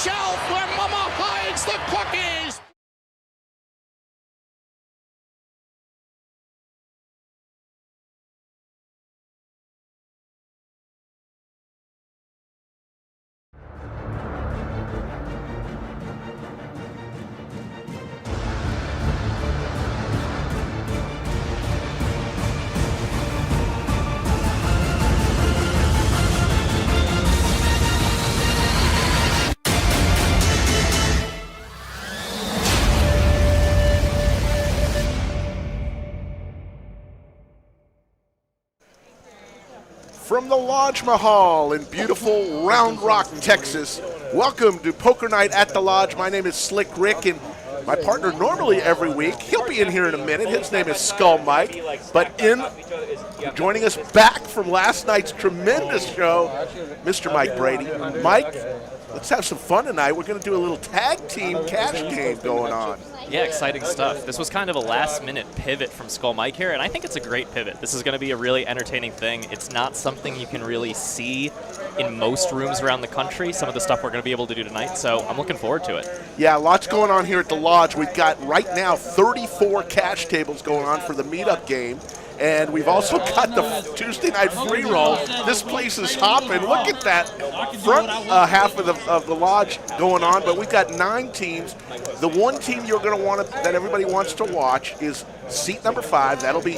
shelf where Mama hides the cookies. From the Lodge Mahal in beautiful Round Rock, Texas, welcome to Poker Night at the Lodge. My name is Slick Rick, and my partner normally every week, he'll be in here in a minute. His name is Skull Mike, but joining us back from last night's tremendous show, Mr. Mike Brady. Mike, let's have some fun tonight. We're going to do a little tag team cash game going on. Yeah, exciting stuff. This was kind of a last-minute pivot from Skull Mike here, and I think it's a great pivot. This is going to be a really entertaining thing. It's not something you can really see in most rooms around the country, some of the stuff we're going to be able to do tonight, so I'm looking forward to it. Yeah, lots going on here at the Lodge. We've got right now 34 cash tables going on for the meetup game. And we've also got the Tuesday night free roll. This place is hopping. Look at that front half of the lodge going on. But we've got 9 teams. The one team you're going to want that everybody wants to watch is seat number 5. That'll be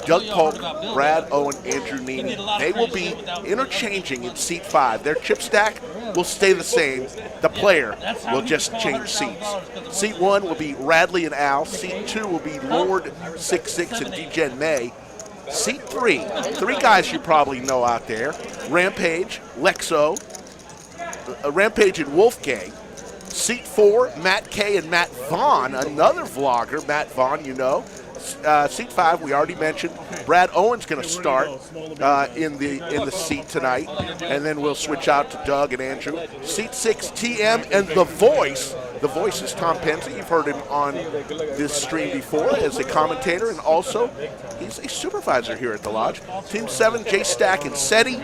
Doug Polk, Brad Owen, Andrew Neeme. They will be interchanging in seat 5. Their chip stack will stay the same. The player will just change seats. Seat 1 will be Radley and Al. Seat 2 will be Lord 66 and DGen May. Seat 3 guys you probably know out there: Rampage, Lexo, Rampage and Wolfgang. Seat 4, Matt K and Matt Vaughn, another vlogger, Matt Vaughn, you know. Seat 5, we already mentioned. Brad Owen's going to start in the seat tonight, and then we'll switch out to Doug and Andrew. Seat 6, TM and The Voice. The Voice is Tom Penza. You've heard him on this stream before as a commentator, and also he's a supervisor here at the Lodge. Team 7, Jay Stack and Seti,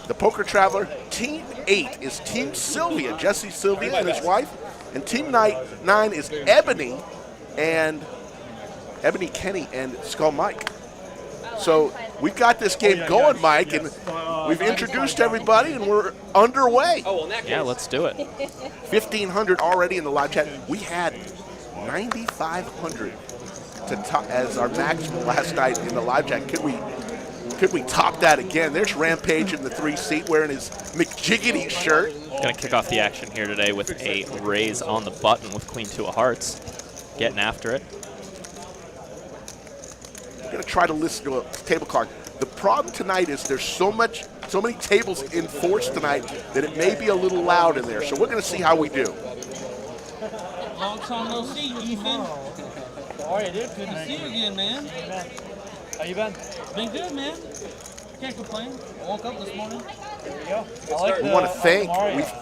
the Poker Traveler. Team 8 is Team Sylvia, Jesse Sylvia and his wife. And Team 9 is Ebony, Kenney, and Skull Mike. So we've got this game going, Mike, and we've introduced everybody, and we're underway. Yeah, let's do it. 1,500 already in the live chat. We had 9,500 as our maximum last night in the live chat. Could we top that again? There's Rampage in the 3 seat wearing his McJiggity shirt. Going to kick off the action here today with a raise on the button with Queen 2 of Hearts. Getting after it. I'm going to try to listen to a table card. The problem tonight is there's so many tables in force tonight that it may be a little loud in there. So we're going to see how we do. Long time no see, Ethan. How are you, dude? Good to see you again, man. How you been? Been good, man. Can't complain. I woke up this morning. There you go. We want to thank,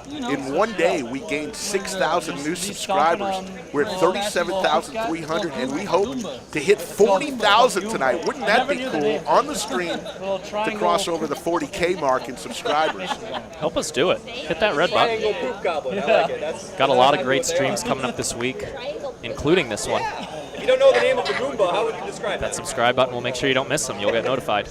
in one day, we gained 6,000 new subscribers. We're at 37,300, and we hope to hit 40,000 tonight. Wouldn't that be cool on the stream to cross over the 40K mark in subscribers? Help us do it. Hit that red button. Got a lot of great streams coming up this week, including this one. If you don't know the name of the Goomba, how would you describe that? Subscribe button will make sure you don't miss them. You'll get notified.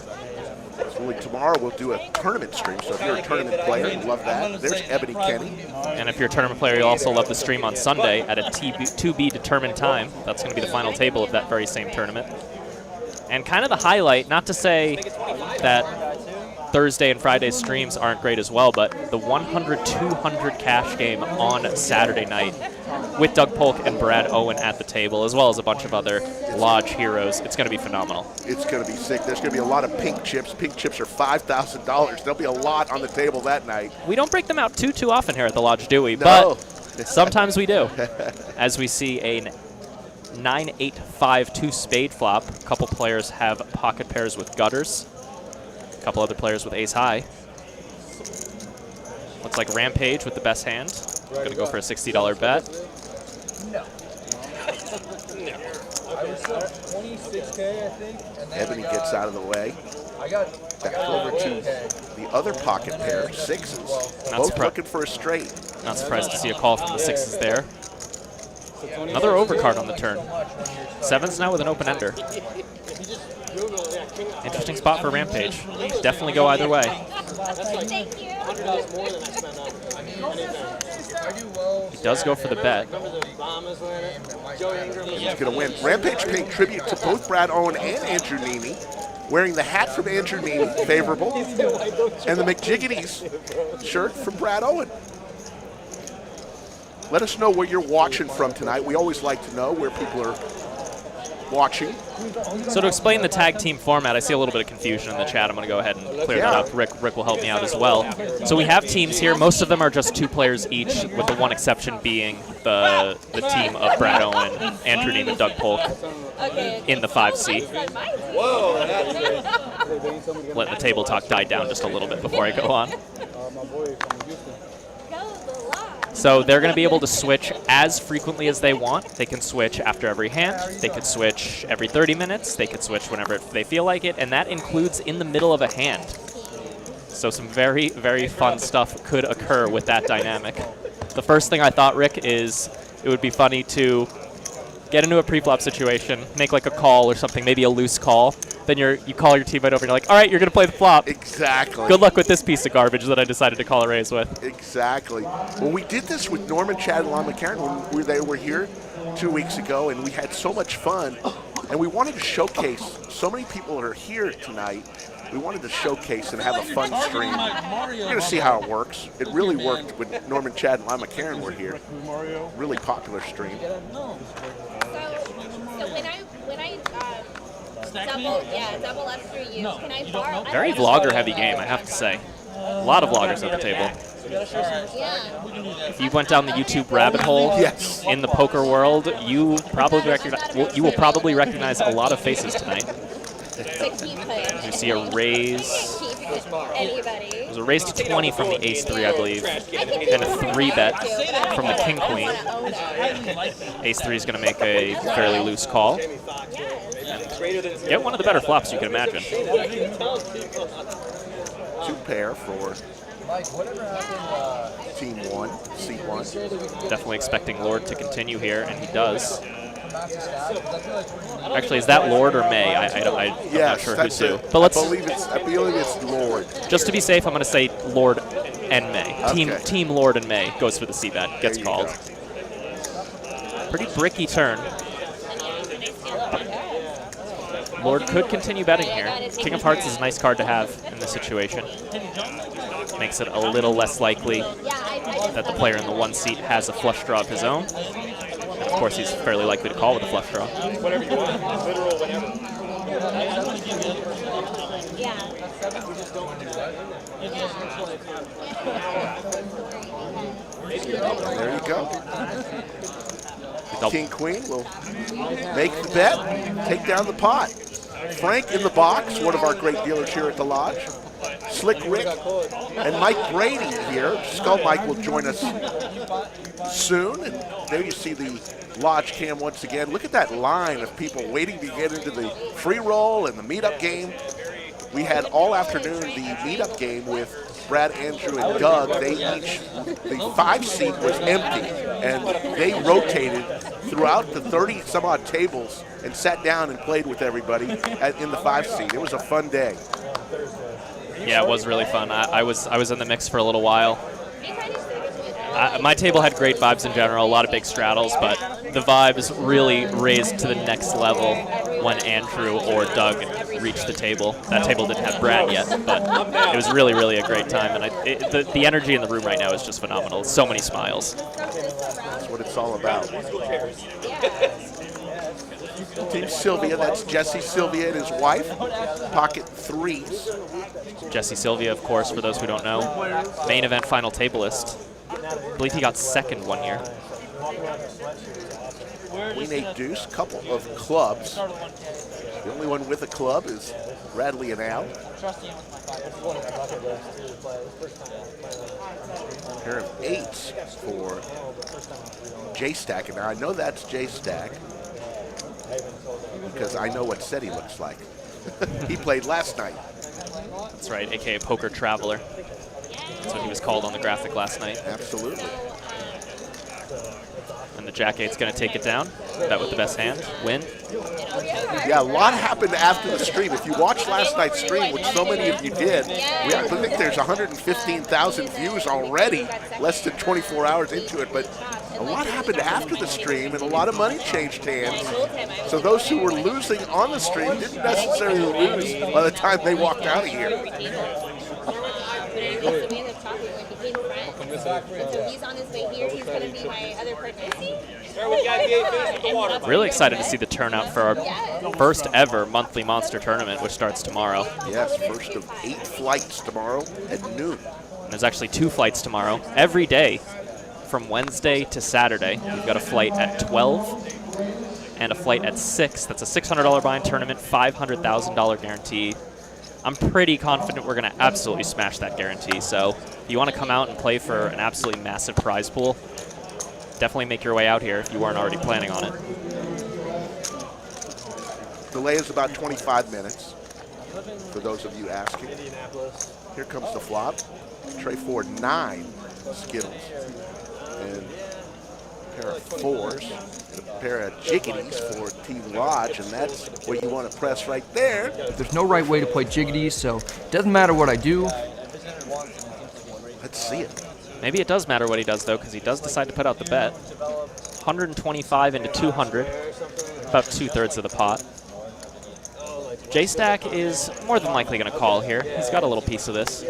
So tomorrow we'll do a tournament stream, so if you're a tournament player, you love that. There's Ebony Kenney. And if you're a tournament player, you'll also love the stream on Sunday at a to-be determined time. That's going to be the final table of that very same tournament. And kind of the highlight, not to say that Thursday and Friday streams aren't great as well, but the 100-200 cash game on Saturday night with Doug Polk and Brad Owen at the table, as well as a bunch of other Lodge heroes. It's going to be phenomenal. It's going to be sick. There's going to be a lot of pink chips. Pink chips are $5,000. There'll be a lot on the table that night. We don't break them out too often here at the Lodge, do we? No. But sometimes we do. As we see a 9-8-5-2 spade flop. A couple players have pocket pairs with gutters. A couple other players with ace high. Looks like Rampage with the best hand. Going to go for a $60 bet. No. I was 26K, I think. Ebony gets out of the way. Back over to the other pocket pair, sixes. Both looking for a straight. Not surprised to see a call from the sixes there. Another overcard on the turn. Sevens now with an open ender. Interesting spot for Rampage. Definitely go either way. Thank you. He does go for the bet. He's going to win. Rampage paying tribute to both Brad Owen and Andrew Neeme, wearing the hat from Andrew Neeme, favorable, and the McJiggity's shirt from Brad Owen. Let us know where you're watching from tonight. We always like to know where people are watching. So to explain the tag team format, I see a little bit of confusion in the chat. I'm going to go ahead and clear that up. Rick will help me out as well. So we have teams here. Most of them are just 2 players each, with the one exception being the team of Brad Owen, Andrew Neeme, and Doug Polk in the 5 seat. Letting the table talk die down just a little bit before I go on. So they're going to be able to switch as frequently as they want. They can switch after every hand. They could switch every 30 minutes. They could switch whenever they feel like it, and that includes in the middle of a hand. So some very, very fun stuff could occur with that dynamic. The first thing I thought, Rick, is it would be funny to get into a pre-flop situation, make like a call or something, maybe a loose call. Then you call your teammate over and you're like, all right, you're going to play the flop. Exactly. Good luck with this piece of garbage that I decided to call a raise with. Exactly. Well, we did this with Norman, Chad, and Lon McCarron when they were here 2 weeks ago, and we had so much fun. And we wanted to showcase, so many people are here tonight, we wanted to showcase and have a fun stream. We're going to see how it works. It really worked when Norman, Chad, and Lon McCarron were here. Really popular stream. So when I double up through you, can I borrow? Very vlogger-heavy game, I have to say. A lot of vloggers at the table. Yeah. If you went down the YouTube rabbit hole in the poker world, you will probably recognize a lot of faces tonight. You see a raise. Anybody. There's a raise to 20 from the ace-3, I believe, and a 3-bet from the king-queen. Ace-3 is going to make a fairly loose call. Get one of the better flops you can imagine. 2 pair for Team 1, Seat 1. Definitely expecting Lord to continue here, and he does. Actually, is that Lord or May? I'm not sure who's who. But I believe it's Lord. Just to be safe, I'm going to say Lord and May. Okay. Team Lord and May goes for the C-bet, gets called. Pretty bricky turn. Lord could continue betting here. King of Hearts is a nice card to have in this situation. Makes it a little less likely that the player in the 1 seat has a flush draw of his own. And of course, he's fairly likely to call with a flush draw. Whatever you want, literal, whatever. There you go. King Queen will make the bet, take down the pot. Frank in the box, one of our great dealers here at the Lodge. Slick Rick and Mike Brady here. Skull Mike will join us soon. And there you see the Lodge cam once again. Look at that line of people waiting to get into the free roll and the meetup game. We had all afternoon the meetup game with Brad, Andrew, and Doug. The 5 seat was empty, and they rotated throughout the 30 some odd tables and sat down and played with everybody in the 5 seat. It was a fun day. Yeah, it was really fun. I was in the mix for a little while. My table had great vibes in general, a lot of big straddles, but the vibes really raised to the next level when Andrew or Doug reached the table. That table didn't have Brad yet, but it was really, really a great time. And the energy in the room right now is just phenomenal. So many smiles. That's what it's all about. Team Sylvia, that's Jesse Sylvia and his wife. Pocket 3s. Jesse Sylvia, of course, for those who don't know, main event final tableist. I believe he got second 1 year. Queen 8 deuce, couple of clubs. The only one with a club is Radley and Al. Pair of 8s for J-Stack. And now I know that's J-Stack because I know what set he looks like. He played last night. That's right, a.k.a. Poker Traveler. That's what he was called on the graphic last night. Absolutely. And the Jack-8's going to take it down. Bet with the best hand. Win. Yeah, a lot happened after the stream. If you watched last night's stream, which so many of you did, I think there's 115,000 views already, less than 24 hours into it. But a lot happened after the stream, and a lot of money changed hands. So those who were losing on the stream didn't necessarily lose by the time they walked out of here. So he's on his way here. He's going to be my other partner. Really excited to see the turnout for our first ever monthly Monster Tournament, which starts tomorrow. Yes, first of 8 flights tomorrow at noon. And there's actually 2 flights tomorrow. Every day from Wednesday to Saturday, we've got a flight at 12 and a flight at 6. That's a $600 buy-in tournament, $500,000 guarantee. I'm pretty confident we're going to absolutely smash that guarantee. So if you want to come out and play for an absolutely massive prize pool, definitely make your way out here if you weren't already planning on it. Delay is about 25 minutes, for those of you asking. Here comes the flop. Tray for 9 Skittles. And a pair of 4s, and a pair of jiggities for Team Lodge, and that's what you want to press right there. There's no right way to play jiggities, so it doesn't matter what I do. Let's see it. Maybe it does matter what he does, though, because he does decide to put out the bet. 125 into 200, about 2/3 of the pot. J-Stack is more than likely going to call here. He's got a little piece of this.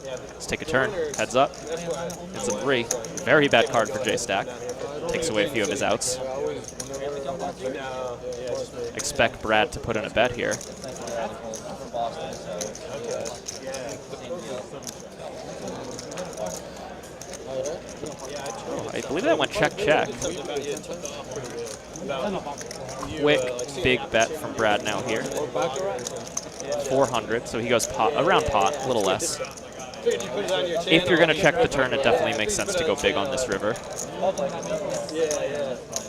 Let's take a turn. Heads up. It's a 3. Very bad card for J-Stack. Takes away a few of his outs. Expect Brad to put in a bet here. Oh, I believe that went check-check. Quick, big bet from Brad now here. 400, so he goes pot, around pot, a little less. If you're going to check the turn, it definitely makes sense to go big on this river.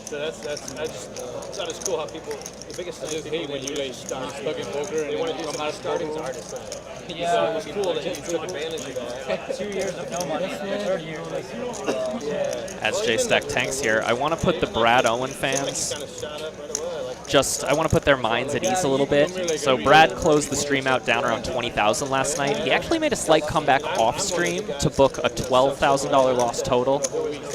So that's not as cool how people, the biggest thing is hate when you start stuck in poker and they want to come out of starting. It's hard to say. Yeah, it was cool that he took advantage of that. 2 years of no money, third year. As J-Stack tanks here, I want to put the Brad Owen fans, I want to put their minds at ease a little bit. So Brad closed the stream out down around 20,000 last night. He actually made a slight comeback off stream to book a $12,000 loss total.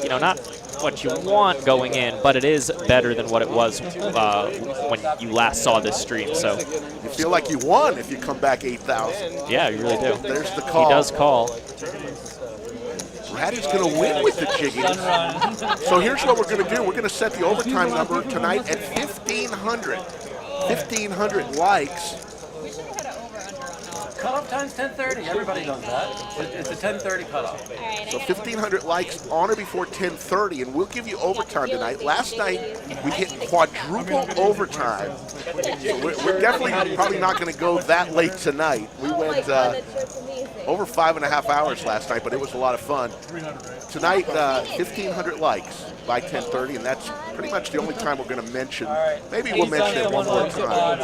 You know, not what you want going in, but it is better than what it was when you last saw this stream. So you feel like you won if you come back 8,000. Yeah, you really do. There's the call. He does call. Brad is going to win with the jiggies. So here's what we're going to do. We're going to set the overtime number tonight at 1,500. 1,500 likes. Cutoff time's 10:30. Everybody knows that. It's a 10:30 cutoff. So 1,500 likes on or before 10:30, and we'll give you overtime tonight. Last night, we hit quadruple overtime. So we're definitely probably not going to go that late tonight. We went over 5.5 hours last night, but it was a lot of fun. Tonight, 1,500 likes by 10:30, and that's pretty much the only time we're going to mention. Maybe we'll mention it one more time.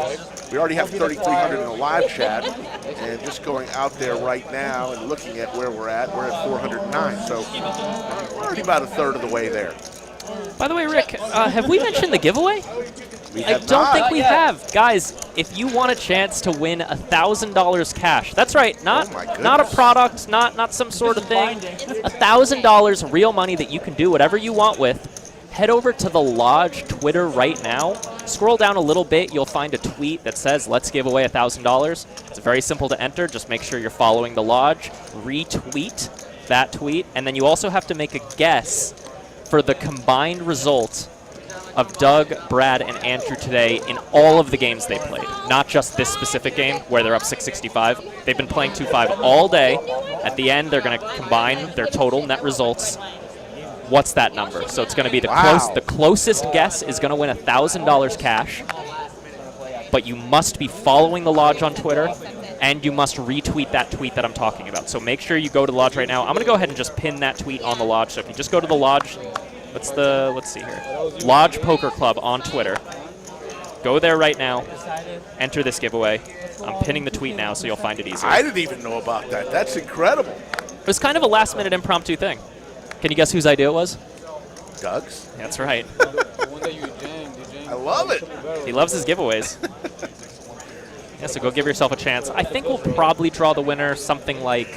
We already have 3,300 in the live chat, and just going out there right now and looking at where we're at 409. So we're already about a third of the way there. By the way, Rick, have we mentioned the giveaway? I don't think we have. Guys, if you want a chance to win $1,000 cash, that's right, not a product, not some sort of thing, $1,000 real money that you can do whatever you want with, head over to the Lodge Twitter right now. Scroll down a little bit, you'll find a tweet that says, let's give away $1,000. It's very simple to enter. Just make sure you're following the Lodge. Retweet that tweet, and then you also have to make a guess for the combined result of Doug, Brad, and Andrew today in all of the games they played. Not just this specific game where they're up 665. They've been playing 2-5 all day. At the end, they're going to combine their total net results. What's that number? So it's going to be the closest guess is going to win $1,000 cash. But you must be following the Lodge on Twitter, and you must retweet that tweet that I'm talking about. So make sure you go to the Lodge right now. I'm going to go ahead and just pin that tweet on the Lodge. So if you just go to the Lodge let's see here. Lodge Poker Club on Twitter. Go there right now. Enter this giveaway. I'm pinning the tweet now so you'll find it easy. I didn't even know about that. That's incredible. It was kind of a last-minute impromptu thing. Can you guess whose idea it was? Doug's? That's right. I love it. He loves his giveaways. Yeah, so go give yourself a chance. I think we'll probably draw the winner something like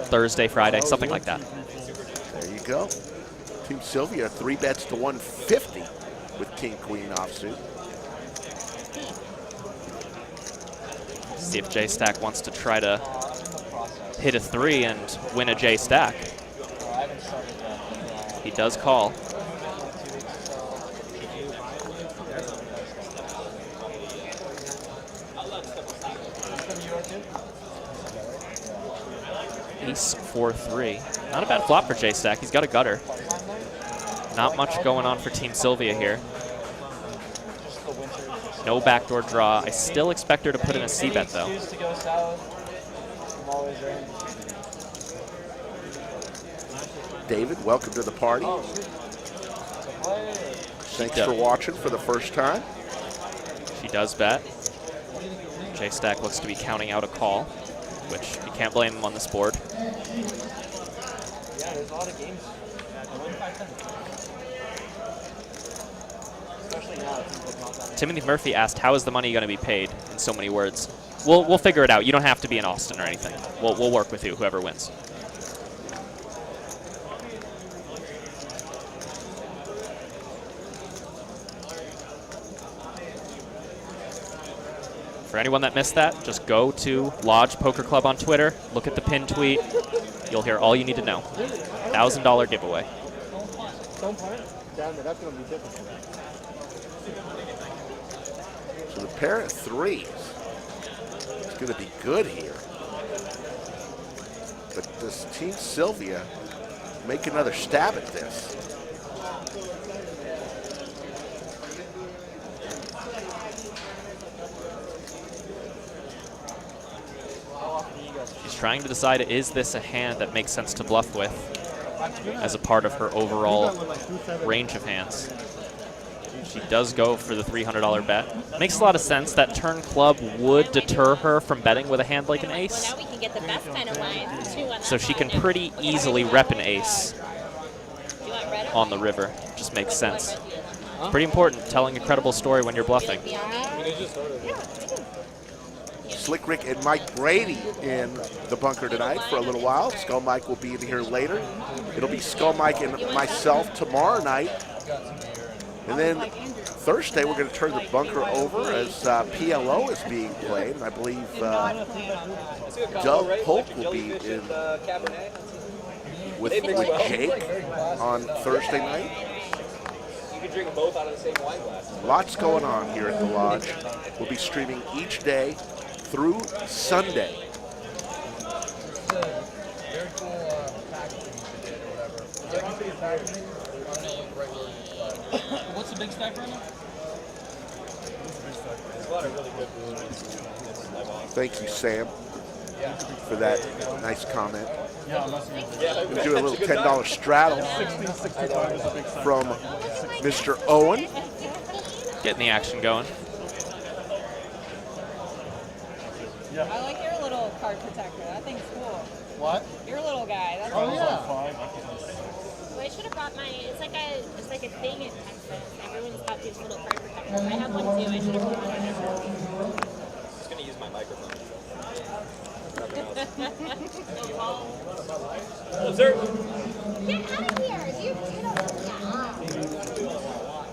Thursday, Friday, something like that. There you go. Team Sylvia, 3 bets to 150 with King Queen offsuit. See if J Stack wants to try to hit a 3 and win a J Stack. He does call. Ace 4-3. Not a bad flop for J Stack. He's got a gutter. Not much going on for Team Sylvia here. No backdoor draw. I still expect her to put in a C-bet, though. David, welcome to the party. Thanks for watching for the first time. She does bet. J Stack looks to be counting out a call, which you can't blame him on this board. Yeah, there's a lot of games. Timothy Murphy asked, how is the money going to be paid, in so many words. We'll figure it out. You don't have to be in Austin or anything. We'll work with you, whoever wins. For anyone that missed that, just go to Lodge Poker Club on Twitter, look at the pinned tweet. You'll hear all you need to know. $1,000 giveaway. So the pair of 3s is going to be good here. But does Team Sylvia make another stab at this? She's trying to decide, is this a hand that makes sense to bluff with as a part of her overall range of hands? She does go for the $300 bet. Makes a lot of sense. That turn club would deter her from betting with a hand like an ace. Now we can get the best kind of wine. So she can pretty easily rep an ace on the river. Just makes sense. Pretty important, telling a credible story when you're bluffing. Slick Rick and Mike Brady in the bunker tonight for a little while. Skull Mike will be in here later. It'll be Skull Mike and myself tomorrow night. And then Thursday, we're going to turn the bunker over as PLO is being played. And I believe Doug Polk will be in with Jake on Thursday night. You can drink both out of the same wine glass. Lots going on here at the Lodge. We'll be streaming each day through Sunday. Very cool packaging or whatever. What's the big stack right now? There's a lot of really good breweries. Thank you, Sam, for that nice comment. We're going to do a little $10 straddle from Mr. Owen. Getting the action going. I like your little card protector. That thing's cool. What? Your little guy. That's Oh, cool. yeah. Well, I should have brought my. It's like a thing in Texas. Everyone's got these little card protectors. I have one too. I should have brought one. I'm just going to use my microphone. Get out of here!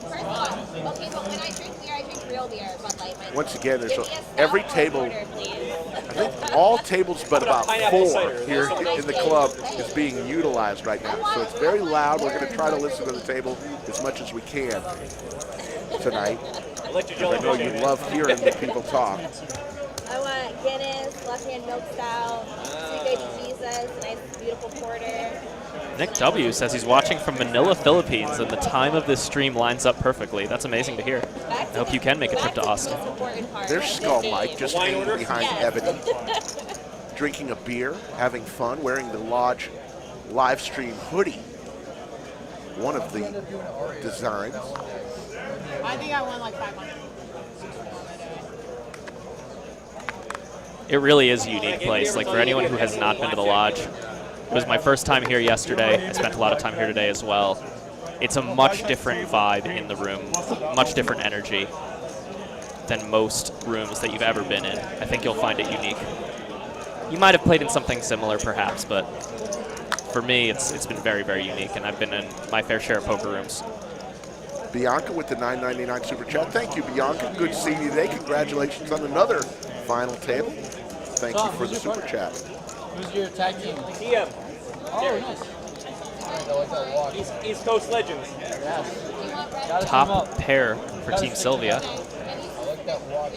First off, okay, but when I drink beer, I drink real beer. Bud Light. Once again, there's Give me a stout every or a table. porter, please. I think all tables but about 4 here in the club is being utilized right now. So it's very loud. We're going to try to listen to the table as much as we can tonight. Because I know you love hearing the people talk. I want Guinness, left-hand milk stout, sweet baby Jesus, nice beautiful porter. Nick W. says he's watching from Manila, Philippines, and the time of this stream lines up perfectly. That's amazing to hear. I hope you can make a trip to Austin. There's Skull Mike just hanging behind Ebony, drinking a beer, having fun, wearing the Lodge live stream hoodie. one of the designs. I think I won like 500. It really is a unique place. Like, for anyone who has not been to the lodge, it was my first time here yesterday. I spent a lot of time here today as well. It's a much different vibe in the room, much different energy than most rooms that you've ever been in. I think you'll find it unique. You might have played in something similar, perhaps, but for me, it's been very, very unique, and I've been in my fair share of poker rooms. Bianca with the $9.99 super chat. Thank you, Bianca. Good seeing you today. Congratulations on another final table. Thank you for the super chat. Who's your tag team? TM. Oh, nice. I like that walk. East Coast Legends. Yes. Top pair for Team Sylvia. I like that walk.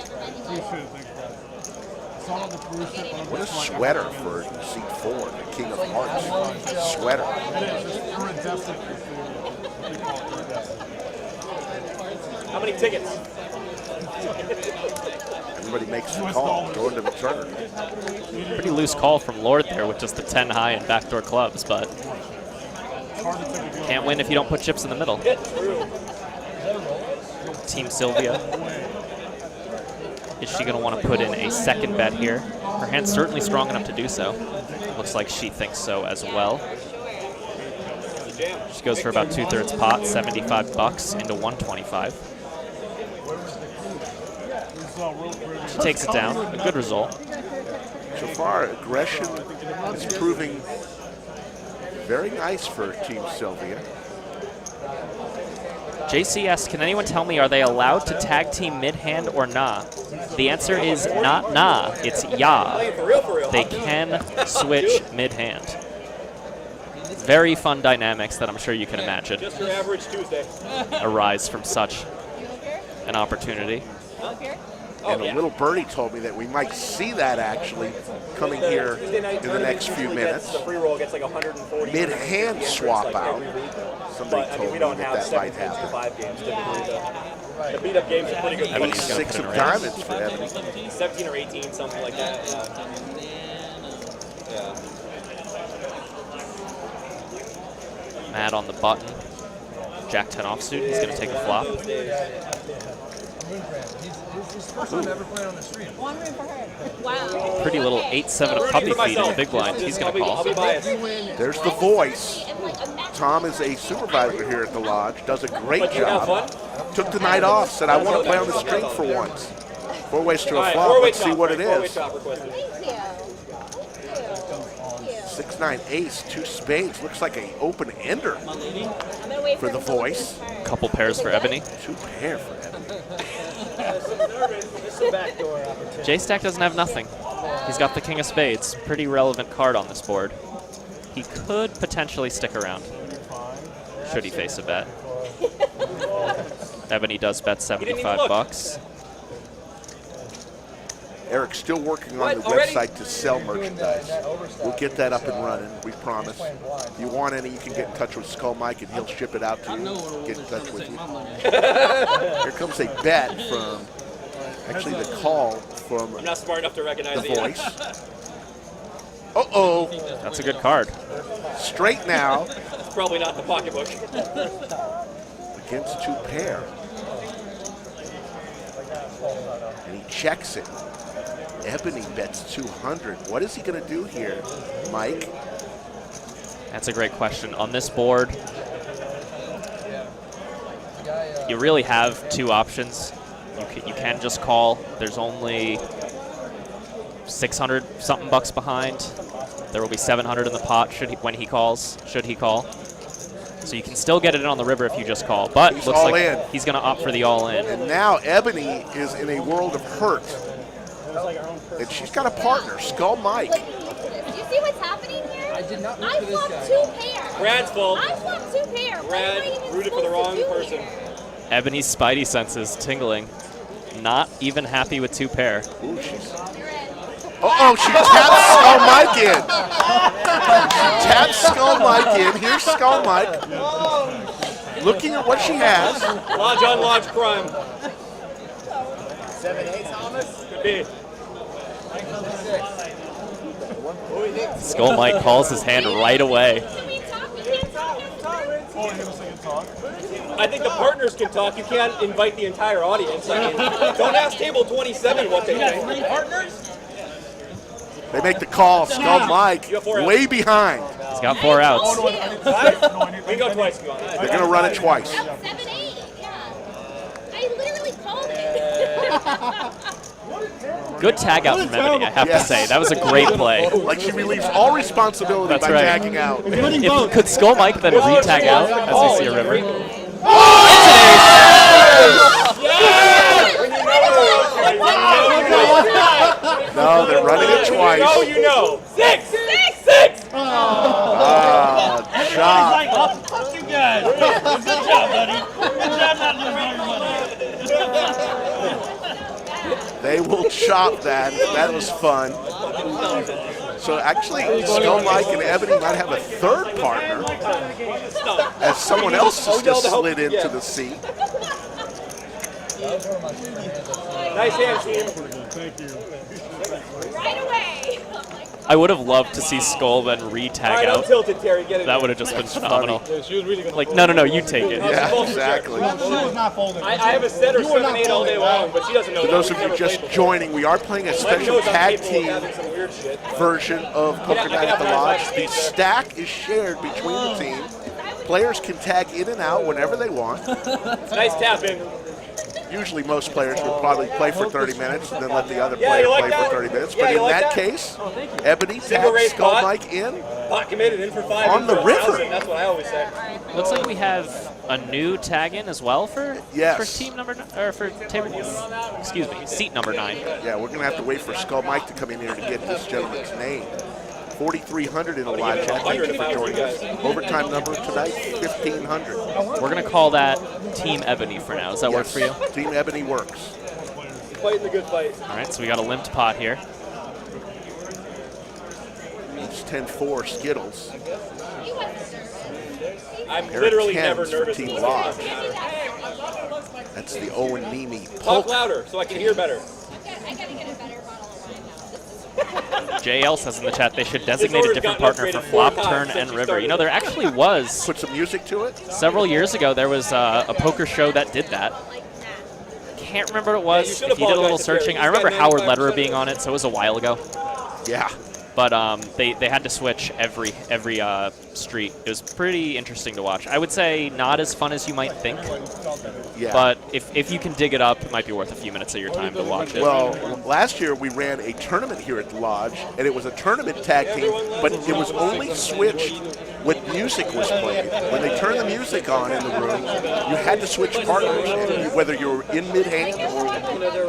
What a sweater for seat 4, the King of Hearts. Sweater. How many tickets? Everybody makes the call, going to the turn. Pretty loose call from Lord there with just the 10 high and backdoor clubs, but can't win if you don't put chips in the middle. Team Sylvia. Is she going to want to put in a second bet here? Her hand's certainly strong enough to do so. Looks like she thinks so as well. She goes for about 2/3 pot, $75 into 125. She takes it down. A good result. So far, aggression is proving very nice for Team Sylvia. JCS, can anyone tell me, are they allowed to tag team mid-hand or nah? The answer is not nah, it's yeah. They can switch mid-hand. Very fun dynamics that I'm sure you can imagine Just your average Tuesday. arise from such an opportunity. And a little birdie told me that we might see that actually coming here in the next few minutes. The free roll gets like 140. Mid-hand swap out. Somebody But I told mean, we me don't that have that might 7 games to happen. 5 games typically. The beat-up games are pretty good. Ebony's gonna 6 put in of a raise. diamonds for Ebony. 17 or 18, something like that. Yeah. Matt on the button. Jack 10 offsuit. He's going to take a flop. His first time ever playing on the stream. One room for her. Wow. Pretty little 8-7 of puppy feet in the big blind. He's going to call. I'll be biased. There's the voice. Tom is a supervisor here at the lodge, does a great But you have job. fun? Took the night off, said I want to play on the stream for once. 4 ways to a flop, four-way let's see chop, what it four-way is. chop requested. Thank you. Thank you. 6-9 ace, 2 spades, looks like an open ender I'm gonna wait for the him to look voice. at his card. Couple pairs for Ebony. 2 pair for Ebony. It's a backdoor opportunity. J-Stack doesn't have nothing. He's got the king of spades. Pretty relevant card on this board. He could potentially stick around, should he face a bet. Ebony does bet $75. Eric's still working on the website to sell merchandise. We'll get that up and running, we promise. If you want any, you can get in touch with Skull Mike and he'll ship it out to you. Get in touch with you. Here comes a bet from, actually the call from I'm not smart enough to recognize the it. voice. Uh-oh, That's a good card. straight now It's probably not in the pocketbook. against 2 pair. And he checks it. Ebony bets 200. What is he going to do here, Mike? That's a great question. On this board, you really have 2 options. You can just call. There's only 600 something bucks behind. There will be 700 in the pot when he calls. Should he call? So you can still get it in on the river if you just call. But He's looks all like in. he's going to opt for the all-in. And now Ebony is in a world of hurt. And she's got a partner, Skull Mike. Look, do you see what's happening here? I did not look I for this flopped guy. 2 pair. Brad's fault. I flopped 2 pair. What am I Brad even rooted for the supposed wrong to do person. here? Ebony's spidey senses tingling. Not even happy with 2 pair. Ooh, she's... You're in. Uh-oh, she taps Skull Mike in. She taps Skull Mike in. Here's Skull Mike. Looking at what she has. Lodge on lodge crime. 7-8, Thomas? Could be. Skull Mike calls his hand right away. Can we talk? We can't talk. I think the partners can talk. You can't invite the entire audience. I mean, don't ask table 27 what they think. Three partners? They make the call. Skull Mike way behind. He's got 4 outs. We go twice. They're going to run it twice. 7-8, yeah. I literally called it. Good tag out from Ebony, I have to say. That was a great play. Like she relieves all responsibility That's by right. tagging out. Could Skull Mike then re-tag out as we see a river? No, they're running it twice. No, you know. 6! Shot. Like, oh, fuck you guys. Good job, buddy. Good job not losing all your money. They will chop that. That was fun. So actually, Skull Mike and Ebony might have a third partner as someone else has just slid into the seat. Nice hand, team. Right away. I would have loved to see Skull then re-tag out. Tilted, Terry. Get it. That would have just been phenomenal. Yeah, she was really good. Like, no, you take it. Yeah, exactly. I have a set or 7-8 all day long, but she doesn't know. For those of you just joining, we are playing a special tag team version of Poker Night at the Lodge. The stack is shared between the teams. Players can tag in and out whenever they want. Nice tap in. Usually most players would probably play for 30 minutes and then let the other player play for 30 minutes. But in that case, Ebony tags Skull Mike in Pot committed in for 5 on the river. That's what I always say. Looks like we have a new tag in as well for team number or for table. Excuse me, seat number 9. Yeah, we're gonna have to wait for Skull Mike to come in here to get this gentleman's name. 4,300 in the live chat. Thank you for joining us. Overtime number tonight, 1,500. We're gonna call that Team Ebony for now. Does that work for you? Team Ebony works. Fighting the good fight. All right, so we got a limped pot here. It's 10-4 Skittles. I'm Pair literally of never 10s nervous. for Team Lodge. That's the Owen Neeme. Talk Polk. louder so I can hear better. I gotta get a better bottle of wine now. JL says in the chat they should designate a different partner for flop, turn, and river. You know, there actually was, Put some music to it. several years ago, there was a poker show that did that. Can't remember what it was. If you did a little searching, I remember Howard Lederer being on it, so it was a while ago. Yeah. But they had to switch every street. It was pretty interesting to watch. I would say not as fun as you might think. Yeah. But if you can dig it up, it might be worth a few minutes of your time to watch it. Well, last year we ran a tournament here at the Lodge, and it was a tournament tag team, but it was only switched when music was played. When they turned the music on in the room, you had to switch partners, whether you were in mid-hand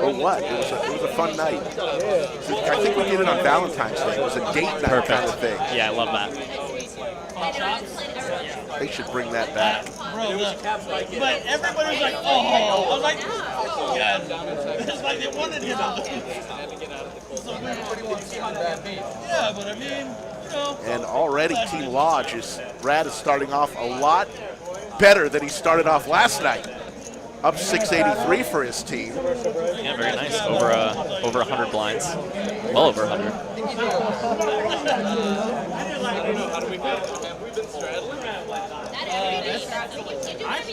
or what. It was a fun night. I think we did it on Valentine's Day. It was a date night kind of thing. Yeah, I love that. They should bring that back. Bro, look. But everybody was like, oh. I was like, oh, God. It's like they wanted him to lose. Yeah, but I mean, you know. And already Team Lodge Brad is starting off a lot better than he started off last night. Up 683 for his team. Yeah, very nice. Over 100 blinds. Well over 100.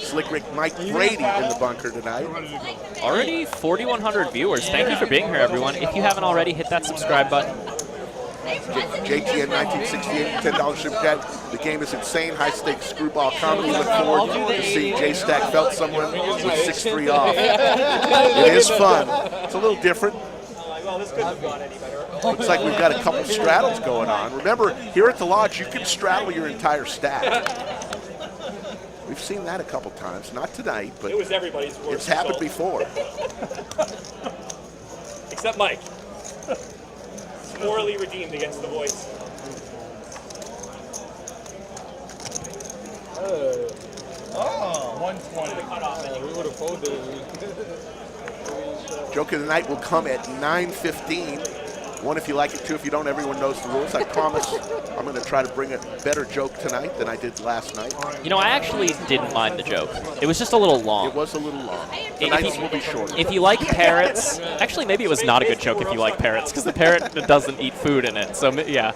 Slick Rick Mike Brady in the bunker tonight. Already 4,100 viewers. Thank you for being here, everyone. If you haven't already, hit that subscribe button. JTN 1968, $10 super chat. The game is insane, high stakes screwball comedy. Look forward to seeing J Stack felt someone with 6-3 off. It is fun. It's a little different. Looks like we've got a couple straddles going on. Remember, here at the Lodge, you can straddle your entire stack. We've seen that a couple times. Not tonight, but it was everybody's worst. It's happened before. Except Mike. Morally redeemed against the voice. Oh, 120. We would have folded. Joke of the night will come at 9:15. One if you like it, two if you don't. Everyone knows the rules. I promise I'm going to try to bring a better joke tonight than I did last night. You know, I actually didn't mind the joke. It was just a little long. It was a little long. The nights will be shorter. If you like parrots, actually maybe it was not a good joke if you like parrots, because the parrot doesn't eat food in it. So yeah.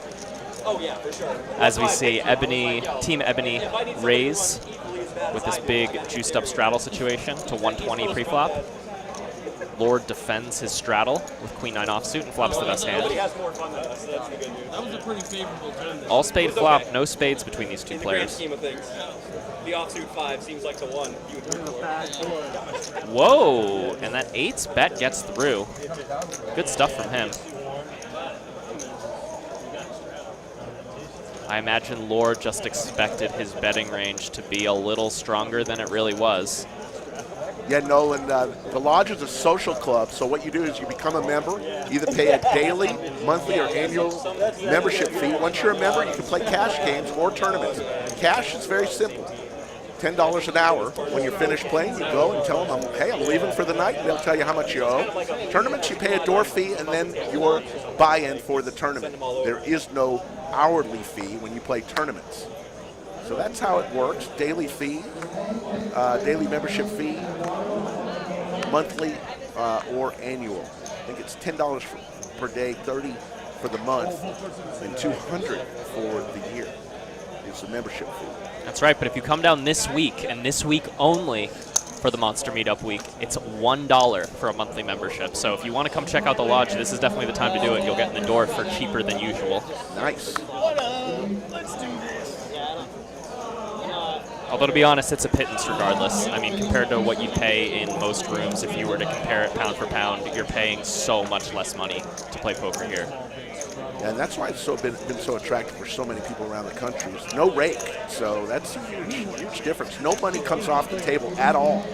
Oh yeah, for sure. As we see, Ebony, Team Ebony raise with this big juiced up straddle situation to 120 pre-flop. Lord defends his straddle with queen 9 offsuit and flops the best hand. That was a pretty favorable turn. All spade flop, no spades between these two players. The offsuit 5 seems like the one you would look for. Whoa, and that 8's bet gets through. Good stuff from him. I imagine Lord just expected his betting range to be a little stronger than it really was. Yeah, Nolan, the Lodge is a social club, so what you do is you become a member, either pay a daily, monthly, or annual membership fee. Once you're a member, you can play cash games or tournaments. Cash is very simple. $10 an hour. When you're finished playing, you go and tell them, hey, I'm leaving for the night, and they'll tell you how much you owe. Tournaments, you pay a door fee and then your buy-in for the tournament. There is no hourly fee when you play tournaments. So that's how it works. Daily fee, daily membership fee, monthly or annual. I think it's $10 per day, $30 for the month, and $200 for the year. It's the membership fee. That's right, but if you come down this week, and this week only for the Monster Meetup week, it's $1 for a monthly membership. So if you want to come check out the Lodge, this is definitely the time to do it. You'll get in the door for cheaper than usual. Nice. Let's do this. Although, to be honest, it's a pittance regardless. I mean, compared to what you pay in most rooms, if you were to compare it pound for pound, you're paying so much less money to play poker here. And that's why it's been so attractive for so many people around the country. There's no rake, so that's a huge difference. No money comes off the table at all.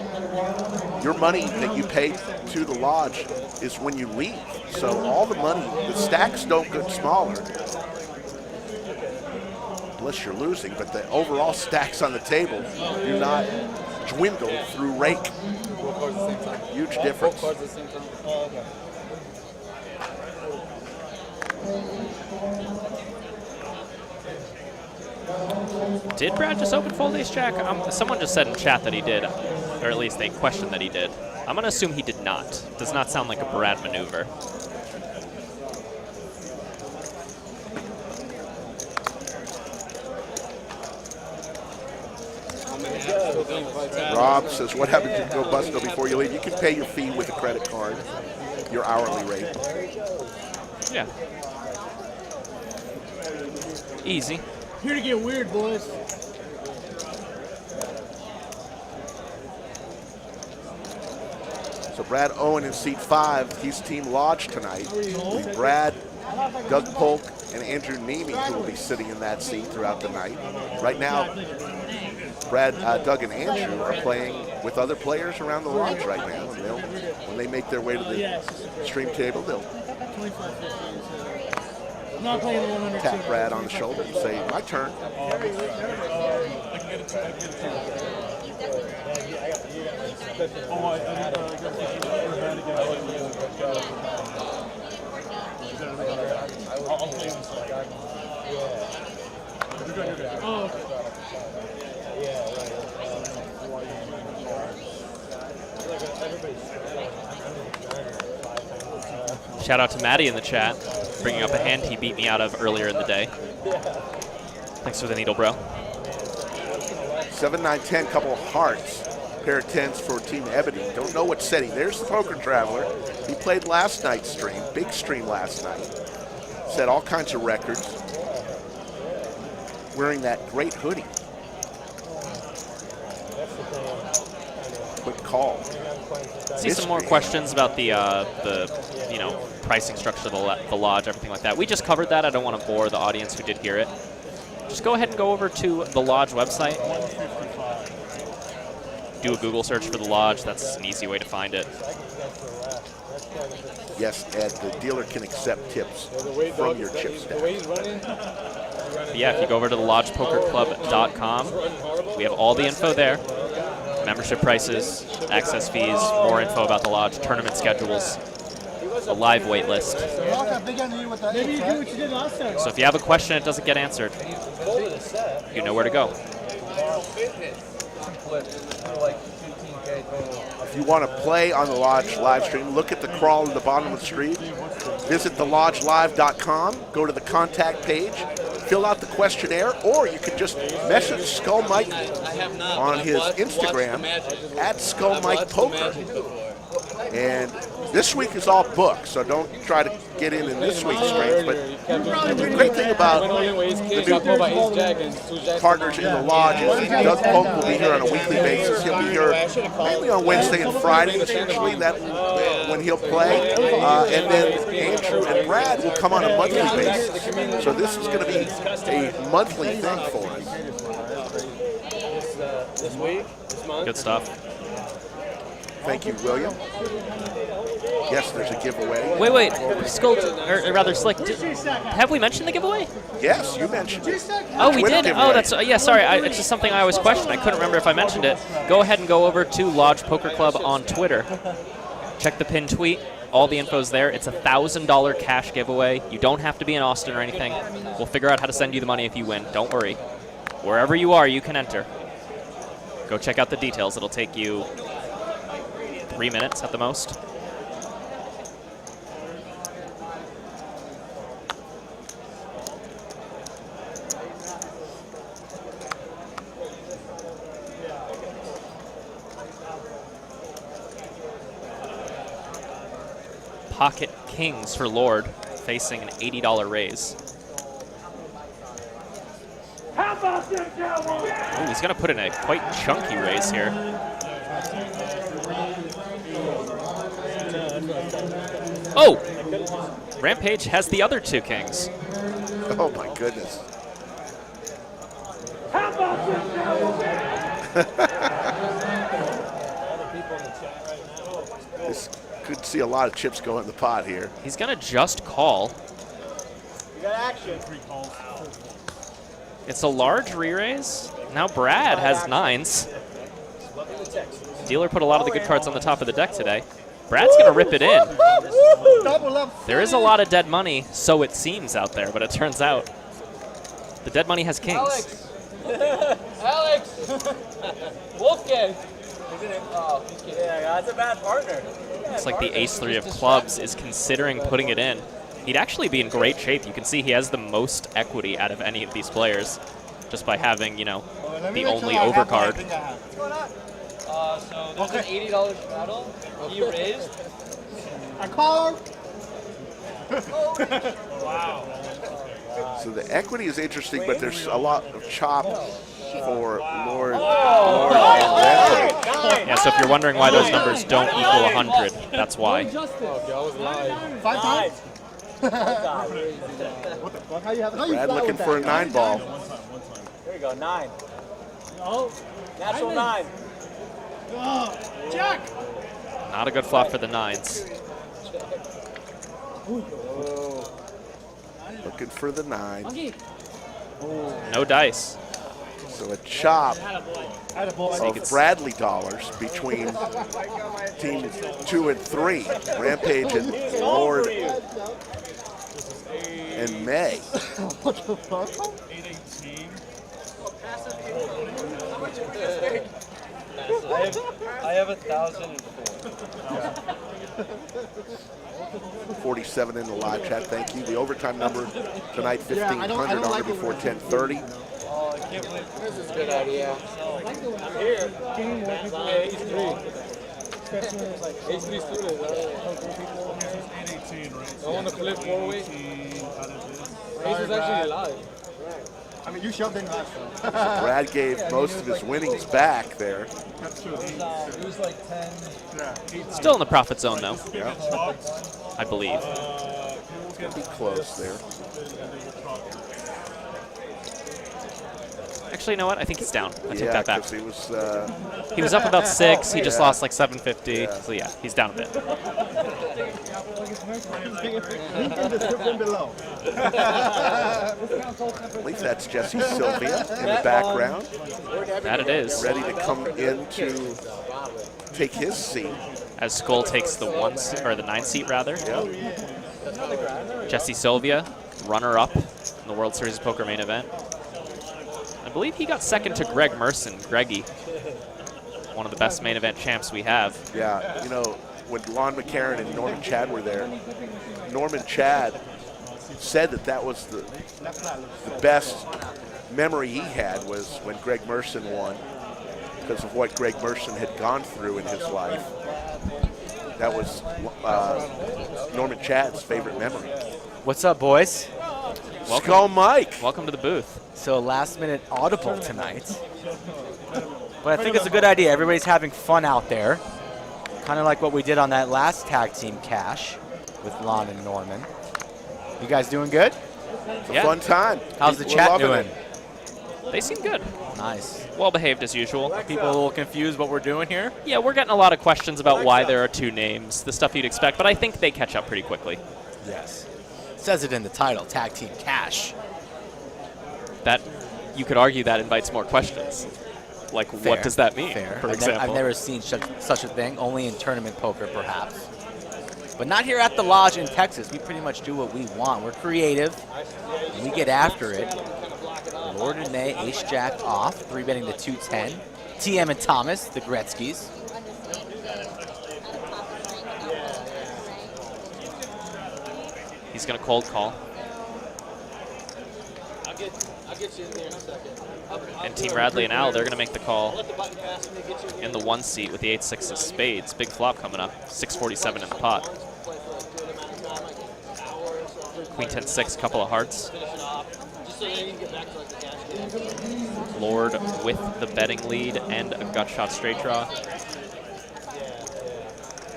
Your money that you pay to the Lodge is when you leave. So all the money, the stacks don't get smaller, unless you're losing, but the overall stacks on the table do not dwindle through rake. Huge difference. Did Brad just open fold ace jack? Someone just said in chat that he did, or at least they questioned that he did. I'm going to assume he did not. Does not sound like a Brad maneuver. Rob says, what happens if you go busto before you leave? You can pay your fee with a credit card, your hourly rate. Yeah. Easy. Here to get weird, boys. So Brad Owen in seat 5, he's Team Lodge tonight. Brad, Doug Polk, and Andrew Neeme, who will be sitting in that seat throughout the night. Right now, Brad, Doug, and Andrew are playing with other players around the Lodge right now. And when they make their way to the stream table, they'll tap Brad on the shoulder and say, my turn. Shout out to Maddie in the chat, bringing up a hand he beat me out of earlier in the day. Thanks for the needle, bro. 7, 9, 10, couple of hearts. Pair of 10s for Team Ebony. Don't know what setting. There's the Poker Traveler. He played last night's stream, big stream last night. Set all kinds of records. Wearing that great hoodie. Quick call. See some more questions about the pricing structure of the Lodge, everything like that. We just covered that. I don't want to bore the audience who did hear it. Just go ahead and go over to the Lodge website. Do a Google search for the Lodge. That's an easy way to find it. Yes, Ed, the dealer can accept tips from your chip stack. But yeah, if you go over to the lodgepokerclub.com, we have all the info there. Membership prices, access fees, more info about the Lodge, tournament schedules, a live wait list. Maybe you do what you did last time. So if you have a question that doesn't get answered, you know where to go. If you want to play on the Lodge live stream, look at the crawl at the bottom of the screen. Visit thelodgelive.com, go to the contact page, fill out the questionnaire, or you can just message Skull Mike on his Instagram at Skull Mike Poker. And this week is all booked, so don't try to get in this week's strength. But the great thing about the new partners in the Lodge is Doug Polk will be here on a weekly basis. He'll be here mainly on Wednesday and Fridays usually, when he'll play. And then Andrew and Brad will come on a monthly basis. So this is going to be a monthly thing for us. This week, this month. Good stuff. Thank you, William. Yes, there's a giveaway. Wait. Skull, or rather, Slick, have we mentioned the giveaway? Yes, you mentioned it. Oh, we did? Giveaway. Oh, that's, yeah, sorry. It's just something I always question. I couldn't remember if I mentioned it. Go ahead and go over to Lodge Poker Club on Twitter. Check the pinned tweet. All the info's there. It's a $1,000 cash giveaway. You don't have to be in Austin or anything. We'll figure out how to send you the money if you win. Don't worry. Wherever you are, you can enter. Go check out the details. It'll take you 3 minutes at the most. Pocket Kings for Lord, facing an $80 raise. Ooh, he's going to put in a quite chunky raise here. Oh! Rampage has the other two kings. Oh my goodness. This could see a lot of chips go in the pot here. He's going to just call. You got action. It's a large re-raise. Now Brad has nines. Dealer put a lot of the good cards on the top of the deck today. Brad's going to rip it in. There is a lot of dead money, so it seems out there, but it turns out the dead money has kings. Alex! Wolfgang! Oh, yeah, that's a bad partner. Looks like the ace-3 of clubs is considering putting it in. He'd actually be in great shape. You can see he has the most equity out of any of these players just by having, you know, the only overcard. What's going on? So there's an $80 straddle. He raised. I call him. Wow. So the equity is interesting, but there's a lot of chop for Lord and Rampage. Yeah, so if you're wondering why those numbers don't equal 100, that's why. Five times? What the fuck? How you have Brad looking for a 9-ball. There you go, 9. Oh, natural 9. Jack! Not a good flop for the nines. Looking for the 9. No dice. So a chop of Bradley dollars between team 2 and 3. Rampage and Lord and May. What the fuck? 818. I have 1,004. 47 in the live chat, thank you. The overtime number tonight, 1,500 on or before 10:30. Oh, I can't believe this is a good idea. I'm here. H3 student. I want to flip 4-way. Ace is actually alive. I mean, you shoved in last time. Brad gave most of his winnings back there. It was like 10. Still in the profit zone, though. Yeah. I believe. It's going to be close there. Actually, you know what? I think he's down. I take that back. He was up about 6. He just lost like 750. Yeah. So yeah, he's down a bit. I believe that's Jesse Sylvia in the background. That it is. Ready to come in to take his seat. As Skull takes the 1 seat, or the 9 seat rather. Yep. Jesse Sylvia, runner-up in the World Series of Poker main event. I believe he got second to Greg Merson, Greggy. one of the best main event champs we have. Yeah, you know, when Lon McCarron and Norman Chad were there, Norman Chad said that was the best memory he had was when Greg Merson won, because of what Greg Merson had gone through in his life. That was Norman Chad's favorite memory. What's up, boys? Skull Mike. Welcome to the booth. So last minute audible tonight. But I think it's a good idea. Everybody's having fun out there. Kind of like what we did on that last tag team cash with Lon and Norman. You guys doing good? It's a fun time. How's the We're chat loving doing? They seem good. Nice. Well behaved as usual. Are people a little confused what we're doing here? Yeah, we're getting a lot of questions about why there are two names, the stuff you'd expect, but I think they catch up pretty quickly. Yes. It says it in the title, Tag Team Cash. That, you could argue that invites more questions. Like, Fair. what does that mean, Fair. for I've example? never seen such a thing, only in tournament poker, perhaps. But not here at the Lodge in Texas. We pretty much do what we want. We're creative. We get after it. Lord and May, Ace-Jack off, 3-betting the 210. TM and Thomas, the Gretzkys. He's going to cold call. I'll get you in there in a second. And Team Radley and Al, they're going to make the call in the 1 seat with the 8-6 of spades. Big flop coming up, 647 in the pot. Queen 10-6, couple of hearts. Lord with the betting lead and a gut shot straight draw.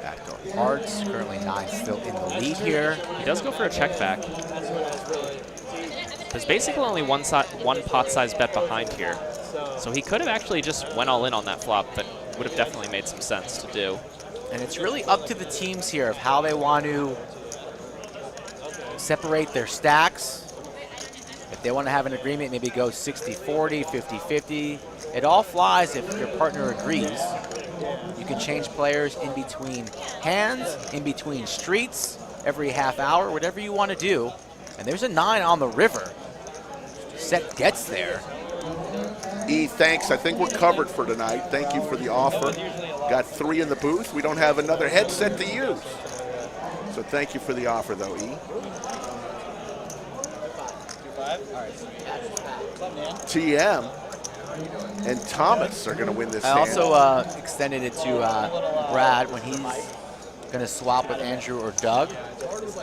Backdoor hearts, currently 9 still in the lead here. He does go for a check back. There's basically only one pot size bet behind here. So he could have actually just went all in on that flop, but would have definitely made some sense to do. And it's really up to the teams here of how they want to separate their stacks. If they want to have an agreement, maybe go 60-40, 50-50. It all flies if your partner agrees. You can change players in between hands, in between streets, every half hour, whatever you want to do. And there's a 9 on the river. Set gets there. E, thanks. I think we're covered for tonight. Thank you for the offer. Got 3 in the booth. We don't have another headset to use. So thank you for the offer, though, E. TM and Thomas are going to win this I hand. also extended it to Brad when he's going to swap with Andrew or Doug.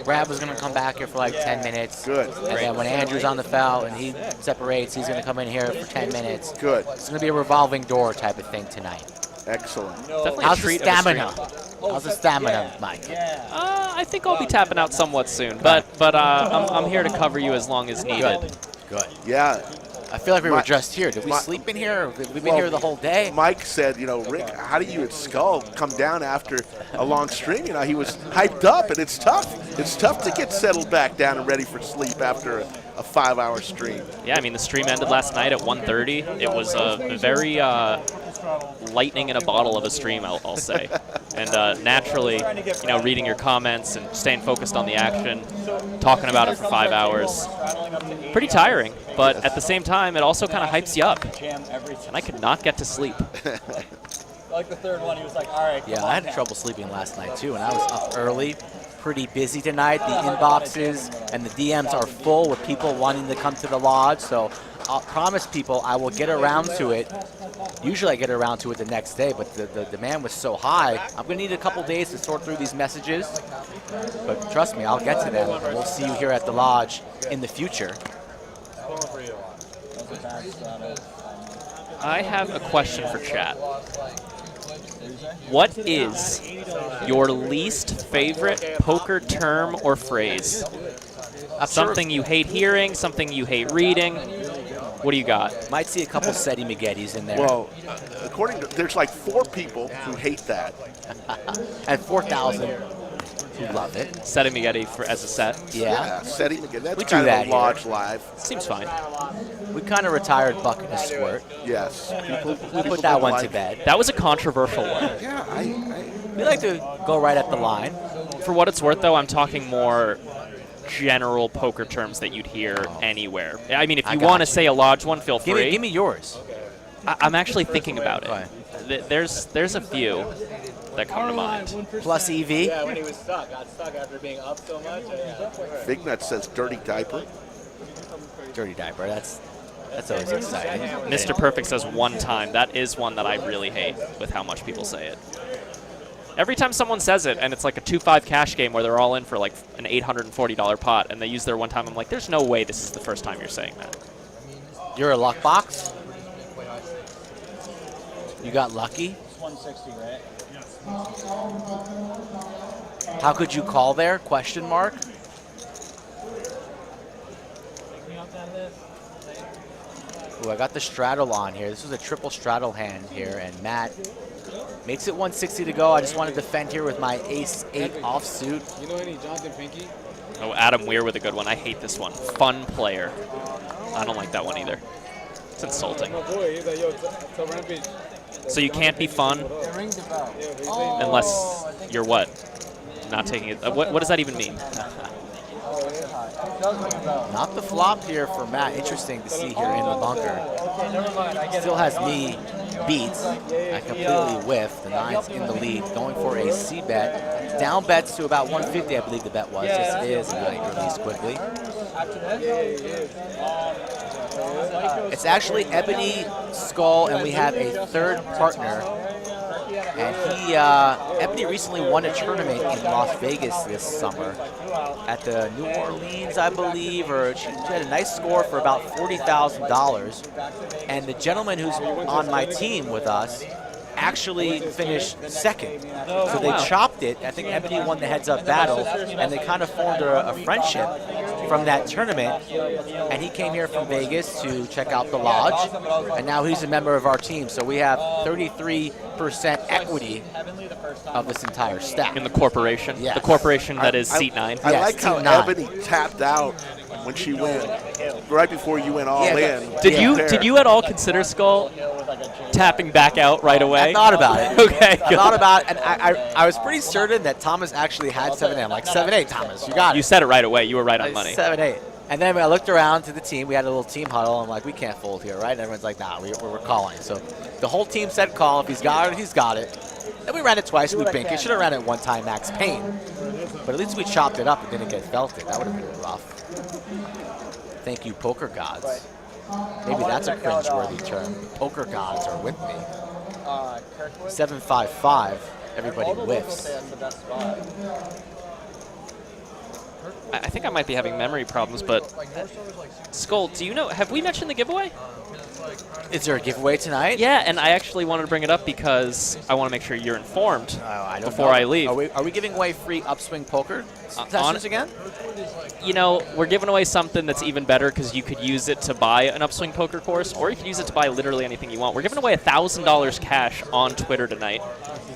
Brad was going to come back here for like 10 minutes. Good. And then when Andrew's on the foul and he separates, he's going to come in here for 10 minutes. Good. It's going to be a revolving door type of thing tonight. Excellent. Definitely How's a the treat of a stamina? stream. How's the stamina, Mike? I think I'll be tapping out somewhat soon, but I'm here to cover you as long as needed. Good. Yeah. I feel like we were just here. Did we sleep in here? Or have we been here the whole day? Mike said, you know, Rick, how do you at Skull come down after a long stream? You know, he was hyped up, and it's tough. It's tough to get settled back down and ready for sleep after a 5-hour stream. Yeah, I mean, the stream ended last night at 1:30. It was a very lightning in a bottle of a stream, I'll say. And naturally, you know, reading your comments and staying focused on the action, talking about it for 5 hours, pretty tiring. But at the same time, it also kind of hypes you up. And I could not get to sleep. Like the third one, he was like, all right. Yeah, I had trouble sleeping last night too, and I was up early. Pretty busy tonight. The inboxes and the DMs are full with people wanting to come to the lodge. So I'll promise people I will get around to it. Usually I get around to it the next day, but the demand was so high. I'm going to need a couple days to sort through these messages. But trust me, I'll get to them. We'll see you here at the lodge in the future. I have a question for chat. What is your least favorite poker term or phrase? Something you hate hearing, something you hate reading. What do you got? Might see a couple Seti Magettis in there. Well, according to, there's like 4 people who hate that. And 4,000 who love it. Seti Magetti as a set. Yeah. Seti Magetti. That's We do kind that of a lodge here. live. Seems fine. We kind of retired Bucket and Squirt. Yes. We put that one to bed. That was a controversial one. Yeah, We like to go right at the line. For what it's worth, though, I'm talking more general poker terms that you'd hear anywhere. I mean, if you want to say a lodge one, feel free. Give me yours. I'm actually thinking about it. There's a few that come to mind. Plus EV. Yeah, when he was stuck, got stuck after being up so much. Big Nut says dirty diaper. Dirty diaper. That's always exciting. Mr. Perfect says one time. That is one that I really hate with how much people say it. Every time someone says it, and it's like a 2-5 cash game where they're all in for like an $840 pot, and they use their one time, I'm like, there's no way this is the first time you're saying that. You're a luck box? You got lucky? It's 160, right? How could you call there? Question mark. Ooh, I got the straddle on here. This is a triple straddle hand here, and Matt makes it 160 to go. I just want to defend here with my ace-8 offsuit. You know any Jonathan Pinky? Oh, Adam Weir with a good one. I hate this one. Fun player. I don't like that one either. It's insulting. My boy, he's like, yo, tell Rampage. So you can't be fun unless you're what? Not taking it. What does that even mean? Not the flop here for Matt. Interesting to see here in the bunker. Still has me beat. I completely whiffed. The 9's in the lead, going for a C bet. Down bets to about 150, I believe the bet was. Yes, it is, and I released quickly. It's actually Ebony, Skull, and we have a third partner. And Ebony recently won a tournament in Las Vegas this summer at the New Orleans, I believe, or she had a nice score for about $40,000. And the gentleman who's on my team with us actually finished second. So they chopped it. I think Ebony won the heads-up battle, and they kind of formed a friendship from that tournament. And he came here from Vegas to check out the lodge, and now he's a member of our team. So we have 33% equity of this entire stack. In the corporation? Yes. The corporation that is seat 9? I Yes, like how seat 9. Ebony tapped out when she went, right before you went all in. Did you at all consider, Skull, tapping back out right away? I thought about it. Okay, I thought about it, and I was pretty certain that Thomas actually had 7-8. I'm like, 7-8, Thomas, you got it. You said it right away. You were right on money. 7-8. And then I looked around to the team. We had a little team huddle. I'm like, we can't fold here, right? And everyone's like, nah, we're calling. So the whole team said call. If he's got it, he's got it. Then we ran it twice. We bink it. Should have ran it one time, max pain. But at least we chopped it up and didn't get felted. That would have been rough. Thank you, poker gods. Maybe that's a cringeworthy term. Poker gods are with me. 7-5-5. Everybody whiffs. I think I might be having memory problems, but Skull, do you know, have we mentioned the giveaway? Is there a giveaway tonight? Yeah, and I actually wanted to bring it up because I want to make sure you're informed before I leave. Are we giving away free upswing poker sessions again? You know, we're giving away something that's even better because you could use it to buy an upswing poker course, or you could use it to buy literally anything you want. We're giving away $1,000 cash on Twitter tonight.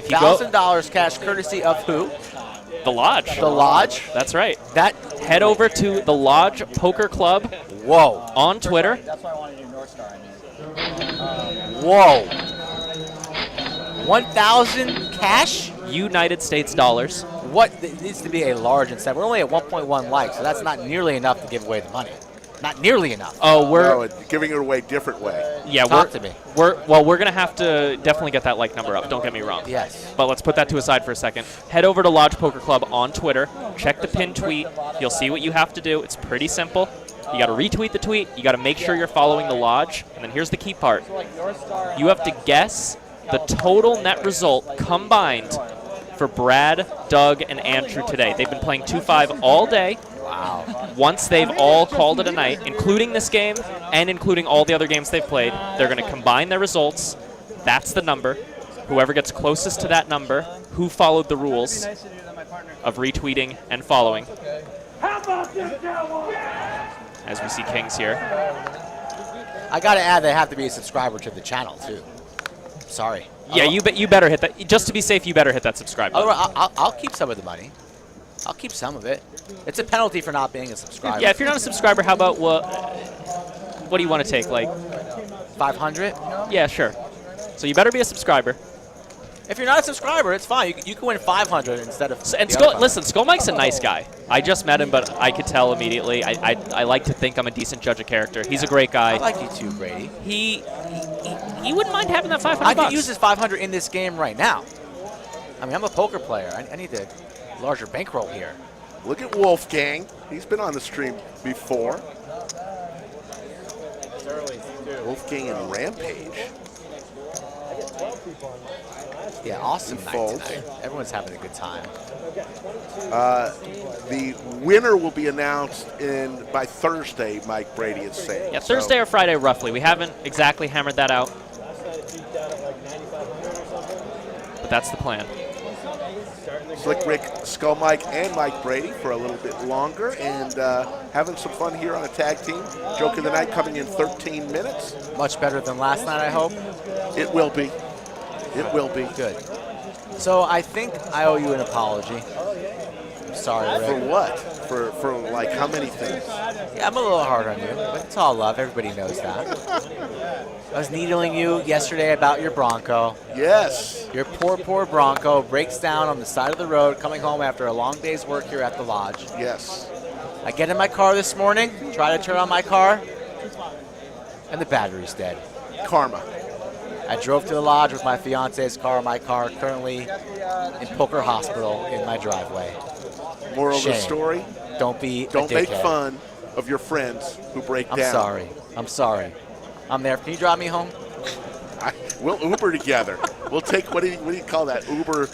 $1,000 cash courtesy of who? The Lodge. The Lodge? That's right. Head over to the Lodge Poker Club. Whoa. On Twitter. That's why I wanted to do North Star. Whoa. 1,000 cash? United States dollars. What? It needs to be a large instead. We're only at 1.1 likes, so that's not nearly enough to give away the money. Not nearly enough. Oh, we're giving it away different way. Yeah, Talk to me. We're gonna have to definitely get that like number up. Don't get me wrong. Yes. But let's put that to aside for a second. Head over to Lodge Poker Club on Twitter. Check the pinned tweet. You'll see what you have to do. It's pretty simple. You got to retweet the tweet. You got to make sure you're following the Lodge. And then here's the key part. You have to guess the total net result combined for Brad, Doug, and Andrew today. They've been playing 2-5 all day. Wow. Once they've all called it a night, including this game and including all the other games they've played, they're going to combine their results. That's the number. Whoever gets closest to that number, who followed the rules of retweeting and following. As we see Kings here. I got to add, they have to be a subscriber to the channel, too. Sorry. Yeah, you better hit that. Just to be safe, you better hit that subscribe button. I'll keep some of the money. I'll keep some of it. It's a penalty for not being a subscriber. Yeah, if you're not a subscriber, how about what do you want to take? Like 500? Yeah, sure. So you better be a subscriber. If you're not a subscriber, it's fine. You can win 500 instead of. And listen, Skull Mike's a nice guy. I just met him, but I could tell immediately. I like to think I'm a decent judge of character. He's a great guy. I like you too, Brady. He wouldn't mind having that 500 I bucks. could use this 500 in this game right now. I mean, I'm a poker player. I need a larger bankroll here. Look at Wolfgang. He's been on the stream before. Wolfgang and Rampage. Yeah, awesome night tonight. Everyone's having a good time. The winner will be announced by Thursday, Mike Brady is saying. Yeah, Thursday or Friday, roughly. We haven't exactly hammered that out. But that's the plan. Slick Rick, Skull Mike, and Mike Brady for a little bit longer, and having some fun here on a tag team. Joke of the night coming in 13 minutes. Much better than last night, I hope. It will be. It will be. Good. So I think I owe you an apology. I'm sorry, Rick. For what? For like how many things? Yeah, I'm a little hard on you, but it's all love. Everybody knows that. I was needling you yesterday about your Bronco. Yes. Your poor Bronco breaks down on the side of the road coming home after a long day's work here at the lodge. Yes. I get in my car this morning, try to turn on my car, and the battery's dead. Karma. I drove to the lodge with my fiance's car, my car currently in Poker Hospital in my driveway. Moral of the Shame. story? Don't make dickhead. fun of your friends who break down. I'm sorry. I'm there. Can you drive me home? We'll Uber together. We'll take, what do you call that? Uber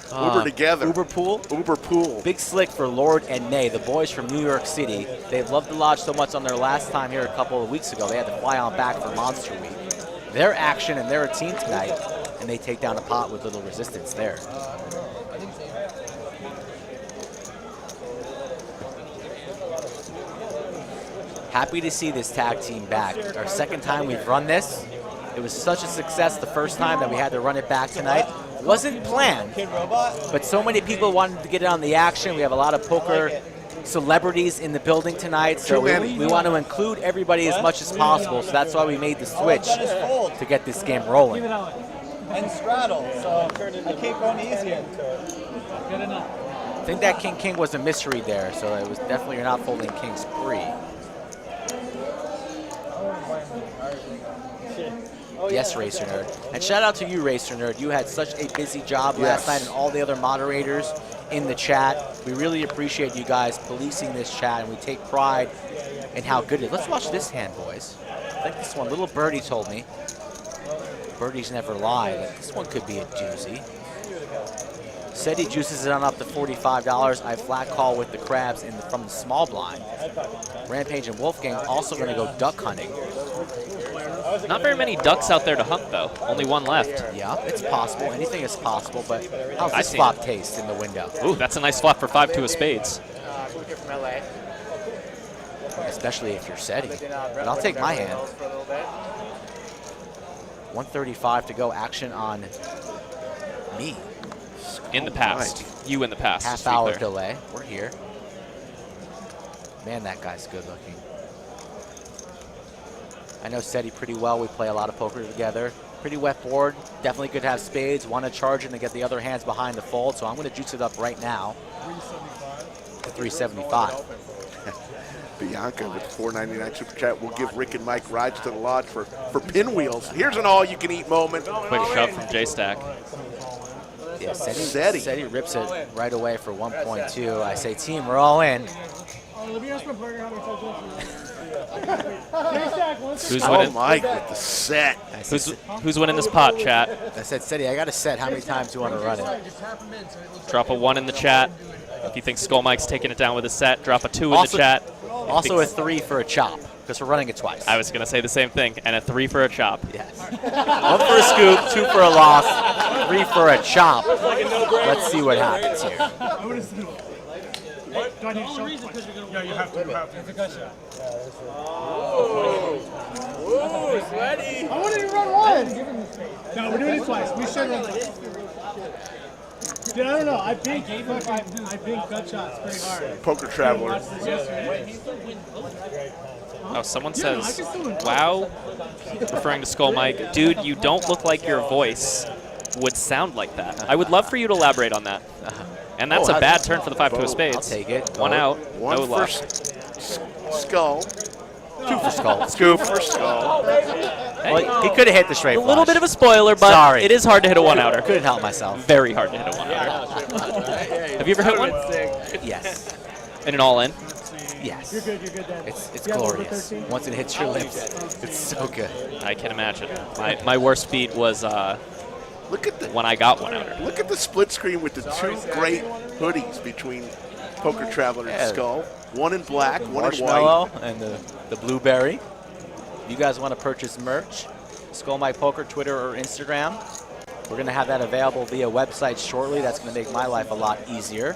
together. Uber pool? Uber pool. Big Slick for Lord and Nay, the boys from New York City. They loved the lodge so much on their last time here a couple of weeks ago. They had to fly on back for Monster Week. Their action, and they're a team tonight, and they take down a pot with little resistance there. Happy to see this tag team back. Our second time we've run this. It was such a success the first time that we had to run it back tonight. Wasn't planned, but so many people wanted to get in on the action. We have a lot of poker celebrities in the building tonight, so we want to include everybody as much as possible. So that's why we made the switch to get this game rolling. And straddle, so I keep going easier. Good enough. I think that King was a mystery there, so it was definitely you're not folding Kings pre. Yes, Racer Nerd. And shout out to you, Racer Nerd. You had such a busy job last night, and all the other moderators in the chat. We really appreciate you guys policing this chat, and we take pride in how good it is. Let's watch this hand, boys. I think this one, little birdie told me. Birdies never lie. This one could be a doozy. Said he juices it on up to $45. I flat call with the crabs from the small blind. Rampage and Wolfgang also going to go duck hunting. Not very many ducks out there to hunt, though. Only one left. Yeah, it's possible. Anything is possible, but how's this flop taste in the window? Ooh, that's a nice flop for 5-2 of spades. Especially if you're setting. But I'll take my hand. 135 to go. Action on me. In the past. You in the past. Half hour delay. We're here. Man, that guy's good looking. I know Seti pretty well. We play a lot of poker together. Pretty wet board. Definitely could have spades. Want to charge in to get the other hands behind the fold, so I'm going to juice it up right now to 375. Bianca with $4.99 super chat. We'll give Rick and Mike rides to the lodge for pinwheels. Here's an all-you-can-eat moment. Quick shove from J-Stack. Yeah, Seti rips it right away for 1.2. I say, team, we're all in. Who's winning? Mike with the set. Who's winning this pot, chat? I said, Seti, I got a set. How many times do you want to run it? Drop a 1 in the chat. If you think Skull Mike's taking it down with a set, drop a 2 in the chat. Also a 3 for a chop, because we're running it twice. I was going to say the same thing, and a 3 for a chop. Yes. 1 for a scoop, 2 for a loss, 3 for a chop. Let's see what happens here. You have to. Ooh, sweaty. I wanted to run one. No, we're doing it twice. We should run twice. Dude, I don't know. I think gut shots pretty hard. Poker Traveler. Oh, someone says, wow, referring to Skull Mike. Dude, you don't look like your voice. would sound like that. I would love for you to elaborate on that. And that's a bad turn for the 5 2 of spades. I'll take it. One out, One no for luck. Skull. 2 for Skull. 2 for Skull. Well, he could have hit the straight A flush. little bit of a spoiler, but Sorry. it is hard to hit a one-outer. Couldn't help myself. Very hard to hit a one-outer. Have you ever hit one? Yes. In an all-in? Yes. You're good, dude. It's glorious. Once it hits your lips, it's so good. I can imagine. My worst beat was Look at the when I got one-outer. Look at the split screen with the 2 great hoodies between Poker Traveler and Skull. One in black, one in white. Marshmallow and the blueberry. If you guys want to purchase merch, Skull Mike Poker, Twitter or Instagram. We're going to have that available via website shortly. That's going to make my life a lot easier.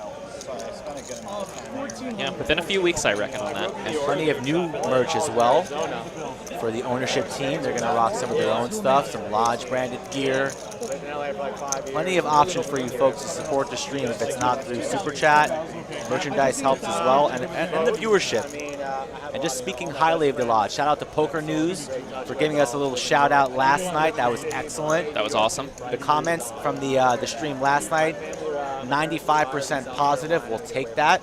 Yeah, within a few weeks, I reckon, on that. And plenty of new merch as well for the ownership team. They're going to rock some of their own stuff, some Lodge branded gear. Plenty of options for you folks to support the stream if it's not through Super Chat. Merchandise helps as well, and the viewership. And just speaking highly of the Lodge, shout out to Poker News for giving us a little shout out last night. That was excellent. That was awesome. The comments from the stream last night, 95% positive. We'll take that.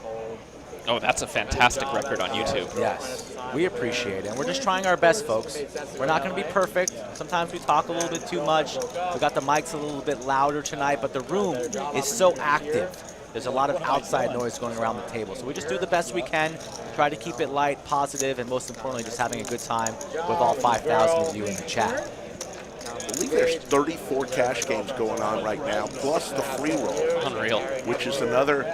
Oh, that's a fantastic record on YouTube. Yes, we appreciate it. And we're just trying our best, folks. We're not going to be perfect. Sometimes we talk a little bit too much. We got the mics a little bit louder tonight, but the room is so active. There's a lot of outside noise going around the table. So we just do the best we can, try to keep it light, positive, and most importantly, just having a good time with all 5,000 of you in the chat. I believe there's 34 cash games going on right now, plus the free roll. Unreal. Which is another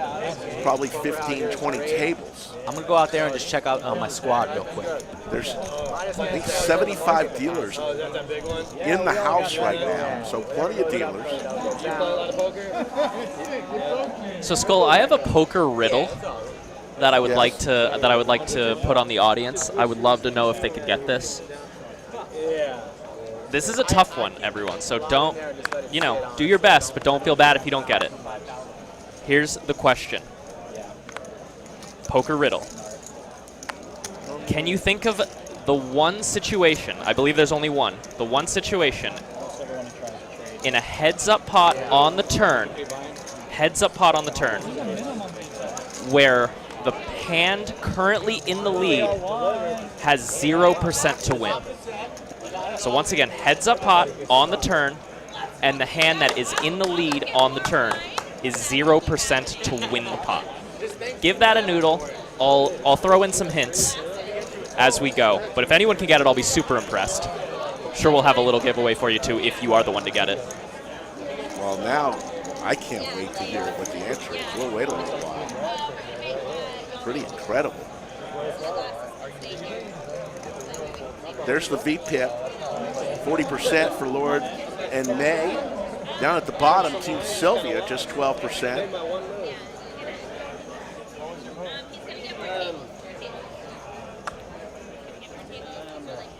probably 15, 20 tables. I'm going to go out there and just check out my squad real quick. There's, I think, 75 dealers in the house right now, so plenty of dealers. So, Skull, I have a poker riddle that I would like to put on the audience. I would love to know if they could get this. This is a tough one, everyone, so don't, do your best, but don't feel bad if you don't get it. Here's the question. Poker riddle. Can you think of the one situation, I believe there's only one, the one situation in a heads-up pot on the turn, where the hand currently in the lead has 0% to win? So once again, heads up pot on the turn, and the hand that is in the lead on the turn is 0% to win the pot. Give that a noodle. I'll throw in some hints as we go. But if anyone can get it, I'll be super impressed. Sure, we'll have a little giveaway for you too if you are the one to get it. Well, now I can't wait to hear what the answer is. We'll wait a little while. Pretty incredible. There's the VPIP. 40% for Lord and May. Down at the bottom, Team Sylvia, just 12%.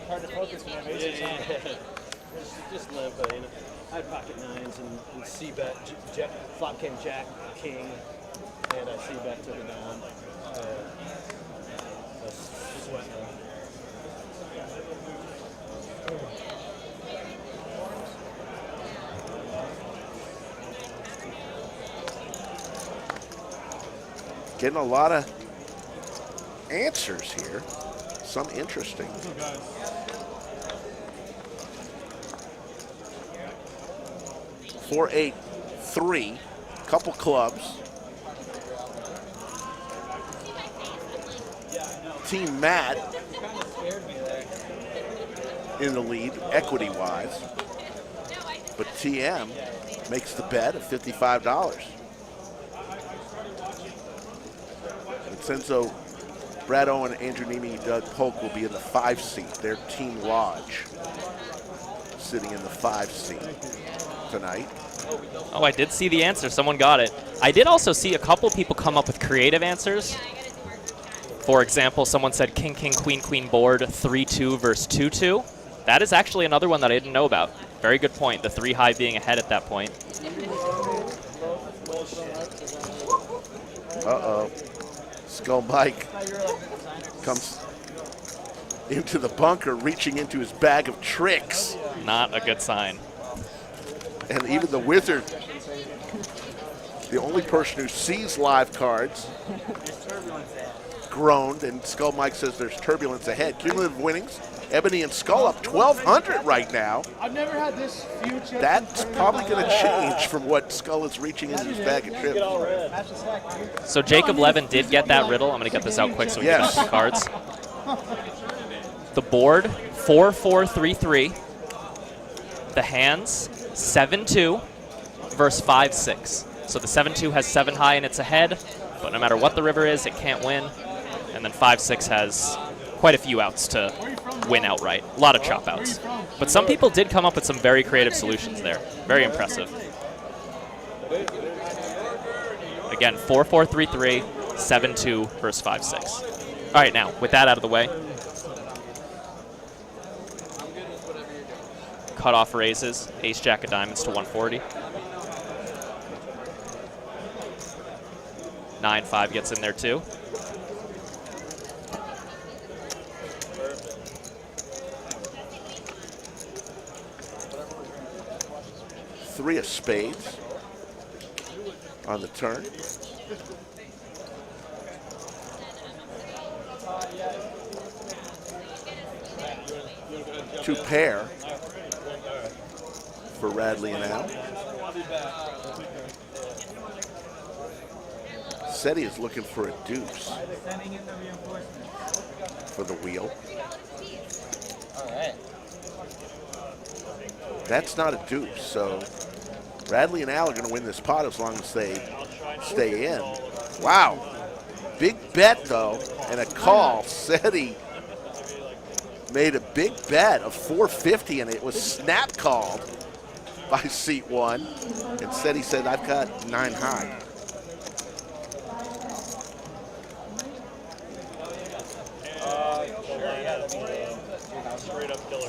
Hard to focus when just live, but I had pocket nines and C-bet, flop came Jack, King, and C-bet took it down. Sweat. Getting a lot of answers here. Some interesting. Four, 8, 3, couple clubs. Team Matt in the lead, equity-wise. But TM makes the bet of $55. Vincenzo, Brad Owen, Andrew Neeme, Doug Polk will be in the 5 seat. Their Team Lodge sitting in the 5 seat tonight. Oh, I did see the answer. Someone got it. I did also see a couple people come up with creative answers. For example, someone said king, king, queen, queen board, 3-2 versus 2-2. That is actually another one that I didn't know about. Very good point. The 3 high being ahead at that point. Uh-oh. Skull Mike comes into the bunker, reaching into his bag of tricks. Not a good sign. And even the wizard, the only person who sees live cards, groaned, and Skull Mike says there's turbulence ahead. Cumulative winnings, Ebony and Skull up 1,200 right now. I've never had this few chips. That's probably going to change from what Skull is reaching into his bag of chips. So Jacob Levin did get that riddle. I'm going to get this out quick so we can get back to cards. The board, 4-4-3-3. The hands, 7-2 versus 5-6. So the 7-2 has 7 high and it's ahead, but no matter what the river is, it can't win. And then 5-6 has quite a few outs to win outright. A lot of chop outs. But some people did come up with some very creative solutions there. Very impressive. Again, 4-4-3-3, 7-2 versus 5-6. All right, now, with that out of the way, cutoff raises, ace jack of diamonds to 140. 9-5 gets in there too. Three of spades on the turn. Two pair for Radley and Al. Seti is looking for a deuce for the wheel. That's not a deuce, so Radley and Al are going to win this pot as long as they stay in. Wow. Big bet, though, and a call. Seti made a big bet of 450, and it was snap called by seat one. And Seti said, I've got 9 high. Straight up killer.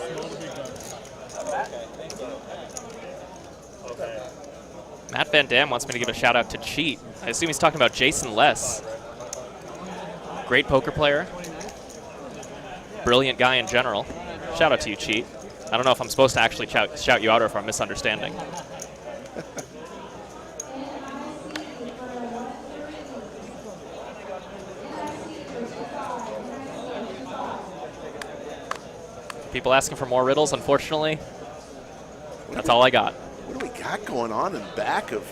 Matt Van Dam wants me to give a shout out to Cheat. I assume he's talking about Jason Less. Great poker player. Brilliant guy in general. Shout out to you, Cheat. I don't know if I'm supposed to actually shout you out or if I'm misunderstanding. People asking for more riddles, unfortunately. That's all I got. What do we got going on in the back of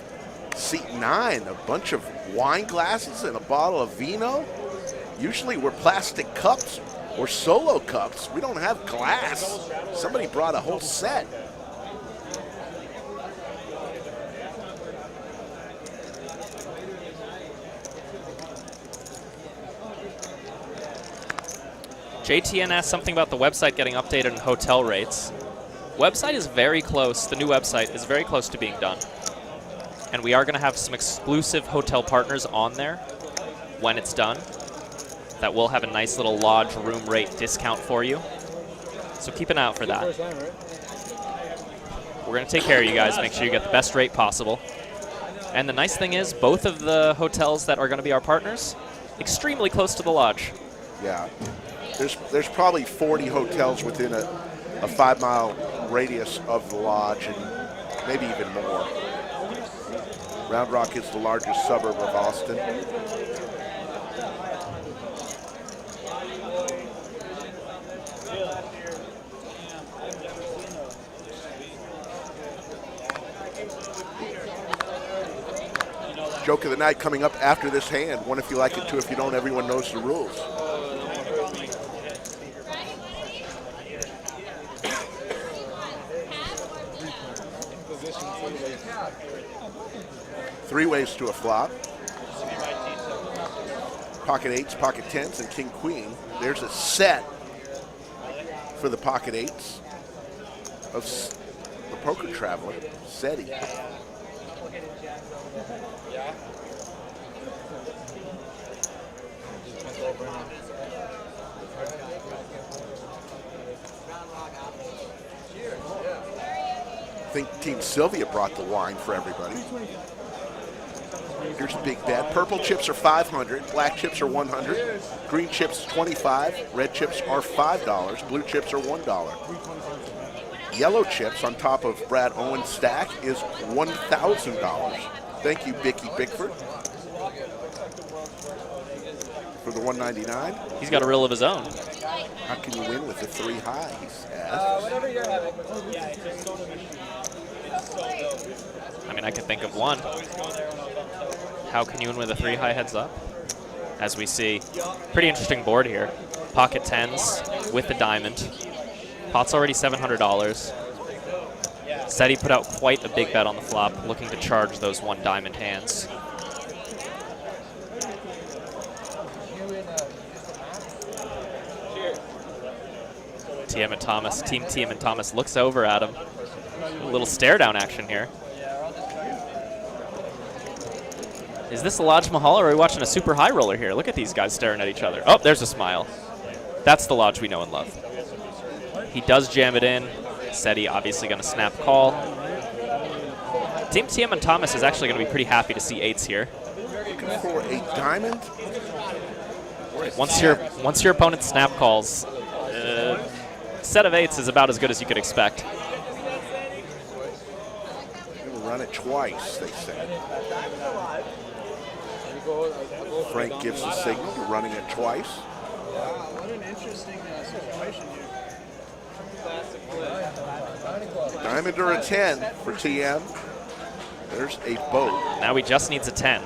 seat 9? A bunch of wine glasses and a bottle of vino? Usually we're plastic cups or solo cups. We don't have glass. Somebody brought a whole set. JTN asked something about the website getting updated and hotel rates. Website is very close. The new website is very close to being done. And we are going to have some exclusive hotel partners on there when it's done that will have a nice little lodge room rate discount for you. So keep an eye out for that. We're going to take care of you guys, make sure you get the best rate possible. And the nice thing is, both of the hotels that are going to be our partners, extremely close to the lodge. Yeah. There's probably 40 hotels within a 5-mile radius of the lodge, and maybe even more. Round Rock is the largest suburb of Austin. Joke of the night coming up after this hand. One if you like it, two if you don't. Everyone knows the rules. Three ways to a flop. Pocket 8s, pocket 10s, and king queen. There's a set for the pocket 8s of the poker traveler, Seti. I think Team Sylvia brought the wine for everybody. Here's a big bet. Purple chips are $500, black chips are $100, green chips $25, red chips are $5, blue chips are $1. yellow chips on top of Brad Owen's stack is $1,000. Thank you, Bicky Bickford, for the $199. He's got a reel of his own. How can you win with the 3 high, he says. Whatever you're having. I mean, I could think of one. How can you win with a 3 high heads up? As we see, pretty interesting board here. Pocket 10s with the diamond. Pot's already $700. Said he put out quite a big bet on the flop, looking to charge those 1 diamond hands. Team and Thomas looks over at him. A little stare down action here. Is this a Lodge Mahal, or are we watching a super high roller here? Look at these guys staring at each other. Oh, there's a smile. That's the Lodge we know and love. He does jam it in. Seti obviously going to snap call. Team TM and Thomas is actually going to be pretty happy to see 8s here. Looking for a diamond. Once your opponent snap calls, set of 8s is about as good as you could expect. We'll run it twice, they said. Frank gives the signal. We're running it twice. What an interesting situation here. Diamond or a 10 for TM. There's a boat. Now he just needs a 10.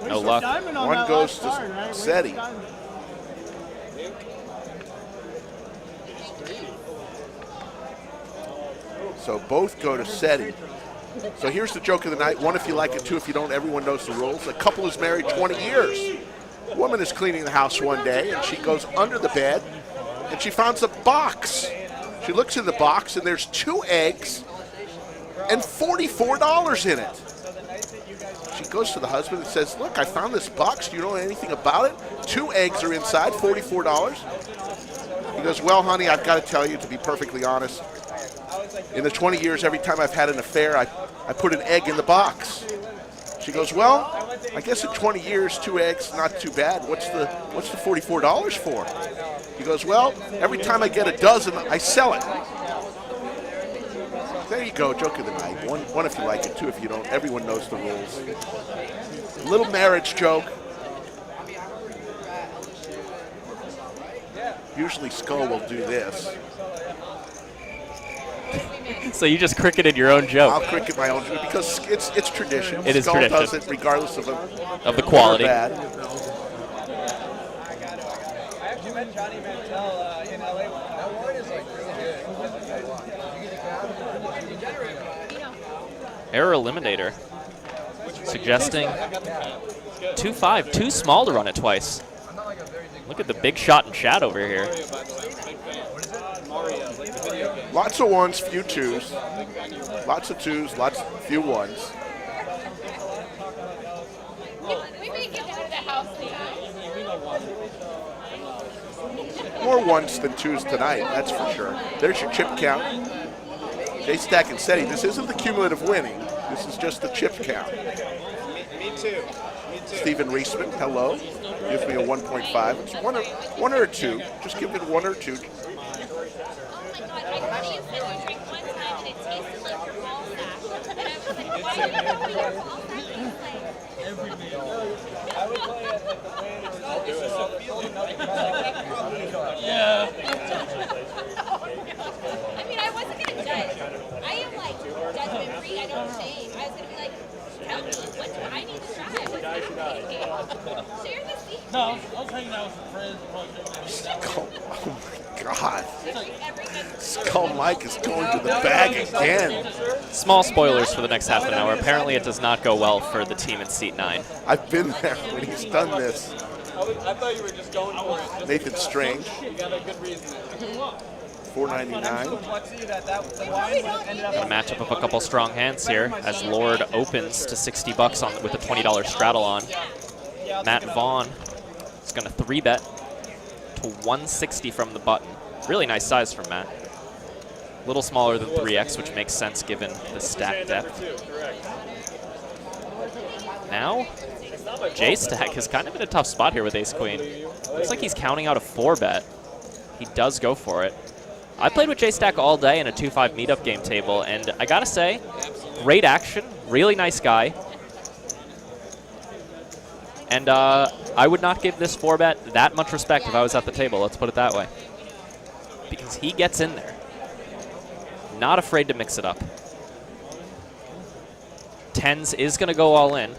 No luck. One goes to Seti. So both go to Seti. So here's the joke of the night. 1 if you like it, 2 if you don't. Everyone knows the rules. A couple is married 20 years. A woman is cleaning the house one day, and she goes under the bed, and she finds a box. She looks in the box, and there's 2 eggs and $44 in it. She goes to the husband and says, look, I found this box. Do you know anything about it? 2 eggs are inside, $44. He goes, well, honey, I've got to tell you, to be perfectly honest, in the 20 years, every time I've had an affair, I put an egg in the box. She goes, well, I guess in 20 years, 2 eggs, not too bad. What's the $44 for? He goes, well, every time I get a dozen, I sell it. There you go, joke of the night. 1 if you like it, 2 if you don't. Everyone knows the rules. Little marriage joke. Usually Skull will do this. So you just cricketed your own joke. I'll cricket my own joke because it's tradition. It is Skull tradition. does it regardless of the quality. Or bad. I actually met Johnny Mantel in LA. That word is like really good. Error eliminator. Suggesting 2-5, too small to run it twice. Look at the big shot and chat over here. Lots of 1s, few 2s. Lots of 2s, few 1s. We may get out of the house now. More 1s than 2s tonight, that's for sure. There's your chip count. J-Stack and Seti, this isn't the cumulative winning. This is just the chip count. Me too. Stephen Reisman, hello. Gives me a 1.5. It's one or a 2. Just give it 1 or 2. Yeah. I mean, I wasn't going to judge. I am like judgment free. I don't shame. I was going to be like, tell me, what do I need to try? What's happening? Share the secret. No, I was hanging out with some friends. Skull, oh my God. Skull Mike is going to the bag again. Small spoilers for the next half an hour. Apparently it does not go well for the team in seat 9. I've been there when he's done this. I thought you were just going for it. Nathan Strange, You got a good reason. $4.99. A matchup of a couple strong hands here as Lord opens to $60 on with a $20 straddle on. Matt Vaughn is going to 3-bet to 160 from the button. Really nice size from Matt. A little smaller than 3x, which makes sense given the stack depth. Now, J-Stack is kind of in a tough spot here with ace-queen. Looks like he's counting out a 4-bet. He does go for it. I played with J-Stack all day in a 2-5 meetup game table, and I gotta say, great action, really nice guy. And I would not give this 4-bet that much respect if I was at the table, let's put it that way. Because he gets in there. Not afraid to mix it up. Tens is going to go all in.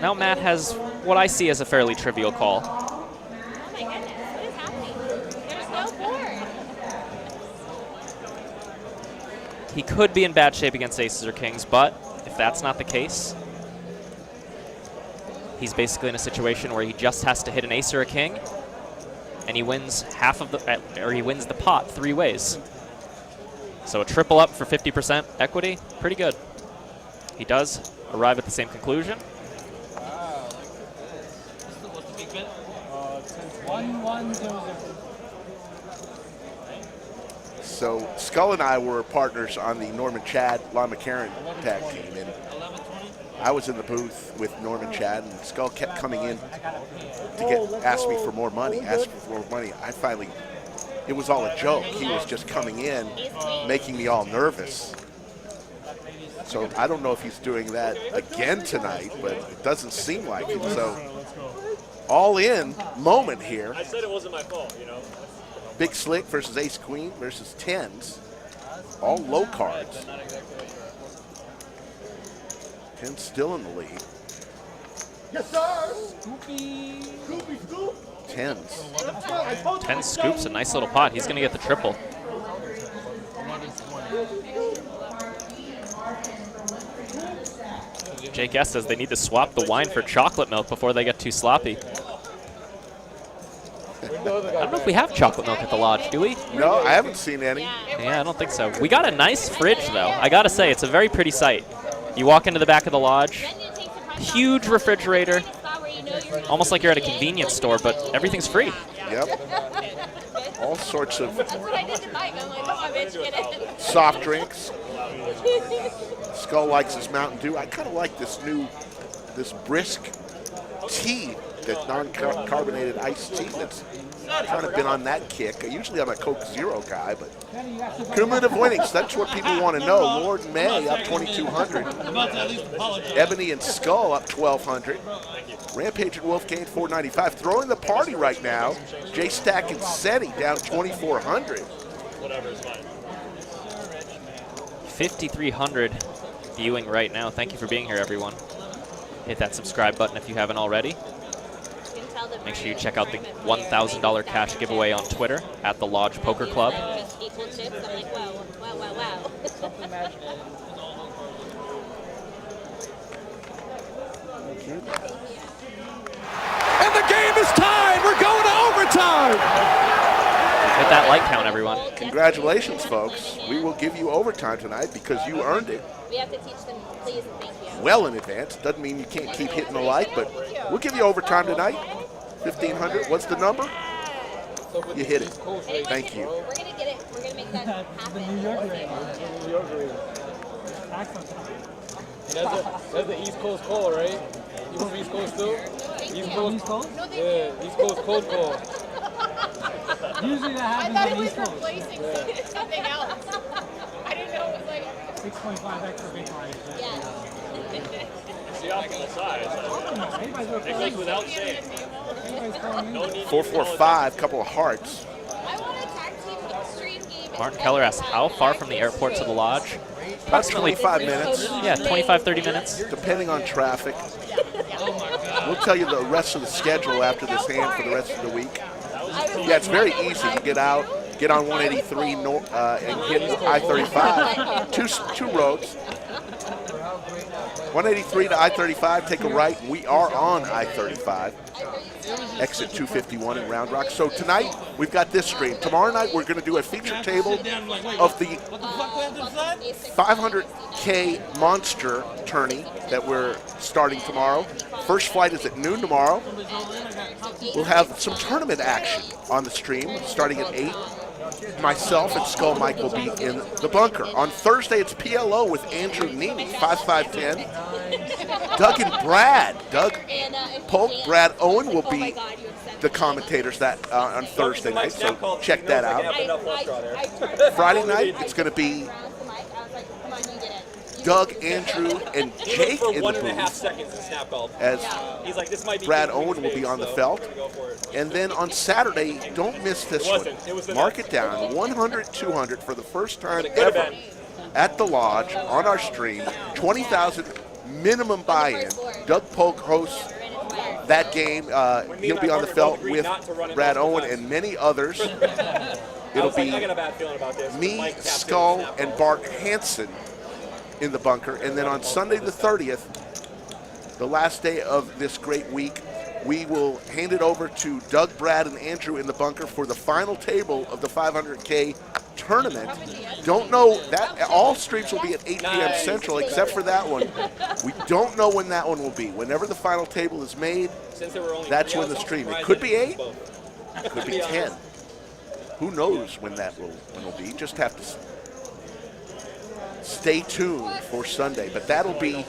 Now Matt has what I see as a fairly trivial call. Oh my goodness, what is happening? There's no board. He could be in bad shape against aces or kings, but if that's not the case, he's basically in a situation where he just has to hit an ace or a king, and he wins half of the, or he wins the pot 3 ways. So a triple up for 50% equity, pretty good. He does arrive at the same conclusion. What's the big bet? 1-1-0-0. So Skull and I were partners on the Norman Chad Lon McCarran tag team, and I was in the booth with Norman Chad, and Skull kept coming in to ask me for more money, I finally, it was all a joke. He was just coming in, making me all nervous. So I don't know if he's doing that again tonight, but it doesn't seem like it. So all in moment here. I said it wasn't my fault, you know. Big Slick versus Ace Queen versus tens. All low cards. 10 still in the lead. Yes, sir. Scoopy. Scoopy, scoop. Tens. 10 scoops, a nice little pot. He's going to get the triple. Jake S says they need to swap the wine for chocolate milk before they get too sloppy. I don't know if we have chocolate milk at the lodge, do we? No, I haven't seen any. Yeah, I don't think so. We got a nice fridge, though. I got to say, it's a very pretty sight. You walk into the back of the lodge, huge refrigerator, almost like you're at a convenience store, but everything's free. Yep. All sorts of That's what I did tonight. I'm like, oh, bitch, get it. soft drinks. Skull likes his Mountain Dew. I kind of like this brisk tea, that non-carbonated iced tea. That's kind of been on that kick. Usually I'm a Coke Zero guy, but cumulative winnings, that's what people want to know. Lord and May up 2,200. Ebony and Skull up 1,200. Rampage and Wolfgang 495. Throwing the party right now. J-Stack and Seti down 2,400. Whatever is fine. 5,300 viewing right now. Thank you for being here, everyone. Hit that subscribe button if you haven't already. Make sure you check out the $1,000 cash giveaway on Twitter at the Lodge Poker Club. And the game is tied. We're going to overtime. Hit that like count, everyone. Congratulations, folks. We will give you overtime tonight because you earned it. We have to teach them, please and thank you. Well in advance. Doesn't mean you can't keep hitting the like, but we'll give you overtime tonight. 1,500. What's the number? You hit it. Thank you. We're going to get it. We're going to make that happen. New York rate. That's the East Coast call, right? You from East Coast too? East Coast? Yeah, East Coast cold call. Usually that I happens thought on it was East Coast. replacing something else. I didn't know it was like... 6.5 extra big line. Yeah. It's the optimal size. It's like without saying. No need to 445, couple of hearts. I want a tag team extreme game. Martin Keller asks, how far from the airport to the lodge? About 25 minutes. Yeah, 25, 30 minutes. Depending on traffic. We'll tell you the rest of the schedule after this hand for the rest of the week. Yeah, it's very easy. You get out, get on 183 and hit I-35. Two roads. 183 to I-35, take a right. We are on I-35. Exit 251 in Round Rock. So tonight, we've got this stream. Tomorrow night, we're going to do a feature table of the 500K Monster tourney that we're starting tomorrow. First flight is at noon tomorrow. We'll have some tournament action on the stream starting at 8. Myself and Skull Mike will be in the bunker. On Thursday, it's PLO with Andrew Neeme, 5-5-10. Doug and Brad. Doug, Polk, Brad, Owen will be the commentators that on Thursday night, so check that out. Friday night, it's going to be Doug, Andrew, and Jake in the booth, as Brad Owen will be on the felt. And then on Saturday, don't miss this one. Mark it down, 100-200 for the first time ever at the Lodge on our stream. 20,000 minimum buy-in. Doug Polk hosts that game. He'll be on the felt with Brad Owen and many others. It'll be me, Skull, and Bart Hansen in the bunker. And then on Sunday the 30th, the last day of this great week, we will hand it over to Doug, Brad, and Andrew in the bunker for the final table of the 500K tournament. Don't know that all streams will be at 8 p.m. Central except for that one. We don't know when that one will be. Whenever the final table is made, that's when the stream. It could be 8, it could be 10. Who knows when that will be? Just have to stay tuned for Sunday. But that'll be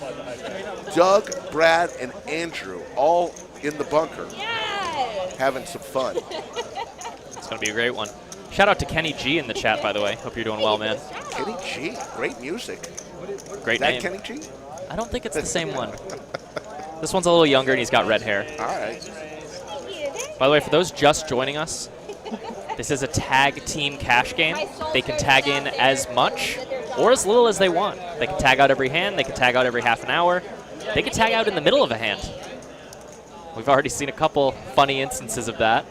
Doug, Brad, and Andrew all in the bunker having some fun. It's going to be a great one. Shout out to Kenny G in the chat, by the way. Hope you're doing well, man. Kenny G, great music. Great name. Is that Kenny G? I don't think it's the same one. This one's a little younger and he's got red hair. All right. By the way, for those just joining us, this is a tag team cash game. They can tag in as much or as little as they want. They can tag out every hand. They can tag out every half an hour. They can tag out in the middle of a hand. We've already seen a couple funny instances of that.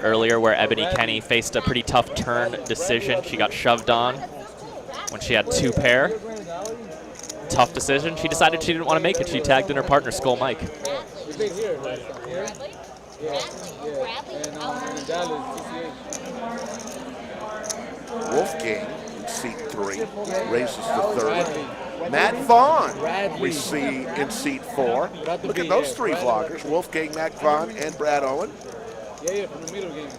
Earlier where Ebony Kenney faced a pretty tough turn decision. She got shoved on when she had 2 pair. Tough decision. She decided she didn't want to make it. She tagged in her partner, Skull Mike. Wolfgang in seat 3 raises to 3rd. Matt Vaughn we see in seat 4. Look at those 3 vloggers, Wolfgang, Matt Vaughn, and Brad Owen. Yeah, from the middle game.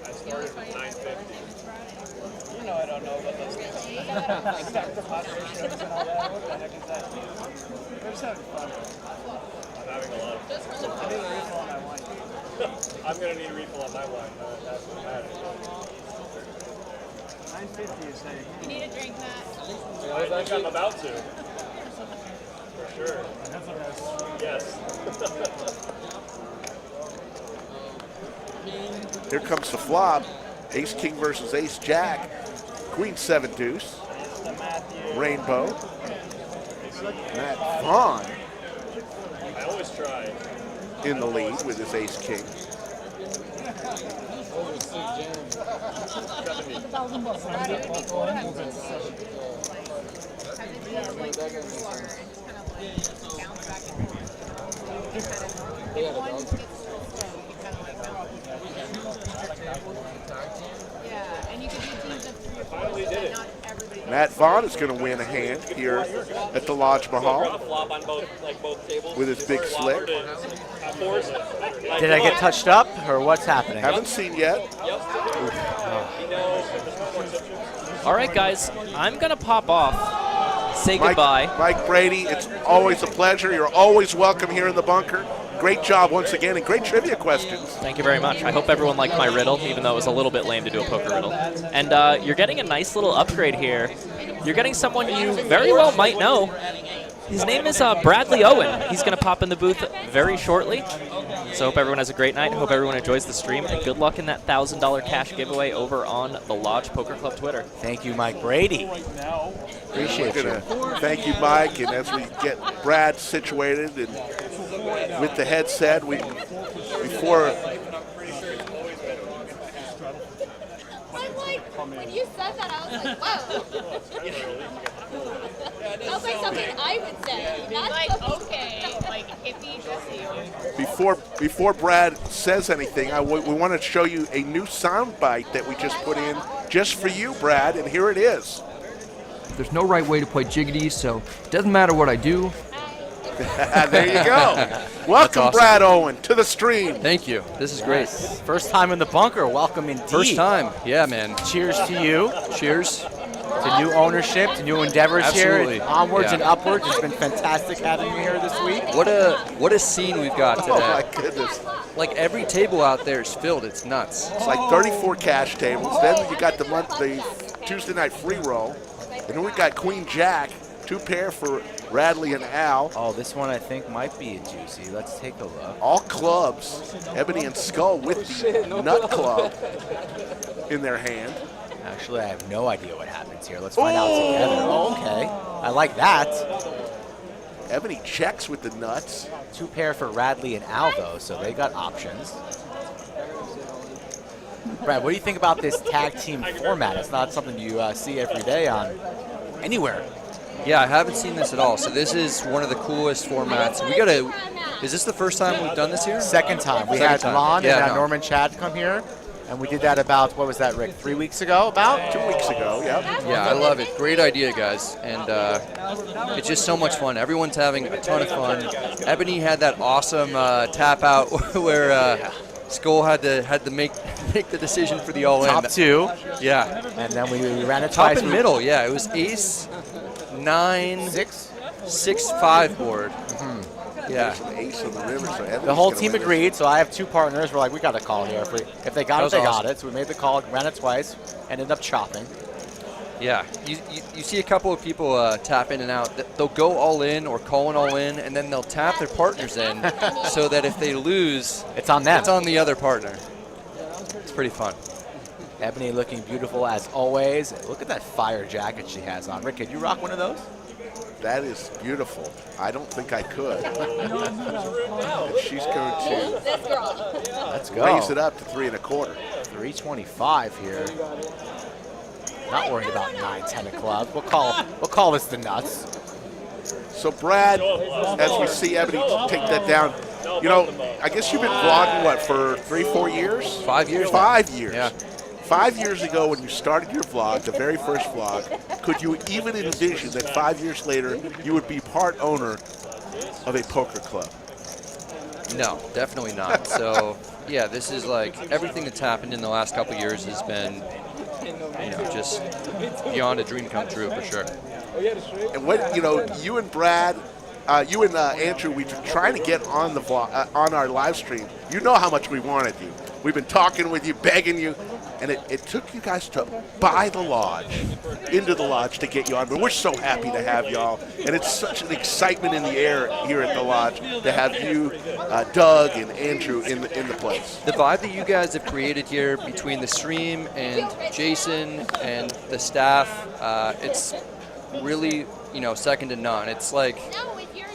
I started at 9:50. You know I don't know about those things. We're just having fun. I'm having a lot of fun. I need a refill on my wine. I'm going to need a refill on my wine. That's what matters. 950 you say. You need a drink, Matt. I think I'm about to. For sure. Yes. Here comes the flop. Ace King versus Ace Jack. Queen 7 deuce. Rainbow. Matt Vaughn I always try. in the lead with his Ace King. Yeah, and you could do teams of 3 or 4. Finally did it. Matt Vaughn is going to win a hand here at the Lodge Mahal Flop on both tables. with his big slick. Did I get touched up, or what's happening? Haven't seen yet. All right, guys, I'm going to pop off. Say goodbye. Mike Brady, it's always a pleasure. You're always welcome here in the bunker. Great job once again, and great trivia questions. Thank you very much. I hope everyone liked my riddle, even though it was a little bit lame to do a poker riddle. And you're getting a nice little upgrade here. You're getting someone you very well might know. His name is Bradley Owen. He's going to pop in the booth very shortly. So hope everyone has a great night. Hope everyone enjoys the stream. And good luck in that $1,000 cash giveaway over on the Lodge Poker Club Twitter. Thank you, Mike Brady. Appreciate you. Thank you, Mike. And as we get Brad situated and with the headset, before I'm like, when you said that, I was like, whoa. Sounds like something I would say. Not like, okay, like hippie Jesse. before Brad says anything, we want to show you a new soundbite that we just put in just for you, Brad, and here it is. There's no right way to play jiggity, so it doesn't matter what I do. There you go. Welcome, awesome. Brad Owen, to the stream. Thank you. This is great. First time in the bunker. Welcome indeed. First time. Yeah, man. Cheers to you. Cheers. to new ownership, to new endeavors Absolutely. here, onwards Yeah. and upwards. It's been fantastic having you here this week. What a scene we've got today. Oh my goodness. Like every table out there is filled. It's nuts. It's like 34 cash tables. Then you got the Tuesday night free roll. And then we got Queen Jack, 2 pair for Radley and Al. Oh, this one I think might be a juicy. Let's take a look. All clubs, Ebony and Skull with the nut club in their hand. Actually, I have no idea what happens here. Let's find out together. Oh, okay. I like that. Ebony checks with the nuts. 2 pair for Radley and Al, though, so they got options. Brad, what do you think about this tag team format? It's not something you see every day on anywhere. Yeah, I haven't seen this at all. So this is one of the coolest formats. We gotta. Is this the first time we've done this here? Second time. We Second had time. Lon Yeah, and no. Norman Chad come here, and we did that about, what was that, Rick, 3 weeks ago? About? 2 weeks ago, yeah. Yeah, I love it. Great idea, guys. And it's just so much fun. Everyone's having a ton of fun. Ebony had that awesome tap out where Skull had to make the decision for the all-in. Top 2. Yeah. And then we ran it Top twice. and middle, yeah. It was ace, 9, 6, 5 board. Yeah. There's an ace on the river, so Ebony's The whole gonna team win this. agreed, so I have 2 partners. We're like, we got to call here. If they got That it, was they got awesome. it. So we made the call, ran it twice, ended up chopping. Yeah, you see a couple of people tap in and out. They'll go all in or call an all in, and then they'll tap their partners in so that if they lose, it's on them. It's on the other partner. It's pretty fun. Ebony looking beautiful as always. Look at that fire jacket she has on. Rick, could you rock one of those? That is beautiful. I don't think I could. And she's going to Let's go. raise it up to 3 1/4. 325 here. Not worried about 9, 10 of clubs. We'll call this the nuts. So Brad, as we see Ebony take that down, you know, I guess you've been vlogging, what, for 3, 4 years? 5 years. 5 years. Yeah. 5 years ago when you started your vlog, the very first vlog, could you even envision that 5 years later you would be part owner of a poker club? No, definitely not. So, yeah, this is like everything that's happened in the last couple of years has been, you know, just beyond a dream come true for sure. And what, you know, you and Brad, you and Andrew, we were trying to get on the vlog, on our live stream. You know how much we wanted you. We've been talking with you, begging you, and it took you guys to buy the lodge, into the lodge to get you on. But we're so happy to have y'all, and it's such an excitement in the air here at the lodge to have you, Doug, and Andrew in the place. The vibe that you guys have created here between the stream and Jason and the staff, it's really, you know, second to none. It's like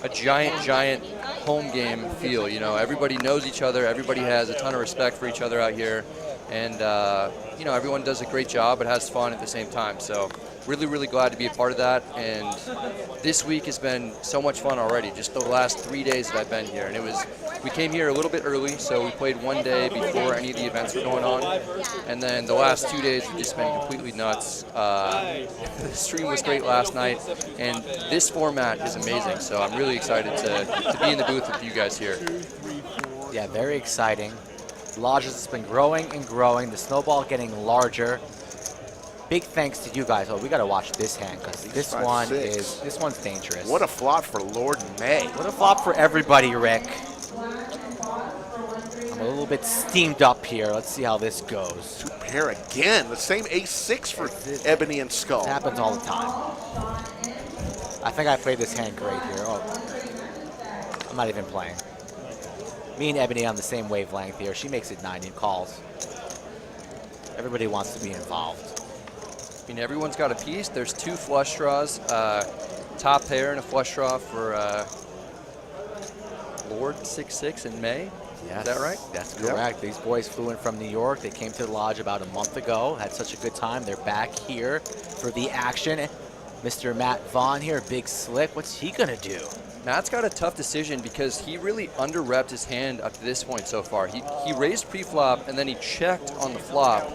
a giant home game feel. You know, everybody knows each other. Everybody has a ton of respect for each other out here, and you know, everyone does a great job but has fun at the same time. So really glad to be a part of that. And this week has been so much fun already. Just the last 3 days that I've been here, and we came here a little bit early, so we played one day before any of the events were going on, and then the last 2 days have just been completely nuts. The stream was great last night, and this format is amazing. So I'm really excited to be in the booth with you guys here. Yeah, very exciting. The lodge has been growing and growing. The snowball getting larger. Big thanks to you guys. Oh, we got to watch this hand because this one's dangerous. What a flop for Lord May. What a flop for everybody, Rick. I'm a little bit steamed up here. Let's see how this goes. 2 pair again. The same ace-6 for Ebony and Skull. It happens all the time. I think I played this hand great here. Oh, I'm not even playing. Me and Ebony on the same wavelength here. She makes it 90 calls. Everybody wants to be involved. I mean, everyone's got a piece. There's 2 flush draws, top pair and a flush draw for Lord 6-6 in May. Yes, is that right? That's correct. These boys flew in from New York. They came to the lodge about a month ago. Had such a good time. They're back here for the action. Mr. Matt Vaughn here, big slick. What's he gonna do? Matt's got a tough decision because he really under-repped his hand up to this point so far. He raised pre-flop and then he checked on the flop.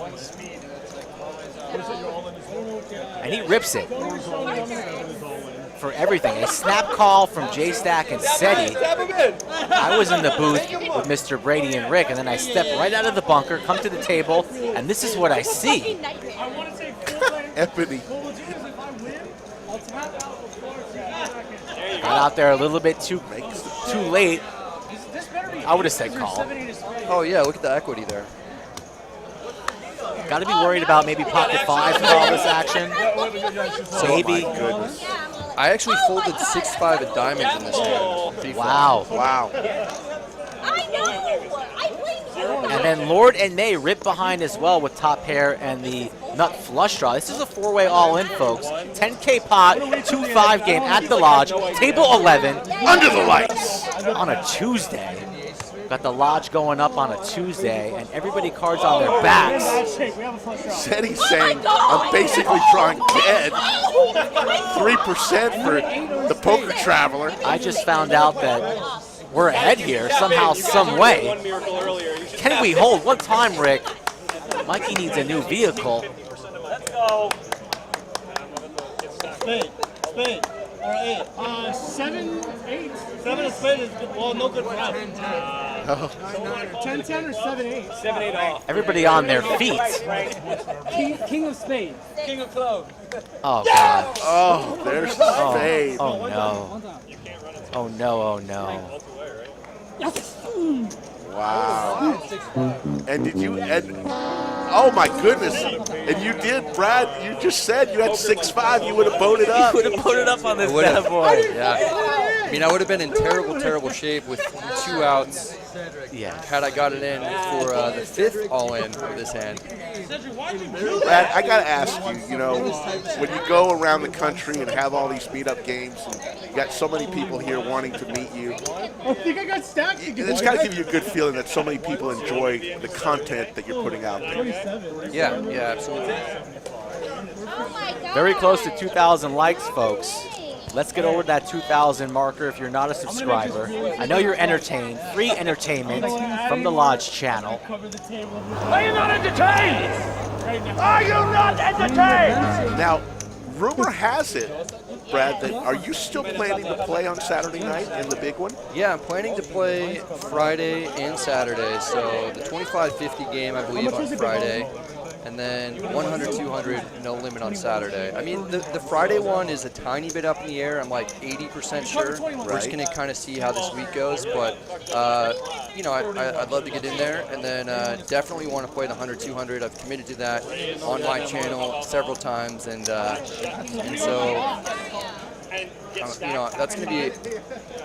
And he rips it for everything. A snap call from J-Stack and SETI. I was in the booth with Mr. Brady and Rick, and then I step right out of the bunker, come to the table, and this is what I see. Ebony Got out there a little bit too late. I would have said call. Oh yeah, look at the equity there. Got to be worried about maybe pocket fives with all this action. Maybe. Oh my goodness. I actually folded 6-5 of diamonds in this hand. Wow. Wow. I know. I blame you. And then Lord and May rip behind as well with top pair and the nut flush draw. This is a four-way all-in, folks. 10K pot, 2-5 game at the Lodge. Table 11. Under the lights. On a Tuesday. Got the Lodge going up on a Tuesday, and everybody cards on their backs. Seti's saying, I'm basically drawing dead. 3% for the poker traveler. I just found out that we're ahead here somehow, some way. Can we hold? One time, Rick. Mikey needs a new vehicle. Let's go. Spade. Or 8. 7, 8. 7 of spade is good. Well, no good for us. 10, 10 or 7, 8. 7, 8 off. Everybody on their feet. King of spades. King of clubs. Oh, God. Oh, there's the spade. Oh, no. Oh, no, oh, no. Wow. And did you, oh my goodness. And you did, Brad, you just said you had 6-5, you would have boated up. You would have boated up on this bad boy. Yeah. I mean, I would have been in terrible shape with 2 outs. Yeah. Had I got it in for the 5th all-in of this hand. Brad, I got to ask you, you know, when you go around the country and have all these meetup games, and you got so many people here wanting to meet you, I think I got stacked again. it's got to give you a good feeling that so many people enjoy the content that you're putting out there. Yeah, absolutely. Very close to 2,000 likes, folks. Let's get over that 2,000 marker if you're not a subscriber. I know you're entertained. Free entertainment from the Lodge channel. Are you not entertained? Are you not entertained? Now, rumor has it, Brad, that are you still planning to play on Saturday night in the big one? Yeah, I'm planning to play Friday and Saturday. So the 25-50 game, I believe, on Friday. And then 100, 200, no limit on Saturday. I mean, the Friday one is a tiny bit up in the air. I'm like 80% sure. We're just going to kind of see how this week goes. But, you know, I'd love to get in there. And then definitely want to play the 100, 200. I've committed to that on my channel several times. And so, you know, that's going to be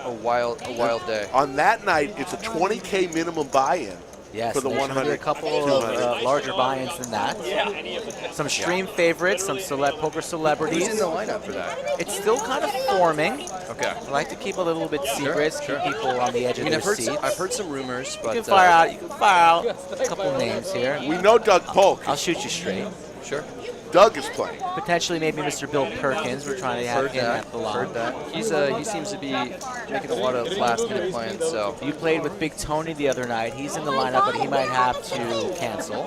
a wild day. On that night, it's a 20K minimum buy-in. Yes, for the there's 100. a couple of larger buy-ins than that. Some stream favorites, some poker celebrities. Who's in the lineup for that? It's still kind of forming. Okay. I like to keep a little bit secret, keep people on the edge of their seats. I've heard some rumors, but You can fire out a couple of names here. We know Doug Polk. I'll shoot you straight. Sure. Doug is playing. Potentially maybe Mr. Bill Perkins. We're trying to have him at the Lodge. Heard that. He seems to be making a lot of last-minute plans. So you played with Big Tony the other night. He's in the lineup, but he might have to cancel.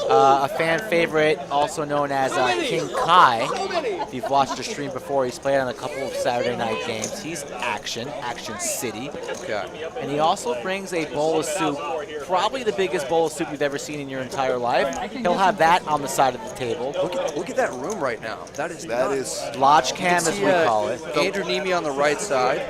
A fan favorite, also known as King Kai. If you've watched the stream before, he's played on a couple of Saturday night games. He's Action City. Okay. And he also brings a bowl of soup, probably the biggest bowl of soup you've ever seen in your entire life. He'll have that on the side of the table. Look at that room right now. That is Lodge cam, as we call it. Andrew Neeme on the right side,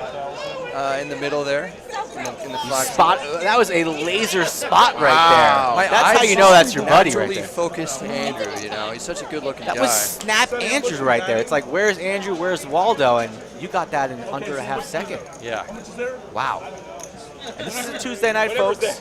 in the middle there, in the flag spot. That was a laser spot right there. That's how you know that's your buddy right there. Focused Andrew, you know, he's such a good-looking guy. That was Snap Andrew right there. It's like, where's Andrew? Where's Waldo? And you got that in under a half second. Yeah. Wow. And this is a Tuesday night, folks.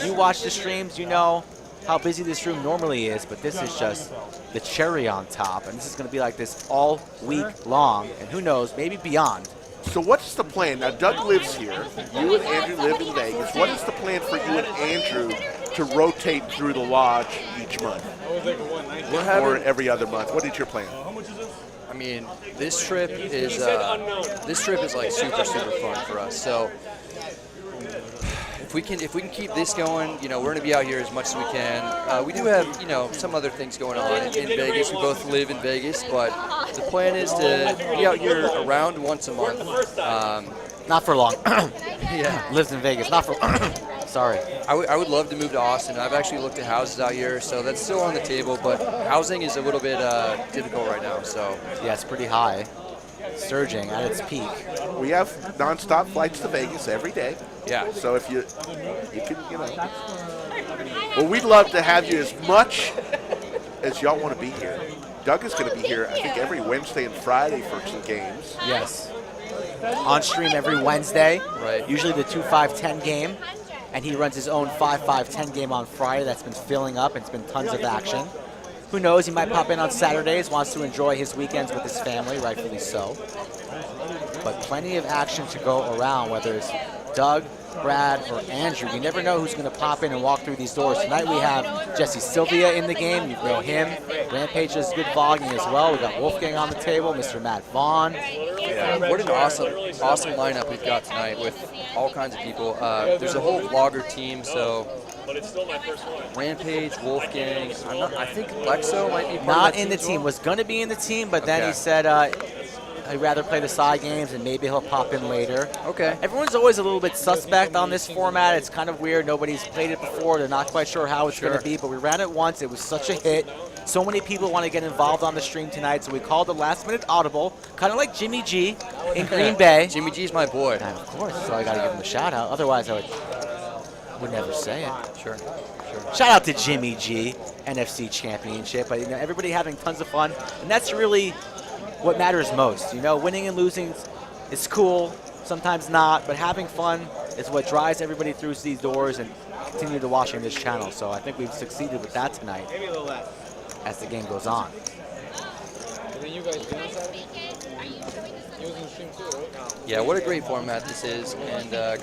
You watch the streams, you know how busy this room normally is, but this is just the cherry on top, and this is going to be like this all week long, and who knows, maybe beyond. So what's the plan? Now, Doug lives here. You and Andrew live in Vegas. What is the plan for you and Andrew to rotate through the Lodge each month? Or every other month? What is your plan? I mean, this trip is like super fun for us. So if we can keep this going, you know, we're going to be out here as much as we can. We do have, you know, some other things going on in Vegas. We both live in Vegas, but the plan is to be out here around once a month. Not for long. Yeah. Lives in Vegas. Not for Sorry. I would love to move to Austin. I've actually looked at houses out here, so that's still on the table, but housing is a little bit difficult right now. So yeah, it's pretty high. surging at its peak. We have nonstop flights to Vegas every day. Yeah. So if you can, well, we'd love to have you as much as y'all want to be here. Doug is going to be here, I think, every Wednesday and Friday for some games. Yes. On stream every Wednesday. Right. Usually the 2-5-10 game. And he runs his own 5-5-10 game on Friday that's been filling up. It's been tons of action. Who knows, he might pop in on Saturdays, wants to enjoy his weekends with his family, rightfully so. But plenty of action to go around, whether it's Doug, Brad, or Andrew. You never know who's going to pop in and walk through these doors. Tonight we have Sylvia in the game. You know him. Rampage does good vlogging as well. We got Wolfgang on the table, Mr. Matt Vaughn. Yeah, what an awesome lineup we've got tonight with all kinds of people. There's a whole vlogger team, so Rampage, Wolfgang. I think Lexo might be part Not of that in the as team. well. Was going to be in the team, but then Okay. he said I'd rather play the side games and maybe he'll pop in later. Okay. Everyone's always a little bit suspect on this format. It's kind of weird. Nobody's played it before. They're not quite sure how it's going to be, but we ran it once. It was such a hit. So many people want to get involved on the stream tonight, so we called a last-minute audible, kind of like Jimmy G in Green Bay. Jimmy G's my boy. And of course, so I got to give him a shout-out. Otherwise, I would never say it. Sure. Shout out to Jimmy G, NFC Championship. But everybody having tons of fun, and that's really what matters most. Winning and losing is cool, sometimes not, but having fun is what drives everybody through these doors and continue to watching this channel. So I think we've succeeded with that tonight as the game goes on. Yeah, what a great format this is, and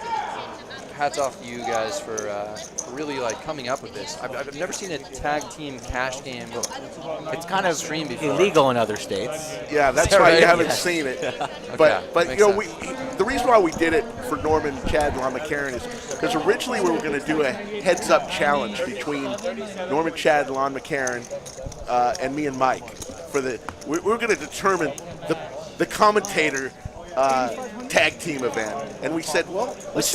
hats off to you guys for really coming up with this. I've never seen a tag team cash game. It's kind of stream before. illegal in other states. Yeah, that's why you haven't seen it. But the reason why we did it for Norman, Chad, and LonMcCarran is because originally we were going to do a heads-up challenge between Norman, Chad, and LonMcCarran and me and Mike. We were going to determine the commentator tag team event, and we said, well, let's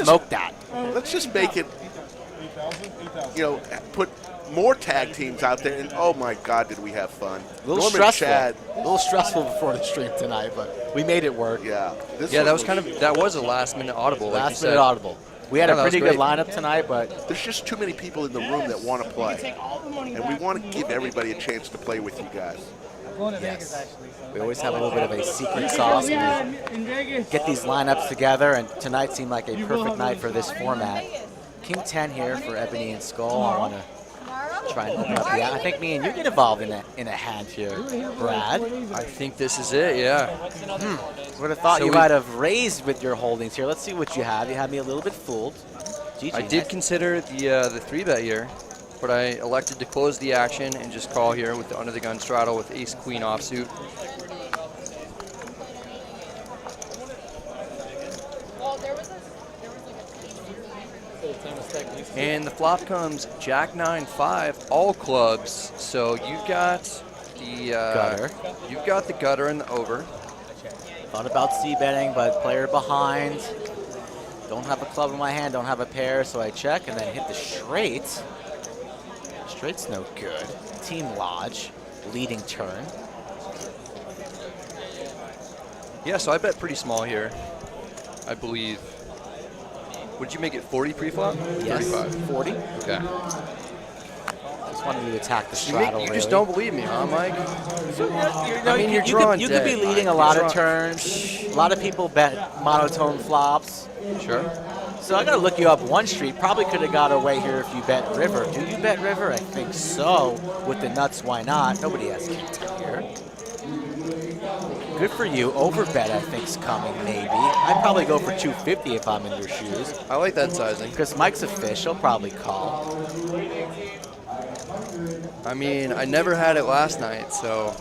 just make it, put more tag teams out there, and oh my God, did we have fun. A little stressful before the stream tonight, but we made it work. Yeah. That was a last-minute audible. Last-minute audible. We had a pretty good lineup tonight, but there's just too many people in the room that want to play, and we want to give everybody a chance to play with you guys. Yes. We always have a little bit of a secret sauce. We get these lineups together, and tonight seemed like a perfect night for this format. King 10 here for Ebony and Skull. I want to try and open up the. I think me and you get involved in a hand here, Brad. I think this is it. Yeah. Would have thought you might have raised with your holdings here. Let's see what you have. You had me a little bit fooled. GG, I did consider the 3-bet here, but I elected to close the action and just call here with the under the gun straddle with ace queen offsuit. And the flop comes Jack 9-5, all clubs. So you've got the gutter. You've got the gutter and the over. Thought about c-betting, but player behind. Don't have a club in my hand, don't have a pair, so I check and then hit the straight. Straight's no good. Team Lodge, leading turn. Yeah, so I bet pretty small here, I believe. Would you make it 40 pre-flop? Yes, 35. 40. Okay. Just wanted to attack the straddle. You just don't believe me, huh, Mike? You could be leading a lot of turns. A lot of people bet monotone flops. Sure. So I got to look you up one street. Probably could have got away here if you bet river. Do you bet river? I think so. With the nuts, why not? Nobody has king 10 here. Good for you. Overbet, I think, is coming, maybe. I'd probably go for 250 if I'm in your shoes. I like that sizing. Because Mike's a fish. He'll probably call. I mean, I never had it last night, so.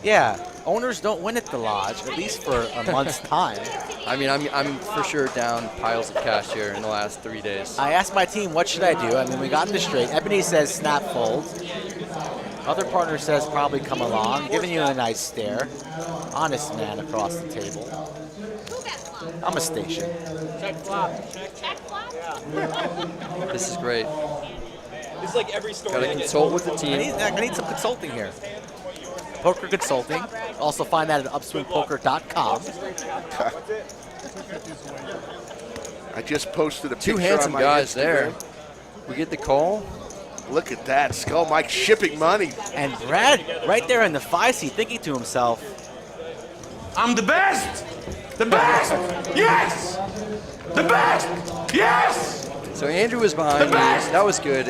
Yeah, owners don't win at the Lodge, at least for a month's time. I mean, I'm for sure down piles of cash here in the last 3 days. I asked my team, what should I do? I mean, we got this straight. Ebony says snap fold. Other partner says probably come along, giving you a nice stare. Honest man across the table. I'm a station. Check flop. Check flop? Yeah. This is great. This is like every story. Got to consult with the team. I need some consulting here. Poker Consulting. Also find that at upswingpoker.com. I just posted a picture Two handsome on my guys Instagram. there. We get the call. Look at that. Skull Mike shipping money. And Brad, right there in the 5 seat, thinking to himself, I'm the best! The best! Yes! The best! Yes! So Andrew was behind me. That was good.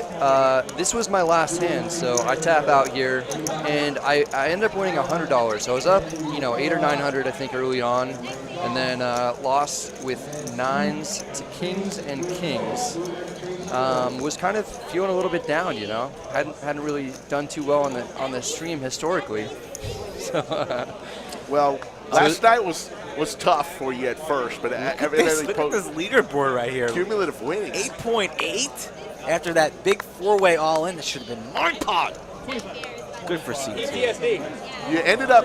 This was my last hand, so I tap out here, and I ended up winning $100. So I was up, you know, 800 or 900, I think, early on, and then lost with 9s to kings and kings. Was kind of feeling a little bit down, you know. Hadn't really done too well on the stream historically. So, well, last night was tough for you at first, but look at this leaderboard right here. Cumulative winnings. 8.8 after that big 4-way all-in. That should have been 9 pot. Good for C2. You ended up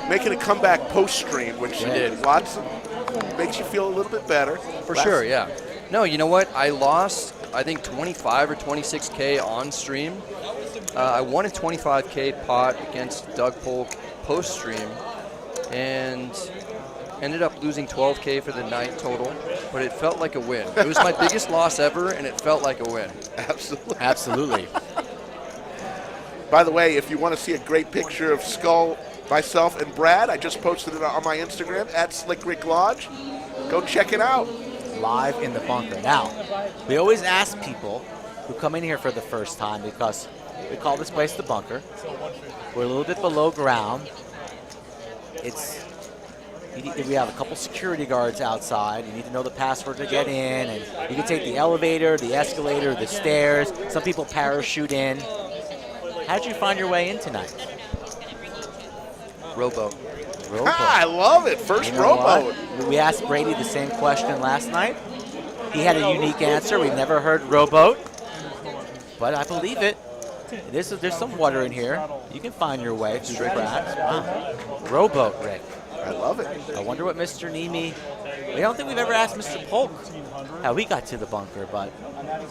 making a comeback post-stream, which did. Watson makes you feel a little bit better. For sure, yeah. No, you know what? I lost, I think, 25 or 26K on stream. I won a 25K pot against Doug Polk post-stream, and ended up losing 12K for the night total, but it felt like a win. It was my biggest loss ever, and it felt like a win. Absolutely. Absolutely. By the way, if you want to see a great picture of Skull, myself, and Brad, I just posted it on my Instagram, at Slick Rick Lodge. Go check it out. Live in the bunker. Now, we always ask people who come in here for the first time, because we call this place the bunker. We're a little bit below ground. We have a couple security guards outside. You need to know the password to get in, and you can take the elevator, the escalator, the stairs. Some people parachute in. How did you find your way in tonight? Rowboat. I love it. First rowboat. We asked Brady the same question last night. He had a unique answer. We've never heard rowboat, but I believe it. There's some water in here. You can find your way through the cracks. Wow. Rowboat, Rick. I love it. I wonder what Mr. Neeme. I don't think we've ever asked Mr. Polk how we got to the bunker, but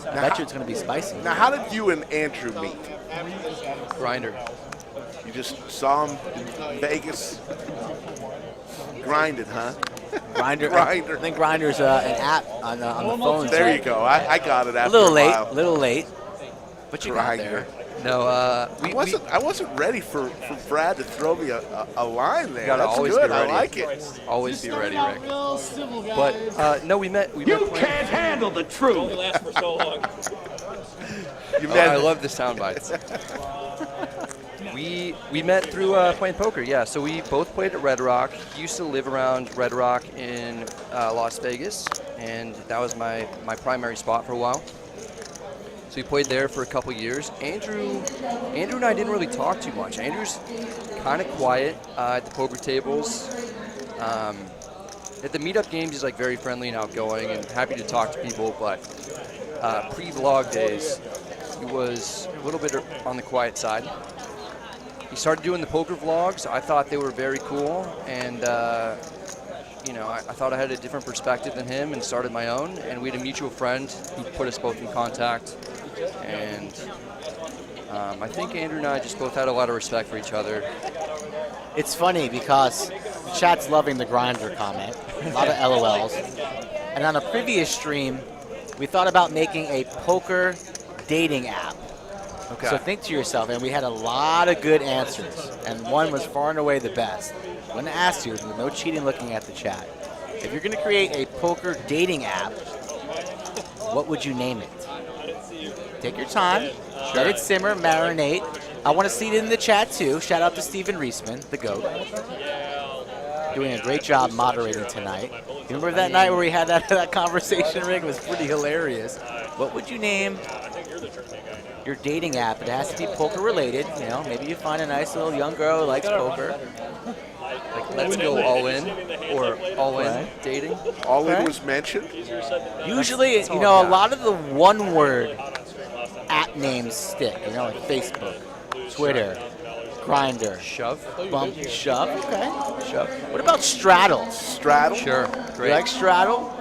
I bet you it's going to be spicy. Now, how did you and Andrew meet? Grinder. You just saw him in Vegas. Grinded, huh? Grinder. Grinder. I think Grinder's an app on the phone. There you go. I got it after a little while. little late, but you got there. No, I wasn't ready for Brad to throw me a line there. Gotta That's always good. be ready. I like it. Always be ready, Rick. But no, we met. You can't handle the truth. Only lasts for so long. I love the sound bites. We met through playing poker, yeah. So we both played at Red Rock. He used to live around Red Rock in Las Vegas, and that was my primary spot for a while. So we played there for a couple years. Andrew and I didn't really talk too much. Andrew's kind of quiet at the poker tables. At the meetup games, he's like very friendly and outgoing and happy to talk to people, but pre-vlog days, he was a little bit on the quiet side. He started doing the poker vlogs. I thought they were very cool, and you know, I thought I had a different perspective than him, and started my own. And we had a mutual friend who put us both in contact, and I think Andrew and I just both had a lot of respect for each other. It's funny because the chat's loving the Grinder comment. A lot of LOLs. And on a previous stream, we thought about making a poker dating app. Okay. So think to yourself, and we had a lot of good answers, and one was far and away the best. I'm going to ask you, with no cheating looking at the chat, if you're going to create a poker dating app, what would you name it? Take your time, let it simmer, marinate. I want to see it in the chat too. Shout out to Steven Reisman, the GOAT. Doing a great job moderating tonight. You remember that night where we had that conversation, Rick? It was pretty hilarious. What would you name your dating app? It has to be poker related. You know, maybe you find a nice little young girl who likes poker. Like, let's go all in, or all in dating. All in was mentioned. Usually, you know, a lot of the one-word app names stick. You know, like Facebook, Twitter, Grinder, Shove, Bump, Shove. Okay, Shove. What about Straddle? Straddle? Sure, great. You like Straddle?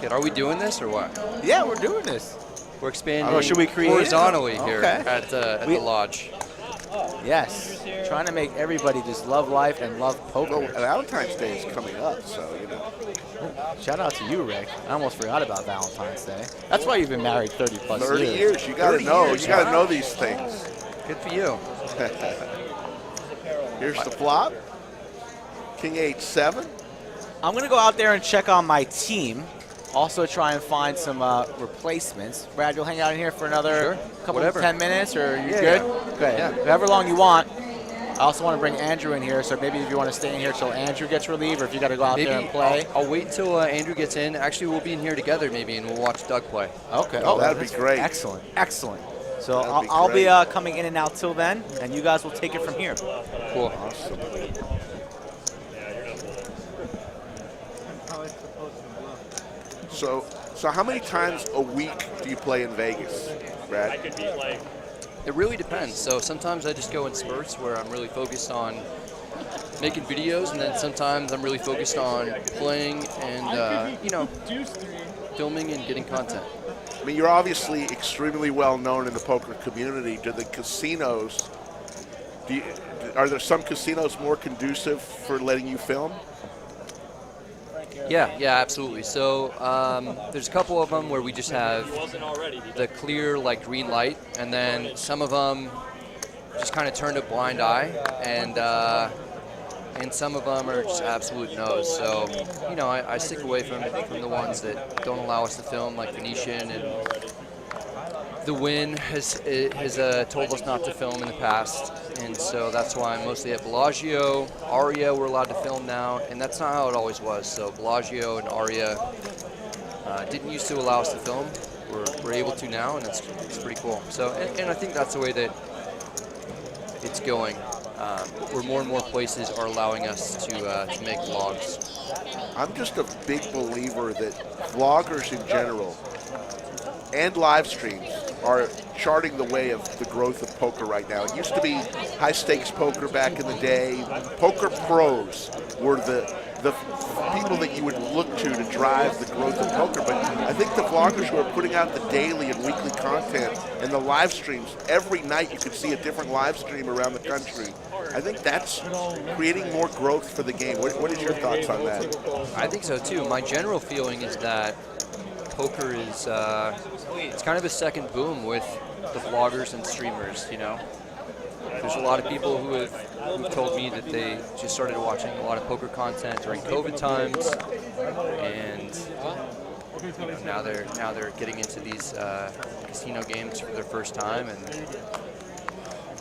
Are we doing this or what? Yeah, we're doing this. We're expanding should we create horizontally here Okay. at the lodge. Yes, trying to make everybody just love life and love poker. Well, Valentine's Day is coming up, so, you know. Shout out to you, Rick. I almost forgot about Valentine's Day. That's why you've been married 30 plus 30 years. You got to know. You got to know these things. Good for you. Here's the flop. King 8-7. I'm going to go out there and check on my team. Also try and find some replacements. Brad, you'll hang out in here for another couple of 10 minutes, or you good? Okay. Yeah. However long you want. I also want to bring Andrew in here, so maybe if you want to stay in here till Andrew gets relieved, or if you got to go out there and play. I'll wait until Andrew gets in. Actually, we'll be in here together maybe, and we'll watch Doug play. Okay. Oh, that'd be great. Excellent. Excellent. So That'd be I'll be great. coming in and out till then, and you guys will take it from here. Cool. Awesome. So how many times a week do you play in Vegas, Brad? It really depends. So sometimes I just go in spurts where I'm really focused on making videos, and then sometimes I'm really focused on playing and, filming and getting content. I mean, you're obviously extremely well known in the poker community. Do the casinos, are there some casinos more conducive for letting you film? Yeah, absolutely. So there's a couple of them where we just have the clear, green light, and then some of them just kind of turn a blind eye, and some of them are just absolute no's. So, I stick away from the ones that don't allow us to film, like Venetian, and the Win has told us not to film in the past, and so that's why I'm mostly at Bellagio. Aria, we're allowed to film now, and that's not how it always was. So Bellagio and Aria didn't used to allow us to film. We're able to now, and it's pretty cool. So, and I think that's the way that it's going, where more and more places are allowing us to make vlogs. I'm just a big believer that vloggers in general and live streams are charting the way of the growth of poker right now. It used to be high-stakes poker back in the day. Poker pros were the people that you would look to drive the growth of poker. But I think the vloggers who are putting out the daily and weekly content and the live streams, every night you could see a different live stream around the country. I think that's creating more growth for the game. What is your thoughts on that? I think so too. My general feeling is that poker is it's kind of a second boom with the vloggers and streamers. There's a lot of people who've told me that they just started watching a lot of poker content during COVID times, and now they're getting into these casino games for their first time,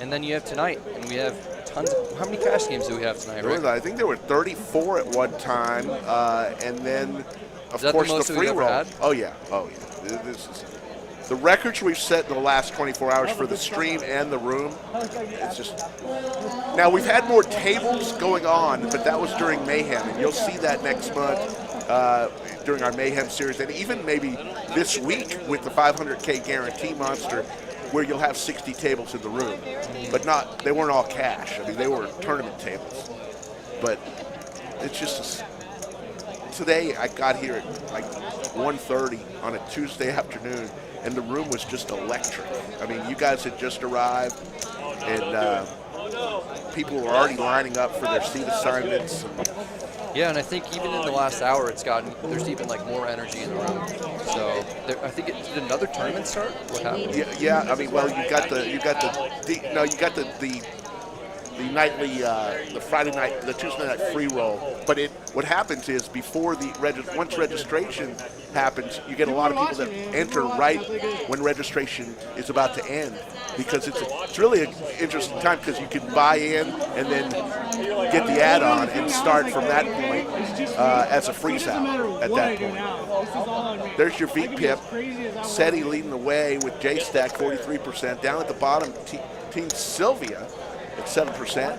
and then you have tonight, and we have tons of, how many cash games do we have tonight, Rick? I think there were 34 at one time, and then of course the free roll. Had? Oh yeah. This is the records we've set in the last 24 hours for the stream and the room. It's just, now we've had more tables going on, but that was during Mayhem, and you'll see that next month during our Mayhem series, and even maybe this week with the 500K guarantee monster, where you'll have 60 tables in the room, but they weren't all cash. I mean, they were tournament tables, but it's just today I got here at 1:30 on a Tuesday afternoon, and the room was just electric. I mean, you guys had just arrived, and people were already lining up for their seat assignments. Yeah, and I think even in the last hour, there's even more energy in the room. So I think did another tournament start? What happened? Yeah. I mean, well, you got the nightly, the Friday night, the Tuesday night free roll. But what happens is before once registration happens, you get a lot of people that enter right when registration is about to end, because it's really an interesting time, because you can buy in and then get the add-on and start from that point as a freeze out at that point. There's your VPIP. SETI leading the way with J-Stack 43%. Down at the bottom, Team Sylvia at 7%.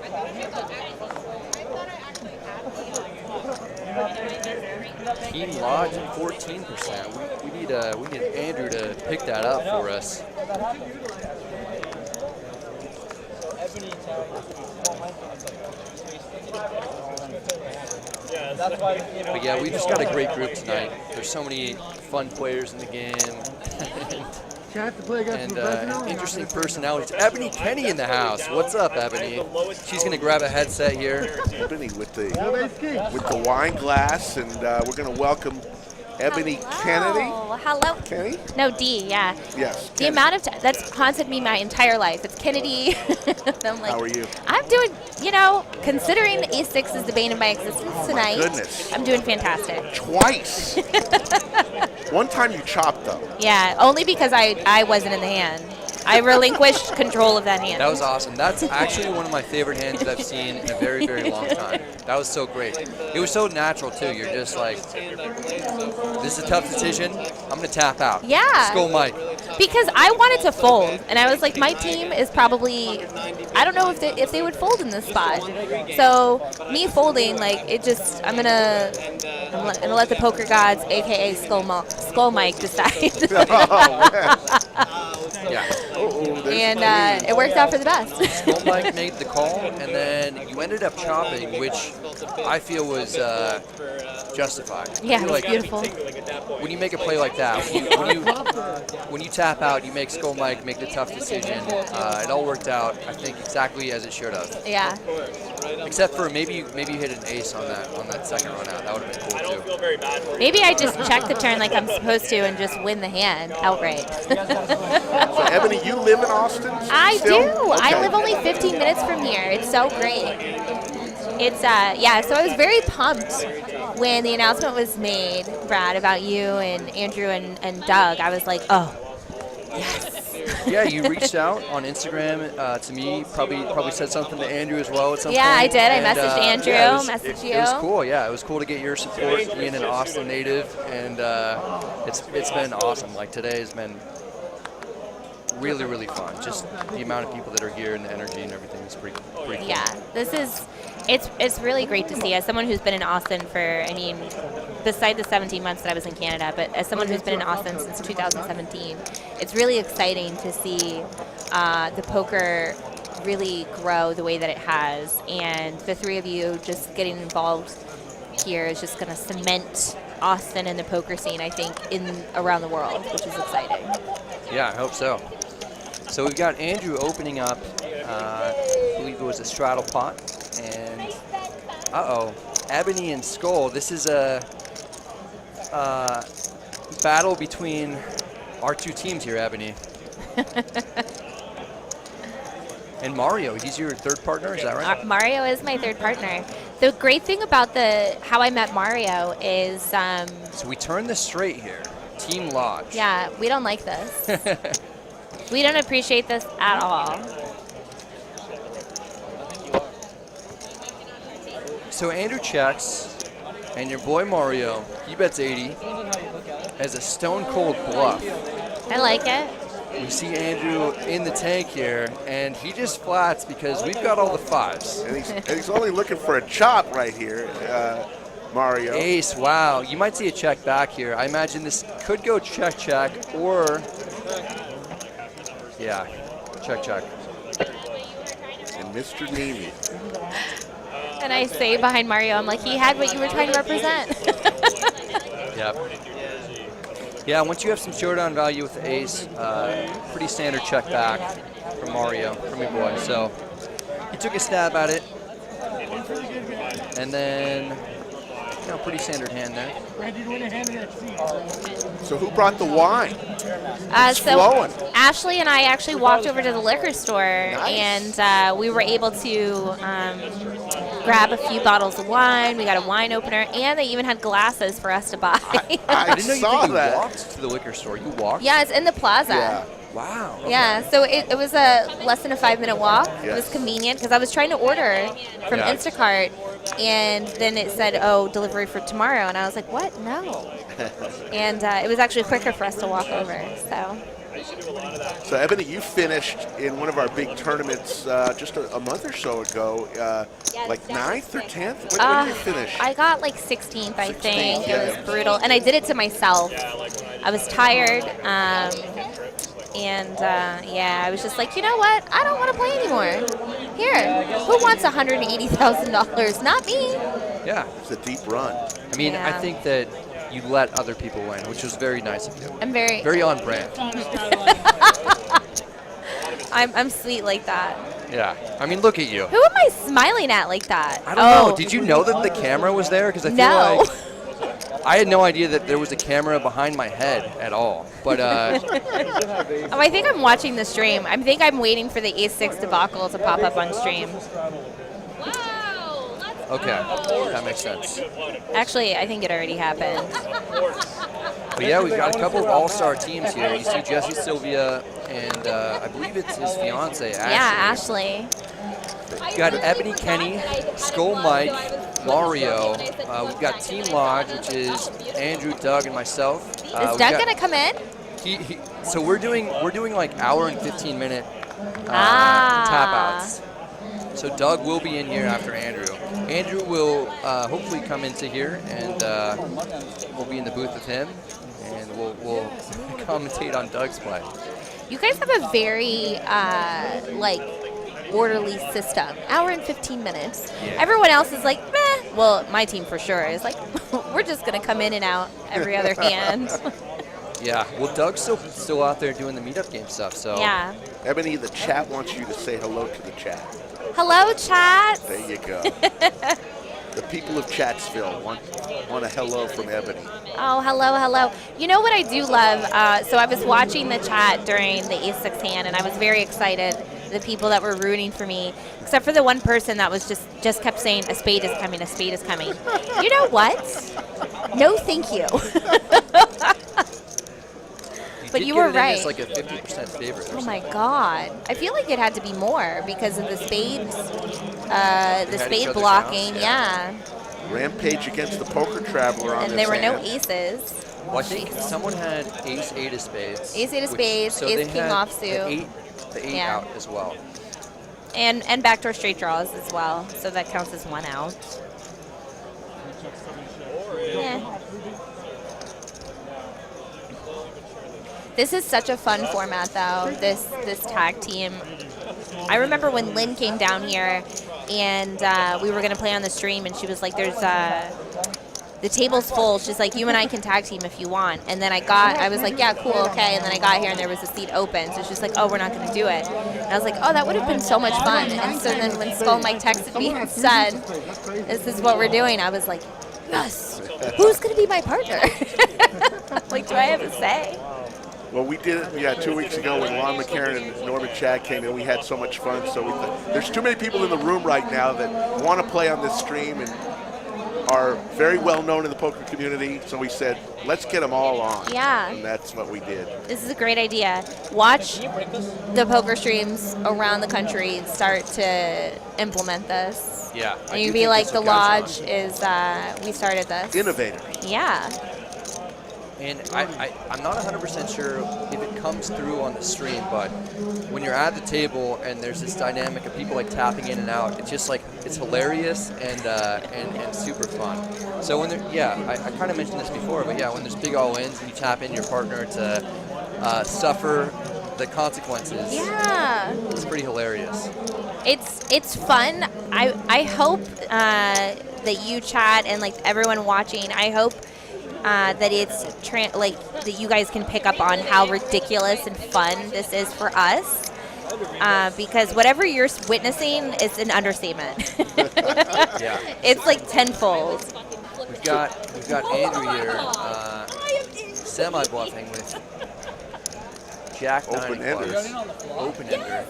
Team Lodge at 14%. We need Andrew to pick that up for us. But yeah, we just got a great group tonight. There's so many fun players in the game. and interesting personalities. Ebony Kenney in the house. What's up, Ebony? She's gonna grab a headset here. Ebony with the wine glass, and we're going to welcome Ebony Kennedy. Hello. Kenny? No, D, yeah. Yes. The amount of that's haunted me my entire life. It's Kennedy. I'm like, how are you? I'm doing, considering A6 is the bane of my existence tonight. Goodness. I'm doing fantastic. Twice. One time you chopped, though. Yeah, only because I wasn't in the hand. I relinquished control of that hand. That was awesome. That's actually one of my favorite hands that I've seen in a very, very long time. That was so great. It was so natural, too. You're just like, this is a tough decision. I'm going to tap out. Yeah. Skull Mike. Because I wanted to fold, and I was like, my team is probably, I don't know if they would fold in this spot. So me folding, like, I'm gonna let the poker gods, aka Skull Mike, decide. Yeah. And it worked out for the best. Skull Mike made the call, and then you ended up chopping, which I feel was justified. Yeah, it was beautiful. When you make a play like that, when you tap out, you make Skull Mike make the tough decision. It all worked out, I think, exactly as it should have. Yeah. Except for maybe you hit an ace on that second run out. That would have been cool too. Maybe I just check the turn like I'm supposed to and just win the hand outright. So, Ebony, you live in Austin? I still? do. Okay. I live only 15 minutes from here. It's so great. It's so I was very pumped when the announcement was made, Brad, about you and Andrew and Doug. I was like, oh, yes. Yeah, you reached out on Instagram to me. Probably said something to Andrew as well at some point. Yeah, I did. I And, messaged Andrew, messaged you. It was cool. Yeah, it was cool to get your support, being an Austin native, and it's been awesome. Like today has been really, really fun. Just the amount of people that are here and the energy and everything is pretty cool. Yeah, it's really great to see. As someone who's been in Austin for, besides the 17 months that I was in Canada, but as someone who's been in Austin since 2017, it's really exciting to see the poker really grow the way that it has. And the three of you just getting involved here is just going to cement Austin and the poker scene, I think, around the world, which is exciting. Yeah, I hope so. So we've got Andrew opening up, I believe it was a straddle pot, and Ebony and Skull. This is a battle between our two teams here, Ebony. And Mario, he's your third partner, is that right? Mario is my third partner. The great thing about how I met Mario is... so we turned this straight here. Team Lodge. Yeah, we don't like this. We don't appreciate this at all. So Andrew checks, and your boy Mario, he bets 80 as a stone cold bluff. I like it. We see Andrew in the tank here, and he just flats because we've got all the fives. And he's only looking for a chop right here, Mario. Ace, wow. You might see a check back here. I imagine this could go check, check, or... Yeah, check, check. And Mr. Neeme. And I say behind Mario, I'm like, he had what you were trying to represent. Yep. Yeah, once you have some showdown value with the ace, pretty standard check back from Mario, from your boy. So he took a stab at it, and then, pretty standard hand there. So who brought the wine? So Ashley and I actually walked over to the liquor store, and we were able to grab a few bottles of wine. We got a wine opener, and they even had glasses for us to buy. I didn't know you walked to the liquor store. You walked? Yeah, it's in the plaza. Yeah. Wow. Okay. Yeah, so it was a less than a 5-minute walk. Yes. It was convenient because I was trying to order from Instacart, and then it said, delivery for tomorrow. And I was like, what? No. And it was actually quicker for us to walk over. So, Ebony, you finished in one of our big tournaments just a month or so ago, like 9th or 10th? When did you finish? I got like 16th, I think. Yeah. It was brutal. And I did it to myself. I was tired. I was just like, you know what? I don't want to play anymore. Here, who wants $180,000? Not me. Yeah. It's a deep run. I mean, I think that you let other people win, which was very nice of you. I'm very on brand. I'm sweet like that. Yeah. I mean, look at you. Who am I smiling at like that? I don't know. Did you know that the camera was there? Because I feel like I had no idea that there was a camera behind my head at all. But Oh, I think I'm watching the stream. I think I'm waiting for the ace-6 debacle to pop up on stream. okay, that makes sense. Actually, I think it already happened. But yeah, we've got a couple of all-star teams here. You see Jesse, Sylvia, and I believe it's his fiance, Ashley. Yeah, Ashley. We've got Ebony, Kenney, Skull Mike, Mario. We've got Team Lodge, which is Andrew, Doug, and myself. Is Doug gonna come in? So we're doing like hour and 15-minute tap outs. So Doug will be in here after Andrew. Andrew will hopefully come into here, and we'll be in the booth with him, and we'll commentate on Doug's play. You guys have a very like orderly system. Hour and 15 minutes. Yeah. Everyone else is like, meh. Well, my team for sure is like, we're just gonna come in and out every other hand. Yeah, well, Doug's still out there doing the meetup game stuff, so. Yeah. Ebony, the chat wants you to say hello to the chat. Hello, chat. There you go. The people of Chatsville want a hello from Ebony. Oh, hello, hello. You know what I do love? So I was watching the chat during the ace-6 hand, and I was very excited. The people that were rooting for me, except for the one person that was just kept saying, a spade is coming, a spade is coming. You know what? No, thank you. But you were right. It's like a 50% favorite. Oh my God! I feel like it had to be more because of the spades, the spade blocking. Yeah. Rampage against the Poker Traveler on And this there were no hand. aces. Well, I think someone had ace-8 of spades. Ace-8 of spades, so ace-king they had offsuit. The eight Yeah. out as well. And backdoor straight draws as well, so that counts as one out. Yeah. This is such a fun format, though. This tag team. I remember when Lynn came down here, and we were gonna play on the stream, and she was like, "There's the table's full." She's like, "You and I can tag team if you want." And then I was like, "Yeah, cool, okay." And then I got here, and there was a seat open. So she's like, "Oh, we're not gonna do it." And I was like, "Oh, that would have been so much fun." And so then when Skull Mike texted me and said, "This is what we're doing," I was like, "Yes. Who's gonna be my partner?" Like, do I have a say? Well, we did it 2 weeks ago when Ron McCarran and Norman Chad came in. We had so much fun. So there's too many people in the room right now that want to play on this stream and are very well known in the poker community. So we said, let's get them all on. Yeah. And that's what we did. This is a great idea. Watch the poker streams around the country start to implement this. Yeah. And you'd be like, the Lodge is, we started this. Innovators. Yeah. And I'm not 100% sure if it comes through on the stream, but when you're at the table and there's this dynamic of people like tapping in and out, it's just like, it's hilarious and super fun. So when there, I kind of mentioned this before, but yeah, when there's big all-ins and you tap in your partner to suffer the consequences, yeah, it's pretty hilarious. It's fun. I hope that you chat and like everyone watching, I hope that it's that you guys can pick up on how ridiculous and fun this is for us, because whatever you're witnessing is an understatement. Yeah, it's like tenfold. We've got Andrew here, semi bluffing with Jack Open enders. Open ender.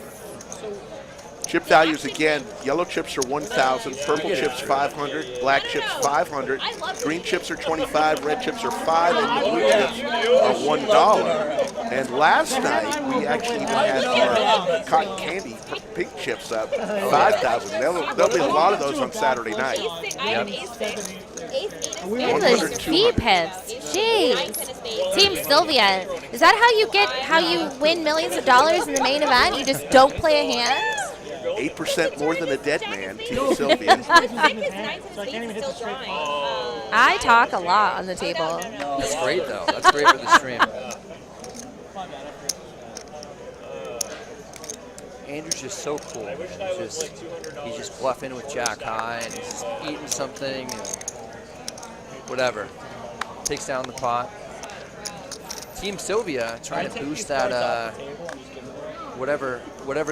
Chip values again, yellow chips are 1,000, purple chips 500, black chips 500, green chips are 25, red chips are 5, and the blue chips are $1. And last night we actually even had our cotton candy pink chips up 5,000. There'll be a lot of those on Saturday night. Yep. Look at those V-pips. Jeez. Team Sylvia, is that how you win millions of dollars in the main event? You just don't play a hand? 8% more than a dead man, Team Sylvia. I talk a lot on the table. That's great, though. That's great for the stream. Andrew's just so cool. He's just bluffing with Jack High, and he's just eating something, and whatever. takes down the pot. Team Sylvia trying to boost that whatever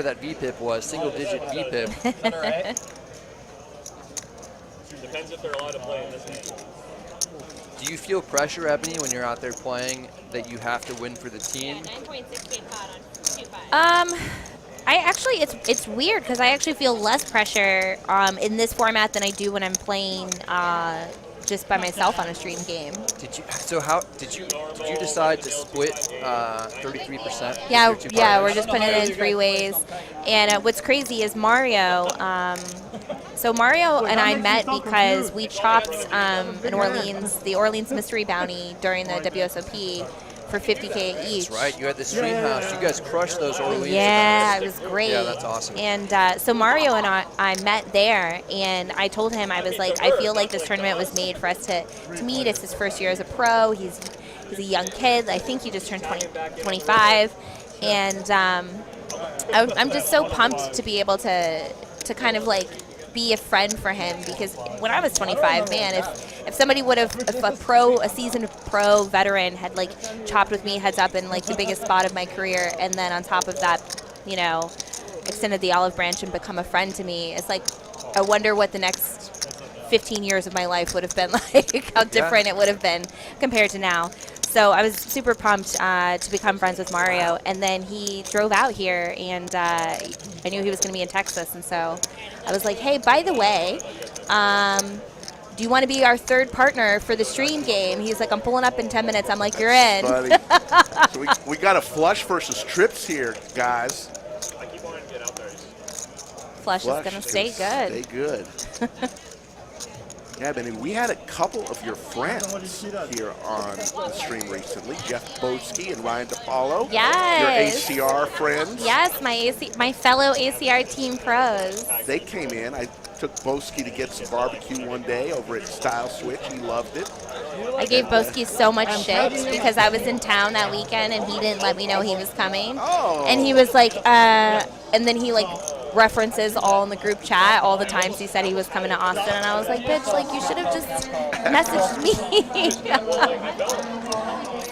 that VPIP was, single-digit VPIP. Depends if they're allowed to play in this game. Do you feel pressure, Ebony, when you're out there playing that you have to win for the team? I actually, it's weird because I actually feel less pressure in this format than I do when I'm playing just by myself on a stream game. Did you decide to split 33%? Yeah, we're just putting it in 3 ways. And what's crazy is Mario. So Mario and I met because we chopped in Orleans, the Orleans Mystery Bounty during the WSOP for $50K each. That's right. You had the stream house. You guys crushed those Orleans. Yeah, events. it was great. Yeah, that's awesome. And so Mario and I met there, and I told him, I was like, I feel like this tournament was made for us to meet. It's his first year as a pro. He's a young kid. I think he just turned 25. And I'm just so pumped to be able to kind of like be a friend for him, because when I was 25, man, if somebody would have, if a seasoned pro veteran had like chopped with me heads up in like the biggest spot of my career, and then on top of that, you know, extended the olive branch and become a friend to me, it's like, I wonder what the next 15 years of my life would have been like, how different it would have been compared to now. So I was super pumped to become friends with Mario, and then he drove out here, and I knew he was going to be in Texas, and so I was like, hey, by the way, do you want to be our third partner for the stream game? He's like, I'm pulling up in 10 minutes. I'm like, you're in. So we got a flush versus trips here, guys. I keep wanting to get out there. Flush is going to stay good. Stay good. Yeah, Benny, we had a couple of your friends here on the stream recently. Jeff Boski and Ryan DePaulo. Yes. Your ACR friends. Yes, my fellow ACR team pros. They came in. I took Boski to get some barbecue one day over at Style Switch. He loved it. I gave Boski so much shit because I was in town that weekend and he didn't let me know he was coming. Oh. And he was like, and then he like references all in the group chat all the times he said he was coming to Austin, and I was like, bitch, like you should have just messaged me.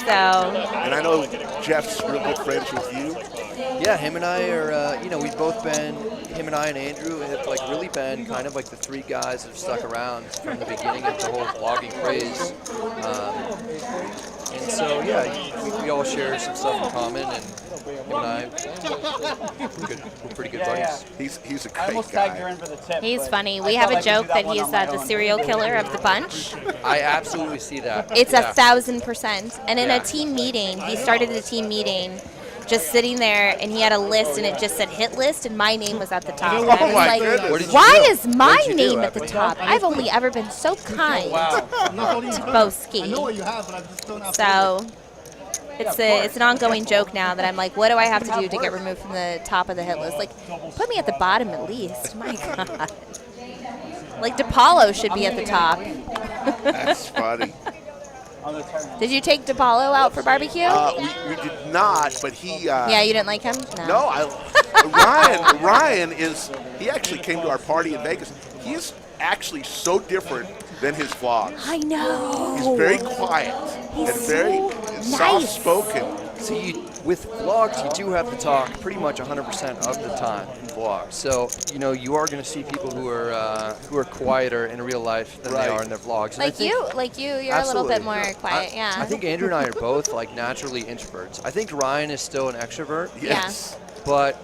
So. And I know Jeff's real good friends with you. Yeah, him and I are, we've both been, him and I and Andrew have like really been kind of like the 3 guys that have stuck around from the beginning of the whole vlogging craze. And so, yeah, we all share some stuff in common, and him and I, we're pretty good buddies. He's a great guy. He's funny. We have a joke that he's the serial killer of the bunch. I absolutely see that. It's 1,000%. And in a team meeting, he started the team meeting just sitting there, and he had a list, and it just said hit list, and my name was at the top. And I was like, why is my name at the top? I've only ever been so kind to Boski. So it's an ongoing joke now that I'm like, what do I have to do to get removed from the top of the hit list? Like, put me at the bottom at least. My God. Like, DePaulo should be at the top. That's funny. Did you take DePaulo out for barbecue? We did not, but he... yeah, you didn't like him? No, Ryan he actually came to our party in Vegas. He is actually so different than his vlogs. I know. He's very quiet and very soft-spoken. See, with vlogs, you do have to talk pretty much 100% of the time in vlogs. So, you are going to see people who are quieter in real life than they are in their vlogs. And Like you're a little bit more quiet, yeah. I think Andrew and I are both like naturally introverts. I think Ryan is still an extrovert. Yes. But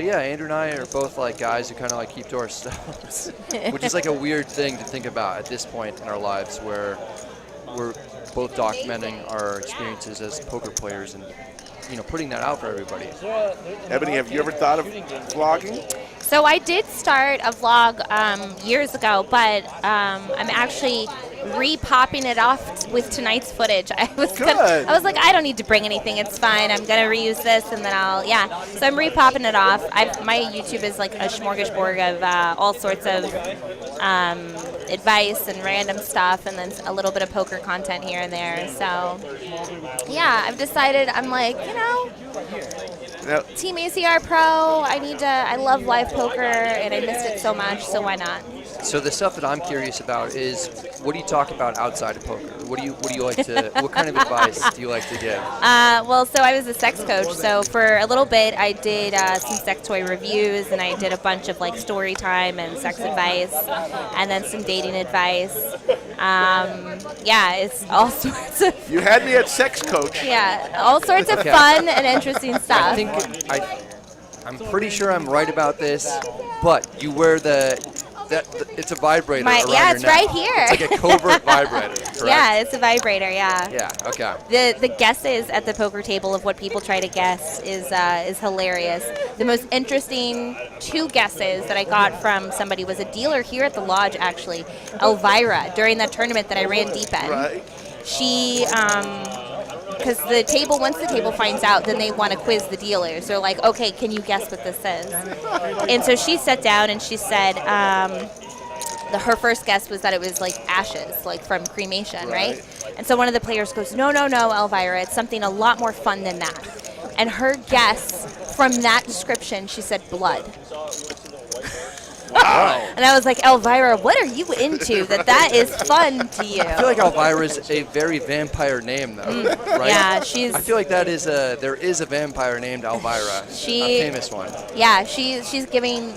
yeah, Andrew and I are both like guys who kind of like keep to ourselves, which is like a weird thing to think about at this point in our lives, where we're both documenting our experiences as poker players and putting that out for everybody. Ebony, have you ever thought of vlogging? So I did start a vlog years ago, but I'm actually re-popping it off with tonight's footage. I was like, I don't need to bring anything. It's fine. I'm gonna reuse this, and then So I'm re-popping it off. My YouTube is like a smorgasbord of all sorts of advice and random stuff, and then a little bit of poker content here and there. So yeah, I've decided. I'm like, Team ACR Pro. I love live poker, and I missed it so much. So why not? So the stuff that I'm curious about is, what do you talk about outside of poker? What do you like to? What kind of advice do you like to give? Well, so I was a sex coach. So for a little bit, I did some sex toy reviews, and I did a bunch of like story time and sex advice, and then some dating advice. Yeah, it's all sorts of. You had me at sex coach. Yeah, all sorts of Okay. fun and interesting stuff. I think I'm pretty sure I'm right about this, but you wear it's a vibrator around Yeah, your it's neck. right here. It's like a covert vibrator, correct? Yeah, it's a vibrator. Yeah. Yeah. Okay. The guesses at the poker table of what people try to guess is hilarious. The most interesting 2 guesses that I got from somebody was a dealer here at the lodge, actually, Elvira, during that tournament that I ran deep in. Right. She, because once the table finds out, then they want to quiz the dealers. They're like, okay, can you guess what this is? And so she sat down and she said, her first guess was that it was like ashes, like from cremation, right? And so one of the players goes, no, Elvira, it's something a lot more fun than that. And her guess from that description, she said blood. Wow. And I was like, Elvira, what are you into that is fun to you? I feel like Elvira is a very vampire name, though, right? Yeah, I feel like there is a vampire named Elvira, a famous one. Yeah, she's giving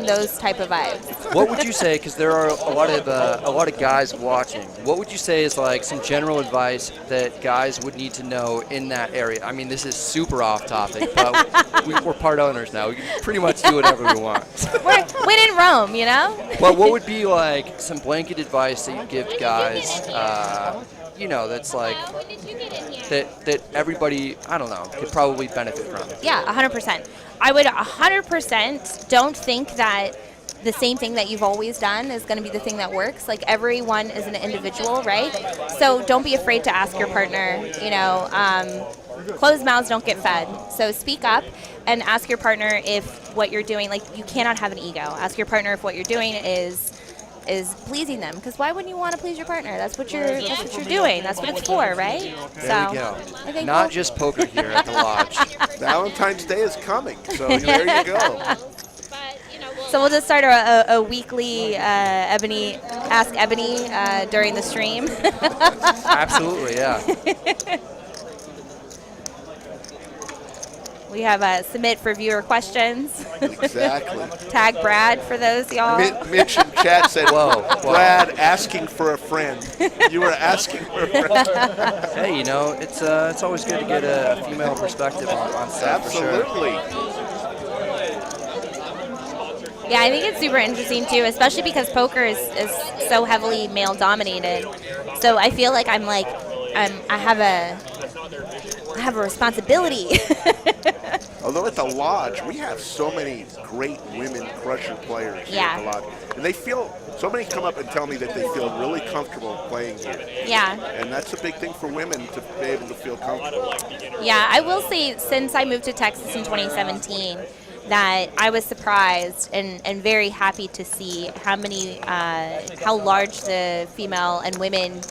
those type of vibes. What would you say? Because there are a lot of guys watching. What would you say is like some general advice that guys would need to know in that area? I mean, this is super off topic, but we're part owners now. We can pretty much do whatever we want. When in Rome, you know? Well, what would be like some blanket advice that you give guys? That's like that everybody, I don't know, could probably benefit from. Yeah, 100%. I would 100% don't think that the same thing that you've always done is going to be the thing that works. Like, everyone is an individual, right? So don't be afraid to ask your partner, closed mouths don't get fed. So speak up and ask your partner if what you're doing, like, you cannot have an ego. Ask your partner if what you're doing is pleasing them, because why wouldn't you want to please your partner? That's what you're doing. That's what it's for, right? There we go. Not just poker here at the lodge. Valentine's Day is coming, so there you go. So we'll just start a weekly Ask Ebony during the stream. Absolutely, yeah. We have submit for viewer questions. Exactly. Tag Brad for those, y'all. Mitch in chat said, Whoa. Brad asking for a friend. You were asking for a friend. Hey, it's always good to get a female perspective on stuff. Absolutely. For sure. Yeah, I think it's super interesting too, especially because poker is so heavily male dominated. So I feel like I have a responsibility. Although at the lodge, we have so many great women crusher players here at the lodge. And so many come up and tell me that they feel really comfortable playing here. Yeah. And that's a big thing for women, to be able to feel comfortable. Yeah, I will say, since I moved to Texas in 2017, that I was surprised and very happy to see how large the female and women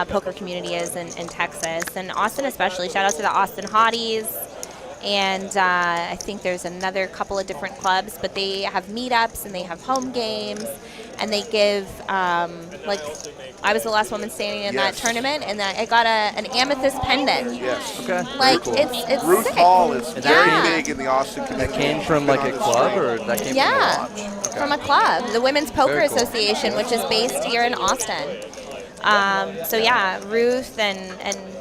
poker community is in Texas, and Austin especially. Shout out to the Austin Hotties, and I think there's another couple of different clubs, but they have meetups and they have home games, and they give I was the last woman standing in that tournament, and I got an amethyst pendant. Yes. Okay. Like, cool. it's Ruth sick. Hall is very big in the Austin community. That came from like a club, or that came from the lodge? Okay. From a club, the Women's Poker Very cool. Association, which is based here in Austin. So yeah, Ruth and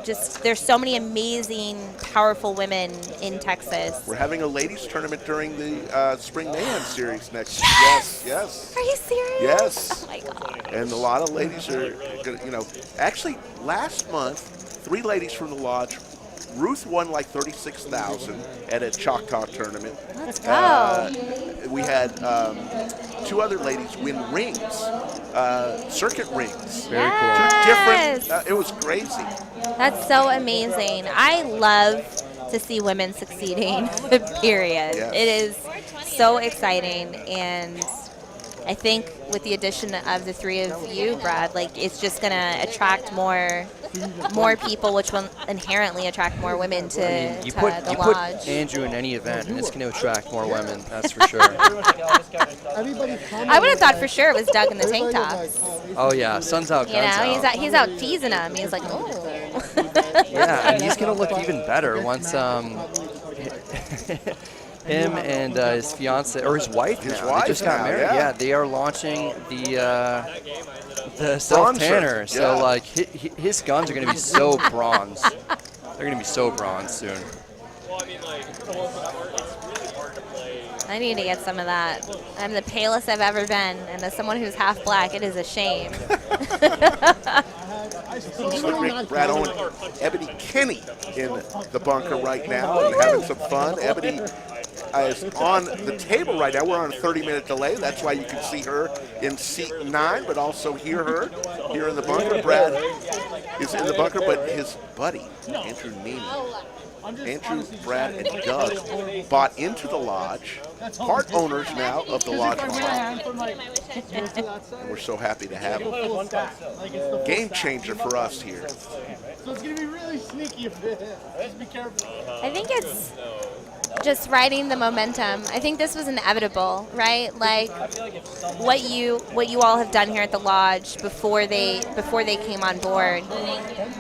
just, there's so many amazing, powerful women in Texas. We're having a ladies tournament during the Spring Mayhem series next. Yes. Are you serious? Yes. Oh my God. And a lot of ladies are gonna, actually last month, 3 ladies from the lodge. Ruth won like $36,000 at a Choctaw tournament. Let's go. We had 2 other ladies win rings, circuit rings. Very cool. Yes. 2 different. It was crazy. That's so amazing. I love to see women succeeding, period. Yes. It is so exciting, and I think with the addition of the 3 of you, Brad, like, it's just going to attract more more people, which will inherently attract more women to, You to put the you put lodge. Andrew in any event, and it's going to attract more women. That's for sure. I would have thought for sure it was Doug in the tank tops. Oh yeah, sun's out, You guns know, out. he's out teasing him. He's like, oh. Yeah, and he's going to look even better once him and his fiance or his wife His now. wife They just got now, married. yeah. They are launching the self tanner. Bronzer, So yeah. like his guns are going to be so bronze. They're going to be so bronze soon. Well, I mean, like, it's really hard to play. I need to get some of that. I'm the palest I've ever been, and as someone who's half black, it is a shame. Looks like Brad Owen, Ebony Kenney in the bunker right now and having some fun. Ebony is on the table right now. We're on a 30-minute delay. That's why you can see her in seat 9, but also hear her here in the bunker. Brad is in the bunker, but his buddy, Andrew Neeme, Andrew, Brad, and Doug bought into the lodge, part owners now of the lodge hall. And we're so happy to have him. Game changer for us here. So it's going to be really sneaky a bit. Just be careful. I think it's just riding the momentum. I think this was inevitable, right? Like what you all have done here at the lodge before they came on board.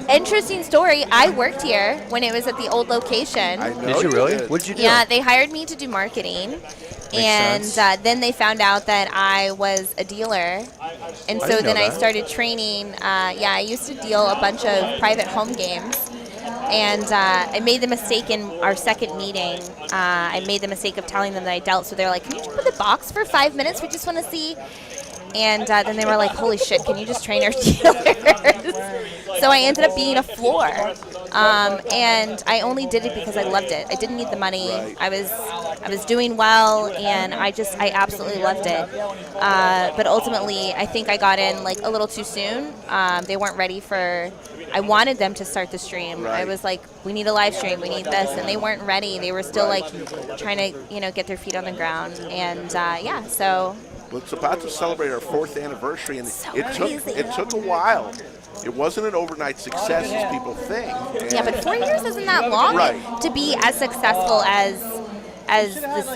Interesting story. I worked here when it was at the old location. I know Did you really? did. What did you do? Yeah, they hired me to do marketing, and then they found out that I was a dealer, and so didn't know then I that. started training. Yeah, I used to deal a bunch of private home games. And I made the mistake in our second meeting. I made the mistake of telling them that I dealt. So they're like, can you just put the box for 5 minutes? We just want to see. And then they were like, holy shit, can you just train our dealers? So I ended up being a floor. And I only did it because I loved it. I didn't need the money. Right. I was doing well, and I absolutely loved it. But ultimately, I think I got in like a little too soon. They weren't ready for. I wanted them to start the stream. Right. I was like, we need a live stream, we need this, and they weren't ready. They were still like trying to, get their feet on the ground. And yeah, so. Well, it's about to celebrate our 4th anniversary, and So it took a while. It wasn't an overnight success as people think. Yeah, but 4 years isn't that long Right. to be as successful as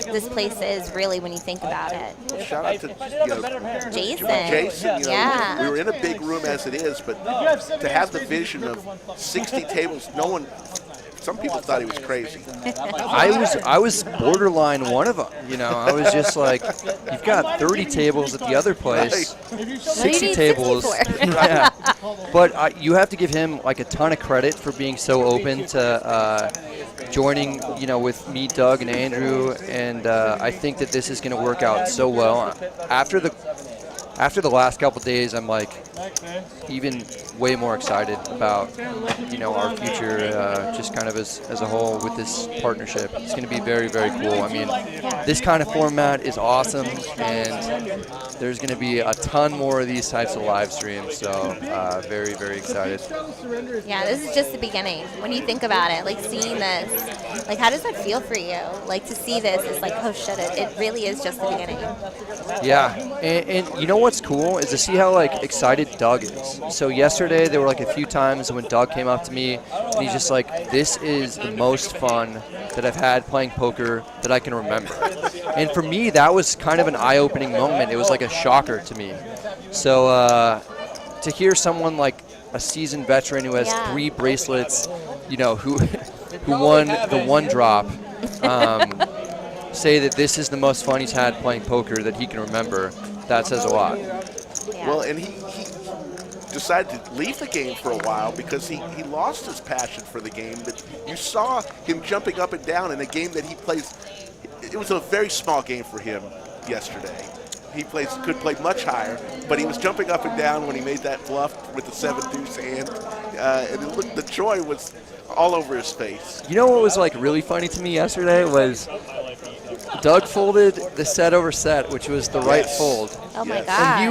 this place is, really, when you think about it. Shout out to Jason. Jason, Yeah. we were in a big room as it is, but to have the vision of 60 tables, some people thought he was crazy. I was borderline one of them. I was just like, you've got 30 tables at the other place, 60 tables. Yeah. But you have to give him like a ton of credit for being so open to joining, with me, Doug, and Andrew. And I think that this is going to work out so well. After the last couple of days, I'm like even way more excited about our future, just kind of as a whole with this partnership. It's going to be very, very cool. I mean, this kind of format is awesome, and there's going to be a ton more of these types of live streams. So very, very excited. Yeah, this is just the beginning. When you think about it, like seeing this, like how does that feel for you? Like to see this is like, oh shit, it really is just the beginning. Yeah, and you know what's cool is to see how like excited Doug is. So yesterday there were like a few times when Doug came up to me and he's just like, this is the most fun that I've had playing poker that I can remember. And for me, that was kind of an eye-opening moment. It was like a shocker to me. So to hear someone like a seasoned veteran who has 3 bracelets, who won the 1 drop, say that this is the most fun he's had playing poker that he can remember, that says a lot. Well, and he decided to leave the game for a while because he lost his passion for the game. But you saw him jumping up and down in a game that he plays. It was a very small game for him yesterday. He could play much higher, but he was jumping up and down when he made that bluff with the 7-deuce hand. And the joy was all over his face. You know what was like really funny to me yesterday was Doug folded the set over set, which was the right fold. Oh my God. And he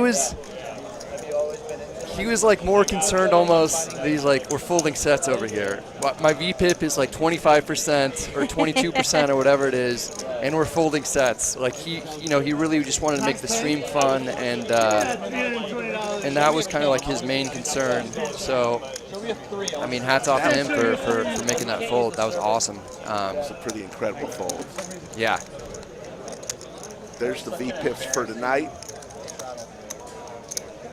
was like more concerned almost. He's like, we're folding sets over here. My VPIP is like 25% or 22% or whatever it is, and we're folding sets. Like he really just wanted to make the stream fun, and and that was kind of like his main concern. So, I mean, hats off to him for making that fold. That was awesome. It's a pretty incredible fold. Yeah. There's the VPIPs for tonight.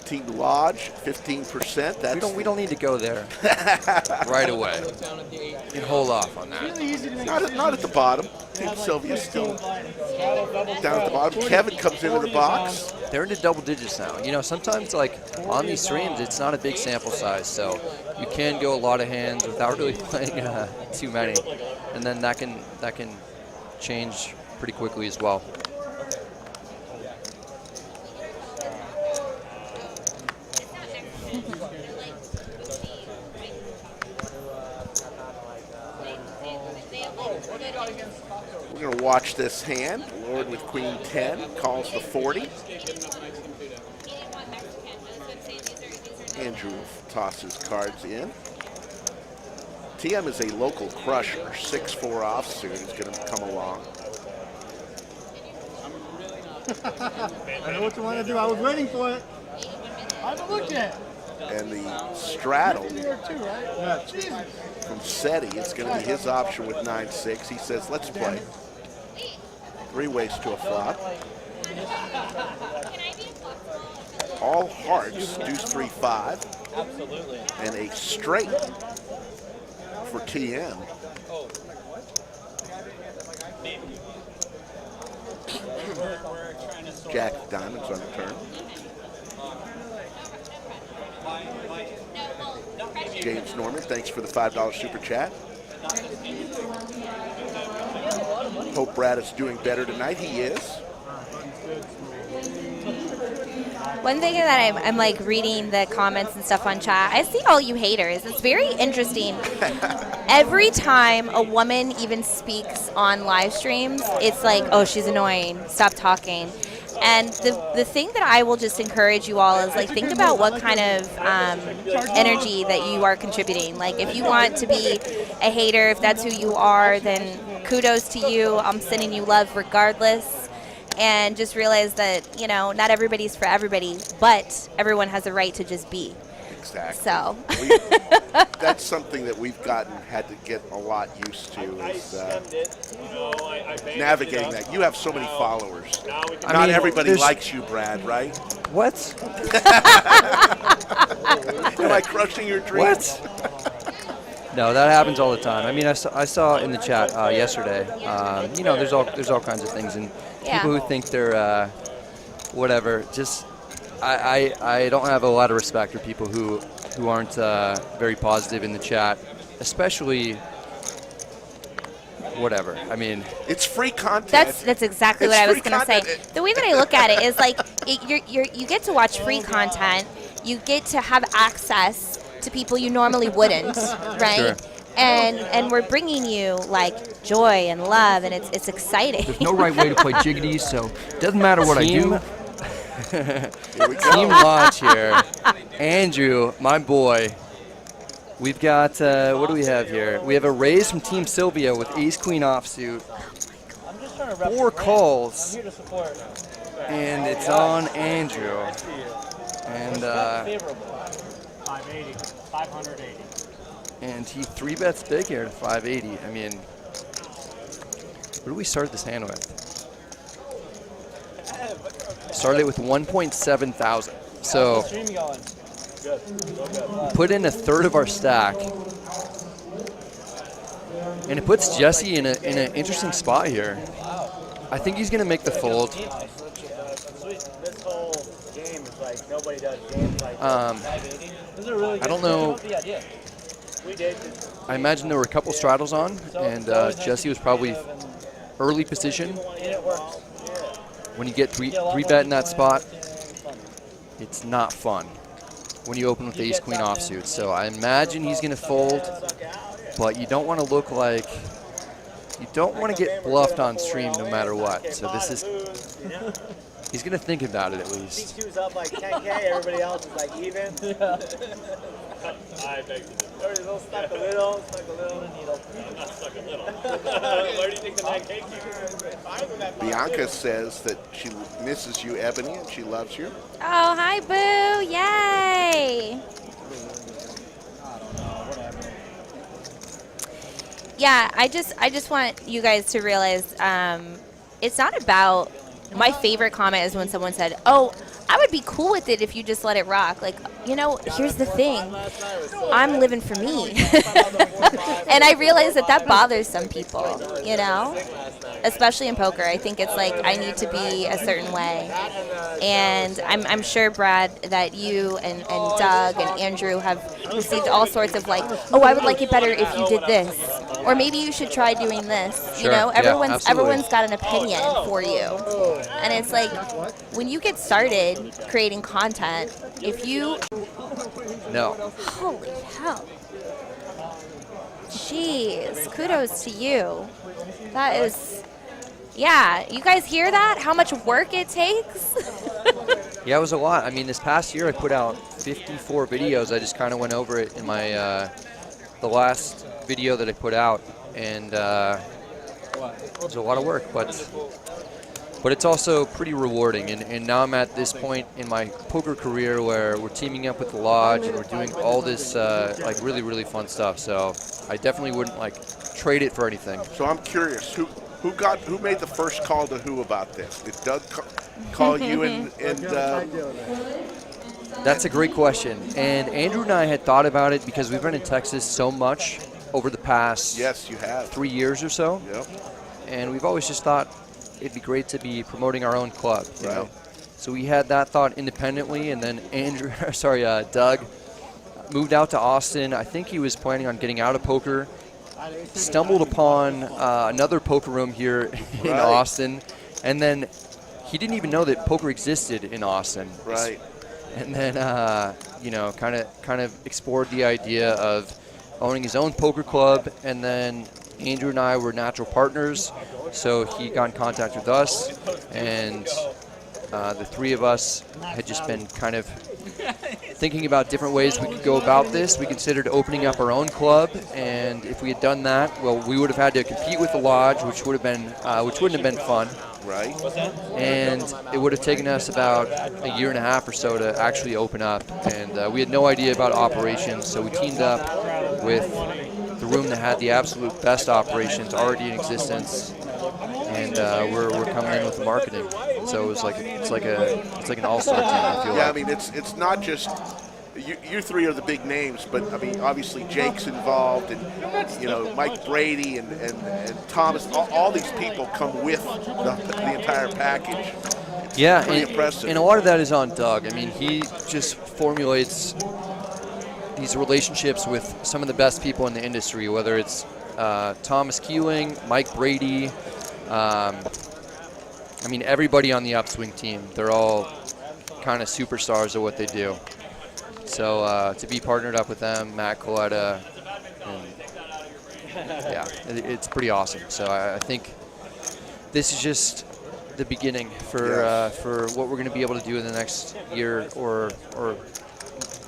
Team Lodge, 15%. That's we don't need to go there right away. You can hold off on that. not at the bottom. Team Sylvia still down at the bottom. Kevin comes into the box. They're into double digits now. You know, sometimes like on these streams, it's not a big sample size, so you can go a lot of hands without really playing too many, and then that can change pretty quickly as well. We're going to watch this hand. Lord with Queen 10 calls the 40. Andrew tosses cards in. TM is a local crusher. 6-4 offsuit is going to come along. I know what you want to do. I was waiting for it. I haven't looked yet. And the straddle Yeah, Jesus. from SETI, it's going to be his option with 9-6. He says, let's play. 3 ways to a flop. All hearts, deuce 3-5. Absolutely. And a straight for TM. Jack of diamonds on the turn. James Norman, thanks for the $5 super chat. Hope Brad is doing better tonight. He is. One thing that I'm like reading the comments and stuff on chat, I see all you haters. It's very interesting. Every time a woman even speaks on live streams, it's like, oh, she's annoying. Stop talking. And the thing that I will just encourage you all is, like, think about what kind of energy that you are contributing. Like, if you want to be a hater, if that's who you are, then kudos to you. I'm sending you love regardless. And just realize that, you know, not everybody's for everybody, but everyone has a right to just be. Exactly. So. That's something that we've had to get a lot used to is navigating that. You have so many followers. Not everybody likes you, Brad, right? What? Am I crushing your dreams? What? No, that happens all the time. I mean, I saw in the chat yesterday. You know, there's all kinds of things, and people who think they're whatever. Just I don't have a lot of respect for people who aren't very positive in the chat, especially whatever. I mean, it's free content. That's exactly what I was going to say. The way that I look at it is like you get to watch free content. You get to have access to people you normally wouldn't, right? Sure. And we're bringing you like joy and love, and it's exciting. There's no right way to play jiggities, so it doesn't matter what I do. Team Lodge here. Andrew, my boy. We've got, what do we have here? We have a raise from Team Sylvia with ace-queen offsuit. 4 calls. And it's on Andrew. And 580, 580. And he 3-bets big here to 580. I mean, what do we start this hand with? Started with 1.7 thousand. So put in a third of our stack. And it puts Jesse in an interesting spot here. I think he's going to make the fold. This whole game is like nobody does games like I don't know. I imagine there were a couple straddles on, and Jesse was probably early position. When you get three bet in that spot, it's not fun when you open with ace queen offsuit. So I imagine he's going to fold, but you don't want to look like, you don't want to get bluffed on stream no matter what. So this is, he's going to think about it at least. C2's up like 10K, everybody else is like even. I beg to differ. Everybody's stuck a little, I'm not stuck a little. Where do you think the night cake came? Bianca says that she misses you, Ebony, and she loves you. Oh, hi, Boo. Yay. Yeah, I just want you guys to realize it's not about. My favorite comment is when someone said, "Oh, I would be cool with it if you just let it rock." Like, here's the thing. I'm living for me. And I realize that bothers some people, especially in poker. I think it's like I need to be a certain way. And I'm sure, Brad, that you and Doug and Andrew have received all sorts of like, "Oh, I would like it better if you did this." Or maybe you should try doing this. Sure. Everyone's got an opinion for you. And it's like, when you get started creating content, if you... No. Holy hell. Jeez, kudos to you. That is... Yeah, you guys hear that? How much work it takes? Yeah, it was a lot. I mean, this past year I put out 54 videos. I just kind of went over it in my the last video that I put out, and it was a lot of work, but it's also pretty rewarding. And now I'm at this point in my poker career where we're teaming up with the lodge and we're doing all this like really, really fun stuff. So I definitely wouldn't like trade it for anything. So I'm curious, who made the first call to who about this? Did Doug call you and That's a great question. And Andrew and I had thought about it because we've been in Texas so much over the past Yes, you have. 3 years or so. Yep. And we've always just thought it'd be great to be promoting our own club, you know. So we had that thought independently, and then Doug moved out to Austin. I think he was planning on getting out of poker. Stumbled upon another poker room here in Austin, and then he didn't even know that poker existed in Austin. Right. And then kind of explored the idea of owning his own poker club, and then Andrew and I were natural partners, so he got in contact with us, and the three of us had just been kind of thinking about different ways we could go about this. We considered opening up our own club, and if we had done that, well, we would have had to compete with the lodge, which wouldn't have been fun. Right. And it would have taken us about a year and a half or so to actually open up, and we had no idea about operations, so we teamed up with the room that had the absolute best operations already in existence, and we're coming in with the marketing. So it's like an all-star team. I feel Yeah, like. I mean it's not just you three are the big names, but I mean obviously Jake's involved, and Mike Brady and Thomas. All these people come with the entire package. Yeah, pretty impressive. And a lot of that is on Doug. I mean, he just formulates these relationships with some of the best people in the industry, whether it's Thomas Keeling, Mike Brady. I mean, everybody on the Upswing team, they're all kind of superstars at what they do. So to be partnered up with them, Matt Coletta, it's pretty awesome. So I think this is just the beginning for what we're going to be able to do in the next year or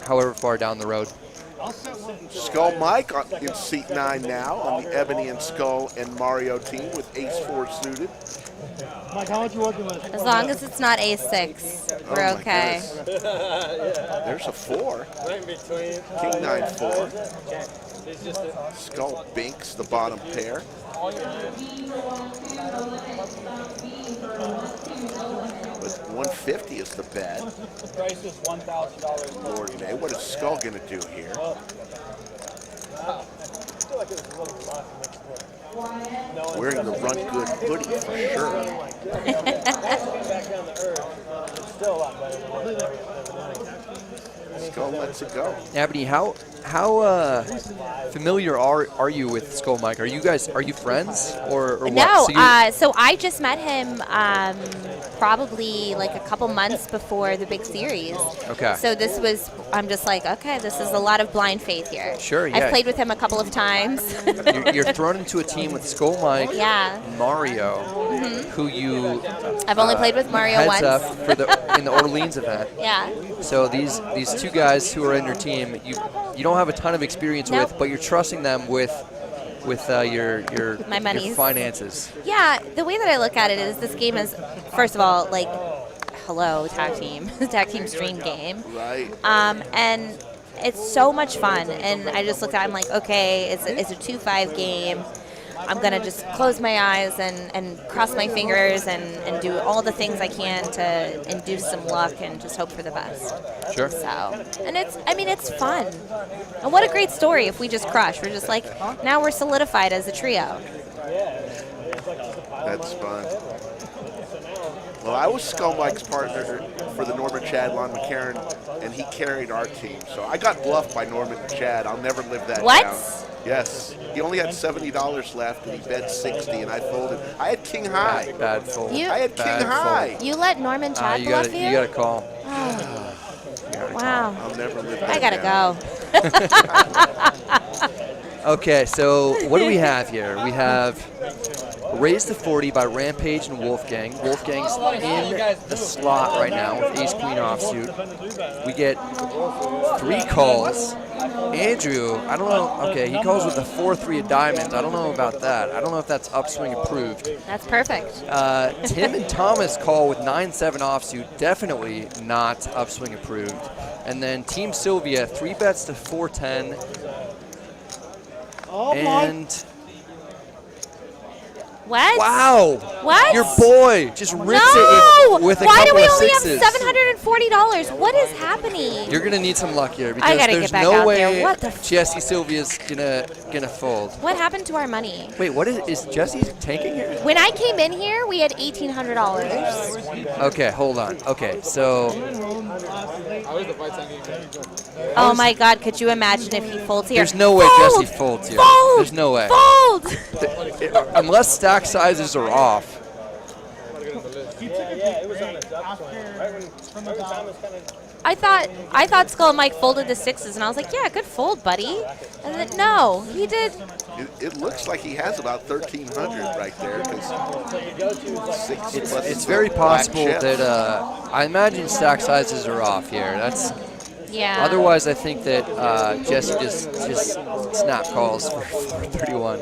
however far down the road. Skull Mike in seat 9 now on the Ebony and Skull and Mario team with Ace-4 suited. Mike, how much you working with? As long as it's not Ace-6, we're okay. There's a 4. King 9-4. Skull binks the bottom pair. But 150 is the bet. Price is $1,000. Lord May, what is Skull going to do here? Wearing the Run Good hoodie for sure. Skull lets it go. Ebony, how familiar are you with Skull Mike? Are you friends or what? No, so I just met him probably like a couple months before the big series. Okay. So I'm just like, okay, this is a lot of blind faith here. Sure, yeah. I've played with him a couple of times. You're thrown into a team with Skull Mike and Mario, who you I've only played with Mario heads once. up in the Orleans event. Yeah. So these two guys who are in your team, you don't have a ton of experience with, but you're trusting them with with your My monies. finances? Yeah, the way that I look at it is this game is, first of all, like, hello, tag team. Tag team stream game. Right. And it's so much fun. And I just looked at it, I'm like, okay, it's a 2-5 game. I'm going to just close my eyes and cross my fingers and do all the things I can to induce some luck and just hope for the best. Sure. So, and it's fun. And what a great story if we just crush. We're just like, now we're solidified as a trio. That's fun. Well, I was Skull Mike's partner for the Norman Chad Lon McCarran, and he carried our team. So I got bluffed by Norman and Chad. I'll never live that What? down. Yes. He only had $70 left, and he bet 60, and I folded. I had king high. Bad fold. You- I had king high. You let Norman Chad bluff you? You got to call. Wow. I'll never live that I gotta down. go. Okay, so what do we have here? We have Raise to 40 by Rampage and Wolfgang. Wolfgang's in the slot right now with ace-queen offsuit. We get 3 calls. Andrew, I don't know. Okay, he calls with the 4-3 of diamonds. I don't know about that. I don't know if that's upswing approved. That's perfect. Tim and Thomas call with 9-7 offsuit. Definitely not upswing approved. And then Team Sylvia, 3 bets to 410. And What? wow! What? Your boy just rips No! it with a Why do couple we of only sixes. have $740? What is happening? You're gonna need some luck here I because gotta there's get back no out way there. What the Jesse Sylvia's gonna fold. What happened to our money? Wait, what is Jesse tanking here? When I came in here, we had $1,800. Okay, hold on. Okay, so Oh my God! Could you imagine if he folds here? there's no way Fold! Jesse folds here. Fold! There's no way. Fold! Unless stack sizes are off. I thought Skull Mike folded the 6s, and I was like, yeah, good fold, buddy. And then no, he did. It looks like he has about 1,300 right there. It's very possible that I imagine stack sizes are off here. That's Yeah. Otherwise, I think that Jesse just snap calls for 431.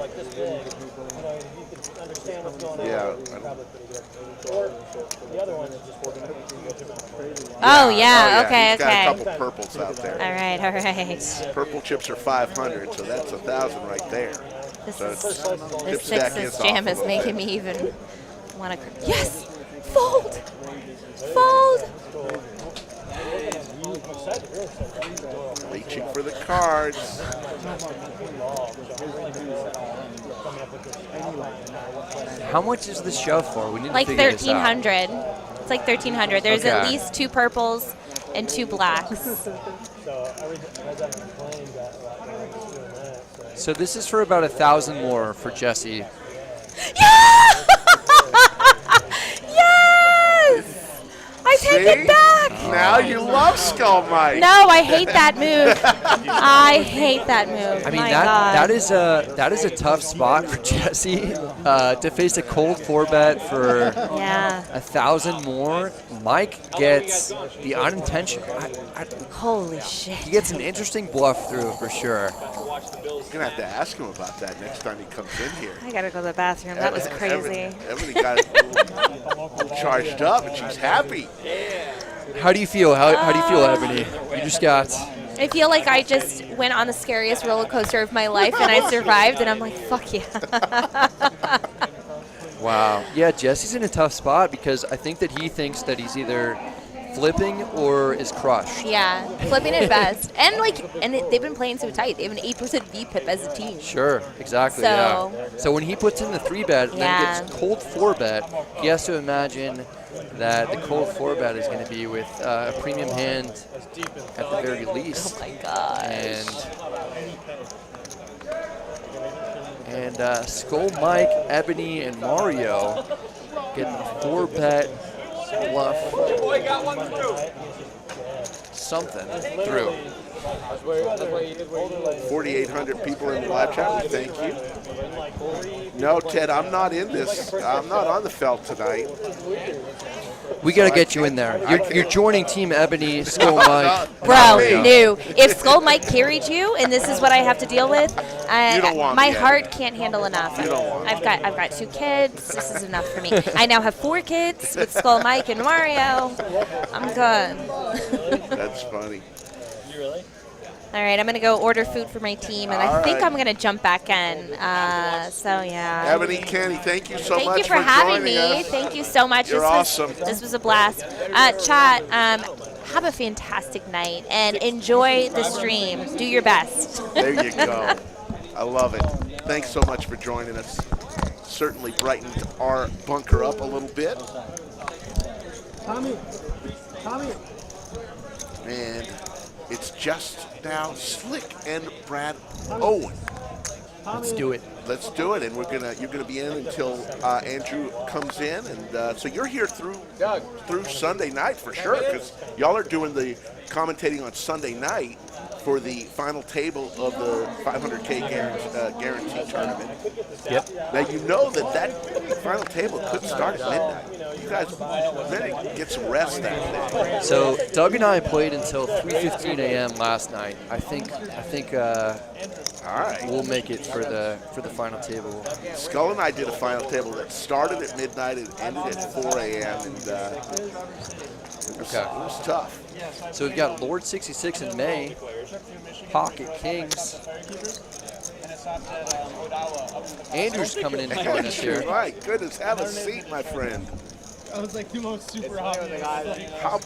Yeah. Oh yeah. Okay. He's got Okay. a couple purples out there. All right. All right. Purple chips are 500, so that's 1,000 right there. This So is it's- this chip stack sixes is jam off a is little making bit. me even want to. Yes. Fold. Fold. Reaching for the cards. How much is the shove for? We need Like to figure this out. 1,300. It's like 1,300. There's Okay. at least 2 purples and 2 blacks. So this is for about 1,000 more for Jesse. Yes! I take it back. Now you love Skull Mike. No, I hate that move. I hate that move. I mean, My that God. that is a tough spot for Jesse to face a cold 4-bet for Yeah. 1,000 more. Mike gets the unintentional. Holy shit. He gets an interesting bluff through for sure. You're going to have to ask him about that next time he comes in here. I gotta go to the bathroom. That was crazy. Everybody got a little charged up, and she's happy. How do you feel? How do you feel, Ebony? You just got. I feel like I just went on the scariest roller coaster of my life and I survived, and I'm like, fuck yeah. Wow. Yeah, Jesse's in a tough spot because I think that he thinks that he's either flipping or is crushed. Yeah, flipping it best. And they've been playing so tight. They have an 8% VPIP as a team. Sure, exactly. So- Yeah. So when he puts in the 3-bet and Yeah. then gets cold 4-bet, he has to imagine that the cold 4-bet is going to be with a premium hand at the very least. Oh my God. And Skull Mike, Ebony, and Mario get the 4-bet bluff. Boy got one through. Something through. 4,800 people in the live chat. We thank you. No, Ted, I'm not in this. I'm not on the felt tonight. We got to get you in there. You're joining Team Ebony, Skull Mike. Bro, no. If Skull Mike carried you, and this is what I have to deal with, my heart can't handle enough. I've got 2 kids. This is enough for me. I now have 4 kids with Skull Mike and Mario. I'm good. That's funny. All right, I'm going to go order food for my team, and I think I'm going to jump back in. So, yeah. Ebony, Kenney, thank you so much Thank you for having me. us. Thank you so much. You're awesome. This was a blast. Chat, have a fantastic night, and enjoy the stream. Do your best. There you go. I love it. Thanks so much for joining us. Certainly brightened our bunker up a little bit. Tommy. And it's just now Slick and Brad Owen. Let's do it. Let's do it, and you're gonna be in until Andrew comes in, and so you're here through Sunday night for sure, because y'all are doing the commentating on Sunday night for the final table of the 500K guarantee tournament. Yep. Now you know that final table could start at midnight. You guys better get some rest that day. So Doug and I played until 3:15 a.m. last night. I think all right, we'll make it for the final table. Skull and I did a final table that started at midnight and ended at 4 a.m. and it was tough. So we've got Lord 66 in May, Pocket Kings. Andrew's coming in to join us here. My goodness, have a seat, my friend. I was like the most super obvious. How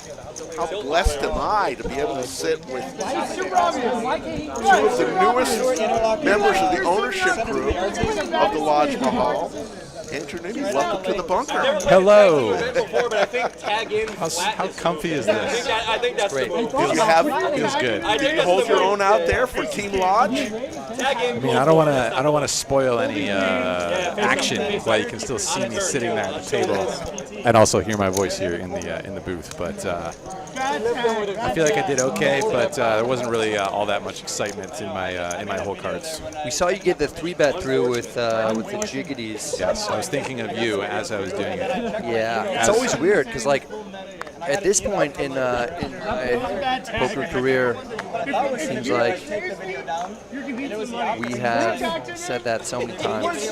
blessed am I to be able to sit with Super obvious. Why can't he? 2 of the newest members of the ownership group of the Lodge Mahal. Andrew Neeme, welcome to the bunker. Hello. How comfy is this? I think that's great. Feels good. Do you hold your own out there for Team Lodge? I mean, I don't want to spoil any action while you can still see me sitting there at the table and also hear my voice here in the booth. But I feel like I did okay, but there wasn't really all that much excitement in my hole cards. We saw you get the 3-bet through with the Jiggities. Yes, I was thinking of you as I was doing it. Yeah, it's always weird because like at this point in my poker career, it seems like we have said that so many times.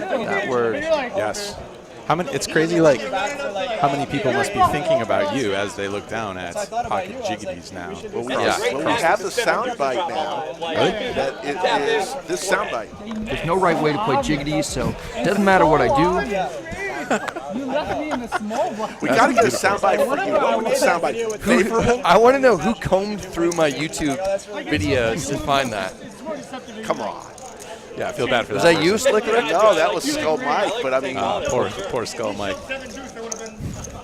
That word. Yes. It's crazy, like, how many people must be thinking about you as they look down at Pocket Jiggities now. Well, we have the soundbite now. Really? That it is this soundbite. There's no right way to play Jiggities, so it doesn't matter what I do. You left me in the small box. We got to get a soundbite for you. What would the soundbite favorite? I want to know who combed through my YouTube videos to find that. Come on. Yeah, I feel bad for that. Was that you, Slick Rick? No, that was Skull Mike, but I mean... poor Skull Mike.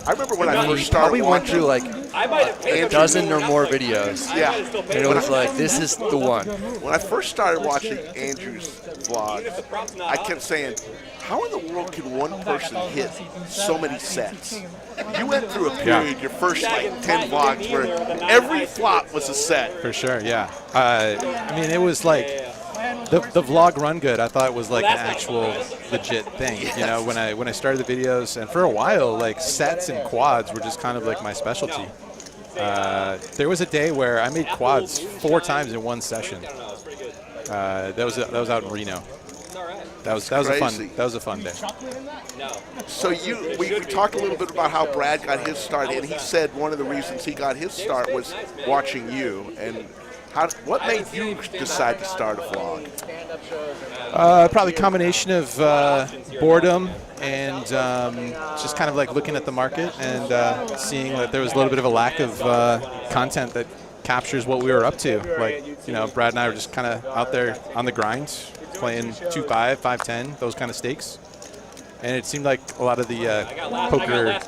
I remember when I first started probably went through like a dozen or more videos. Yeah. And it was like, this is the one. When I first started watching Andrew's vlogs, I kept saying, how in the world can one person hit so many sets? You went through a period, your first like 10 vlogs, where every flop was a set. For sure, yeah. I mean, it was like... The vlog run good. I thought it was like an actual legit thing. You know, when I started the videos, and for a while, like sets and quads were just kind of like my specialty. There was a day where I made quads 4 times in one session. That was out in Reno. That was a fun day. So we talked a little bit about how Brad got his start, and he said one of the reasons he got his start was watching you. And what made you decide to start a vlog? Probably a combination of boredom and just kind of like looking at the market and seeing that there was a little bit of a lack of content that captures what we were up to. Like, you know, Brad and I were just kind of out there on the grind, playing 2-5, 5-10, those kind of stakes. And it seemed like a lot of the poker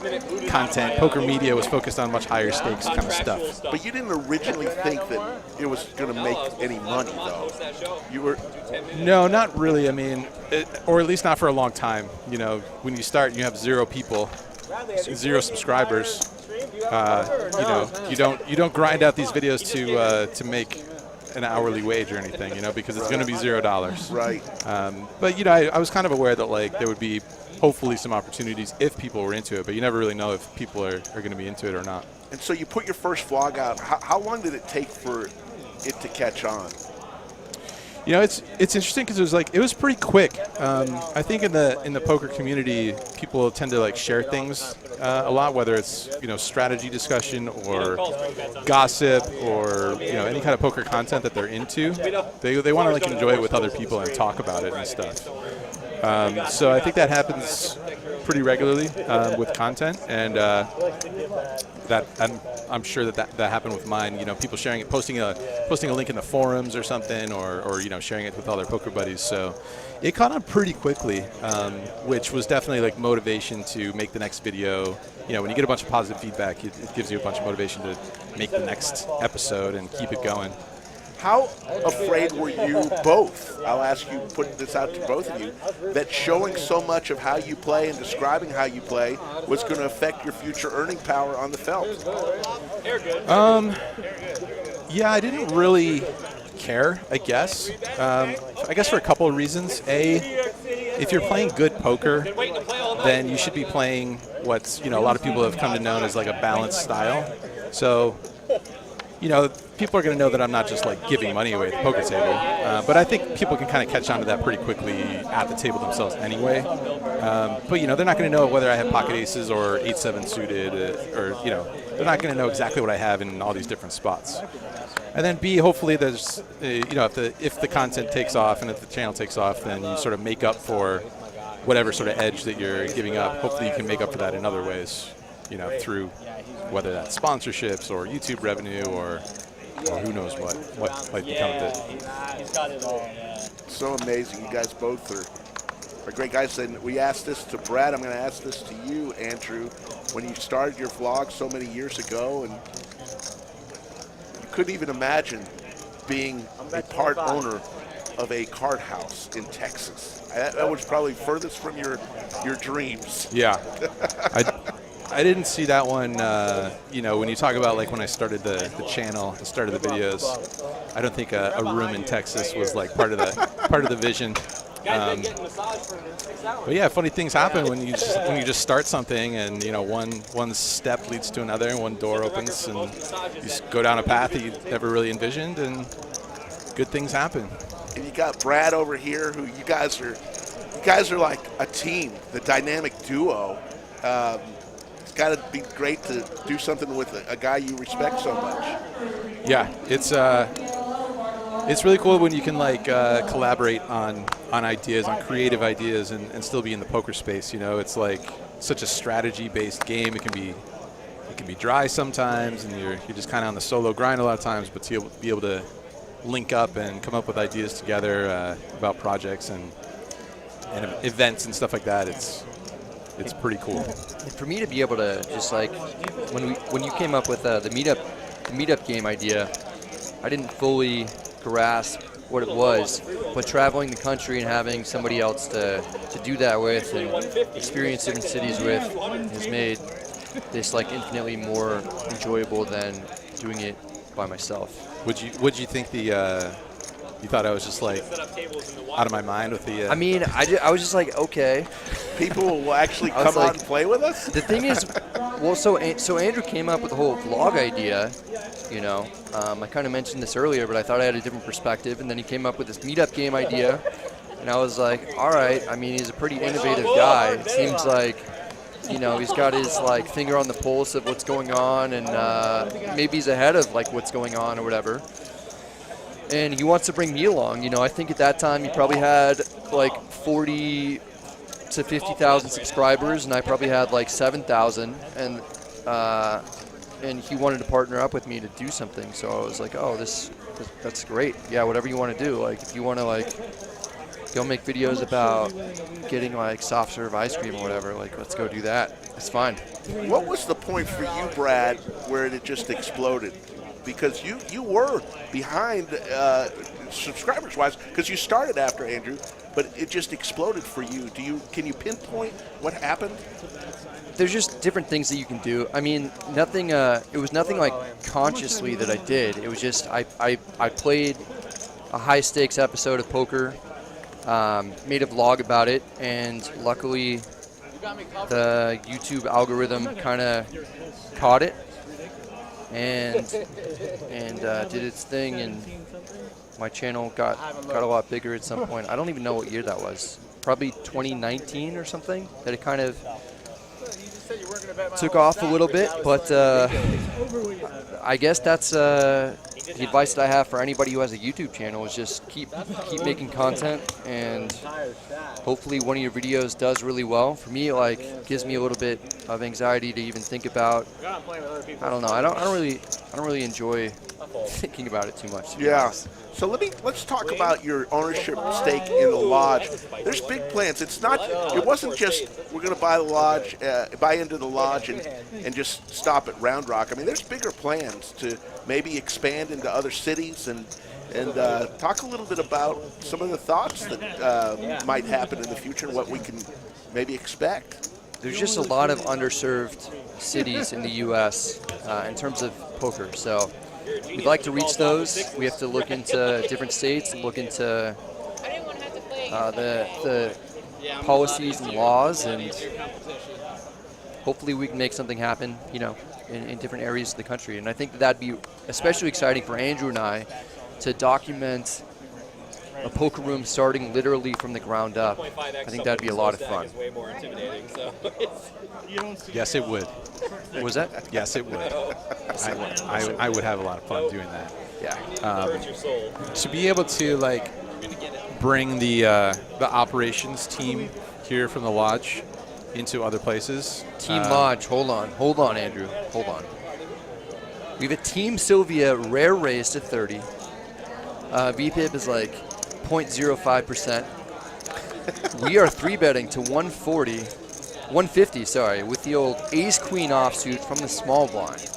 content, poker media was focused on much higher stakes kind of stuff. But you didn't originally think that it was going to make any money, though. You were... No, not really. I mean, or at least not for a long time. You know, when you start, you have 0 people, 0 subscribers. you don't grind out these videos to make an hourly wage or anything, because it's going to be $0. Right. But I was kind of aware that like there would be hopefully some opportunities if people were into it, but you never really know if people are going to be into it or not. And so you put your first vlog out. How long did it take for it to catch on? It's interesting because it was pretty quick. I think in the poker community, people tend to like share things a lot, whether it's strategy discussion or gossip or any kind of poker content that they're into. They want to like enjoy it with other people and talk about it and stuff. So I think that happens pretty regularly with content, and that I'm sure that happened with mine. People sharing it, posting a link in the forums or something, or sharing it with all their poker buddies. So it caught on pretty quickly, which was definitely like motivation to make the next video. When you get a bunch of positive feedback, it gives you a bunch of motivation to make the next episode and keep it going. How afraid were you both? I'll ask you, put this out to both of you, that showing so much of how you play and describing how you play was going to affect your future earning power on the felt? Yeah, I didn't really care, I guess. I guess for a couple of reasons. A, if you're playing good poker, then you should be playing what's, a lot of people have come to know as like a balanced style. So, people are going to know that I'm not just like giving money away at the poker table, but I think people can kind of catch on to that pretty quickly at the table themselves anyway. But they're not going to know whether I have pocket aces or 8-7 suited, or they're not going to know exactly what I have in all these different spots. And then B, hopefully there's if the content takes off and if the channel takes off, then you sort of make up for whatever sort of edge that you're giving up. Hopefully you can make up for that in other ways, through whether that's sponsorships or YouTube revenue or who knows what might become of it. He's got it all, So amazing. You guys both are great guys. And we asked this to Brad. I'm going to ask this to you, Andrew. When you started your vlog so many years ago, and you couldn't even imagine being a part owner of a card house in Texas. That was probably furthest from your dreams. Yeah. I didn't see that one, when you talk about like when I started the channel and started the videos, I don't think a room in Texas was like part of the vision. But yeah, funny things happen when you just start something, and one step leads to another, and one door opens, and you just go down a path that you never really envisioned, and good things happen. And you got Brad over here, who you guys are like a team, the dynamic duo. It's got to be great to do something with a guy you respect so much. Yeah, it's really cool when you can like collaborate on ideas, on creative ideas, and still be in the poker space. It's like such a strategy-based game. It can be dry sometimes, and you're just kind of on the solo grind a lot of times. But to be able to link up and come up with ideas together about projects and events and stuff like that, it's pretty cool. For me to be able to just like when you came up with the meetup game idea, I didn't fully grasp what it was, but traveling the country and having somebody else to do that with and experience different cities with has made this like infinitely more enjoyable than doing it by myself. Would you think you thought I was just like out of my mind with the? I mean, I was just like, okay, people will actually come out and play with us. The thing is, well, so Andrew came up with the whole vlog idea. I kind of mentioned this earlier, but I thought I had a different perspective, and then he came up with this meetup game idea, and I was like, all right. I mean, he's a pretty innovative guy. It seems like, he's got his like finger on the pulse of what's going on, and maybe he's ahead of like what's going on or whatever. And he wants to bring me along. I think at that time he probably had like 40 to 50,000 subscribers, and I probably had like 7,000. And he wanted to partner up with me to do something. So I was like, oh, that's great. Yeah, whatever you want to do. Like, if you want to like go make videos about getting like soft serve ice cream or whatever, like let's go do that. It's fine. What was the point for you, Brad, where it just exploded? Because you were behind subscribers-wise, because you started after Andrew, but it just exploded for you. Can you pinpoint what happened? There's just different things that you can do. I mean, nothing. It was nothing like consciously that I did. It was just I played a high stakes episode of poker, made a vlog about it, and luckily the YouTube algorithm kind of caught it and did its thing, and my channel got a lot bigger at some point. I don't even know what year that was. Probably 2019 or something. That it kind of took off a little bit, but I guess that's the advice that I have for anybody who has a YouTube channel is just keep making content, and hopefully one of your videos does really well. For me, it like gives me a little bit of anxiety to even think about. I don't know. I don't really enjoy thinking about it too much. Yeah. So let's talk about your ownership stake in the lodge. There's big plans. It wasn't just we're going to buy the lodge, buy into the lodge, and just stop at Round Rock. I mean, there's bigger plans to maybe expand into other cities and talk a little bit about some of the thoughts that might happen in the future and what we can maybe expect. There's just a lot of underserved cities in the U.S. In terms of poker. So we'd like to reach those. We have to look into different states and look into the policies and laws, and hopefully we can make something happen, you know, in different areas of the country. And I think that'd be especially exciting for Andrew and I to document a poker room starting literally from the ground up. I think that'd be a lot of fun. Yes, it would. Was that? Yes, it would. I would have a lot of fun doing that. Yeah. To be able to like bring the operations team here from the lodge into other places. Team Lodge. Hold on, Andrew. Hold on. We have a Team Sylvia rare raise to 30. VPIP is like 0.05%. We are 3-betting to 150, sorry, with the old ace-queen offsuit from the small blind.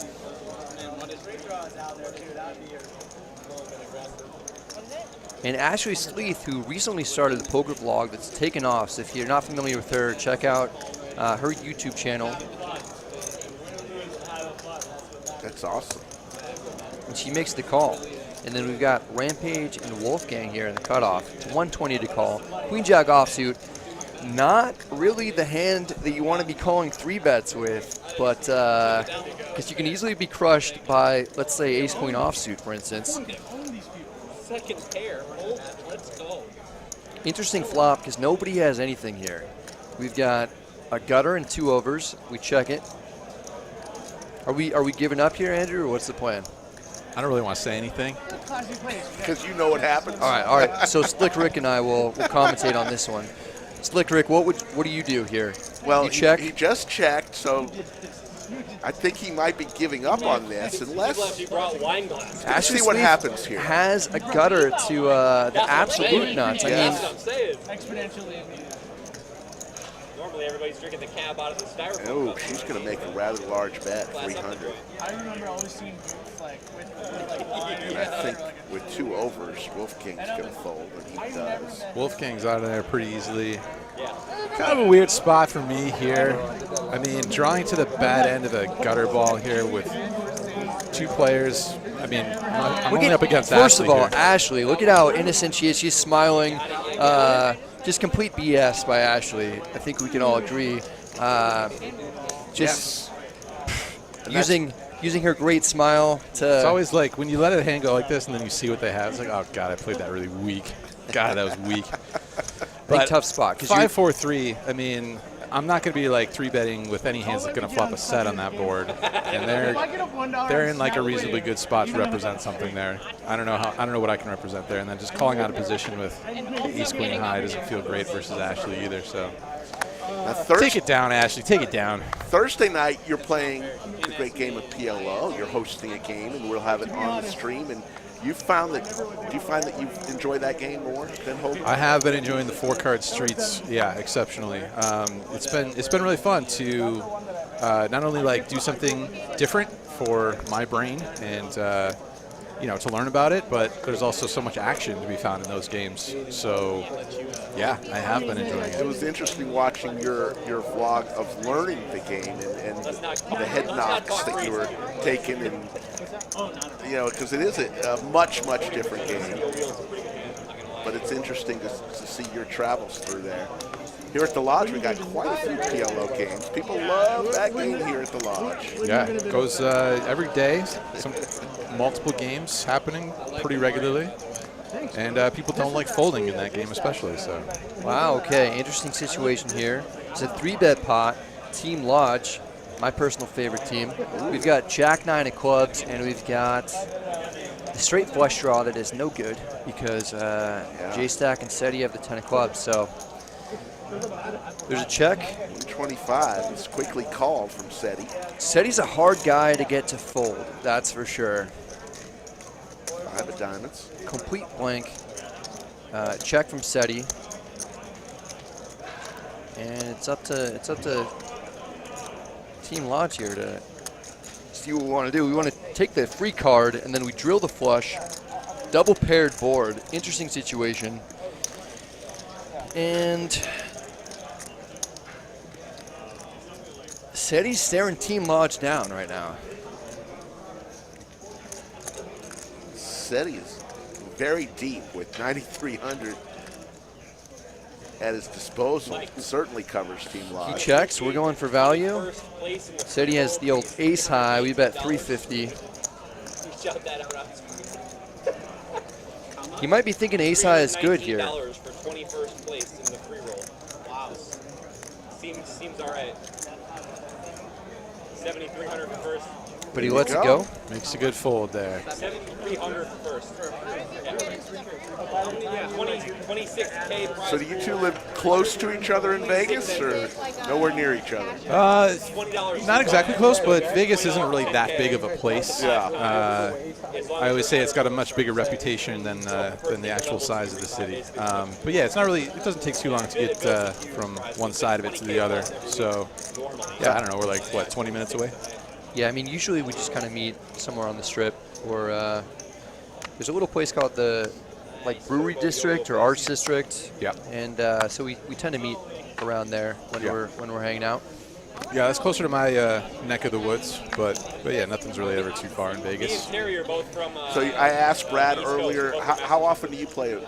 And Ashley Sleeth, who recently started a poker vlog that's taken off, so if you're not familiar with her, check out her YouTube channel. That's awesome. And she makes the call. And then we've got Rampage and Wolfgang here in the cutoff. It's 120 to call. Queen Jack offsuit. Not really the hand that you want to be calling 3-bets with, but because you can easily be crushed by, let's say, ace queen offsuit, for instance. Second pair. Let's go. Interesting flop because nobody has anything here. We've got a gutter and 2 overs. We check it. Are we giving up here, Andrew, or what's the plan? I don't really want to say anything. Because you know what happens. All right. So Slick Rick and I will commentate on this one. Slick Rick, what do you do here? Well, you check? He just checked, so I think he might be giving up on this unless He brought wine glasses. Let's see what happens here. Has a gutter to the absolute nuts. I mean, That's what I'm saying. Exponentially. Normally everybody's drinking the cab out of the styrofoam. Oh, she's going to make a rather large bet, 300. I remember always seeing booths like with And I think with 2 overs, Wolfgang's going to fold, and he does. Wolfgang's out of there pretty easily. Kind of a weird spot for me here. I mean, drawing to the bad end of a gutter ball here with 2 players. I mean, I'm only up against first Ashley of all, here. Ashley, look at how innocent she is. She's smiling. Just complete BS by Ashley. I think we can all agree. Just using her great smile to. It's always like when you let a hand go like this and then you see what they have. It's like, oh god, I played that really weak. God, that was weak. Big tough spot. 5-4-3. I mean, I'm not going to be like 3-betting with any hands that's going to flop a set on that board, and they're in like a reasonably good spot to represent something there. I don't know what I can represent there, and then just calling out a position with ace queen high doesn't feel great versus Ashley either. So take it down, Ashley. Take it down. Thursday night, you're playing a great game of PLO. You're hosting a game, and we'll have it on the stream. And do you find that you enjoy that game more than Hogan? I have been enjoying the 4-card streets, exceptionally. It's been really fun to not only like do something different for my brain and to learn about it, but there's also so much action to be found in those games. So, yeah, I have been enjoying it. It was interesting watching your vlog of learning the game and the head knocks that you were taking, and because it is a much different game. But it's interesting to see your travels through there. Here at the Lodge, we got quite a few PLO games. People love that game here at the Lodge. Yeah, it goes every day. Multiple games happening pretty regularly. And people don't like folding in that game especially. So. Wow, okay, interesting situation here. It's a 3-bet pot, Team Lodge, my personal favorite team. We've got Jack 9 of clubs, and we've got a straight flush draw that is no good because J-Stack and Seti have the 10 of clubs. So there's a check. 25 is quickly called from Seti. Seti's a hard guy to get to fold, that's for sure. 5 of diamonds. Complete blank. Check from Seti. And it's up to Team Lodge here to see what we want to do. We want to take the free card and then we drill the flush. Double paired board. Interesting situation. And Seti's staring Team Lodge down right now. Seti is very deep with 9,300 at his disposal. Certainly covers Team Lodge. He checks. We're going for value. Seti has the old ace high. We bet 350. He might be thinking ace high is good here. $19 for 21st place in the free roll. Wow. Seems all right. 7,300 for first. But he lets it go. Makes a good fold there. 7,300 for first. Yeah. 26K. So do you two live close to each other in Vegas or nowhere near each other? Not exactly close, but Vegas isn't really that big of a place. Yeah. I always say it's got a much bigger reputation than the actual size of the city. But yeah, it's not really. It doesn't take too long to get from one side of it to the other. So yeah, I don't know. We're like what, 20 minutes away? Yeah, I mean, usually we just kind of meet somewhere on the strip, or there's a little place called the Brewery District or Arts District. Yeah. And so we tend to meet around there when we're hanging out. Yeah, that's closer to my neck of the woods, but yeah, nothing's really ever too far in Vegas. So I asked Brad earlier, how often do you play a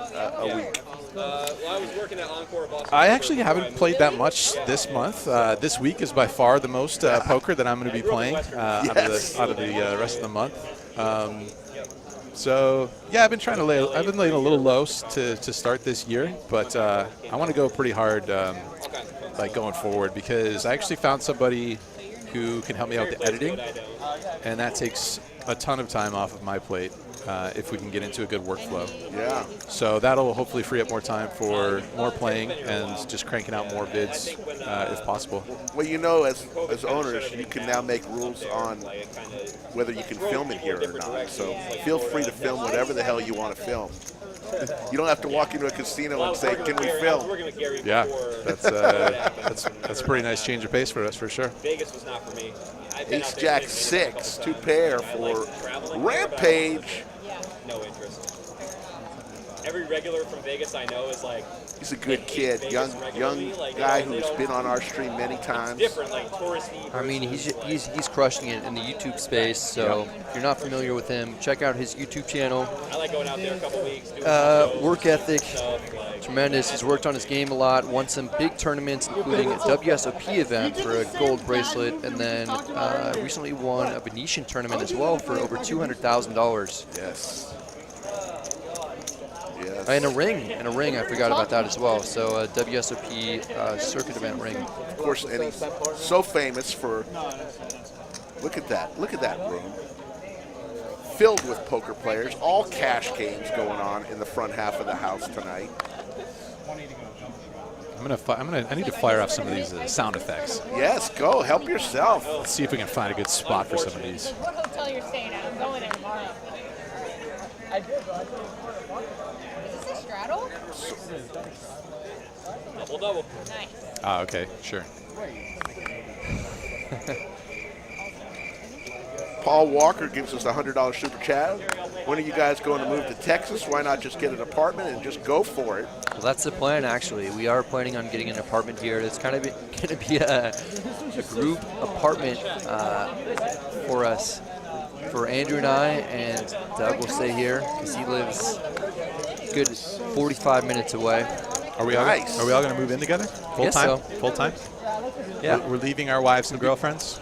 week? Well, I was working at Encore Boston. I actually haven't played that much this month. This week is by far the most poker that I'm going to be playing out of the rest of the month. So yeah, I've been laying a little low to start this year, but I want to go pretty hard going forward, because I actually found somebody who can help me out with the editing, and that takes a ton of time off of my plate if we can get into a good workflow. Yeah. So that'll hopefully free up more time for more playing and just cranking out more bids if possible. Well, as owners, you can now make rules on whether you can film it here or not. So feel free to film whatever the hell you want to film. You don't have to walk into a casino and say, "Can we film?" Yeah, that's a pretty nice change of pace for us, for sure. Vegas was not for me. Ace Jack 6, 2 pair for Rampage. No interest. Every regular from Vegas I know is like. He's a good kid, young guy who's been on our stream many times. Different, like touristy. I mean, he's crushing it in the YouTube space. So if you're not familiar with him, check out his YouTube channel. I like going out there a couple weeks. Work ethic, tremendous. He's worked on his game a lot. Won some big tournaments, including a WSOP event for a gold bracelet, and then recently won a Venetian tournament as well for over $200,000. Yes. And a ring. I forgot about that as well. So a WSOP circuit event ring. Of course, and he's so famous for. Look at that room, filled with poker players. All cash games going on in the front half of the house tonight. I need to fire off some of these sound effects. Yes, go help yourself. Let's see if we can find a good spot for some of these. What hotel you're staying at? I'm going there tomorrow. I did, but is this a straddle? Double. Nice. Ah, okay, sure. Paul Walker gives us a $100 super chat. When are you guys going to move to Texas? Why not just get an apartment and just go for it? Well, that's the plan, actually. We are planning on getting an apartment here. It's kind of going to be a group apartment for us. For Andrew and I, and Doug will stay here because he lives a good 45 minutes away. Are we all going to move in together? Full time? So. Full time? Yeah. We're leaving our wives and girlfriends?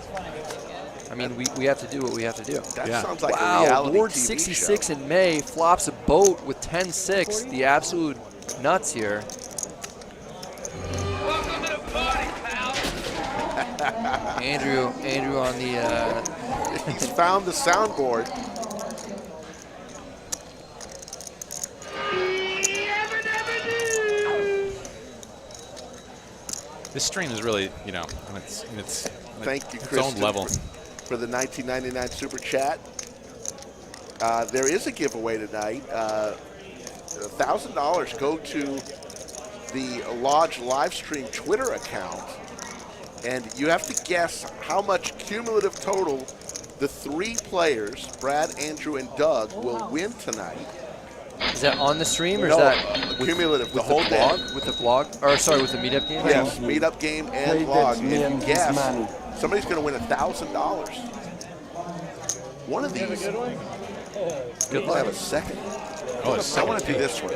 I mean, we have to do what we have to do. That sounds like a wow, reality Lord TV 66 show. in May flops a boat with 10-6. The absolute nuts here. Andrew on the... He's found the soundboard. This stream is really, you know, it's Thank you, its Chris, own level. for the 1999 super chat. There is a giveaway tonight. $1,000 go to the Lodge live stream Twitter account, and you have to guess how much cumulative total the 3 players, Brad, Andrew, and Doug, will win tonight. Is that on the stream or No, is that cumulative, the with whole the day? vlog? With the vlog? Or sorry, with the meetup game? Yes, meetup game and vlog. If you guess, somebody's going to win $1,000. One of these. Good luck. Have a second. Oh, I want to do this one.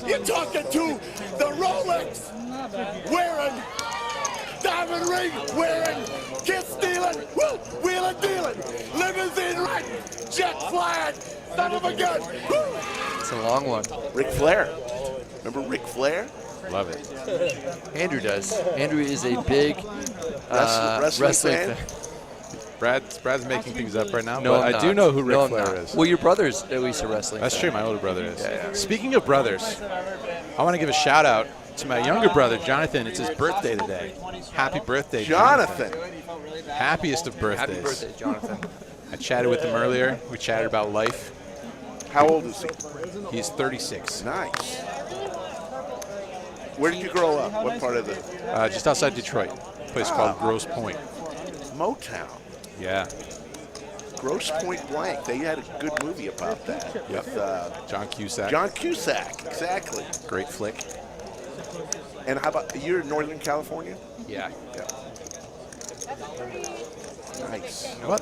You're talking to the Rolex wearing, diamond ring wearing, kiss stealing, wheeling dealing, limousine riding, jet flying, son of a gun. Woo. It's a long one. Ric Flair. Remember Ric Flair? Love it. Andrew does. Andrew is a big wrestling fan. Brad's making things up right now, No, but I'm I do not. know who No, Ric I'm Flair not. is. Well, your brother's at least a wrestling That's fan. true, my older brother is. Yeah. Speaking of brothers, I want to give a shout out to my younger brother, Jonathan. It's his birthday today. Happy birthday, Jonathan. Happiest of birthdays. Happy birthday, Jonathan. I chatted with him earlier. We chatted about life. How old is he? He's 36. Nice. Where did you grow up? What part of the? Just outside Detroit. A place called Grosse Pointe. Motown. Yeah. Grosse Pointe Blank. They had a good movie about that. Yep. With John Cusack. John Cusack, exactly. Great flick. And how about, you're in Northern California? Yeah. Nice. How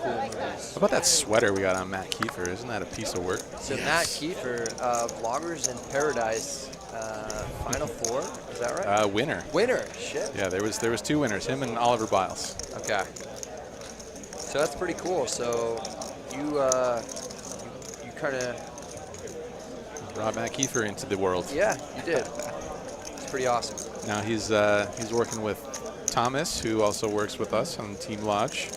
about that sweater we got on Matt Kiefer? Isn't that a piece of work? So Matt Kiefer, Vloggers in Paradise, Final Four, is that right? Winner. Winner, shit. Yeah, there was 2 winners, him and Oliver Biles. Okay. So that's pretty cool. So you kind of brought Matt Kiefer into the world. Yeah, you did. It's pretty awesome. Now he's working with Thomas, who also works with us on Team Lodge.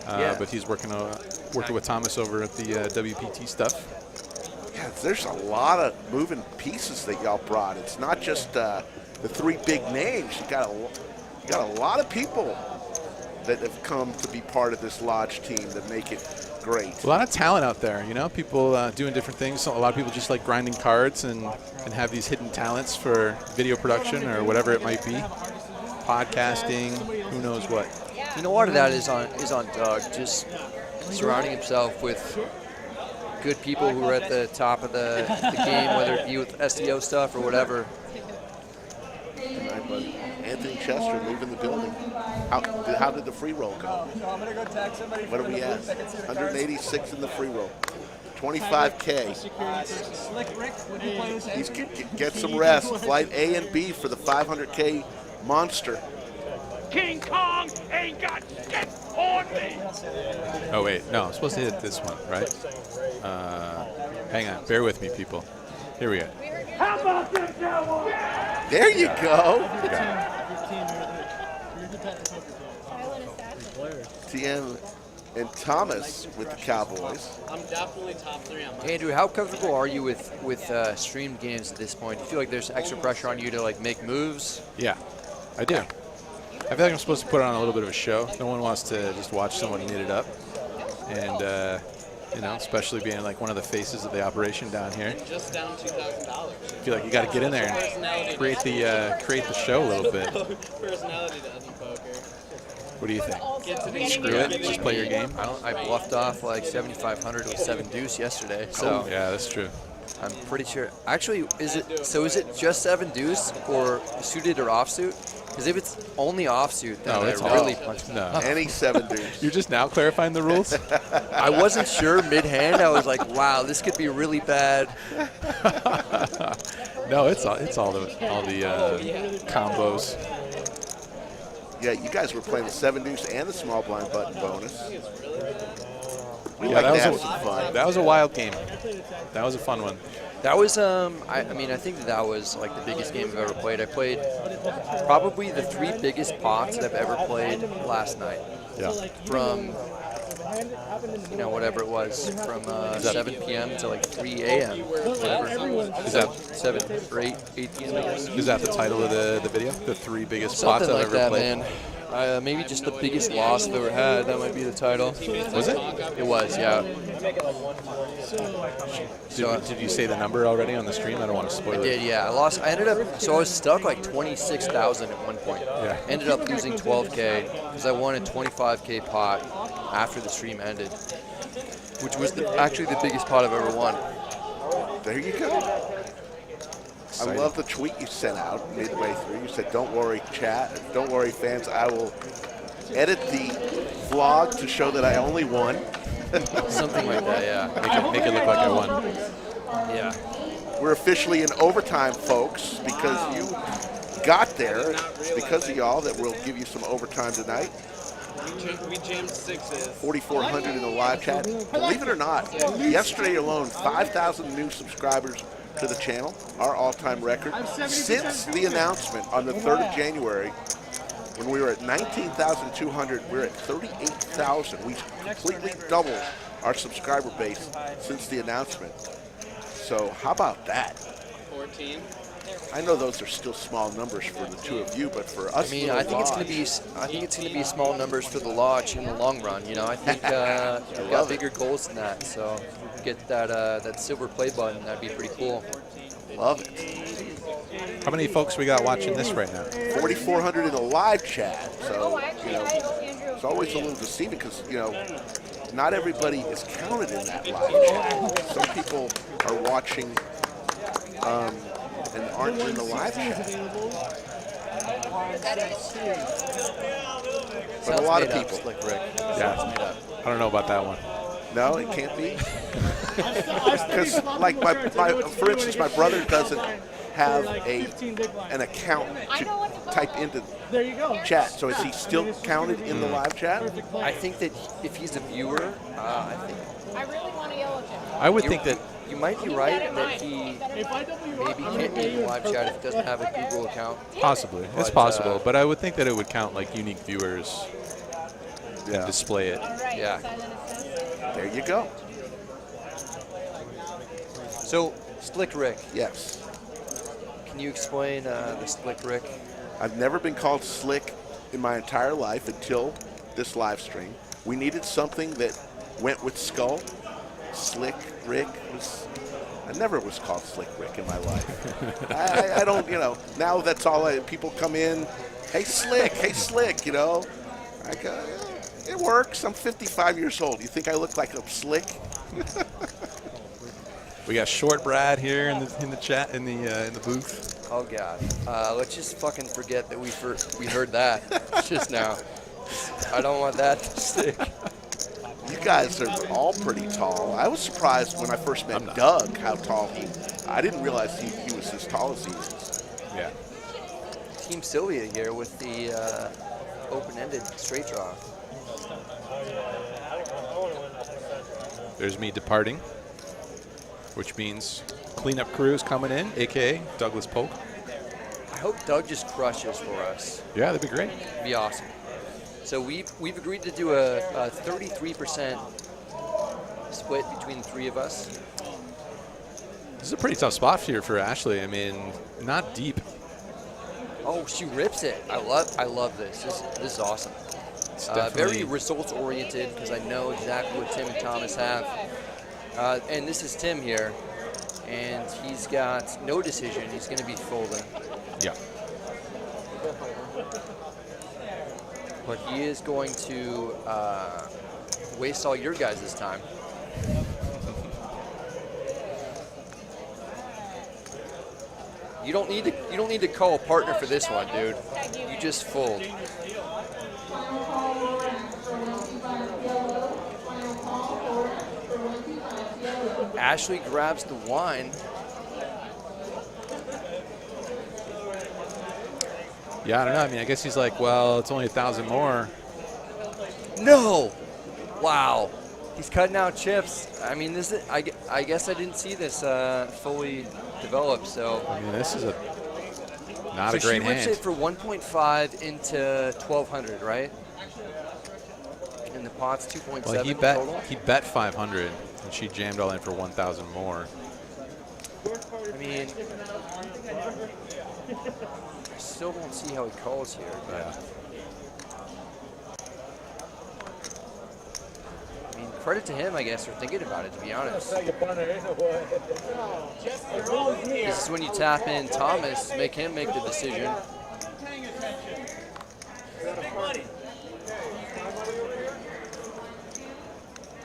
But he's working with Thomas over at the WPT stuff. Yeah, there's a lot of moving pieces that y'all brought. It's not just the 3 big names. You got a lot of people that have come to be part of this Lodge team that make it great. A lot of talent out there, you know, people doing different things. So a lot of people just like grinding cards and have these hidden talents for video production or whatever it might be. Podcasting, who knows what. You know, a lot of that is on Doug, just surrounding himself with good people who are at the top of the game, whether it be with SEO stuff or whatever. Good night, buddy. Anthony Chester leaving the building. How did the free roll go? What are we at? 186 in the free roll. 25K. He's get some rest. Flight A and B for the 500K monster. King Kong ain't got shit on me. Oh wait, no, I'm supposed to hit this one, right? Hang on, bear with me, people. Here we go. How about them Cowboys? There you go. TM and Thomas with the Cowboys. I'm definitely top 3 on my Andrew, how comfortable are you with streamed games at this point? Do you feel like there's extra pressure on you to like make moves? Yeah, I do. I feel like I'm supposed to put on a little bit of a show. No one wants to just watch someone knit it up. And, you know, especially being like one of the faces of the operation down here. Just down $2,000. I feel like you got to get in there and create the show a little bit. Personality doesn't poker. What do you think? Screw it. Just play your game. I bluffed off like 7,500 with 7 deuce yesterday. So yeah, that's true. I'm pretty sure. Actually, is it just 7 deuce or suited or offsuit? Because if it's only offsuit, then it's I really all. punch. No. Any 7 deuce. You're just now clarifying the rules? I wasn't sure mid-hand. I was like, wow, this could be really bad. No, it's all the combos. Yeah, you guys were playing the 7 deuce and the small blind button bonus. We Yeah, like that to have was some fun. that was a wild game. That was a fun one. That was, I mean, I think that was like the biggest game I've ever played. I played probably the 3 biggest pots that I've ever played last night. Yeah. From, you know, whatever it was, from 7 p.m. to like 3 a.m. Whatever. Is that 7 or 8 p.m. I guess. Is that the title of the video? The 3 biggest Something pots like I've ever that, played? man. Maybe just the biggest loss I've ever had. That might be the title. Was it? It was, yeah. Did you say the number already on the stream? I don't want to spoil it. I did, yeah. I ended up, so I was stuck like 26,000 at one point. Yeah. Ended up losing 12K because I won a 25K pot after the stream ended, which was actually the biggest pot I've ever won. There you go. I love the tweet you sent out midway through. You said, don't worry, chat. Don't worry, fans. I will edit the vlog to show that I only won. Something like that, yeah. Make it look like I won. Yeah. We're officially in overtime, folks, because you got there. It's because of y'all that we'll give you some overtime tonight. We jammed 6s. 4,400 in the live chat. Believe it or not, yesterday alone, 5,000 new subscribers to the channel, our all-time record. Since the announcement on the 3rd of January, when we were at 19,200, we're at 38,000. We've completely doubled our subscriber base since the announcement. So how about that? 14. I know those are still small numbers for the two of you, but for us, I mean, I think it's going to be small numbers for the lodge in the long run. You know, I think we've got bigger goals than that. So if we can get that silver play button, that'd be pretty cool. Love it. How many folks we got watching this right now? 4,400 in the live chat. So, you know, it's always a little deceiving because, you know, not everybody is counted in that live chat. Some people are watching and aren't in the live chat. But a lot of people. Slick Rick. Yeah. I don't know about that one. No, it can't be. Because, like, for instance, my brother doesn't have an account to type into chat. So is he still counted in the live chat? I think that if he's a viewer, I really want to yell at him. I would think that you might be right that he maybe can't be in the live chat if he doesn't have a Google account. Possibly. It's possible. But I would think that it would count like unique viewers and display it. Yeah. There you go. So, Slick Rick. Yes. Can you explain the Slick Rick? I've never been called slick in my entire life until this live stream. We needed something that went with skull. Slick Rick was, I never was called Slick Rick in my life. I don't, you know, now that's all people come in, hey Slick, you know. I go, it works. I'm 55 years old. You think I look like I'm slick? We got Short Brad here in the chat in the booth. Oh God. Let's just fucking forget that we heard that just now. I don't want that to stick. You guys are all pretty tall. I was surprised when I first met Doug how tall he. I didn't realize he was as tall as he is. Yeah. Team Sylvia here with the open-ended straight draw. There's me departing, which means cleanup crew is coming in, a.k.a. Douglas Polk. I hope Doug just crushes for us. Yeah, that'd be great. It'd be awesome. So we've agreed to do a 33% split between the three of us. This is a pretty tough spot here for Ashley. I mean, not deep. Oh, she rips it. I love this. This is awesome. Very results oriented because I know exactly what Tim and Thomas have. And this is Tim here, and he's got no decision. He's going to be folding. Yeah. but he is going to waste all your guys' time. You don't need to call a partner for this one, dude. You just fold. Ashley grabs the wine. Yeah, I don't know. I mean, I guess he's like, well, it's only 1,000 more. No! Wow. He's cutting out chips. I mean, this is. I guess I didn't see this fully developed. So. I mean, this is not a great So she hand. rips it for 1.5 into 1,200, right? And the pot's 2.7 Well, total. he bet 500, and she jammed all in for 1,000 more. I mean, I still don't see how he calls here, but. Yeah. I mean, credit to him, I guess, for thinking about it, to be honest. This is when you tap in Thomas, make him make the decision.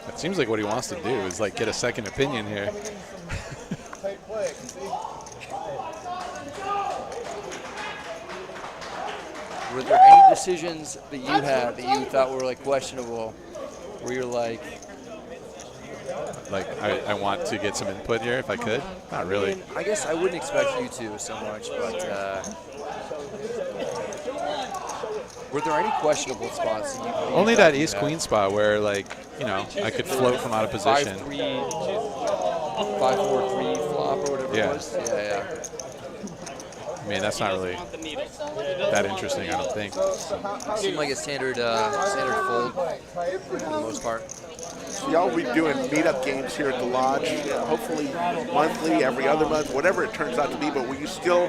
It seems like what he wants to do is like get a second opinion here. Were there any decisions that you had that you thought were like questionable, where you're like, I want to get some input here if I could? Not really. I mean, I guess I wouldn't expect you to so much, but were there any questionable spots? That you Only that ace-queen spot where, like, you know, I could float from out of position. 5-4-3 flop or whatever it was. Yeah. I mean, that's not really that interesting, I don't think. Seemed like a standard fold for the most part. So y'all will be doing meetup games here at the lodge, hopefully monthly, every other month, whatever it turns out to be. But will you still,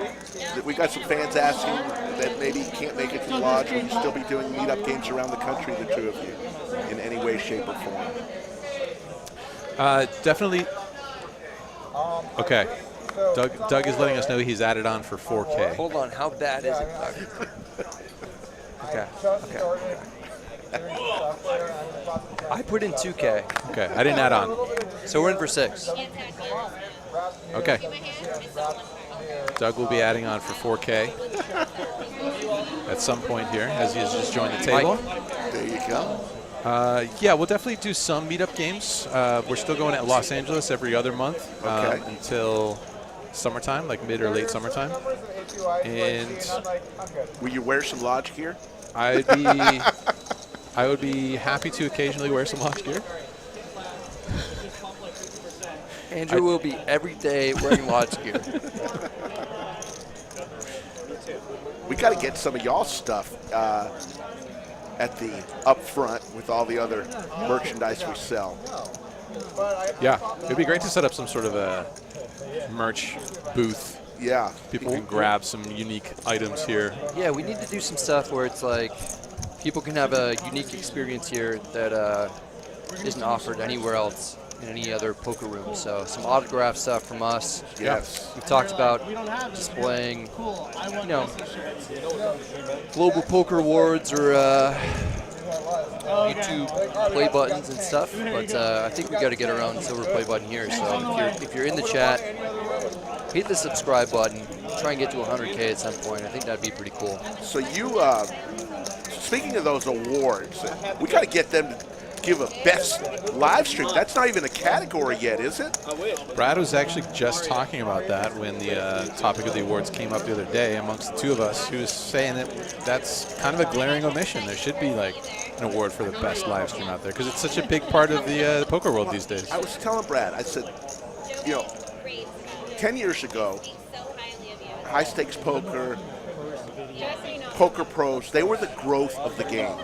we got some fans asking that maybe can't make it to the lodge, will you still be doing meetup games around the country, the two of you, in any way, shape, or form? Definitely. Okay. Doug is letting us know he's added on for 4K. Hold on, how bad is it, Doug? Okay. I put in 2K. Okay, I didn't add on. So we're in for 6. Okay. Doug will be adding on for 4K at some point here as he has just joined the table. There you go. Yeah, we'll definitely do some meetup games. We're still going at Los Angeles every other month until summertime, like mid or late summertime. And will you wear some lodge gear? I would be happy to occasionally wear some lodge gear. Andrew will be every day wearing lodge gear. We got to get some of y'all's stuff at the up front with all the other merchandise we sell. Yeah, it'd be great to set up some sort of a merch booth. Yeah. People can grab some unique items here. Yeah, we need to do some stuff where it's like people can have a unique experience here that isn't offered anywhere else in any other poker room. So some autograph stuff from us. Yes. We've talked about displaying, global poker awards or YouTube play buttons and stuff. But I think we got to get our own silver play button here. So if you're in the chat, hit the subscribe button. Try and get to 100K at some point. I think that'd be pretty cool. So you, speaking of those awards, we got to get them to give a best live stream. That's not even a category yet, is it? Brad was actually just talking about that when the topic of the awards came up the other day amongst the two of us. He was saying that that's kind of a glaring omission. There should be like an award for the best live stream out there because it's such a big part of the poker world these days. I was telling Brad, I said, 10 years ago, high stakes poker, poker pros, they were the growth of the game.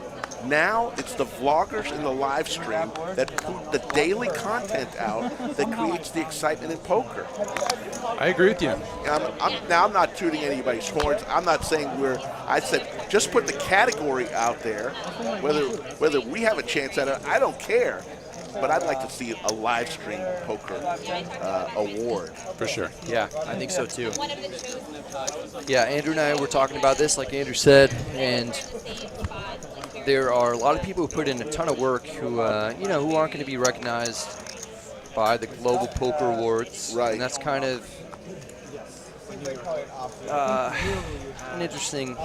Now it's the vloggers and the live stream that put the daily content out that creates the excitement in poker. I agree with you. I'm not tooting anybody's horns. I'm not saying I said just put the category out there. Whether we have a chance at it, I don't care. But I'd like to see a live stream poker award. For sure. Yeah, I think so too. Yeah, Andrew and I were talking about this, like Andrew said, and there are a lot of people who put in a ton of work who, you know, who aren't going to be recognized by the Global Poker Awards. Right. And that's kind of an interesting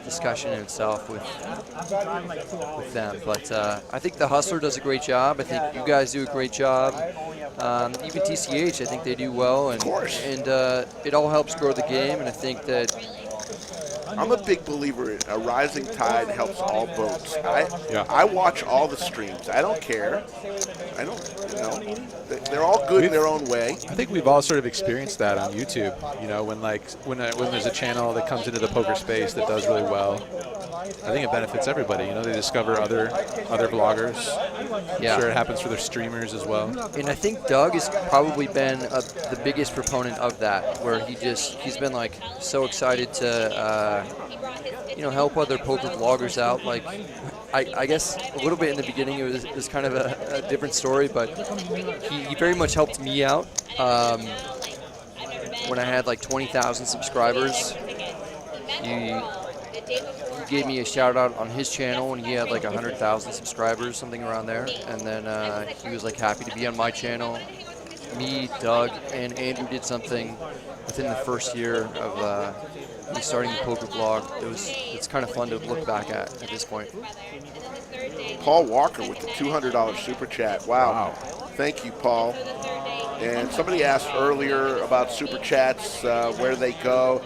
discussion in itself with them. But I think the Hustler does a great job. I think you guys do a great job. Even TCH, I think they do well. And, it all helps grow the game. And I think that I'm a big believer in a rising tide helps all boats. I watch all the streams. I don't care. I don't, you know, they're all good in their own way. I think we've all sort of experienced that on YouTube. You know, when there's a channel that comes into the poker space that does really well, I think it benefits everybody. You know, they discover other vloggers. Yeah. I'm sure it happens for their streamers as well. And I think Doug has probably been the biggest proponent of that, where he's been like so excited to you know, help other poker vloggers out. Like I guess a little bit in the beginning it was kind of a different story, but he very much helped me out when I had like 20,000 subscribers. He gave me a shout out on his channel when he had like 100,000 subscribers, something around there. And then he was like happy to be on my channel. Me, Doug, and Andrew did something within the first year of me starting the poker vlog. It's kind of fun to look back at this point. Paul Walker with the $200 super chat. Wow. Thank you, Paul. And somebody asked earlier about super chats, where they go.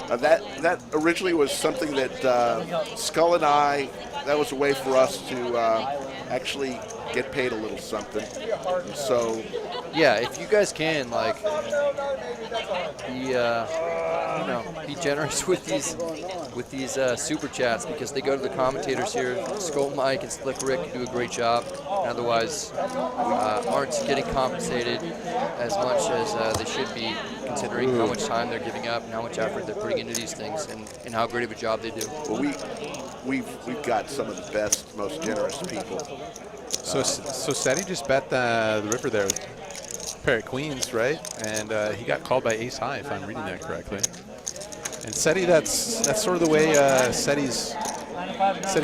That originally was something that Skull and I, that was a way for us to actually get paid a little something. And so, yeah, if you guys can, like, be generous with these super chats, because they go to the commentators here. Skull Mike and Slick Rick do a great job, and otherwise aren't getting compensated as much as they should be, considering how much time they're giving up and how much effort they're putting into these things, and how great of a job they do. Well, we've got some of the best, most generous people. So Seti just bet the river there with a pair of queens, right? And he got called by ace high, if I'm reading that correctly. And Seti, that's sort of the way Seti's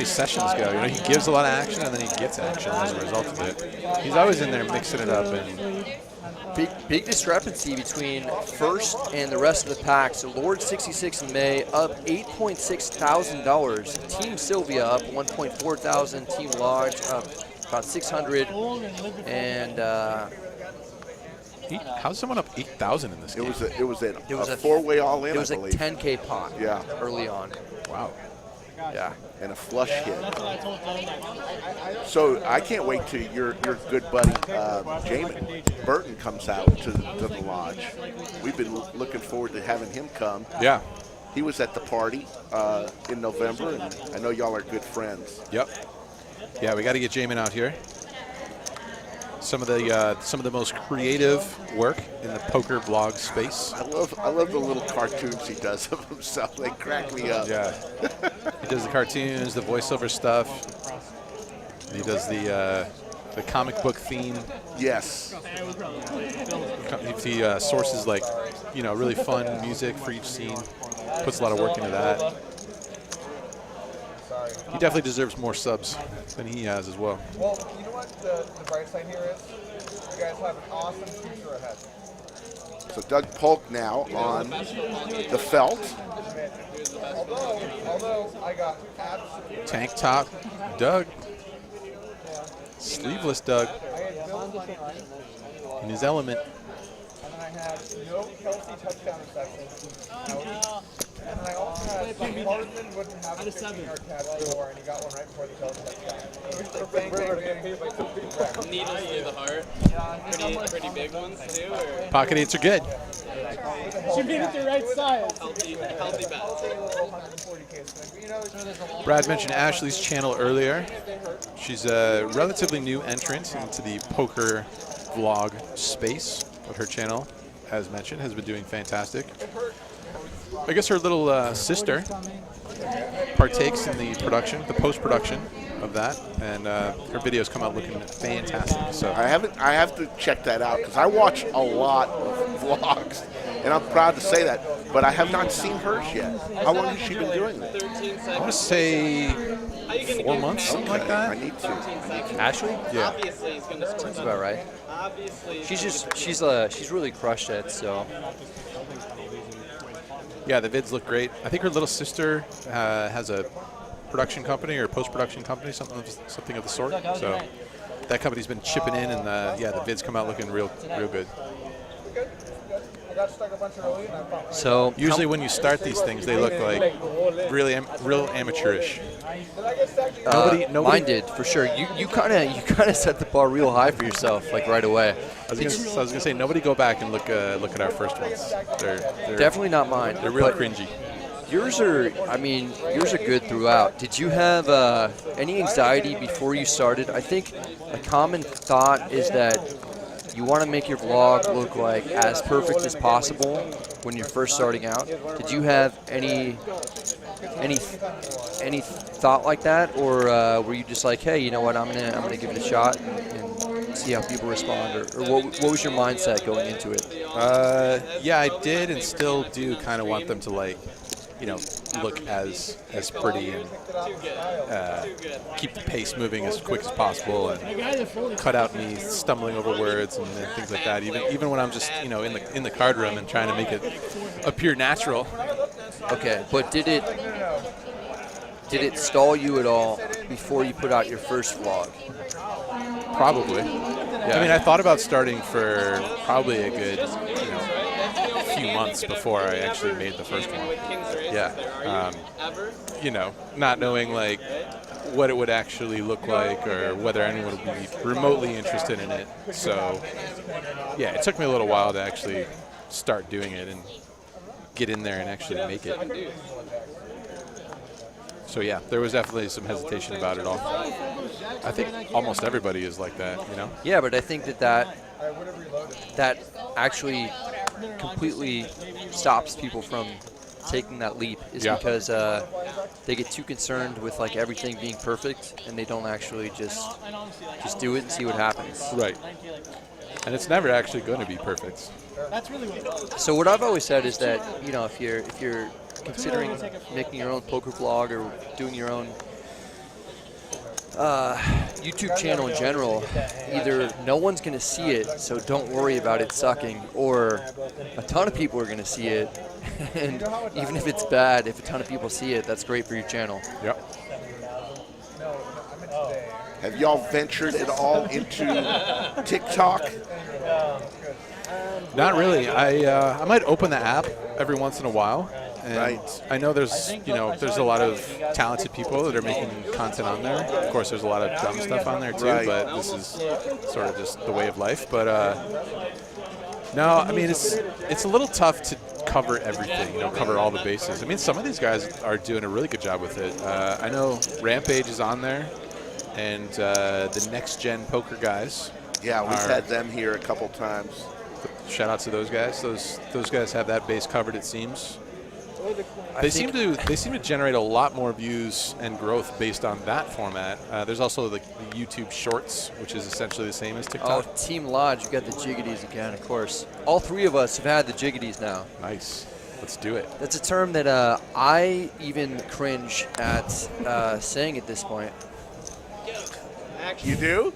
sessions go. You know, he gives a lot of action and then he gets action as a result of it. He's always in there mixing it up. And big discrepancy between first and the rest of the pack. So Lord 66 in May up $8.6 thousand. Team Sylvia up $1.4 thousand. Team Lodge up about 600. And how's someone up 8,000 in this game? It was a four-way all-in. It was a 10K pot. Yeah, early on. Wow. Yeah, and a flush hit. So I can't wait till your good buddy Jamin Burton comes out to the lodge. We've been looking forward to having him come. Yeah. He was at the party in November, and I know y'all are good friends. Yep. Yeah, we got to get Jamin out here. Some of the most creative work in the poker vlog space. I love the little cartoons he does of himself. They crack me up. Yeah. He does the cartoons, the voiceover stuff. He does the comic book theme. Yes. He sources like, you know, really fun music for each scene. Puts a lot of work into that. He definitely deserves more subs than he has as well. Well, you know what the bright side here is? You guys have an awesome future ahead. So Doug Polk now on the felt. Although I got absolutely Tank top, Doug. Sleeveless Doug. In his element. And then I had no Kelsey touchdown reception. And I also had Hardman wouldn't have a 15-yard catch before, and he got one right before the Kelsey touchdown. Needles through the heart. Pretty big ones too. Or? Pocket eights are good. She made it the right size. Healthy bet. Brad mentioned Ashley's channel earlier. She's a relatively new entrant into the poker vlog space, but her channel, as mentioned, has been doing fantastic. I guess her little sister partakes in the production, the post-production of that, and her videos come out looking fantastic. So I have to check that out because I watch a lot of vlogs, and I'm proud to say that. But I have not seen hers yet. How long has she been doing that? I want to say 4 months, something like that. I need to. Ashley? Yeah. That's about right. She's really crushed it. So. Yeah, the vids look great. I think her little sister has a production company or post-production company, something of the sort. So that company's been chipping in, and the vids come out looking real good. So usually when you start these things, they look like real amateurish. Nobody mine did for sure. You kind of set the bar real high for yourself, like right away. I was gonna say nobody go back and look at our first ones. They're definitely not mine. They're real cringy. Yours are good throughout. Did you have any anxiety before you started? I think a common thought is that you want to make your vlog look like as perfect as possible when you're first starting out. Did you have any thought like that, or were you just like, hey, you know what, I'm gonna give it a shot and see how people respond, or what was your mindset going into it? Yeah, I did and still do kind of want them to look as pretty and keep the pace moving as quick as possible and cut out me stumbling over words and things like that. Even when I'm just in the card room and trying to make it appear natural. Okay, but did it stall you at all before you put out your first vlog? Probably. Yeah. I mean, I thought about starting for probably a good few months before I actually made the first one. Yeah. Not knowing like what it would actually look like or whether anyone would be remotely interested in it. So yeah, it took me a little while to actually start doing it and get in there and actually make it. So yeah, there was definitely some hesitation about it all. I think almost everybody is like that, Yeah, but I think that actually completely stops people from taking that leap because they get too concerned with like everything being perfect and they don't actually just do it and see what happens. Right. And it's never actually going to be perfect. So what I've always said is that if you're considering making your own poker vlog or doing your own YouTube channel in general, either no one's going to see it, so don't worry about it sucking, or a ton of people are going to see it, and even if it's bad, if a ton of people see it, that's great for your channel. Yep. Have y'all ventured at all into TikTok? Not really. I might open the app every once in a while. And right. I know there's a lot of talented people that are making content on there. Of course, there's a lot of dumb stuff on there too, right. But this is sort of just the way of life. But no, I mean it's a little tough to cover everything, cover all the bases. I mean, some of these guys are doing a really good job with it. I know Rampage is on there, and the Next Gen Poker guys. Yeah, we've had them here a couple times. Shout out to those guys. Those guys have that base covered, it seems. They seem to generate a lot more views and growth based on that format. There's also the YouTube Shorts, which is essentially the same as TikTok. Oh, Team Lodge, you got the jiggities again, of course. All three of us have had the jiggities now. Nice. Let's do it. That's a term that I even cringe at saying at this point. You do?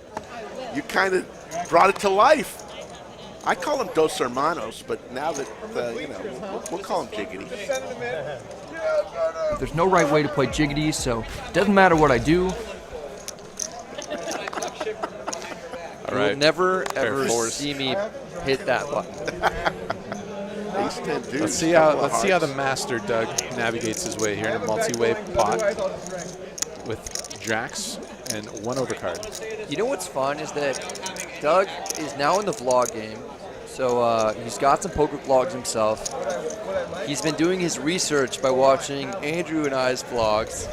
You kind of brought it to life. I call them Dos Hermanos, but now that, we'll call them Jiggity. There's no right way to play jiggities, so it doesn't matter what I do. You will never, ever see me hit that button. Let's see how the master Doug navigates his way here in a multi-way pot with jacks and one overcard. You know what's fun is that Doug is now in the vlog game, so he's got some poker vlogs himself. He's been doing his research by watching Andrew and I's vlogs.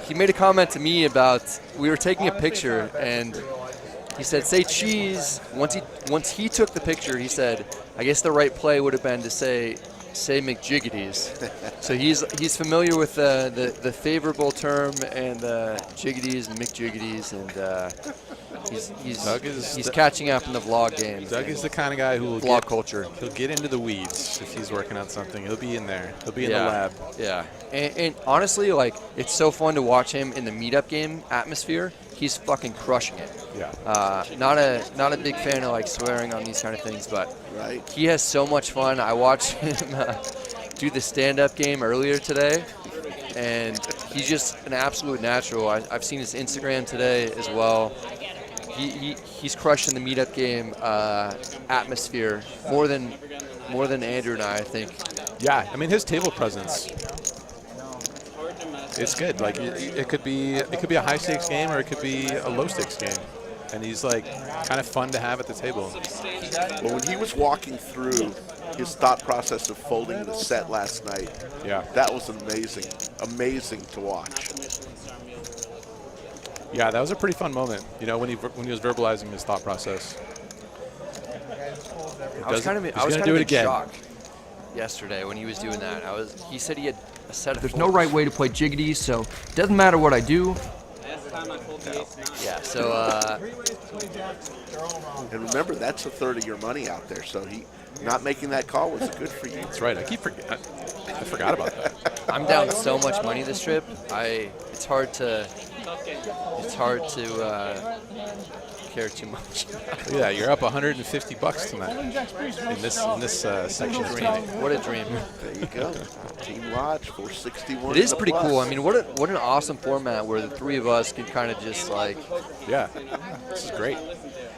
He made a comment to me about, we were taking a picture, and he said, say cheese. Once he took the picture, he said, I guess the right play would have been to say say McJiggities. So he's familiar with the favorable term and jiggities and McJiggities, and he's catching up in the vlog game. Doug is the kind of guy who will vlog culture. He'll get into the weeds if he's working on something. He'll be in there. He'll be in the lab. Yeah, and honestly, like, it's so fun to watch him in the meetup game atmosphere. He's fucking crushing it. Yeah. Not a big fan of like swearing on these kind of things, but he has so much fun. I watched him do the stand-up game earlier today, and he's just an absolute natural. I've seen his Instagram today as well. He's crushing the meetup game atmosphere more than Andrew and I think. Yeah, I mean his table presence. It's good. Like it could be a high stakes game or it could be a low stakes game, and he's like kind of fun to have at the table. Well, when he was walking through his thought process of folding the set last night, that was amazing to watch. Yeah, that was a pretty fun moment. You know, when he was verbalizing his thought process. I was kind of in shock yesterday when he was doing that. He said he had a set of There's no right way to play jiggities, so it doesn't matter what I do. Yeah, so and remember, that's a third of your money out there, so not making that call was good for you. That's right. I forgot about that. I'm down so much money this trip. It's hard to care too much. Yeah, you're up $150 tonight in this section. What a dream! There you go. Team Lodge 461. It is pretty cool. I mean, what an awesome format where the three of us can kind of just like, this is great.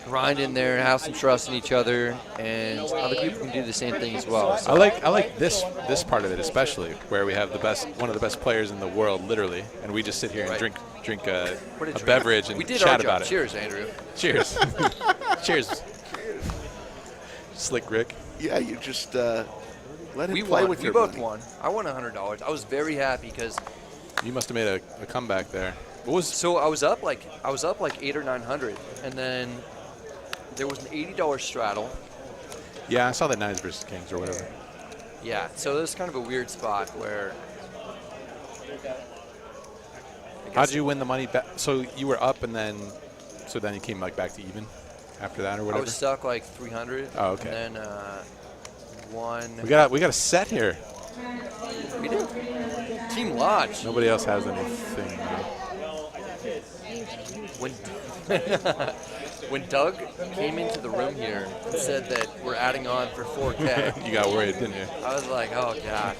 Grind in there and have some trust in each other, and other people can do the same thing as well. So. I like this part of it especially, where we have one of the best players in the world, literally, and we just sit here and drink a beverage and chat about it. Cheers, Andrew. Cheers. Cheers. Slick Rick. Yeah, you just let him play with your money. We both won. I won $100. I was very happy because you must have made a comeback there. So I was up like 800 or 900, and then there was an $80 straddle. Yeah, I saw the Nines versus Kings or whatever. Yeah, so there's kind of a weird spot where. How'd you win the money back? So you were up, and then you came like back to even after that or whatever. I was stuck like 300. Oh, okay. And then one. We got a set here. We do. Team Lodge. Nobody else has anything. When Doug came into the room here and said that we're adding on for 4K. You got worried, didn't you? I was like, oh, God.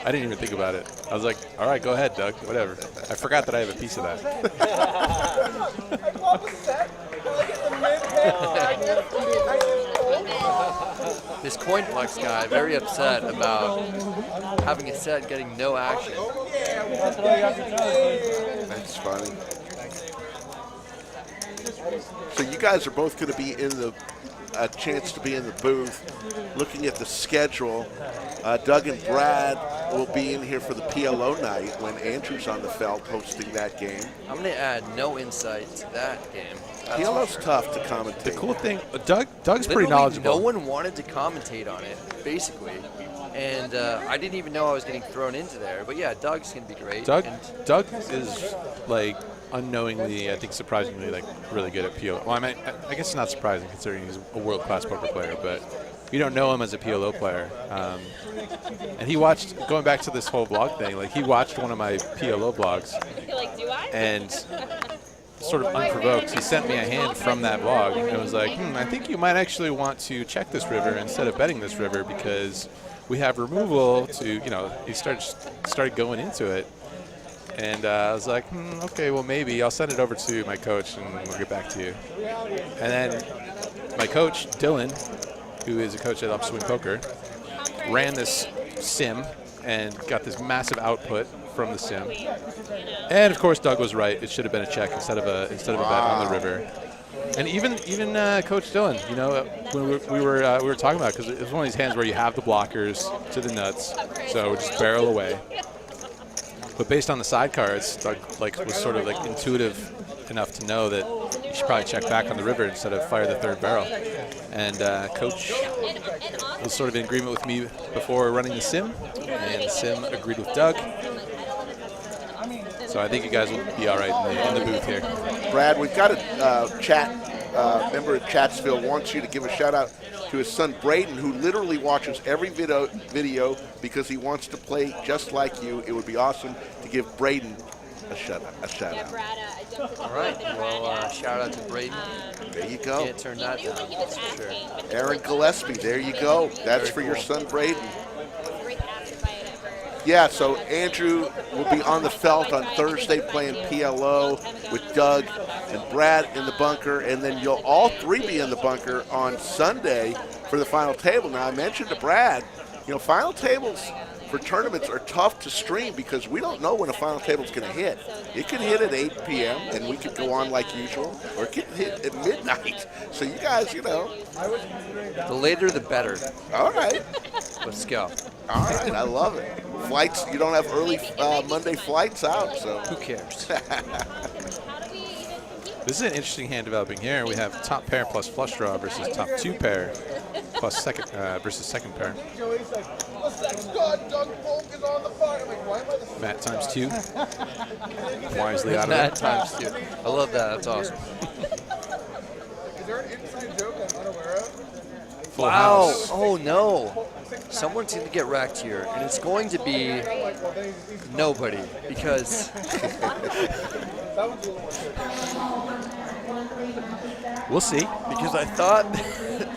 I didn't even think about it. I was like, all right, go ahead, Doug, whatever. I forgot that I have a piece of that. This coin flex guy, very upset about having a set getting no action. That's funny. So you guys are both going to be in a chance to be in the booth looking at the schedule. Doug and Brad will be in here for the PLO night when Andrew's on the felt hosting that game. I'm going to add no insight to that game. PLO's tough to commentate. The cool thing, Doug's pretty knowledgeable. No one wanted to commentate on it, basically. And I didn't even know I was getting thrown into there. But yeah, Doug's going to be great. Doug is like unknowingly, I think surprisingly, like really good at PLO. Well, I mean, I guess it's not surprising considering he's a world-class poker player, but you don't know him as a PLO player. And he watched, going back to this whole blog thing, like he watched one of my PLO blogs. Do I? And sort of unprovoked, he sent me a hand from that blog and was like, I think you might actually want to check this river instead of betting this river because we have removal to, he started going into it. And I was like, okay, well, maybe. I'll send it over to my coach and we'll get back to you. And then my coach, Dylan, who is a coach at Upswing Poker, ran this sim and got this massive output from the sim. And, of course, Doug was right. It should have been a check instead of a bet on the river. And even Coach Dylan, when we were talking about it, because it was one of these hands where you have the blockers to the nuts, so just barrel away. But based on the side cards, Doug was sort of intuitive enough to know that you should probably check back on the river instead of fire the third barrel. And Coach was sort of in agreement with me before running the sim, and the sim agreed with Doug. So I think you guys will be all right in the booth here. Brad, we've got a chat member at Chatsville wants you to give a shout out to his son Braden, who literally watches every video because he wants to play just like you. It would be awesome to give Braden a shout out. All right. Well, shout out to Braden. There you go. Can't turn that down. That's for sure. Aaron Gillespie. There you go. That's for your son Braden. Yeah, so Andrew will be on the felt on Thursday playing PLO with Doug and Brad in the bunker, and then you'll all three be in the bunker on Sunday for the final table. Now, I mentioned to Brad, final tables for tournaments are tough to stream because we don't know when a final table is going to hit. It could hit at 8 p.m. and we could go on like usual, or it could hit at midnight. So you guys, The later the better. All right. Let's go. All right, I love it. Flights, you don't have early Monday flights out, so. Who cares? This is an interesting hand developing here. We have top pair plus flush draw versus top 2 pair plus second versus second pair. Joey's like, God, Doug Polk is on the fire. I'm like, why am I the Matt times 2. Wisely out of Matt it. times 2. I love that. That's awesome. Is there an inside joke I'm unaware of? Full Wow. house. Oh, no. Someone's going to get wrecked here, and it's going to be nobody because we'll see. Because I thought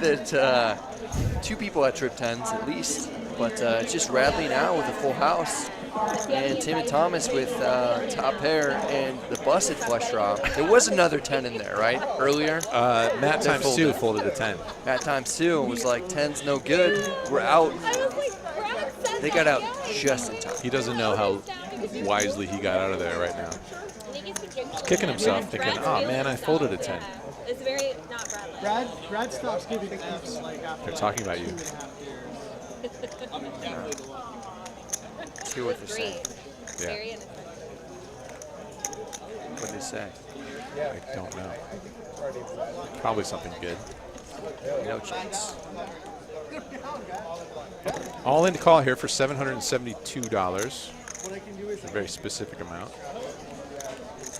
that 2 people at Trip 10s at least, but it's just Radley now with a full house, and Tim and Thomas with top pair and the busted flush draw. There was another 10 in there, right? Earlier? Matt times 2 folded a 10. Matt times 2 was like, 10's no good. We're out. They got out just in time. He doesn't know how wisely he got out of there right now. He's kicking himself, thinking, oh man, I folded a 10. It's very not Brad. Brad stops giving Fs like after. They're talking about you. 2.5 years. Let's hear what they're saying. Yeah. What did they say? I don't know. Probably something good. No chance. All in to call here for $772. A very specific amount.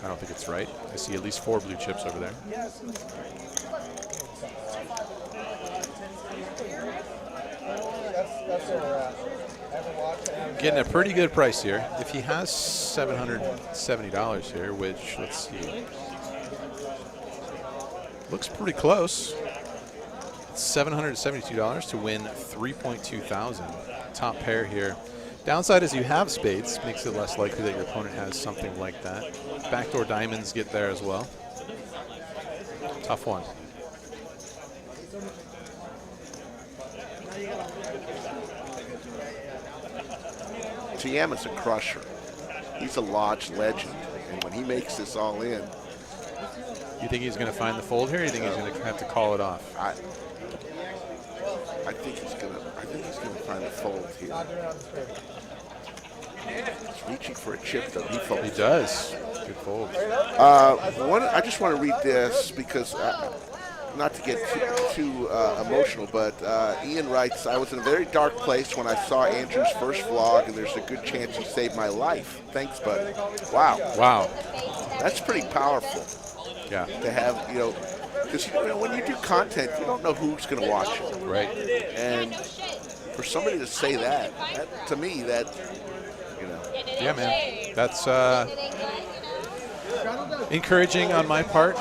I don't think it's right. I see at least 4 blue chips over there. Getting a pretty good price here. If he has $770 here, which, let's see, looks pretty close. It's $772 to win $3.2 thousand. Top pair here. Downside is you have spades, makes it less likely that your opponent has something like that. Backdoor diamonds get there as well. Tough one. TM is a crusher. He's a Lodge legend, and when he makes this all in, You think he's going to find the fold here? Or you think he's going to have to call it off? I think he's going to find the fold here. He's reaching for a chip though. He folds. He does. Good fold. I just want to read this because. Not to get too emotional, but Ian writes, I was in a very dark place when I saw Andrew's first vlog, and there's a good chance he saved my life. Thanks, buddy. Wow. Wow. That's pretty powerful. Yeah. To have, because when you do content, you don't know who's going to watch it. Right. And for somebody to say that to me, Yeah, man. That's encouraging on my part,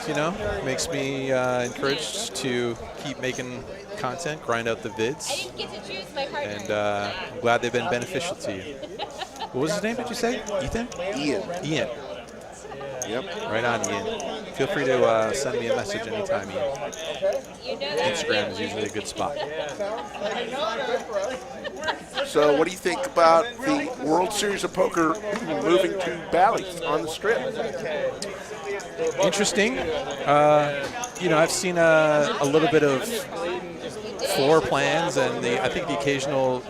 makes me encouraged to keep making content, grind out the vids, and I'm glad they've been beneficial to you. What was his name, did you say? Ethan? Ian. Ian. Yep. Right on, Ian. Feel free to send me a message anytime, Ian. Instagram is usually a good spot. So what do you think about the World Series of Poker moving to Bali on the Strip? Interesting. I've seen a little bit of floor plans and I think the occasional,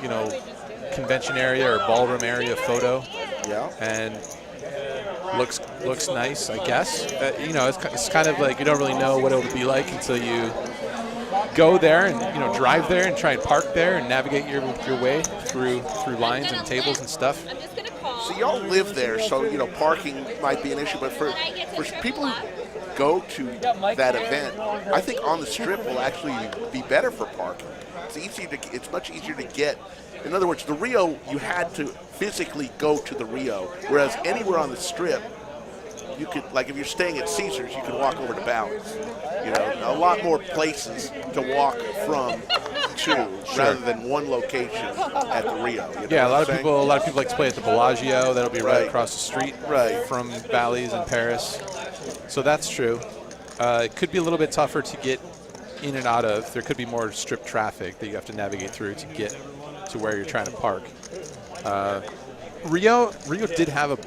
convention area or ballroom area photo. Yeah. And Looks nice, I guess. You know, it's kind of like you don't really know what it'll be like until you go there and drive there and try and park there and navigate your way through lines and tables and stuff. So y'all live there, so parking might be an issue. But for people who go to that event, I think on the strip will actually be better for parking. It's much easier to get. In other words, the Rio, you had to physically go to the Rio, whereas anywhere on the strip, you could, like if you're staying at Caesars, you could walk over to Ballard's. A lot more places to walk from to rather than one location at the Rio. Yeah, a lot of people like to play at the Bellagio. That'll be right across the street from Bally's in Paris. So that's true. It could be a little bit tougher to get in and out of. There could be more strip traffic that you have to navigate through to get to where you're trying to park. Rio did have a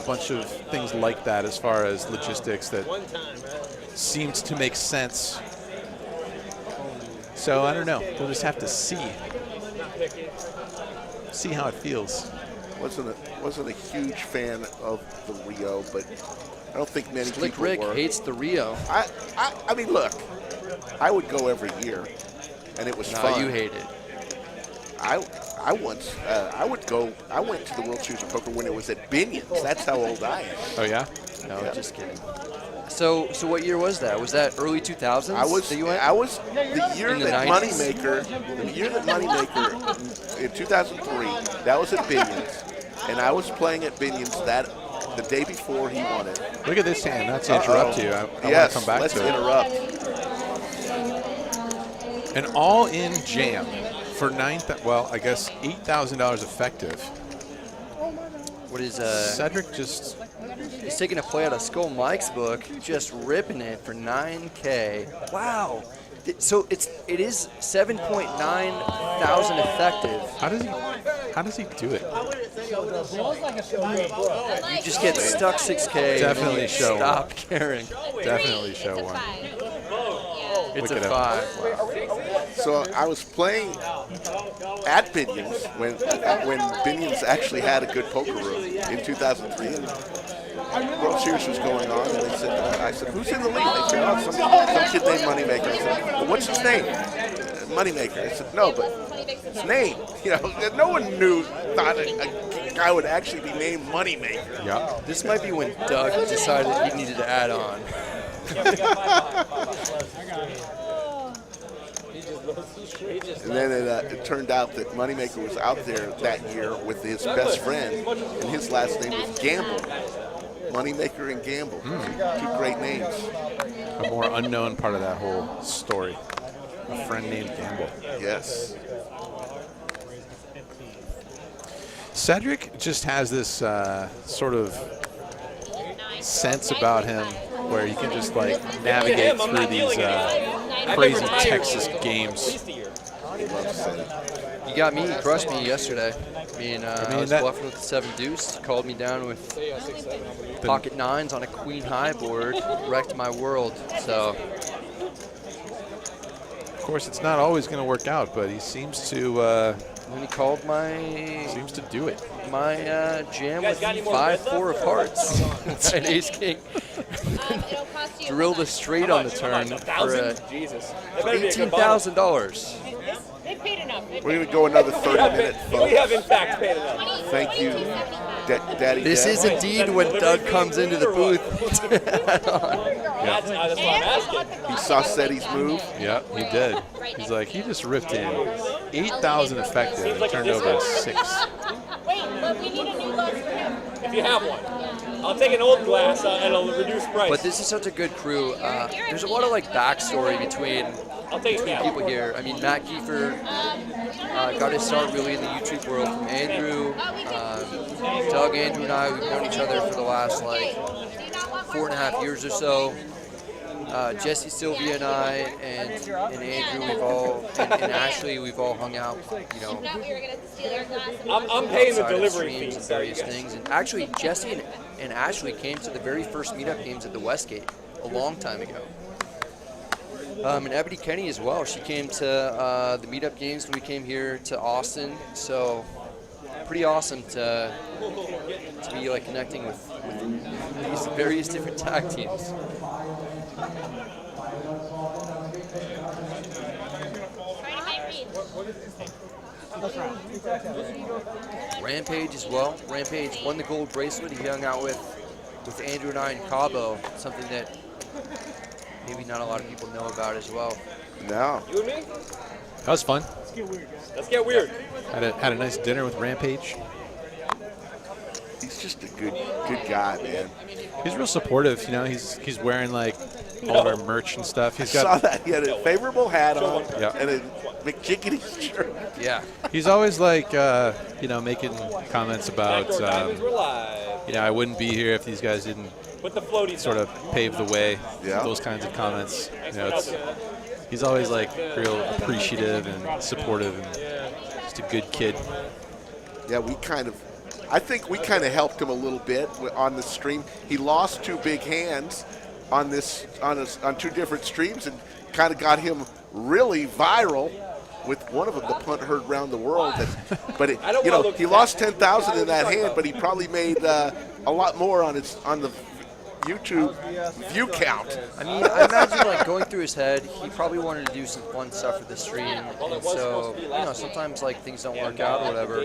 bunch of things like that as far as logistics that seemed to make sense. So I don't know. We'll just have to see how it feels. Wasn't a huge fan of the Rio, but I don't think many Slick people Rick were. hates the Rio. I mean, look, I would go every year, and it was fun. You hate it. I went to the World Series of Poker when it was at Binion's. That's how old I am. Oh yeah? No, just kidding. So what year was that? Was that early 2000s? I was the year that 90s? Moneymaker in 2003. That was at Binion's, and I was playing at Binion's the day before he won it. Look at this hand. Not to interrupt you. I want to come back to it. Let's interrupt. An all-in jam for I guess $8,000 effective. What is Cedric just? He's taking a play out of Skull Mike's book, just ripping it for 9K. Wow. So it is 7.9 thousand effective. How does he do it? You just get stuck 6K. Definitely show stop one. caring. Definitely show one. It's a 5. So I was playing at Binion's when Binion's actually had a good poker room in 2003. And World Series was going on, and I said, "Who's in the league?" They said, "Oh, some kid named Moneymaker." I said, "Well, what's his name?" Moneymaker. I said, "No, but his name." No one thought a guy would actually be named Moneymaker. Yeah. This might be when Doug decided he needed to add on. And then it turned out that Moneymaker was out there that year with his best friend, and his last name was Gamble. Moneymaker and Gamble. Two great names. A more unknown part of that whole story. A friend named Gamble. Yes. Cedric just has this sort of sense about him where you can just like navigate through these crazy Texas games. You got me. You crushed me yesterday. I was bluffing with the 7 deuce. Called me down with pocket 9s on a queen high board. Wrecked my world. So. Of course, it's not always going to work out, but he seems to. When he called seems to do it. My jam with 5-4 of hearts. An ace king. Drilled a straight on the turn for $18,000. They paid enough. We're going to go another 30 minutes, folks. We have, in fact, paid enough. Thank you, Daddy. This is indeed when Doug comes into the booth. That's what I'm asking. He saw Seti's move. Yeah, he did. He's like, he just ripped in 8,000 effective and turned over a 6. Wait, but we need a new glass for him. If you have one. I'll take an old glass at a reduced price. But this is such a good crew. There's a lot of backstory between people here. I mean, Matt Kiefer got his start really in the YouTube world from Andrew. Doug, Andrew, and I, we've known each other for the last 4.5 years or so. Jesse, Sylvia, and I, and Andrew, and Ashley, we've all hung out, I'm paying the delivery fees and various things. And actually, Jesse and Ashley came to the very first meetup games at the Westgate a long time ago. And Ebony Kenney as well. She came to the meetup games when we came here to Austin. So pretty awesome to to be like connecting with these various different tag teams. Rampage as well. Rampage won the gold bracelet. He hung out with Andrew and I in Cabo, something that maybe not a lot of people know about as well. No. You and me? That was fun. Let's get weird. Had a nice dinner with Rampage. He's just a good guy, man. He's real supportive. You know, he's wearing like all of our merch and stuff. He's I got saw that. He had a favorable hat on Yeah. and a McChickadee shirt. Yeah. He's always like, you know, making comments about, you know, I wouldn't be here if these guys didn't sort of pave the way. Yeah. Those kinds of comments. You know, he's always like real appreciative and supportive and just a good kid. Yeah, I think we kind of helped him a little bit on the stream. He lost 2 big hands on two different streams and kind of got him really viral. With one of them, the punt heard around the world. But you know, he lost 10,000 in that hand, but he probably made a lot more on the YouTube view count. I mean, I imagine like going through his head, he probably wanted to do some fun stuff for the stream, and so you know, sometimes like things don't work out or whatever.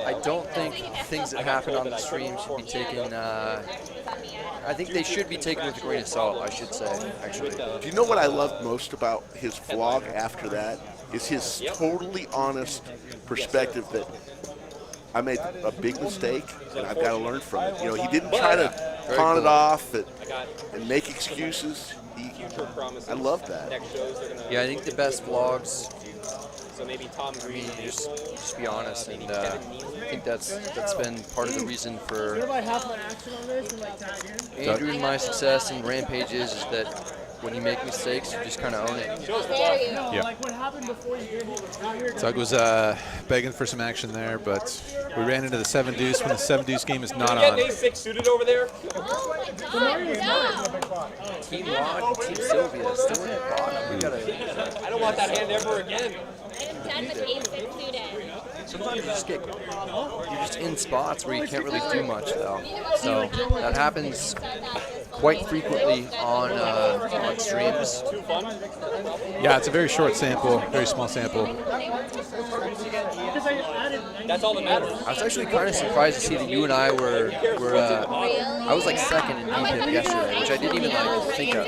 I don't think things that happen on the stream should be taken. I think they should be taken with a grain of salt, I should say, actually. Do you know what I loved most about his vlog after that? Is his totally honest perspective that I made a big mistake and I've got to learn from it. You know, he didn't try to pawn it off and make excuses. I love that. Yeah, I think the best vlogs. I mean, just be honest, and I think that's been part of the reason for Andrew and my success in Rampages is that when you make mistakes, you just kind of own it. Yeah. Doug was begging for some action there, but we ran into the 7 deuce when the 7 deuce game is not on. Day 6 suited over there. Team Rod, Team Sylvia, still in the bottom. We gotta. I don't want that hand ever again. Sometimes you're just in spots where you can't really do much though. So that happens quite frequently on streams. Yeah, it's a very short sample, very small sample. That's all that matters. I was actually kind of surprised to see that you and I were I was like second in DPIP yesterday, which I didn't even like think of.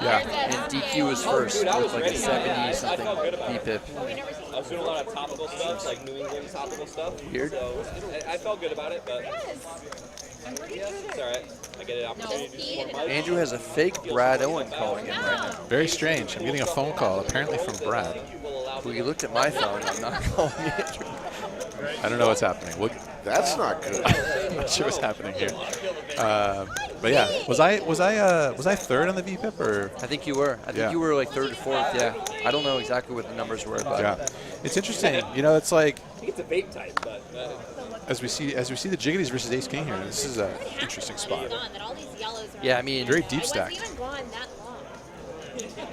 Yeah. And DQ was first with like a 70-something DPIP. I was doing a lot of topical stuff, like New England topical stuff. Weird. So I felt good about it, but it's all right. I get an opportunity to do more. Andrew has a fake Brad Owen calling in right now. Very strange. I'm getting a phone call, apparently from Brad. Well, you looked at my phone. I'm not calling Andrew. I don't know what's happening. That's not good. I'm not sure what's happening here. But yeah, was I third on the VPIP or? I think you were. I think you were like third or fourth. Yeah. I don't know exactly what the numbers were, but yeah, it's interesting. You know, it's like I think it's a vape type, but as we see the Jiggities versus Ace King here, this is an interesting spot. Yeah, I mean, very deep stacked.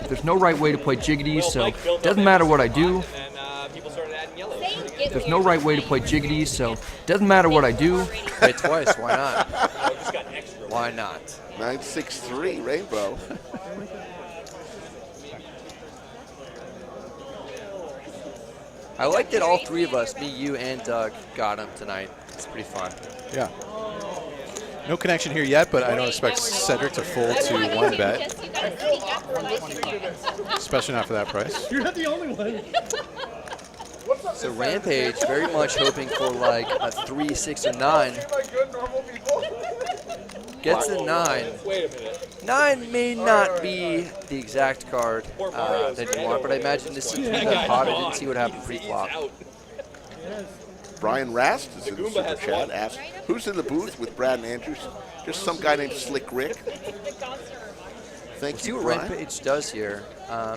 There's no right way to play Jiggities, so it doesn't matter what I do. people started adding yellows. There's no right way to play Jiggities, so it doesn't matter what I do. Play twice, why not? Why not? 963 Rainbow. I like that all three of us, me, you, and Doug, got him tonight. It's pretty fun. Yeah. No connection here yet, but I don't expect Cedric to fold to 1 bet. Especially not for that price. You're not the only one. So Rampage very much hoping for like a 3, 6, or 9. Gets a 9. 9 may not be the exact card that you want, but I imagine this is the pot. I didn't see what happened pre-flop. Brian Rast is in the super chat. Asked, who's in the booth with Brad and Andrews? Just some guy named Slick Rick. Thank See you, what Brian. Rampage does here.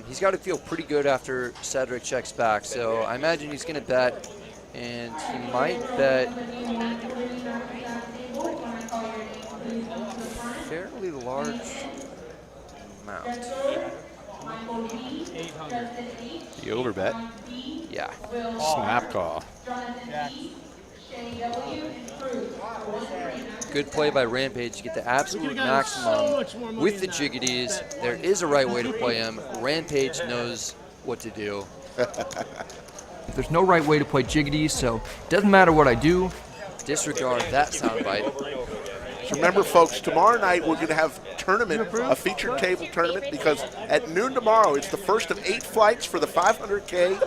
He's got to feel pretty good after Cedric checks back, so I imagine he's going to bet, and he might bet fairly large amount. The overbet. Yeah. Snap call. Good play by Rampage to get the absolute maximum with the jiggities. There is a right way to play him. Rampage knows what to do. There's no right way to play jiggities, so it doesn't matter what I do. Disregard that soundbite. So remember, folks, tomorrow night we're going to have a featured table tournament, because at noon tomorrow it's the first of 8 flights for the 500K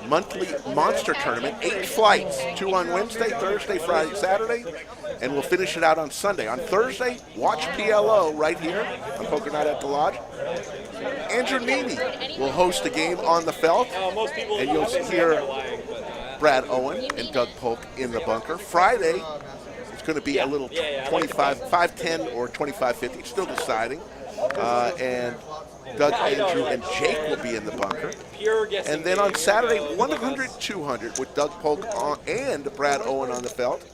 monthly monster tournament. 8 flights, 2 on Wednesday, Thursday, Friday, Saturday, and we'll finish it out on Sunday. On Thursday, watch PLO right here on Poker Night at the Lodge. Andrew Neeme will host a game on the felt, and you'll hear Brad Owen and Doug Polk in the bunker. Friday, it's going to be a little 5-10 or 25-50, still deciding. And Doug, Andrew, and Jake will be in the bunker. And then on Saturday, 100-200 with Doug Polk and Brad Owen on the felt.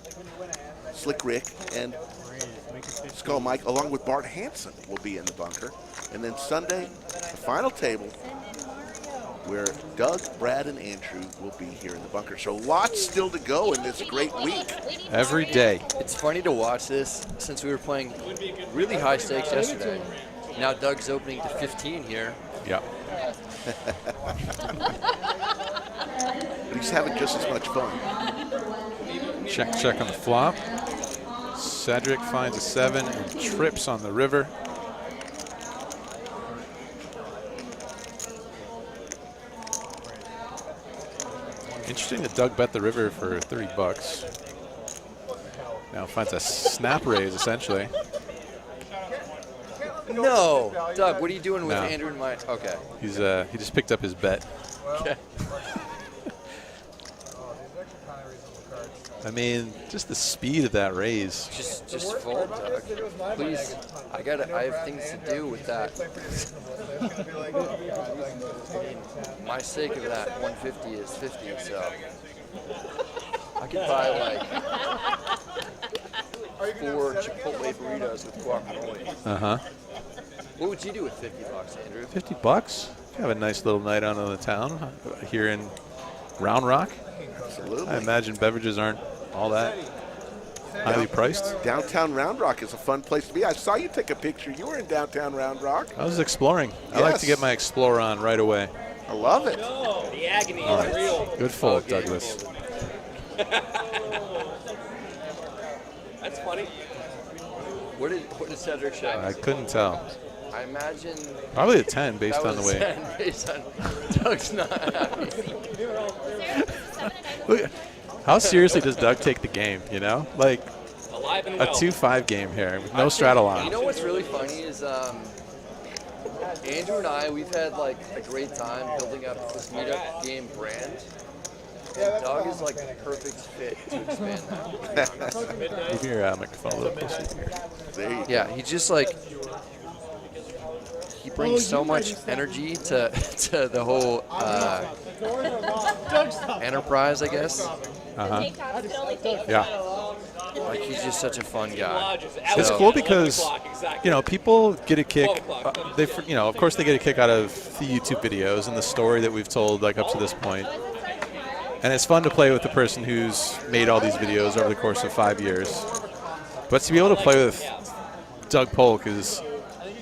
Slick Rick and Skull Mike, along with Bart Hansen, will be in the bunker. And then Sunday, the final table, where Doug, Brad, and Andrew will be here in the bunker. So lots still to go in this great week. Every day. It's funny to watch this, since we were playing really high stakes yesterday. Now Doug's opening to 15 here. Yeah. But he's having just as much fun. Check on the flop. Cedric finds a 7 and trips on the river. Interesting that Doug bet the river for 30 bucks. Now finds a snap raise, essentially. No, Doug, what are you doing with No. Andrew and Mike? Okay. He's he just picked up his bet. Okay. I mean, just the speed of that raise. Just fold, Doug. Please, I have things to do with that. My stake of that 150 is 50, so I could buy like 4 Chipotle burritos with guacamole. Uh-huh. What would you do with 50 bucks, Andrew? 50 bucks? Have a nice little night out on the town here in Round Rock. Absolutely. I imagine beverages aren't all that highly priced. Downtown Round Rock is a fun place to be. I saw you take a picture. You were in downtown Round Rock. I was exploring. I like to get my Explorer on right away. I love it. The agony All is right. real. Good fold, Douglas. That's funny. What did Cedric show? I couldn't tell. I imagine Probably a 10 based that on the was way. 10 based on Doug's not happy. Look, how seriously does Doug take the game, you know? Like Alive and a well. 2-5 game here with no straddle on. You know what's really funny is Andrew and I, we've had like a great time building up this meetup game brand. And Doug is like the perfect fit to expand that. Move your microphone a little closer here. Yeah, he just like, he brings so much energy to the whole enterprise, I guess. Uh-huh. Yeah. Like, he's just such a fun guy. It's cool because, you know, people get a kick. Of course, they get a kick out of the YouTube videos and the story that we've told, like, up to this point. And it's fun to play with the person who's made all these videos over the course of 5 years. But to be able to play with Doug Polk is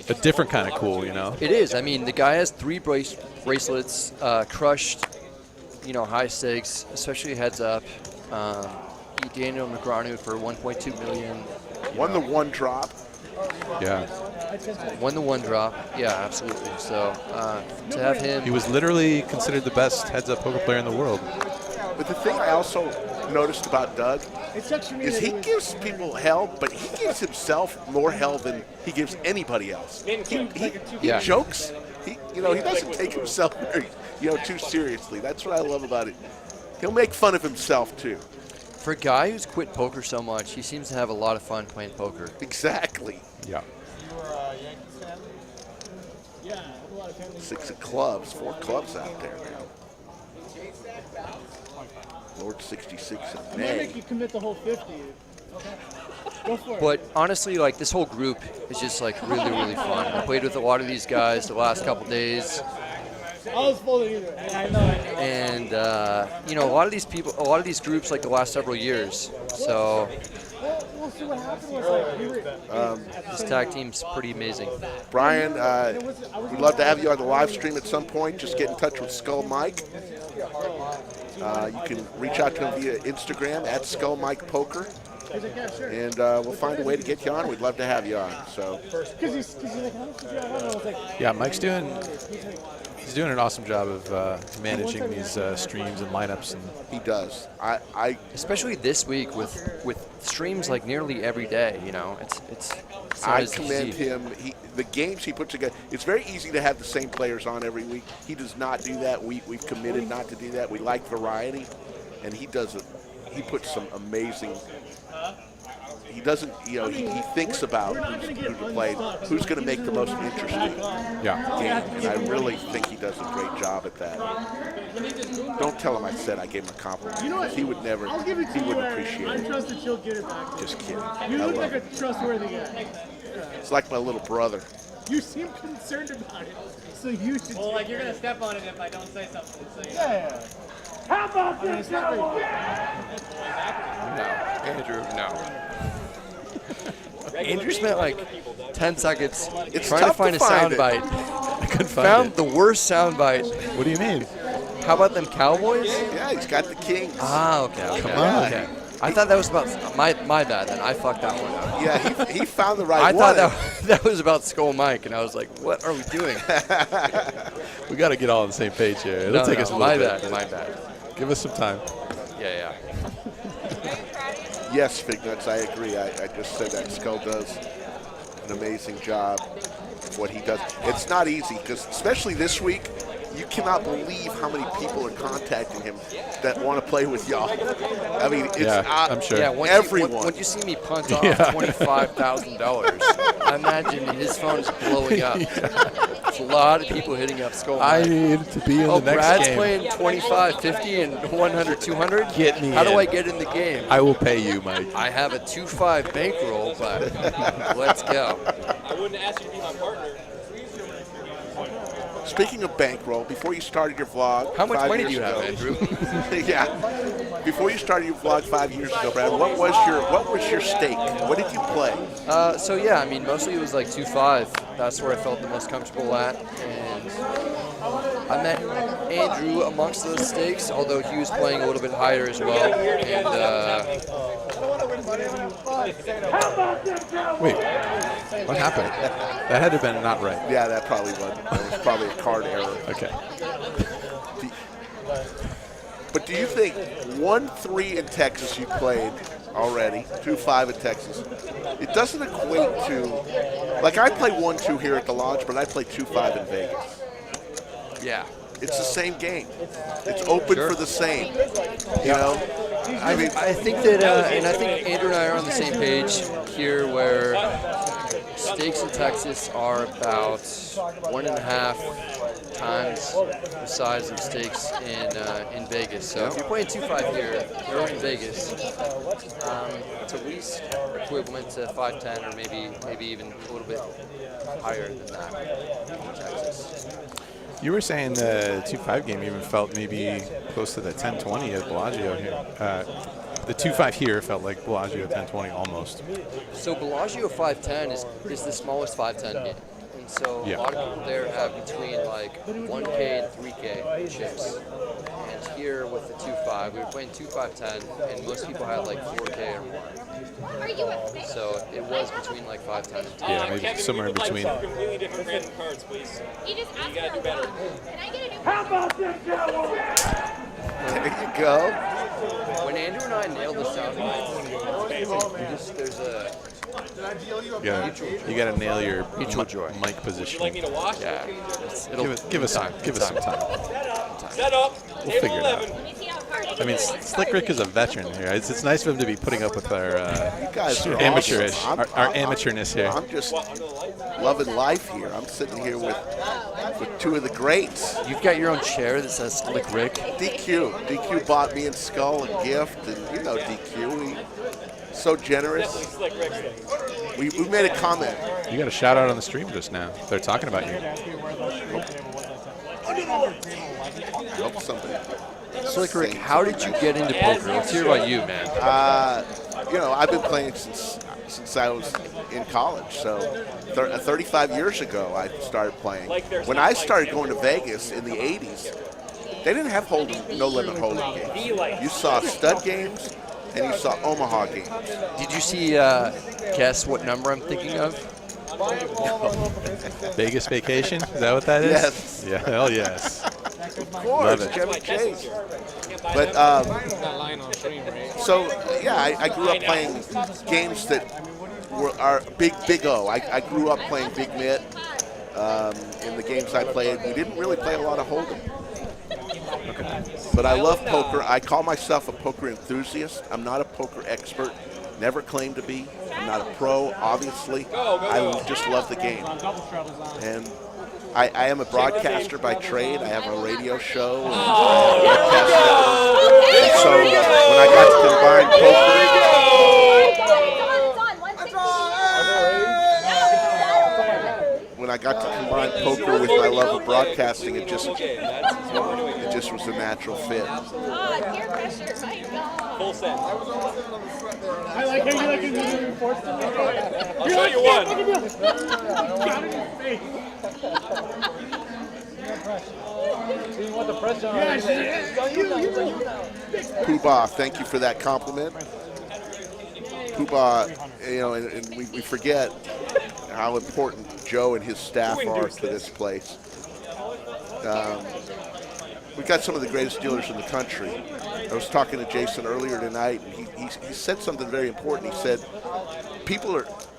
a different kind of cool, you know? It is. I mean, the guy has 3 bracelets, crushed, high stakes, especially heads up. Beat Daniel Negreanu for $1.2 million. Won the 1 drop. Yeah. Won the 1 drop. Yeah, absolutely. So to have him. He was literally considered the best heads-up poker player in the world. But the thing I also noticed about Doug is he gives people hell, but he gives himself more hell than he gives anybody else. He jokes. He doesn't take himself very, too seriously. That's what I love about it. He'll make fun of himself too. For a guy who's quit poker so much, he seems to have a lot of fun playing poker. Exactly. Yeah. You were a Yankees fan? Yeah, a lot of families. 6 of clubs, 4 clubs out there now. Lord 66 in I'm gonna May. make you commit the whole 50. Go for it. But honestly, like, this whole group is just like really, really fun. I played with a lot of these guys the last couple days. I was folding either. I know. And you know, a lot of these people, a lot of these groups, like the last several years. So We'll see what happened. Was like this tag team's pretty amazing. Brian, we'd love to have you on the live stream at some point. Just get in touch with Skull Mike. You can reach out to him via Instagram at Skull Mike Poker. And we'll find a way to get you on. We'd love to have you on. So. Yeah, Mike's doing an awesome job of managing these streams and lineups. And he does. Especially this week with streams like nearly every day. You know, it's I commend him. The games he puts together. It's very easy to have the same players on every week. He does not do that. We've committed not to do that. We like variety, and he does it. He puts some amazing. He doesn't, you know, he thinks about who to play, who's going to make the most interesting game, and I really think he does a great job at that. Don't tell him I said I gave him a compliment. You know what? He would never, I'll give it to he you, wouldn't Aaron. appreciate I it. trust that you'll get it back. Just kidding. You I look love like a trustworthy guy. It's like my little brother. You seem concerned about it, so you should. Well, like you're gonna step on it if I don't say something. So Yeah. How about this? No, Andrew, no. Andrew spent like 10 seconds trying to find a soundbite. I couldn't find it. The worst soundbite. What do you mean? How about them Cowboys? Yeah, he's got the Kings. Ah, okay. Come on. Okay. I thought that was about my bad. Then I fucked that one up. Yeah, he found the right I one. thought that was about Skull Mike, and I was like, what are we doing? We got to get all on the same page here. It'll take us a little bit. My bad. Give us some time. Yeah. Yes, Fignuts, I agree. I just said that Skull does an amazing job of what he does. It's not easy, because especially this week, you cannot believe how many people are contacting him that want to play with y'all. I mean, it's I'm sure. Yeah, everyone. When you see me punt off $25,000, I imagine his phone is blowing up. There's a lot of people hitting up Skull Mike. I need to be in the next Brad's game. playing 25, 50, and 100, 200. Get me How do in. I get in the game? I will pay you, Mike. I have a 2-5 bankroll, but let's go. I wouldn't ask you to be my partner. Speaking of bankroll, before you started your vlog, How much 5 money years do you have, ago- Andrew? Yeah. Before you started your vlog 5 years ago, Brad, what was your stake? What did you play? So yeah, I mean, mostly it was like 2-5. That's where I felt the most comfortable at, and I met Andrew amongst those stakes, although he was playing a little bit higher as well. And Wait, what happened? That had to have been not right. Yeah, that probably wasn't. That was probably a card error. Okay. But do you think 1-3 in Texas you played already, 2-5 in Texas, it doesn't equate to, like I play 1-2 here at the Lodge, but I play 2-5 in Vegas. yeah. It's the same game. It's open for the same. You know? I mean, I think that, and I think Andrew and I are on the same page here, where stakes in Texas are about 1.5 times the size of stakes in Vegas. So if you're playing 2-5 here, you're in Vegas. It's at least equivalent to 5-10, or maybe even a little bit higher than that in Texas. You were saying the 2-5 game even felt maybe close to the 10-20 at Bellagio here. The 2-5 here felt like Bellagio 10-20 almost. So Bellagio 5-10 is the smallest 5-10 game. And so a lot of people there have between like 1K and 3K chips. And here with the 2-5, we were playing 2-5-10, and most people had like 4K or more. So it was between like 5-10 and 10. Yeah, maybe somewhere in between. Completely different random cards, please. You gotta do better. How about this, Cowboys? There you go. When Andrew and I nailed the sound bites, there's a You gotta nail your mutual joy. mic position. Like me to wash? Yeah. Give us some time. Set up. We'll figure it out. I mean, Slick Rick is a veteran here. It's nice of him to be putting up with our guys are amateurish, awesome. our amateurness here. I'm just loving life here. I'm sitting here with two of the greats. You've got your own chair that says Slick Rick. DQ bought me and Skull a gift, and you know DQ. He's so generous. We made a comment. You got a shout out on the stream just now. They're talking about you. Help somebody. Slick Rick, how did you get into poker? Let's hear about you, man. You know, I've been playing since I was in college. So 35 years ago, I started playing. When I started going to Vegas in the 80s, they didn't have no limit hold'em games. You saw stud games and you saw Omaha games. Did you see, guess what number I'm thinking of? Vegas Vacation? Is that what that is? Yes. Yeah, hell yes. Of course, Chevy Chase. But so yeah, I grew up playing games that are big O. I grew up playing Big Mitt. In the games I played, we didn't really play a lot of hold'em. But I love poker. I call myself a poker enthusiast. I'm not a poker expert. Never claimed to be. I'm not a pro, obviously. I just love the game. And I am a broadcaster by trade. I have a radio show. And so when I got to combine poker with my love of broadcasting, it just was a natural fit. Full send. I like how you like it when you forced him. I'll show you one. Got it in his face. You want the pressure on Poobah, thank you for that compliment. Poobah, you know, and we forget how important Joe and his staff are to this place. We've got some of the greatest dealers in the country. I was talking to Jason earlier tonight, and he said something very important. He said,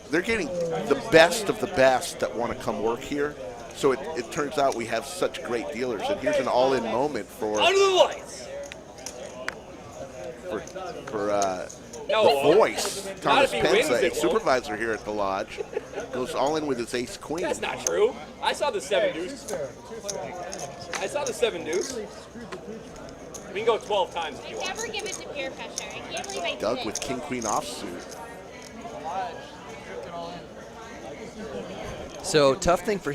they're getting the best of the best that want to come work here. So it turns out we have such great dealers. And here's an all-in moment for Under the lights. The voice, Thomas Penza, supervisor here at the lodge, goes all in with his ace queen. That's not true. I saw the 7 deuce. I saw the 7 deuce. We can go 12 times if you want. Never give it to peer pressure. I can't believe I did Doug it. with king queen offsuit. So tough thing for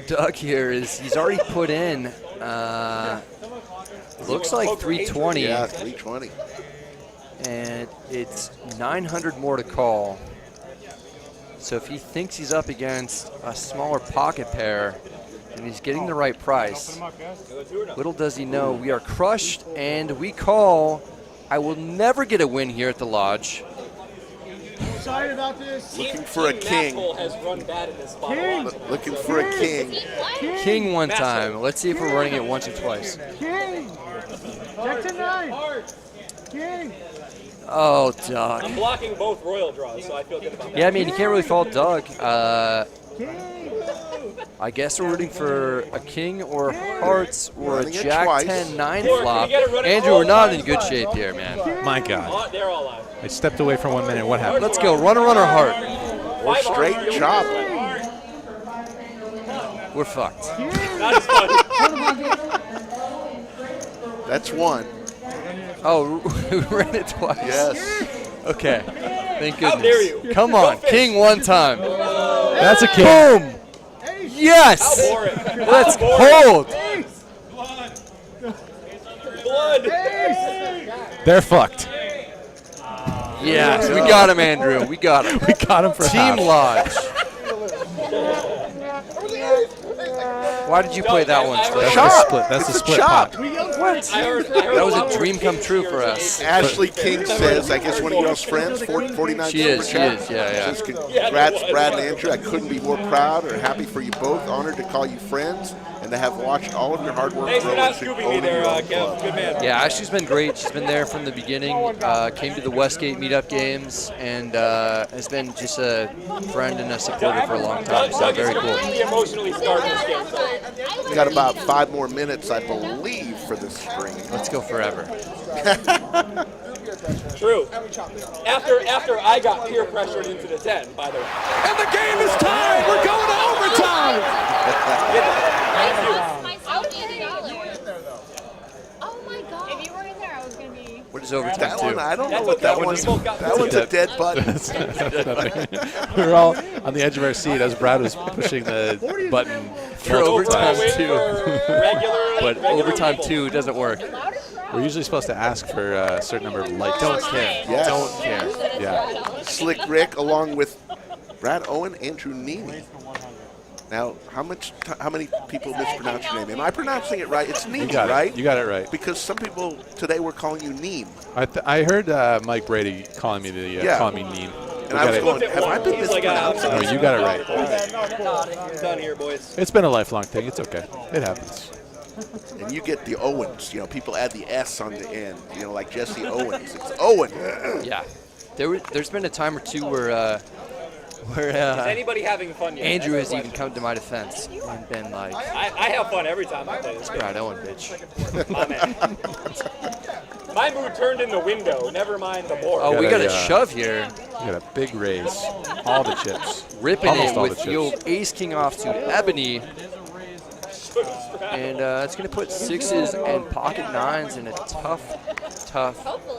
Doug here is he's already put in looks like 320. Yeah, 320. And it's 900 more to call. So if he thinks he's up against a smaller pocket pair and he's getting the right price, little does he know we are crushed and we call. I will never get a win here at the lodge. Excited about this. Looking for a king. Has run bad in this spot. Looking for a king. King one time. Let's see if we're running it once or twice. King. Check to 9. King. Oh, Doug. I'm blocking both royal draws, so I feel good about that. Yeah, I mean, you can't really fault Doug. I guess we're rooting for a king or hearts or a jack 10-9 flop. Andrew, we're not in good shape here, man. My God. They're all out. I stepped away for 1 minute. What happened? Let's go. Runner, heart. Or straight chop. We're fucked. Not as fun. That's one. Oh, we ran it twice. Yes. Okay. Thank goodness. How dare you? Come on. King one time. That's a king. Boom. Yes. Let's hold. Blood. They're fucked. Yes, we got him, Andrew. We got him. We got him for Team half. Lodge. Why did you play that one, Slick? That's the split. That's the split pot. What? That was a dream come true for us. Ashley King says, I guess one of y'all's friends, 49 She is, yeah. Says, congrats, Brad and Andrew. I couldn't be more proud or happy for you both. Honored to call you friends and to have watched all of your hard work. Thanks for not grow into scooping me there, owning your own Kev. club. Good man. Yeah, Ashley's been great. She's been there from the beginning. Came to the Westgate meetup games and has been just a friend and a supporter for a long time. So very cool. Emotionally scarred this game. We've got about 5 more minutes, I believe, for this stream. Let's go forever. True. After I got peer pressured into the 10, by the way. And the game is tied. We're going to overtime. Oh my God. If you weren't there, I was going to be. What is overtime That do? one, I don't know what that one is. That one's a dead button. We were all on the edge of our seat as Brad was pushing the button for overtime win 2. for regular, But regular overtime people. 2 doesn't work. We're usually supposed to ask for a certain number of likes. Don't care. Yes. Don't care. Yeah. Slick Rick, along with Brad Owen, Andrew Neeme. Now, how many people mispronounce your name? Am I pronouncing it right? It's Neeme, right? You got it right. Because some people today were calling you Neeme. I heard Mike Brady calling me calling me Neeme. And I was going, have I been mispronouncing No, it? you got it right. Done here, boys. It's been a lifelong thing. It's okay. It happens. And you get the Owens. You know, people add the S on the end. You know, like Jesse Owens. It's Owen. Yeah. There's been a time or two where Is anybody having fun yet? Andrew That's has the even come to my defense and been like, I have fun every time I play this game. Brad Owen, bitch. My man. My mood turned in the window, never mind the board. Oh, we got a shove here. We got a big raise. All the chips. Ripping Almost it all with the the old ace king off to Ebony. And it's going to put 6s and pocket 9s in a tough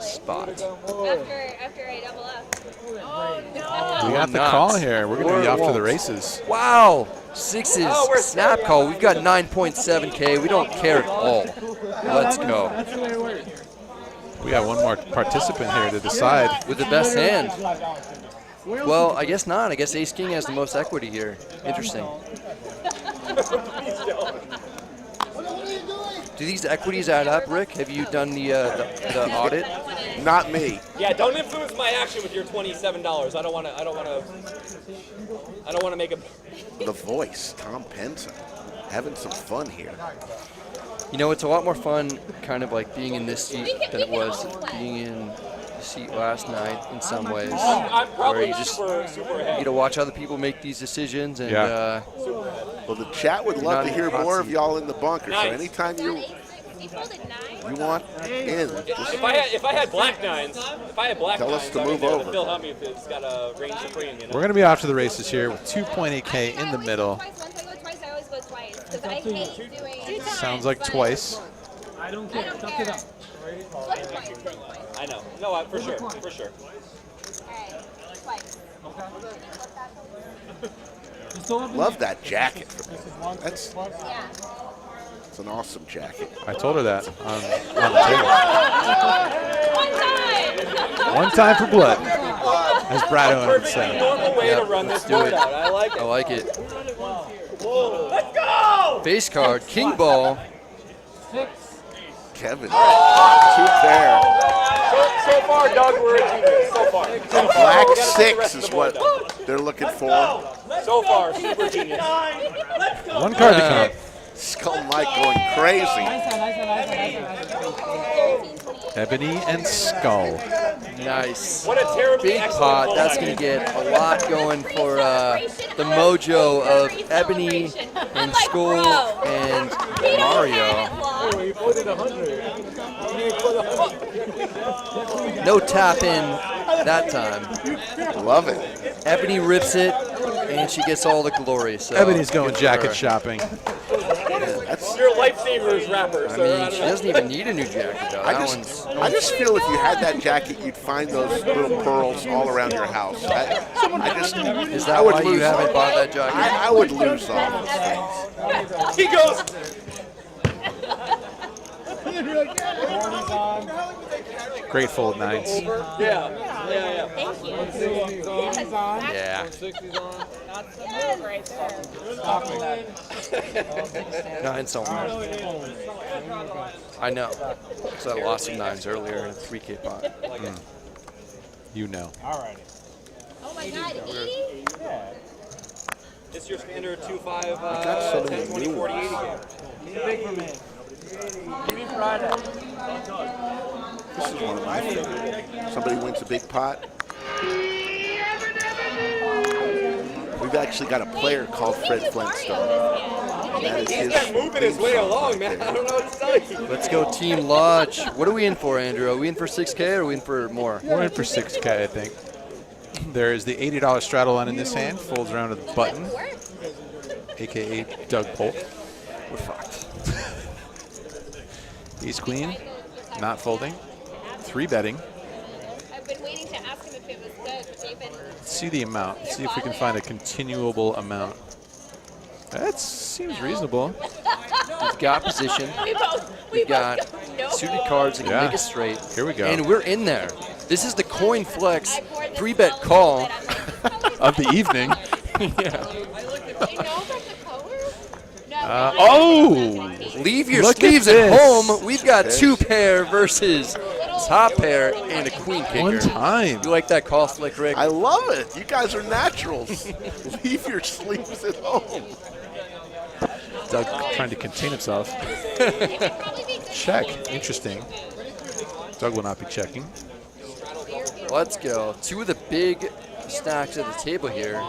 spot. After I double up. Oh, no. We got the call here. We're going to be off to the races. Wow. 6s. Snap call. We've got 9.7K. We don't care at all. Let's go. We got one more participant here to decide. With the best hand. Well, I guess not. I guess ace king has the most equity here. Interesting. Do these equities add up, Rick? Have you done the audit? Not me. Yeah, don't influence my action with your $27. I don't want to make a. The voice, Tom Penza, having some fun here. You know, it's a lot more fun kind of like being in this seat than it was being in the seat last night in some ways. I'm Where probably you just super ahead. get to watch other people make these decisions. And Well, the chat would love to hear more of y'all in the bunker. Nice. So anytime you want in, just If I had black nines, tell us to I'd move be able over. to Phil help me if it's got a range supreme. You know? We're going to be off to the races here with 2.8K in the middle. Once I go twice, I always go twice. Because I hate doing Sounds like twice. I don't care. Tuck it up. I know. No, for sure. Love that jacket. That's an awesome jacket. I told her that on the table. One time for blood, as Brad Owen would say. Normal way to run this board out. I like it. I like it. Let's go! Face card, king ball. Kevin, 2 pair. So far, Doug, we're a genius. So far. A black 6 is what they're looking for. So far, super genius. One card to come. Skull Mike going crazy. Ebony and Skull. Nice. What a terribly Big excellent pot. ball. That's going to get a lot going for the mojo of Ebony and Skull and Mario. No tap in that time. Love it. Ebony rips it, and she gets all the glory. So Ebony's going good for jacket her. shopping. Your lifesaver is rapper. I So mean, she doesn't even need a new jacket, though. I just feel if you had that jacket, you'd find those little pearls all around your house. Is I that would why you lose- haven't bought that jacket? I would lose all those things. He goes. Great fold 9s. Yeah. Thank you. Yeah. Nine so much. I know. So I lost some 9s earlier in a 3K pot. You know. Alrighty. Oh my God, 80? It's your standard 2-5, got so many 10, 20, new 40, 80 ones. game. Big for me. Give me Friday. This is one of my favorites. Somebody wins a big pot. We've actually got a player called Fred Flintstone. That is He's his been moving his way song along, right man. there. I don't know what to tell you. Let's go Team Lodge. What are we in for, Andrew? Are we in for 6K or are we in for more? We're in for 6K, I think. There is the $80 straddle line in this hand. Folds around to the button, a.k.a. Doug Polk. We're fucked. Ace Queen, not folding. 3 betting. I've been waiting to ask him if it was good, but they've been. Let's see the amount. Let's see if we can find a continuable amount. That seems reasonable. We've got position. We've got suited cards that can make it straight. Here we go. And we're in there. This is the coin flex 3-bet call of the evening. Yeah. Leave your Look sleeves at at this. home. We've got 2 pair versus top pair and a queen kicker. One time. You like that call, Slick Rick? I love it. You guys are naturals. Leave your sleeves at home. Doug trying to contain himself. Check. Interesting. Doug will not be checking. Let's go. 2 of the big stacks at the table here.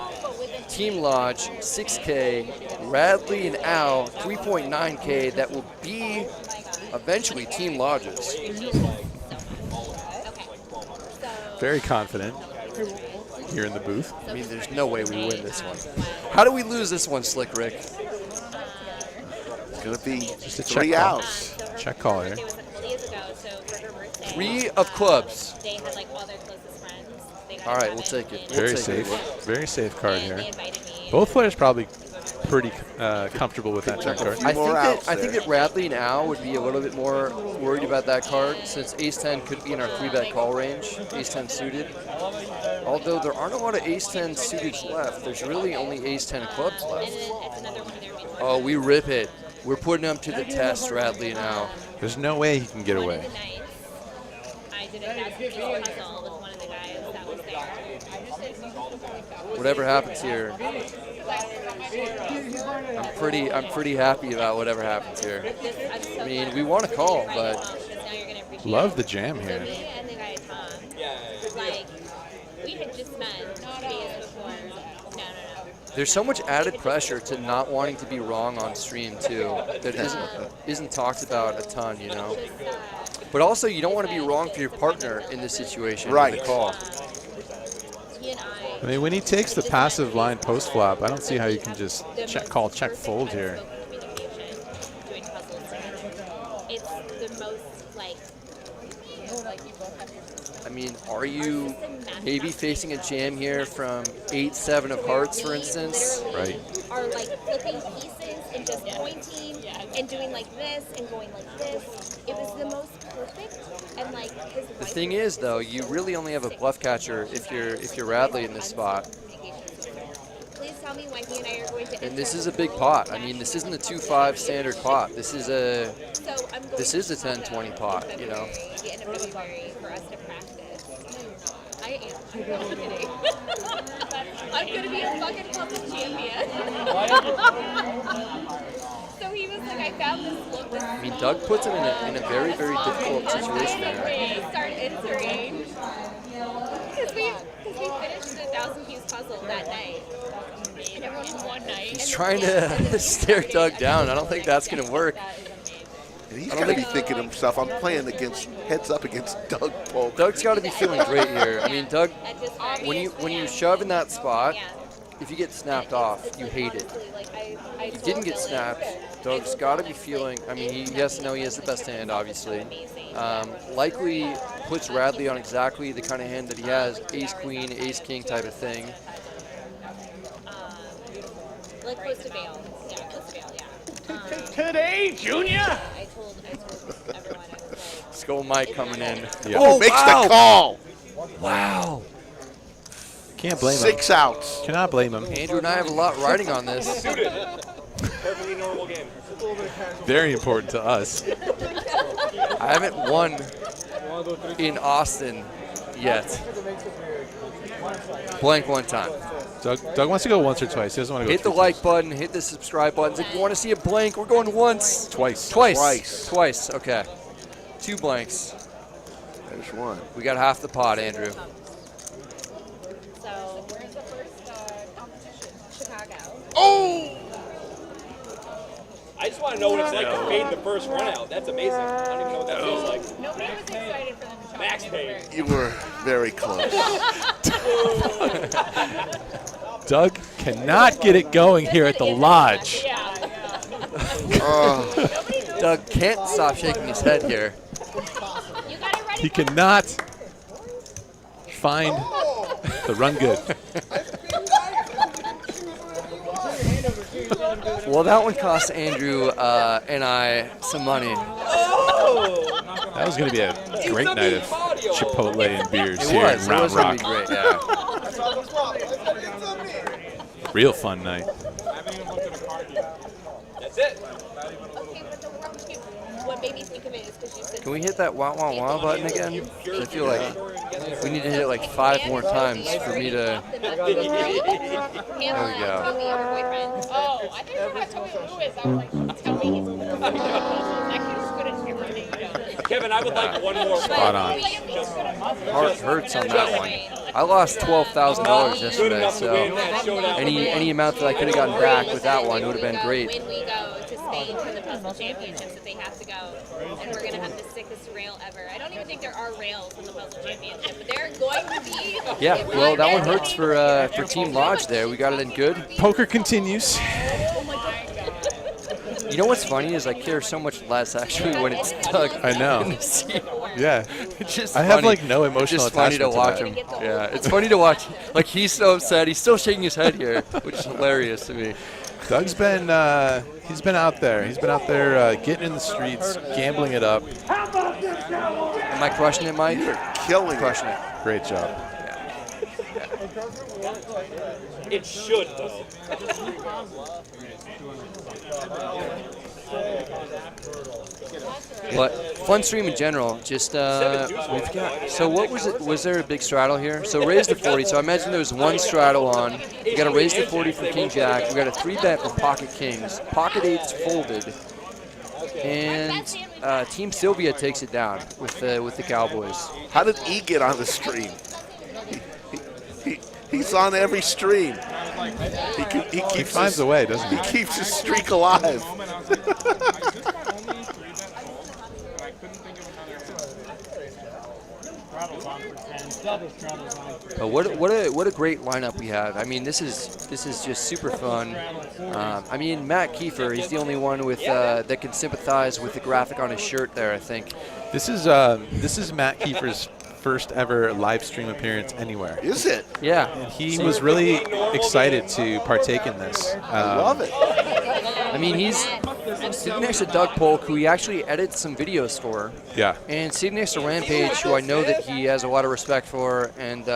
Team Lodge, 6K. Radley and Al, 3.9K. That will be eventually Team Lodge's. Very confident here in the booth. I mean, there's no way we win this one. How do we lose this one, Slick Rick? It's going to be just a 3 check call. outs. Check call here. 3 of clubs. They had like all their closest friends. All right, we'll take it. Very safe. Very safe card here. Both players probably pretty comfortable with that check card. I think that Radley and Al would be a little bit more worried about that card since Ace-10 could be in our 3-bet call range, Ace-10 suited. Although there aren't a lot of Ace-10 suited left. There's really only Ace-10 clubs left. Oh, we rip it. We're putting them to the test, Radley and Al. There's no way he can get away. I did a puzzle with one of the guys that was there. Whatever happens here, I'm pretty happy about whatever happens here. I mean, we want to call, but love the jam here. And the guy Tom, like we had just met days before. No. there's so much added pressure to not wanting to be wrong on stream too that isn't talked about a ton, you know. But also, you don't want to be wrong for your partner in this situation. Right. With the call. I mean, when he takes the passive line post flop, I don't see how you can just check call, check fold here. It's the most like. I mean, are you maybe facing a jam here from 8-7 of hearts, for instance? Right. Are like flipping pieces and just pointing and doing like this and going like this. It was the most perfect and like his The thing is, though, you really only have a bluff catcher if you're Radley in this spot. Please tell me when he and I are going to. And this is a big pot. I mean, this isn't a 2-5 standard pot. This is a 10-20 pot, you know. The end of February for us to practice. I am. I'm not kidding. I'm gonna be a fucking puzzle champion. So he was like, I found this look. I mean, Doug puts him in a very, very difficult situation there. Start entering. Because we finished the 1,000 piece puzzle that night. And everyone in one night. He's trying to stare Doug down. I don't think that's going to work. And he's got to be thinking to himself, I'm playing heads up against Doug Polk. Doug's got to be feeling great here. I mean, Doug, when you shove in that spot, if you get snapped off, you hate it. If you didn't get snapped, Doug's got to be feeling, I mean, he has to know he has the best hand, obviously. Likely puts Radley on exactly the kind of hand that he has, ace-queen, ace-king type of thing. Like close to bail. Yeah, close to bail, yeah. Today, Junior? I told everyone. Skull Mike coming in. Yeah. Oh, makes the call. Wow. Can't blame him. 6 outs. Cannot blame him. Andrew and I have a lot riding on this. Perfectly normal game. Very important to us. I haven't won in Austin yet. Blank one time. Doug wants to go once or twice. He doesn't want to go Hit the three like times. button, hit the subscribe buttons. If you want to see a blank, we're going once. Twice. Twice. Okay. 2 blanks. There's one. We got half the pot, Andrew. So, where's the first competition? Chicago. Oh! I just want to know what it's like to fade the first run out. That's amazing. I don't even know what that feels like. Nobody was excited for them to Max paid. You were very close. Doug cannot get it going here at the lodge. Doug can't stop shaking his head here. He cannot find the run good. Well, that one cost Andrew and I some money. That was going to be a great night of Chipotle and beers It here was. in It Round was Rock. going to be great, yeah. Real fun night. That's it. What made me think of it is because you said. Can we hit that wah wah wah button again? 'Cause I feel like we need to hit it like 5 more times for me to. There we go. Oh, I think you were about to tell me who is. I was like, tell me he's good at everything. Kevin, I would like one more. Spot on. Heart hurts on that one. I lost $12,000 yesterday, so any amount that I could have gotten back with that one would have been great. When we go to Spain for the puzzle championships, that they have to go, and we're gonna have the sickest rail ever. I don't even think there are rails in the puzzle championship, but they're going to be. Yeah, well, that one hurts for Team Lodge there. We got it in good. Poker continues. You know what's funny is I care so much less actually when it's Doug. I know. in the seat. Yeah. It's just I have funny. like no emotional It's just funny to attachment watch that. him. Yeah, it's funny to watch. Like he's so upset. He's still shaking his head here, which is hilarious to me. Doug's been he's been out there. He's been out there getting in the streets, gambling it up. Am I crushing it, Mike? You're killing Crushing it. Great job. It should, though. But fun stream in general. Just we've got. So what was it? Was there a big straddle here? So raise to 40. So I imagine there was one straddle on. We got a raise to 40 for King Jack. We got a 3-bet for Pocket Kings. Pocket 8's folded. And Team Sylvia takes it down with the Cowboys. How did E get on the stream? He's on every stream. He finds a way, doesn't he? He keeps his streak alive. But what a great lineup we have. I mean, this is just super fun. I mean, Matt Kiefer, he's the only one with that can sympathize with the graphic on his shirt there, I think. This is Matt Kiefer's first ever live stream appearance anywhere. Is it? Yeah. And he was really excited to partake in this. I love it. I mean, he's sitting next to Doug Polk, who he actually edits some videos for. Yeah. And sitting next to Rampage, who I know that he has a lot of respect for and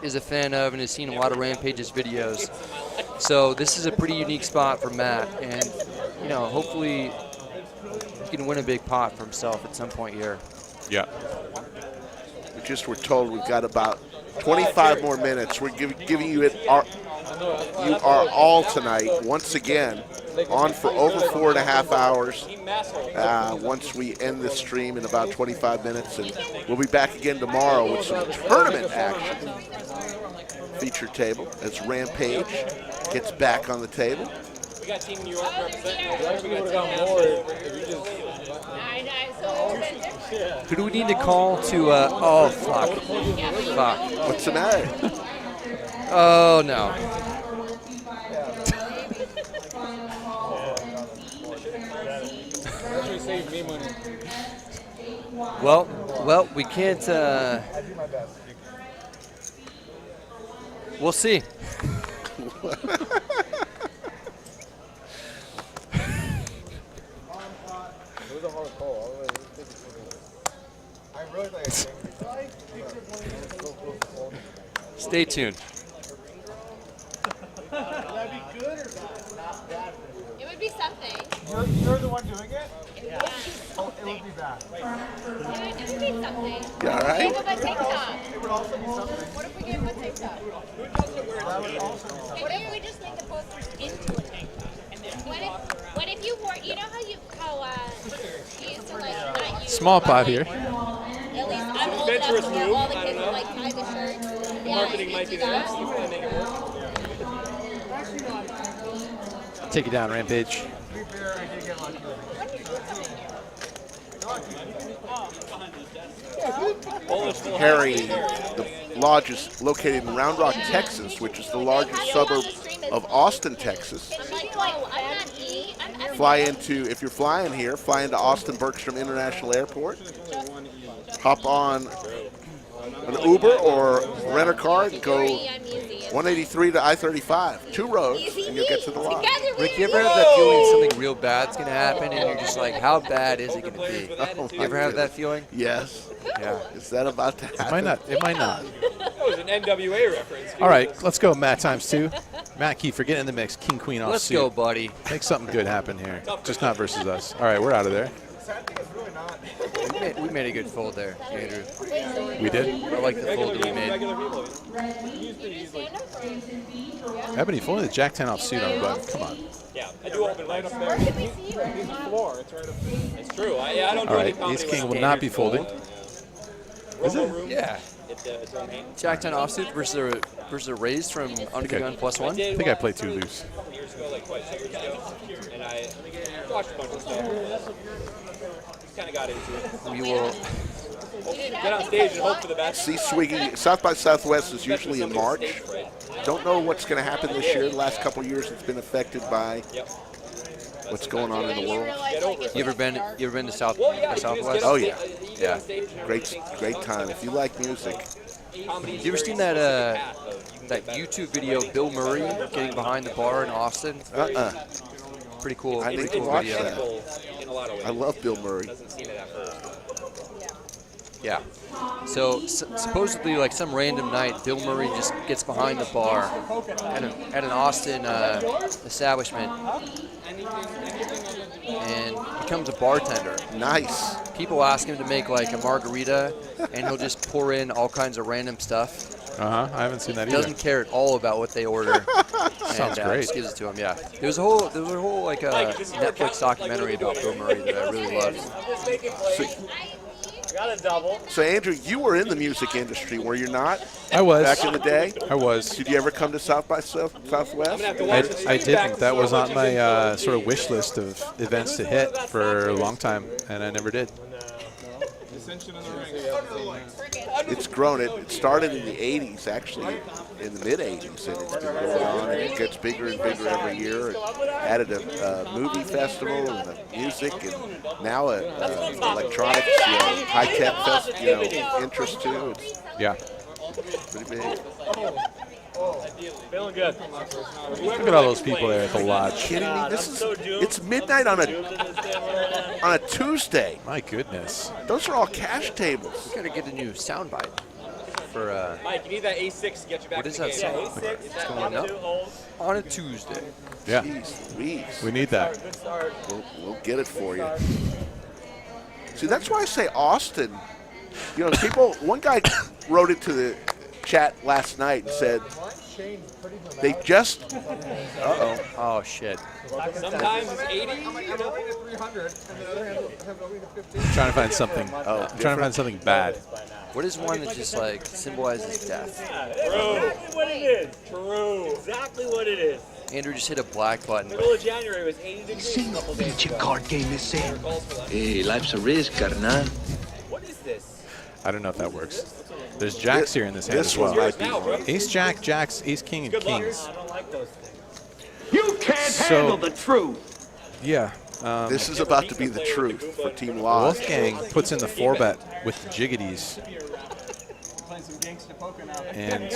is a fan of and has seen a lot of Rampage's videos. So this is a pretty unique spot for Matt. And, you know, hopefully he can win a big pot for himself at some point here. Yeah. We just were told we've got about 25 more minutes. We're giving you you are all tonight, once again, on for over 4.5 hours. Once we end this stream in about 25 minutes, and we'll be back again tomorrow with some tournament action. Feature table as Rampage gets back on the table. We got Team New York representing. Who do we need to call to, oh, fuck. Fuck. What's the matter? Oh, no. Well, we can't, we'll see. Stay tuned. It would be something. You're the one doing it? Yeah. Oh, it would be bad. It would be something. You all right? Give him a TikTok. It would also be something. What if we gave him a TikTok? That would also be something. What if we just make the posters into a TikTok? And then what if you wore, you know how you used to like not use Small pot here. at least I'm old enough to where all the kids would like tie the shirt. Yeah, Marketing might be the best. You want to make it work. Take it down, Rampage. Harry, the lodge is located in Round Rock, Texas, which is the largest suburb of Austin, Texas. Fly into, if you're flying here, fly into Austin Bergstrom International Airport. Hop on an Uber or rent a car and go 183 to I-35. 2 roads, and you'll get to the lodge. Rick, you ever have that feeling something real bad's going to happen, and you're just like, how bad is it going to be? Oh, You ever have that feeling? Yes. Yeah. Is that about to happen? It might not. It might not. That was an NWA reference. All right, let's go, Matt times 2. Matt Kiefer, get in the mix. King, queen, off Let's suit. go, buddy. Make something good happen here. Just not versus us. All right, we're out of there. We made a good fold there, Andrew. We did? I like the fold that we made. Ebony, folding the Jack 10 off suit on the button. Come on. Yeah, I do open right up there. It's true. I don't do All any right, comedy Ace King with will not be folding. Is it? Yeah. Jack 10 offsuit versus a raise from Undergun +1. I think I played too loose. Years ago, like 5 years ago, and I watched a bunch of stuff. Kind of got into it. We will get on stage and hope for the best. See, Swiggy, South by Southwest is usually in March. Don't know what's going to happen this year. The last couple of years, it's been affected by what's going on in the world. You ever been to South by Southwest? Oh yeah, yeah. Great time. If you like music. You ever seen that that YouTube video, Bill Murray getting behind the bar in Austin? Pretty cool. I need to watch that. I love Bill Murray. Yeah. So supposedly, like some random night, Bill Murray just gets behind the bar at an Austin establishment and becomes a bartender. Nice. People ask him to make like a margarita, and he'll just pour in all kinds of random stuff. I haven't seen that either. Doesn't care at all about what they order. Sounds great. Just gives it to him. Yeah. There was a whole like Netflix documentary about Bill Murray that I really loved. Got a double. So Andrew, you were in the music industry, were you not? I was. Back in the day? I was. Did you ever come to South by Southwest? I didn't. That was on my sort of wish list of events to hit for a long time, and I never did. It's grown. It started in the 80s, actually, in the mid-80s, and it's been going on, and it gets bigger and bigger every year. It added a movie festival and a music, and now an electronics, high-tech interest too. It's pretty big. Feeling good. Look at all those people there at the lodge. Kidding me? It's midnight on a Tuesday. My goodness. Those are all cash tables. We gotta get a new soundbite for Mike, you need that A6 to get you back what is in the that game. sound? It's going up on a Tuesday. Yeah. Jeez Louise. We need that. We'll get it for you. See, that's why I say Austin. People. One guy wrote it to the chat last night and said they just. Oh shit. Sometimes it's 80. Trying to find something. I'm trying to find something bad. What is one that just like symbolizes death? True. What it is. True. Exactly what it is. Andrew just hit a black button. Middle of January was 80 degrees a couple days ago. Card game is in. Hey, life's a risk, carnal. What is this? I don't know if that works. There's jacks here in this hand This as well. one might be. Ace Jack, jacks, Ace King, and Kings. I don't like those things. You can't handle the truth. Yeah. This is about to be the truth for Team Lodge. Wolfgang puts in the 4-bet with the jiggities. And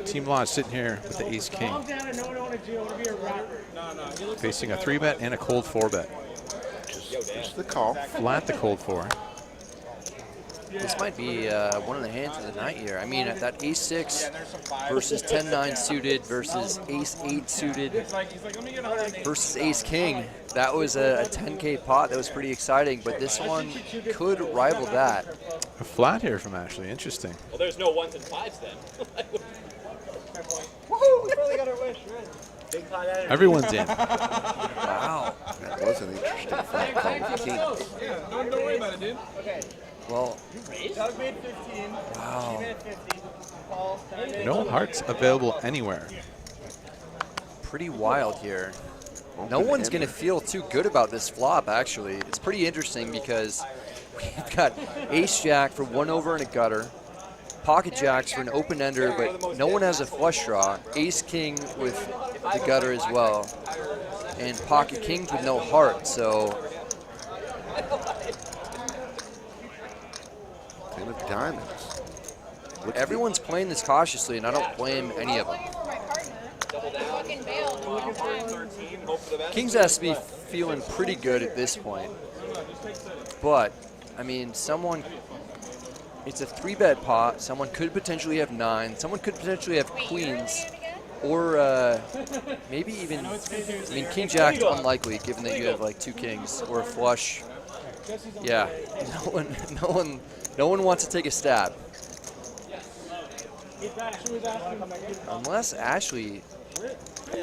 Team Lodge sitting here with the Ace King. Facing a 3-bet and a cold 4-bet. Just the call. Flat the cold 4. This might be one of the hands of the night here. I mean, that Ace-6 versus 10-9 suited versus Ace-8 suited versus Ace-King. That was a 10K pot. That was pretty exciting, but this one could rival that. A flat here from Ashley. Interesting. Well, there's no 1s and 5s then. Woohoo! We finally got our wish. Big pot energy. Everyone's in. Wow. That was an interesting flat call. King. Yeah, don't worry about it, dude. Okay. Well, Doug made 15. wow. She made 50. Paul, No hearts available anywhere. Pretty wild here. No one's going to feel too good about this flop, actually. It's pretty interesting because we've got Ace-Jack for 1 over and a gutter, Pocket Jacks for an open-ender, but no one has a flush draw, Ace-King with the gutter as well, and Pocket Kings with no heart, so... 10 of diamonds. everyone's playing this cautiously, and I don't blame any of them. Kings has to be feeling pretty good at this point. But, I mean, it's a 3-bet pot. Someone could potentially have 9. Someone could potentially have queens. Or maybe even, I mean, King Jack unlikely, given that you have like 2 kings or a flush. Yeah, no one wants to take a stab. Unless Ashley.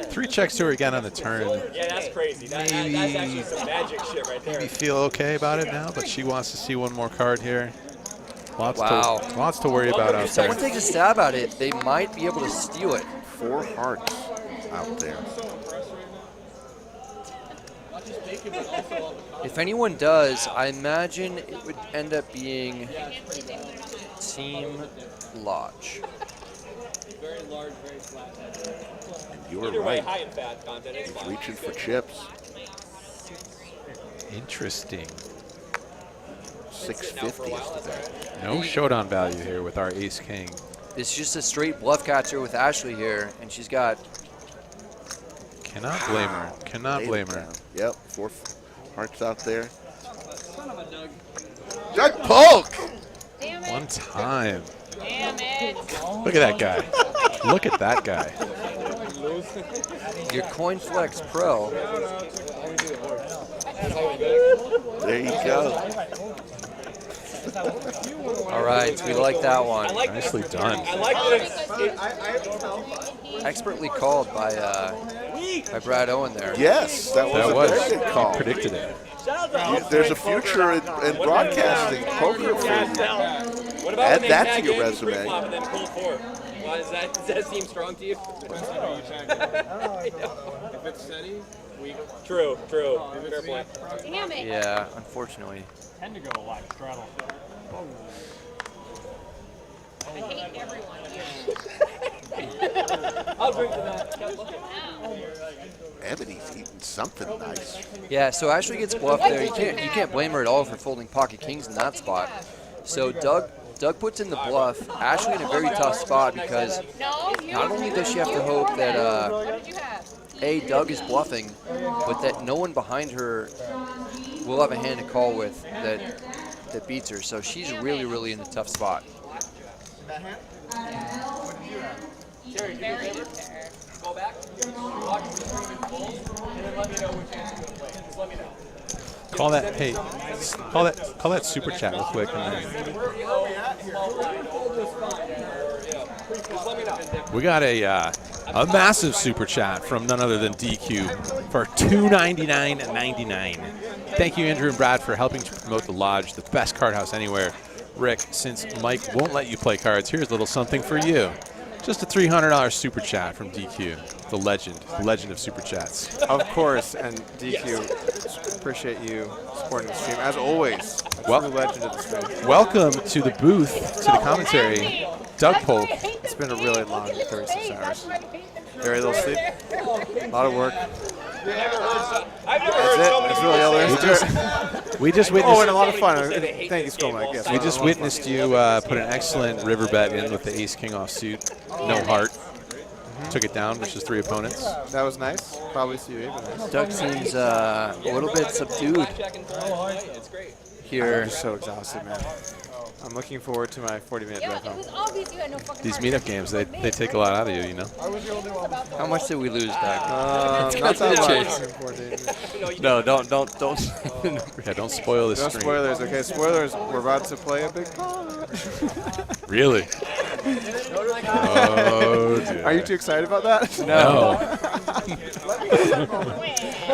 3 checks to her again on the turn. Yeah, that's crazy. That's actually some magic shit right there. Maybe feel okay about it now, but she wants to see one more card here. Lots to worry about out there. If someone takes a stab at it, they might be able to steal it. 4 hearts out there. If anyone does, I imagine it would end up being Team Lodge. Very large, very flat. You were Either way, right. high in fat content. It's fine. Reaching for chips. Interesting. 650 is the bet. No showdown value here with our ace king. It's just a straight bluff catcher with Ashley here, and she's got. Cannot blame her. Cannot blame her. Yep, 4 hearts out there. Doug Polk! One time. Damn it. Look at that guy. Look at that guy. Your Coin Flex Pro. There you go. All right, we like that one. Nicely done. I like that Expertly called by Brad Owen there. Yes, that was a very good call. He predicted it. There's a future in broadcasting poker for you. What about Add when they that tag to your in resume. pre-flop and then cold 4? Why does that seem strong to you? If it's steady, we True. Fair point. Damn it. Yeah, unfortunately. Tend to go like straddle. I hate everyone here. I'll drink to that. Ebony's eating something nice. Yeah, so Ashley gets bluffed there. You can't blame her at all for folding pocket kings in that spot. So Doug puts in the bluff. Ashley in a very tough spot because not only does she have to hope that Doug is bluffing, but that no one behind her will have a hand to call with that beats her. So she's really in a tough spot. Go back, watch the stream in full, and then let me know which answer to play. Just let me know. Call that super chat real quick. And then we got a massive super chat from none other than DQ for $299.99. Thank you, Andrew and Brad, for helping to promote the Lodge, the best card house anywhere. Rick, since Mike won't let you play cards, here's a little something for you. Just a $300 super chat from DQ, the legend of super chats. Of course, and DQ, appreciate you supporting the stream as always. Well, True legend of the stream. Welcome to the booth, to the commentary, Doug Polk. It's been a really long 36 hours. Very little sleep, a lot of work. I've never heard so many That's really all there is to it. We just witnessed. Oh, and a lot of fun. Thank you, Skull Mike. Yes, We just witnessed you put an excellent river bet in with the ace king off suit, no heart. Took it down versus 3 opponents. That was nice. Probably CUA, but nice. Doug seems a little bit subdued here. I'm just so exhausted, man. I'm looking forward to my 40-minute drive home. These meetup games, they take a lot out of you, you know? How much did we lose, Doug? Not that much. No, don't. Yeah, don't spoil this No stream. spoilers, okay? Spoilers, we're about to play a big card. Really? Oh, dear. Are you too excited about that? No.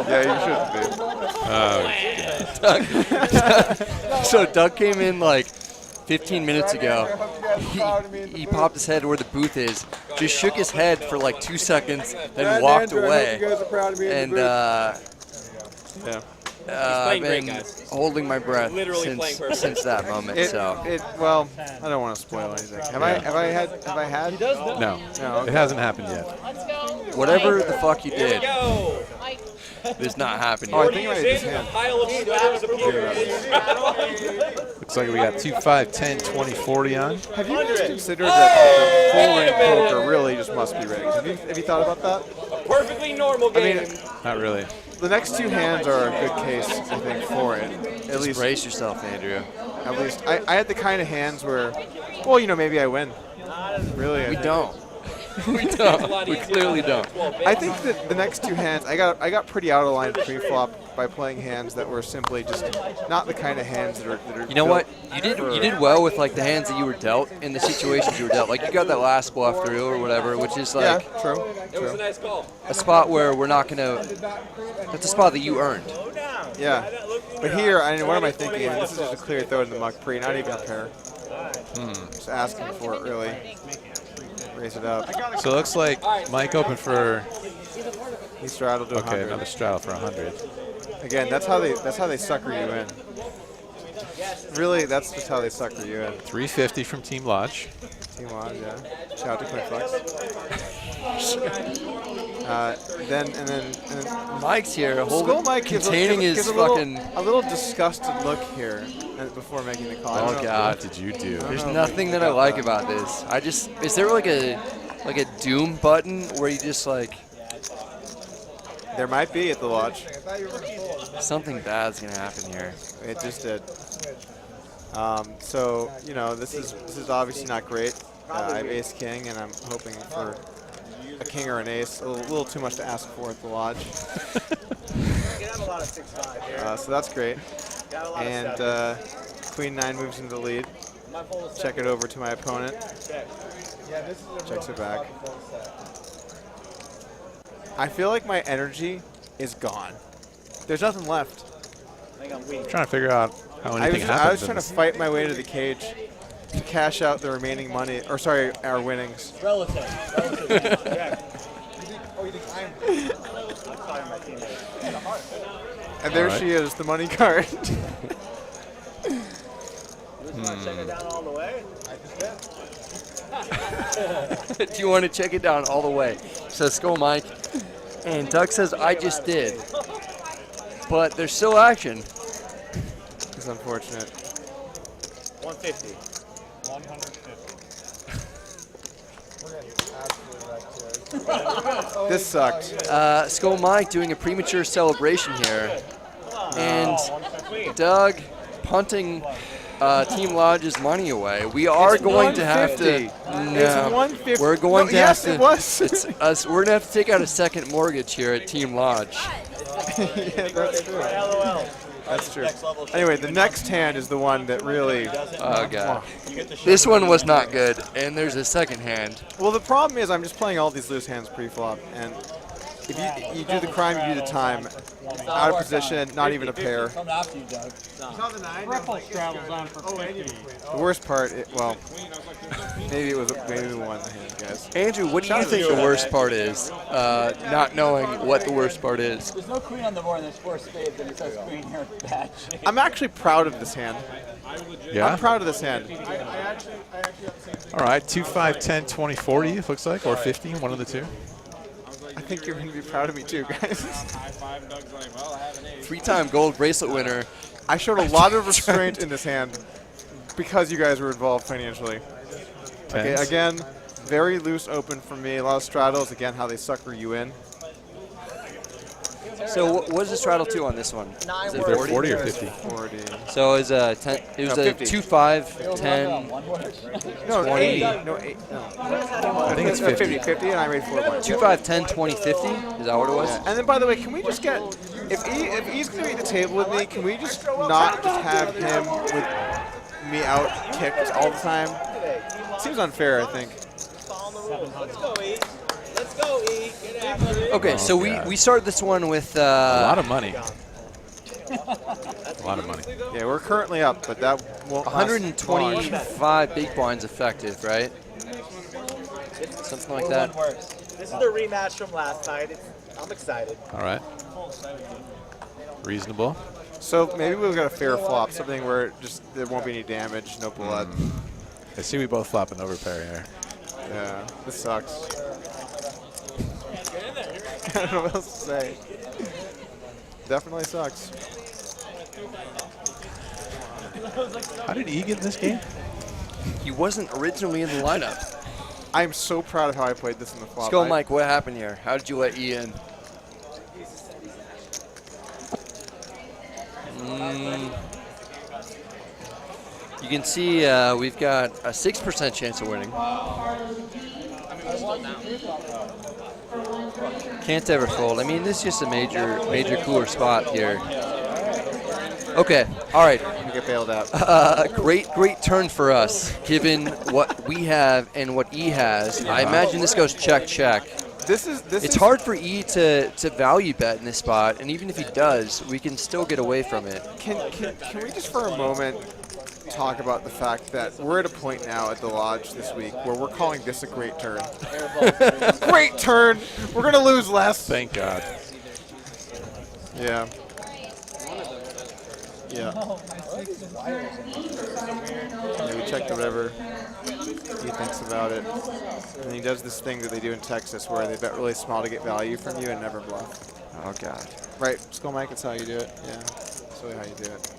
Yeah, you shouldn't be. So Doug came in like 15 minutes ago. He popped his head where the booth is, just shook his head for like 2 seconds, then walked away. And I've been holding my breath since that moment. Well, I don't want to spoil anything. Have I had? No, No, okay. It hasn't happened yet. Whatever the fuck you did, It is not happening. Oh, I think I made this hand. Looks like we got 2, 5, 10, 20, 40 on. Have you guys considered that the full ring poker really just must be rigged? Have you thought about that? A perfectly normal game. I mean, Not really. the next two hands are a good case, I think, for it. At least brace yourself, Andrew. At least I had the kind of hands where, well, maybe I win. Really, We don't. We don't. We clearly don't. I think that the next two hands, I got pretty out of line pre-flop by playing hands that were simply just not the kind of hands that are. You know what? You did well with like the hands that you were dealt in the situations you were dealt. Like you got that last bluff through or whatever, which is like true. It was a nice call. a spot where we're not gonna. That's a spot that you earned. Yeah, but here, what am I thinking? This is just a clear throw in the muck pre, not even a pair. Just asking for it really. Raise it up. So it looks like Mike opened for. He straddled to 100. Okay, another straddle for 100. Again, that's how they sucker you in. Really, that's just how they sucker you in. 350 from Team Lodge. Team Lodge, yeah. Shout out to Quickflex. Then Mike's here, Skull Mike containing his gives fucking. a little disgusted look here before making the call. I don't Oh know. God! What did you do? There's nothing that I like about this. Is there like a doom button where you just like. There might be at the Lodge. Something bad's gonna happen here. It just did. So this is obviously not great. I have ace king, and I'm hoping for a king or an ace. A little too much to ask for at the Lodge. So that's great. And queen 9 moves into the lead. Check it over to my opponent. Checks it back. I feel like my energy is gone. There's nothing left. I'm trying to figure out how anything happens. I was trying to fight my way to the cage to cash out the remaining money, or sorry, our winnings. Relative. And there she is, the money card. Do you want to check it down all the way? Says Skull Mike. And Doug says, I just did. But there's still action. It's unfortunate. 150. 150. This sucked. Skull Mike doing a premature celebration here. And Doug punting Team Lodge's money away. We are going to have to. It's 150. We're going to have to. It was. It's us. We're gonna have to take out a second mortgage here at Team Lodge. Yeah, that's true. That's true. Anyway, the next hand is the one that really. Oh god. This one was not good, and there's a second hand. Well, the problem is I'm just playing all these loose hands pre-flop, and if you do the crime, you do the time. Out of position, not even a pair. Coming after you, Doug. Triple straddles on for 50. The worst part, maybe we won the hand, guys. Andrew, what do you think the worst part is? Not knowing what the worst part is. There's no queen on the board, and there's 4 spades, and it says queen here. Bad shape. I'm actually proud of this hand. Yeah? I'm proud of this hand. All right, 2, 5, 10, 20, 40, it looks like, or 50, one of the two. I think you're going to be proud of me too, guys. 3-time gold bracelet winner. I showed a lot of restraint in this hand because you guys were involved financially. Okay, again, very loose open for me. A lot of straddles. Again, how they sucker you in. So what is the straddle to on this one? Is it 40? 40 or 50? 40. So it was a 10. It was a 2, 5, 10. No, 20. 80. No, 8. No. I think it's 50. 50, and I made 4 points. 2, 5, 10, 20, 50. Is that what it was? Yeah. And then, by the way, can we just get if he's going to be at the table with me, can we just not just have him with me out kicked all the time? Seems unfair, I think. Let's go, E. Get after it. Okay, so we start this one with a lot of money. A lot of money. Yeah, we're currently up, but that won't 125 big blinds effective, right? Something like that. This is the rematch from last night. I'm excited. All right. Reasonable. So maybe we'll get a fair flop, something where there won't be any damage, no blood. I see we both flop an overpair here. Yeah, this sucks. I don't know what else to say. Definitely sucks. How did E get in this game? He wasn't originally in the lineup. I'm so proud of how I played this in the flop. Let's go, Mike. What happened here? How did you let E in? You can see we've got a 6% chance of winning. Can't ever fold. I mean, this is just a major cooler spot here. Okay, all right. We get bailed out. Great turn for us, given what we have and what E has. I imagine this goes check. It's hard for E to value bet in this spot, and even if he does, we can still get away from it. Can we just for a moment talk about the fact that we're at a point now at the Lodge this week where we're calling this a great turn. Great turn! We're going to lose less. Thank God. Yeah. Yeah. We check the river. He thinks about it. And he does this thing that they do in Texas where they bet really small to get value from you and never bluff. Oh, God. Right. Skull Mike, that's how you do it. Yeah. That's really how you do it.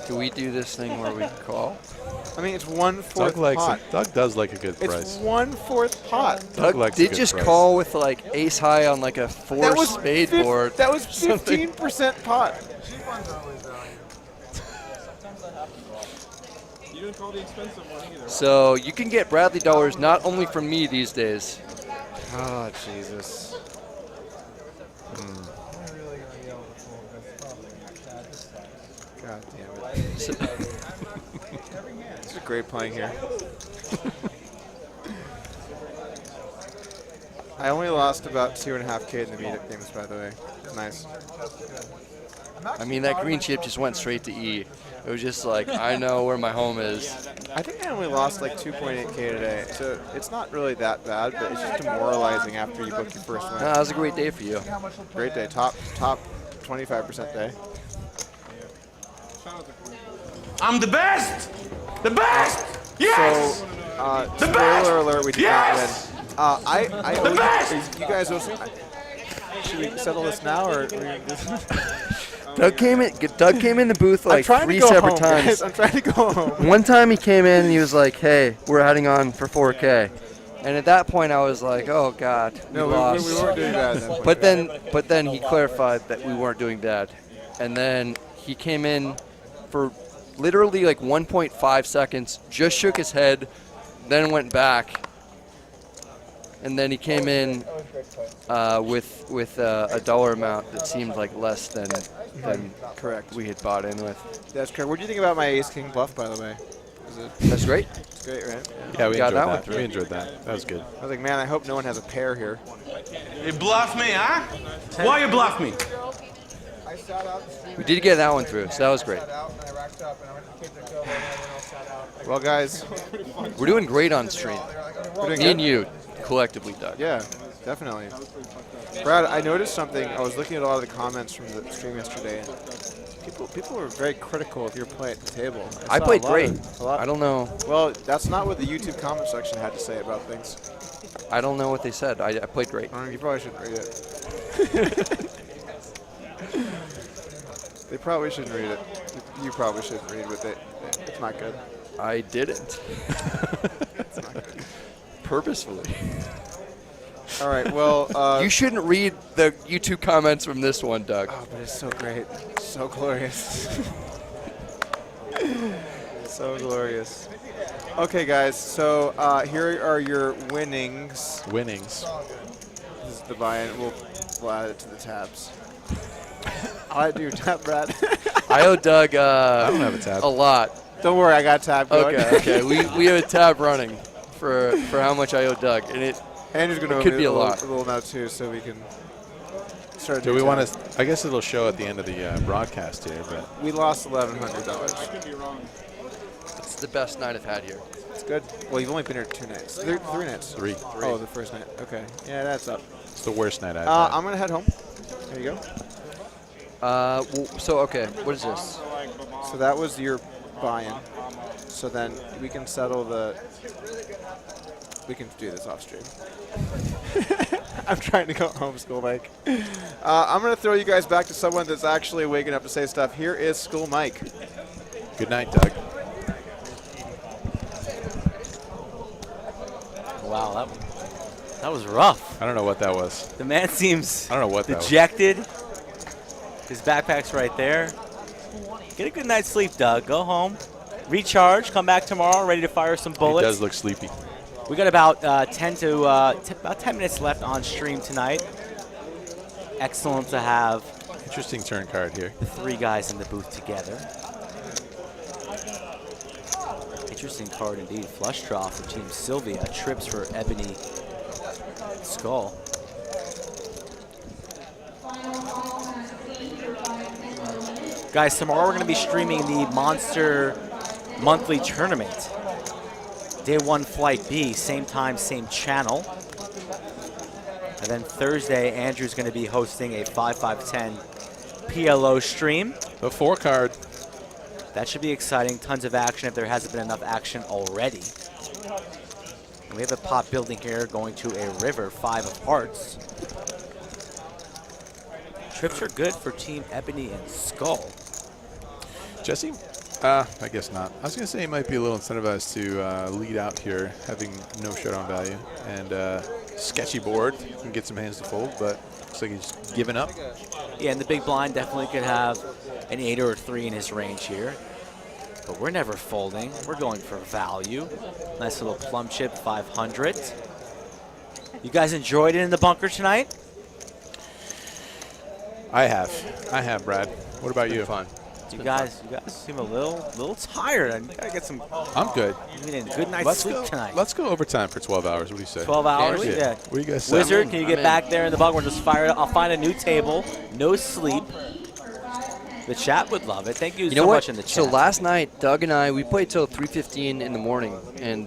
Do we do this thing where we call? I mean, it's 1/4 pot. Doug does like a good price. It's 1/4 pot. Doug did just call with like ace high on like a 4 spade board. That was 15% pot. You didn't call the expensive one either. So you can get Bradley dollars not only from me these days. Oh, Jesus. God damn it. This is great playing here. I only lost about 2.5K in the meetup games, by the way. Nice. I mean, that green chip just went straight to E. It was just like, I know where my home is. I think I only lost like 2.8K today, so it's not really that bad, but it's just demoralizing after you book your first win. No, that was a great day for you. Great day. Top 25% day. I'm the best! The best! Yes! So, the spoiler best! alert, we did Yes! not win. I The owe best! you guys owe some, should we settle this now, or Doug came in the booth like 3 separate times. Guys. I'm trying to go home. One time he came in and he was like, "Hey, we're heading on for 4K." And at that point, I was like, "Oh God, No, we lost." we weren't doing bad at that point. But then he clarified that we weren't doing bad, and then he came in for literally like 1.5 seconds, just shook his head, then went back, and then he came in with a dollar amount that seemed like less than correct we had bought in with. That's correct. What do you think about my ace king bluff, by the way? That's great. It's great, right? Yeah, we got enjoyed that one that. through. We enjoyed that. That was good. I was like, man, I hope no one has a pair here. You bluff me, huh? Why you bluff me? We did get that one through, so that was great. Well, guys, we're doing great on stream. Me and you, collectively, Doug. Yeah, definitely. Brad, I noticed something. I was looking at a lot of the comments from the stream yesterday, and people were very critical of your play at the table. I saw played a lot great. of- a lot- I don't know. Well, that's not what the YouTube comment section had to say about things. I don't know what they said. I played great. You probably shouldn't read it. They probably shouldn't read it. You probably shouldn't read with it. It's not good. I didn't. It's not good. Purposefully. All right, well... you shouldn't read the YouTube comments from this one, Doug. Oh, but it's so great. So glorious. So glorious. Okay, guys, so here are your winnings. Winnings. This is the buy-in. We'll add it to the tabs. I'll add to your tab, Brad. I owe Doug I don't have a tab. a lot. Don't worry, I got a tab going. Okay. We have a tab running for how much I owe Doug, and Andrew's going to could be a lot. A little now, too, so we can start. Do we want to? I guess it'll show at the end of the broadcast here, but we lost $1,100. I could be wrong. It's the best night I've had here. It's good. Well, you've only been here 2 nights. 3 nights. Three. Oh, the first night. Okay. Yeah, that's up. It's the worst night I've had. I'm going to head home. There you go. Okay, what is this? So that was your buy-in. So then we can settle the... We can do this off stream. I'm trying to go home, School Mike. I'm going to throw you guys back to someone that's actually waking up to say stuff. Here is School Mike. Good night, Doug. Wow, that was rough. I don't know what that was. The man seems I don't know what that was. dejected. His backpack's right there. Get a good night's sleep, Doug. Go home, recharge, come back tomorrow, ready to fire some bullets. He does look sleepy. We got about 10 minutes left on stream tonight. Excellent to have. Interesting turn card here. The 3 guys in the booth together. Interesting card indeed. Flush draw for Team Sylvia. Trips for Ebony Skull. Guys, tomorrow we're going to be streaming the Monster Monthly Tournament. Day 1, Flight B, same time, same channel. And then Thursday, Andrew's going to be hosting a 5-5-10 PLO stream. The 4 card. That should be exciting. Tons of action if there hasn't been enough action already. And we have a pot building here going to a river, 5 of hearts. Trips are good for Team Ebony and Skull. Jesse? I guess not. I was going to say he might be a little incentivized to lead out here, having no showdown value. And sketchy board. Can get some hands to fold, but looks like he's giving up. Yeah, and the big blind definitely could have an 8 or a 3 in his range here. But we're never folding. We're going for value. Nice little plum chip, 500. You guys enjoyed it in the bunker tonight? I have, Brad. What about you? Fun. You guys seem a little tired. I gotta get some. I'm good. You need a good night's sleep tonight. Let's go overtime for 12 hours. What do you say? 12 hours? Yeah. What do you guys say? Wizard, can you get back there in the bunker and just fire it? I'll find a new table. No sleep. The chat would love it. Thank you, so much in the chat. So last night, Doug and I, we played till 3:15 in the morning, and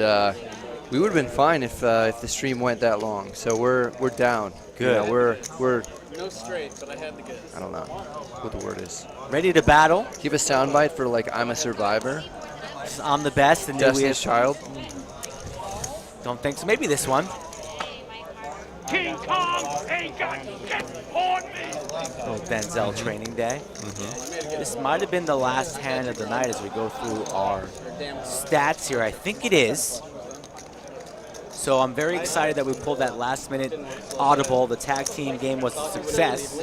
we would have been fine if the stream went that long. So we're down. Good. You know, we're No straight, but I had to guess. I don't know what the word is. Ready to battle? Do you have a soundbite for like I'm a survivor? I'm the best. And Destiny's Child? Don't think so. Maybe this one. King Kong ain't got shit on me. Little Denzel training day. This might have been the last hand of the night as we go through our stats here. I think it is. So I'm very excited that we pulled that last-minute audible. The tag team game was a success.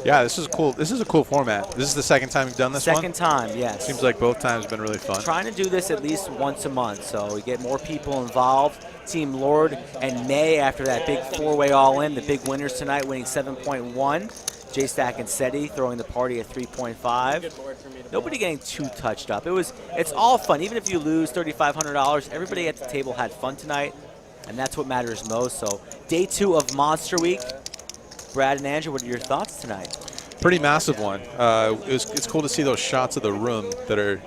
Yeah, this is cool. This is a cool format. This is the second time you've done this one? Second time, yes. Seems like both times have been really fun. Trying to do this at least once a month, so we get more people involved. Team Lord and May, after that big 4-way all-in, the big winners tonight, winning 7.1. J-Stack and Seti throwing the party at 3.5. Nobody getting too touched up. It's all fun. Even if you lose $3,500, everybody at the table had fun tonight. And that's what matters most. So day 2 of Monster Week. Brad and Andrew, what are your thoughts tonight? Pretty massive one. It's cool to see those shots of the room that are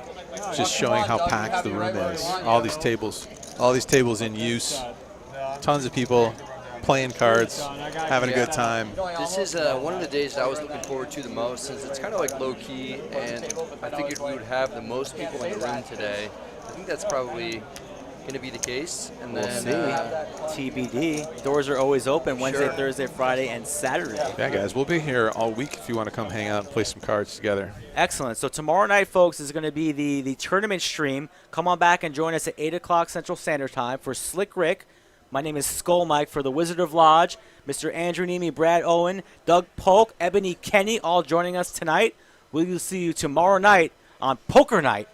just showing how packed the room is. All these tables in use. Tons of people playing cards, having a good time. This is one of the days that I was looking forward to the most, since it's kind of like low-key, and I figured we would have the most people in the room today. I think that's probably going to be the case. And We'll then see. TBD. Doors are always open Wednesday, Thursday, Friday, and Saturday. Yeah, guys, we'll be here all week if you want to come hang out and play some cards together. Excellent. So tomorrow night, folks, is going to be the tournament stream. Come on back and join us at 8 o'clock Central Standard Time for Slick Rick. My name is Skull Mike for the Wizard of Lodge. Mr. Andrew Neeme, Brad Owen, Doug Polk, Ebony Kenney, all joining us tonight. We will see you tomorrow night on Poker Night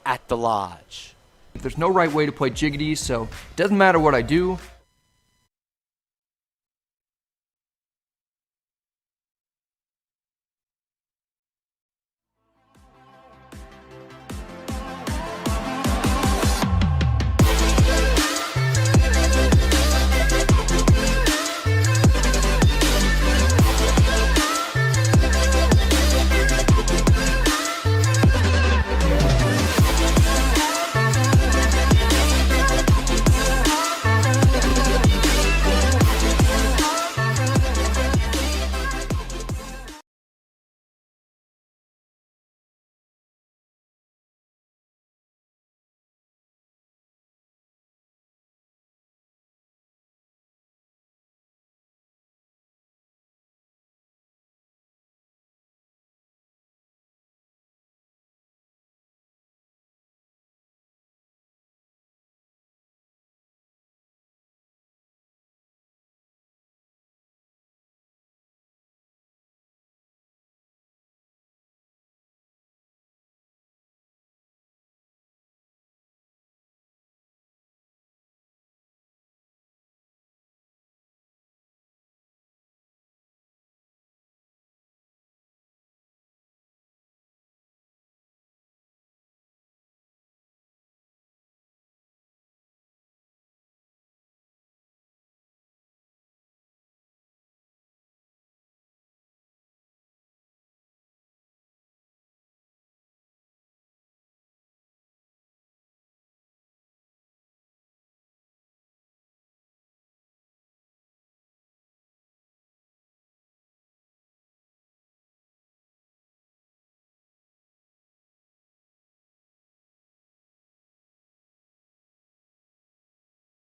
at the Lodge. There's no right way to play Jiggity, so it doesn't matter what I do,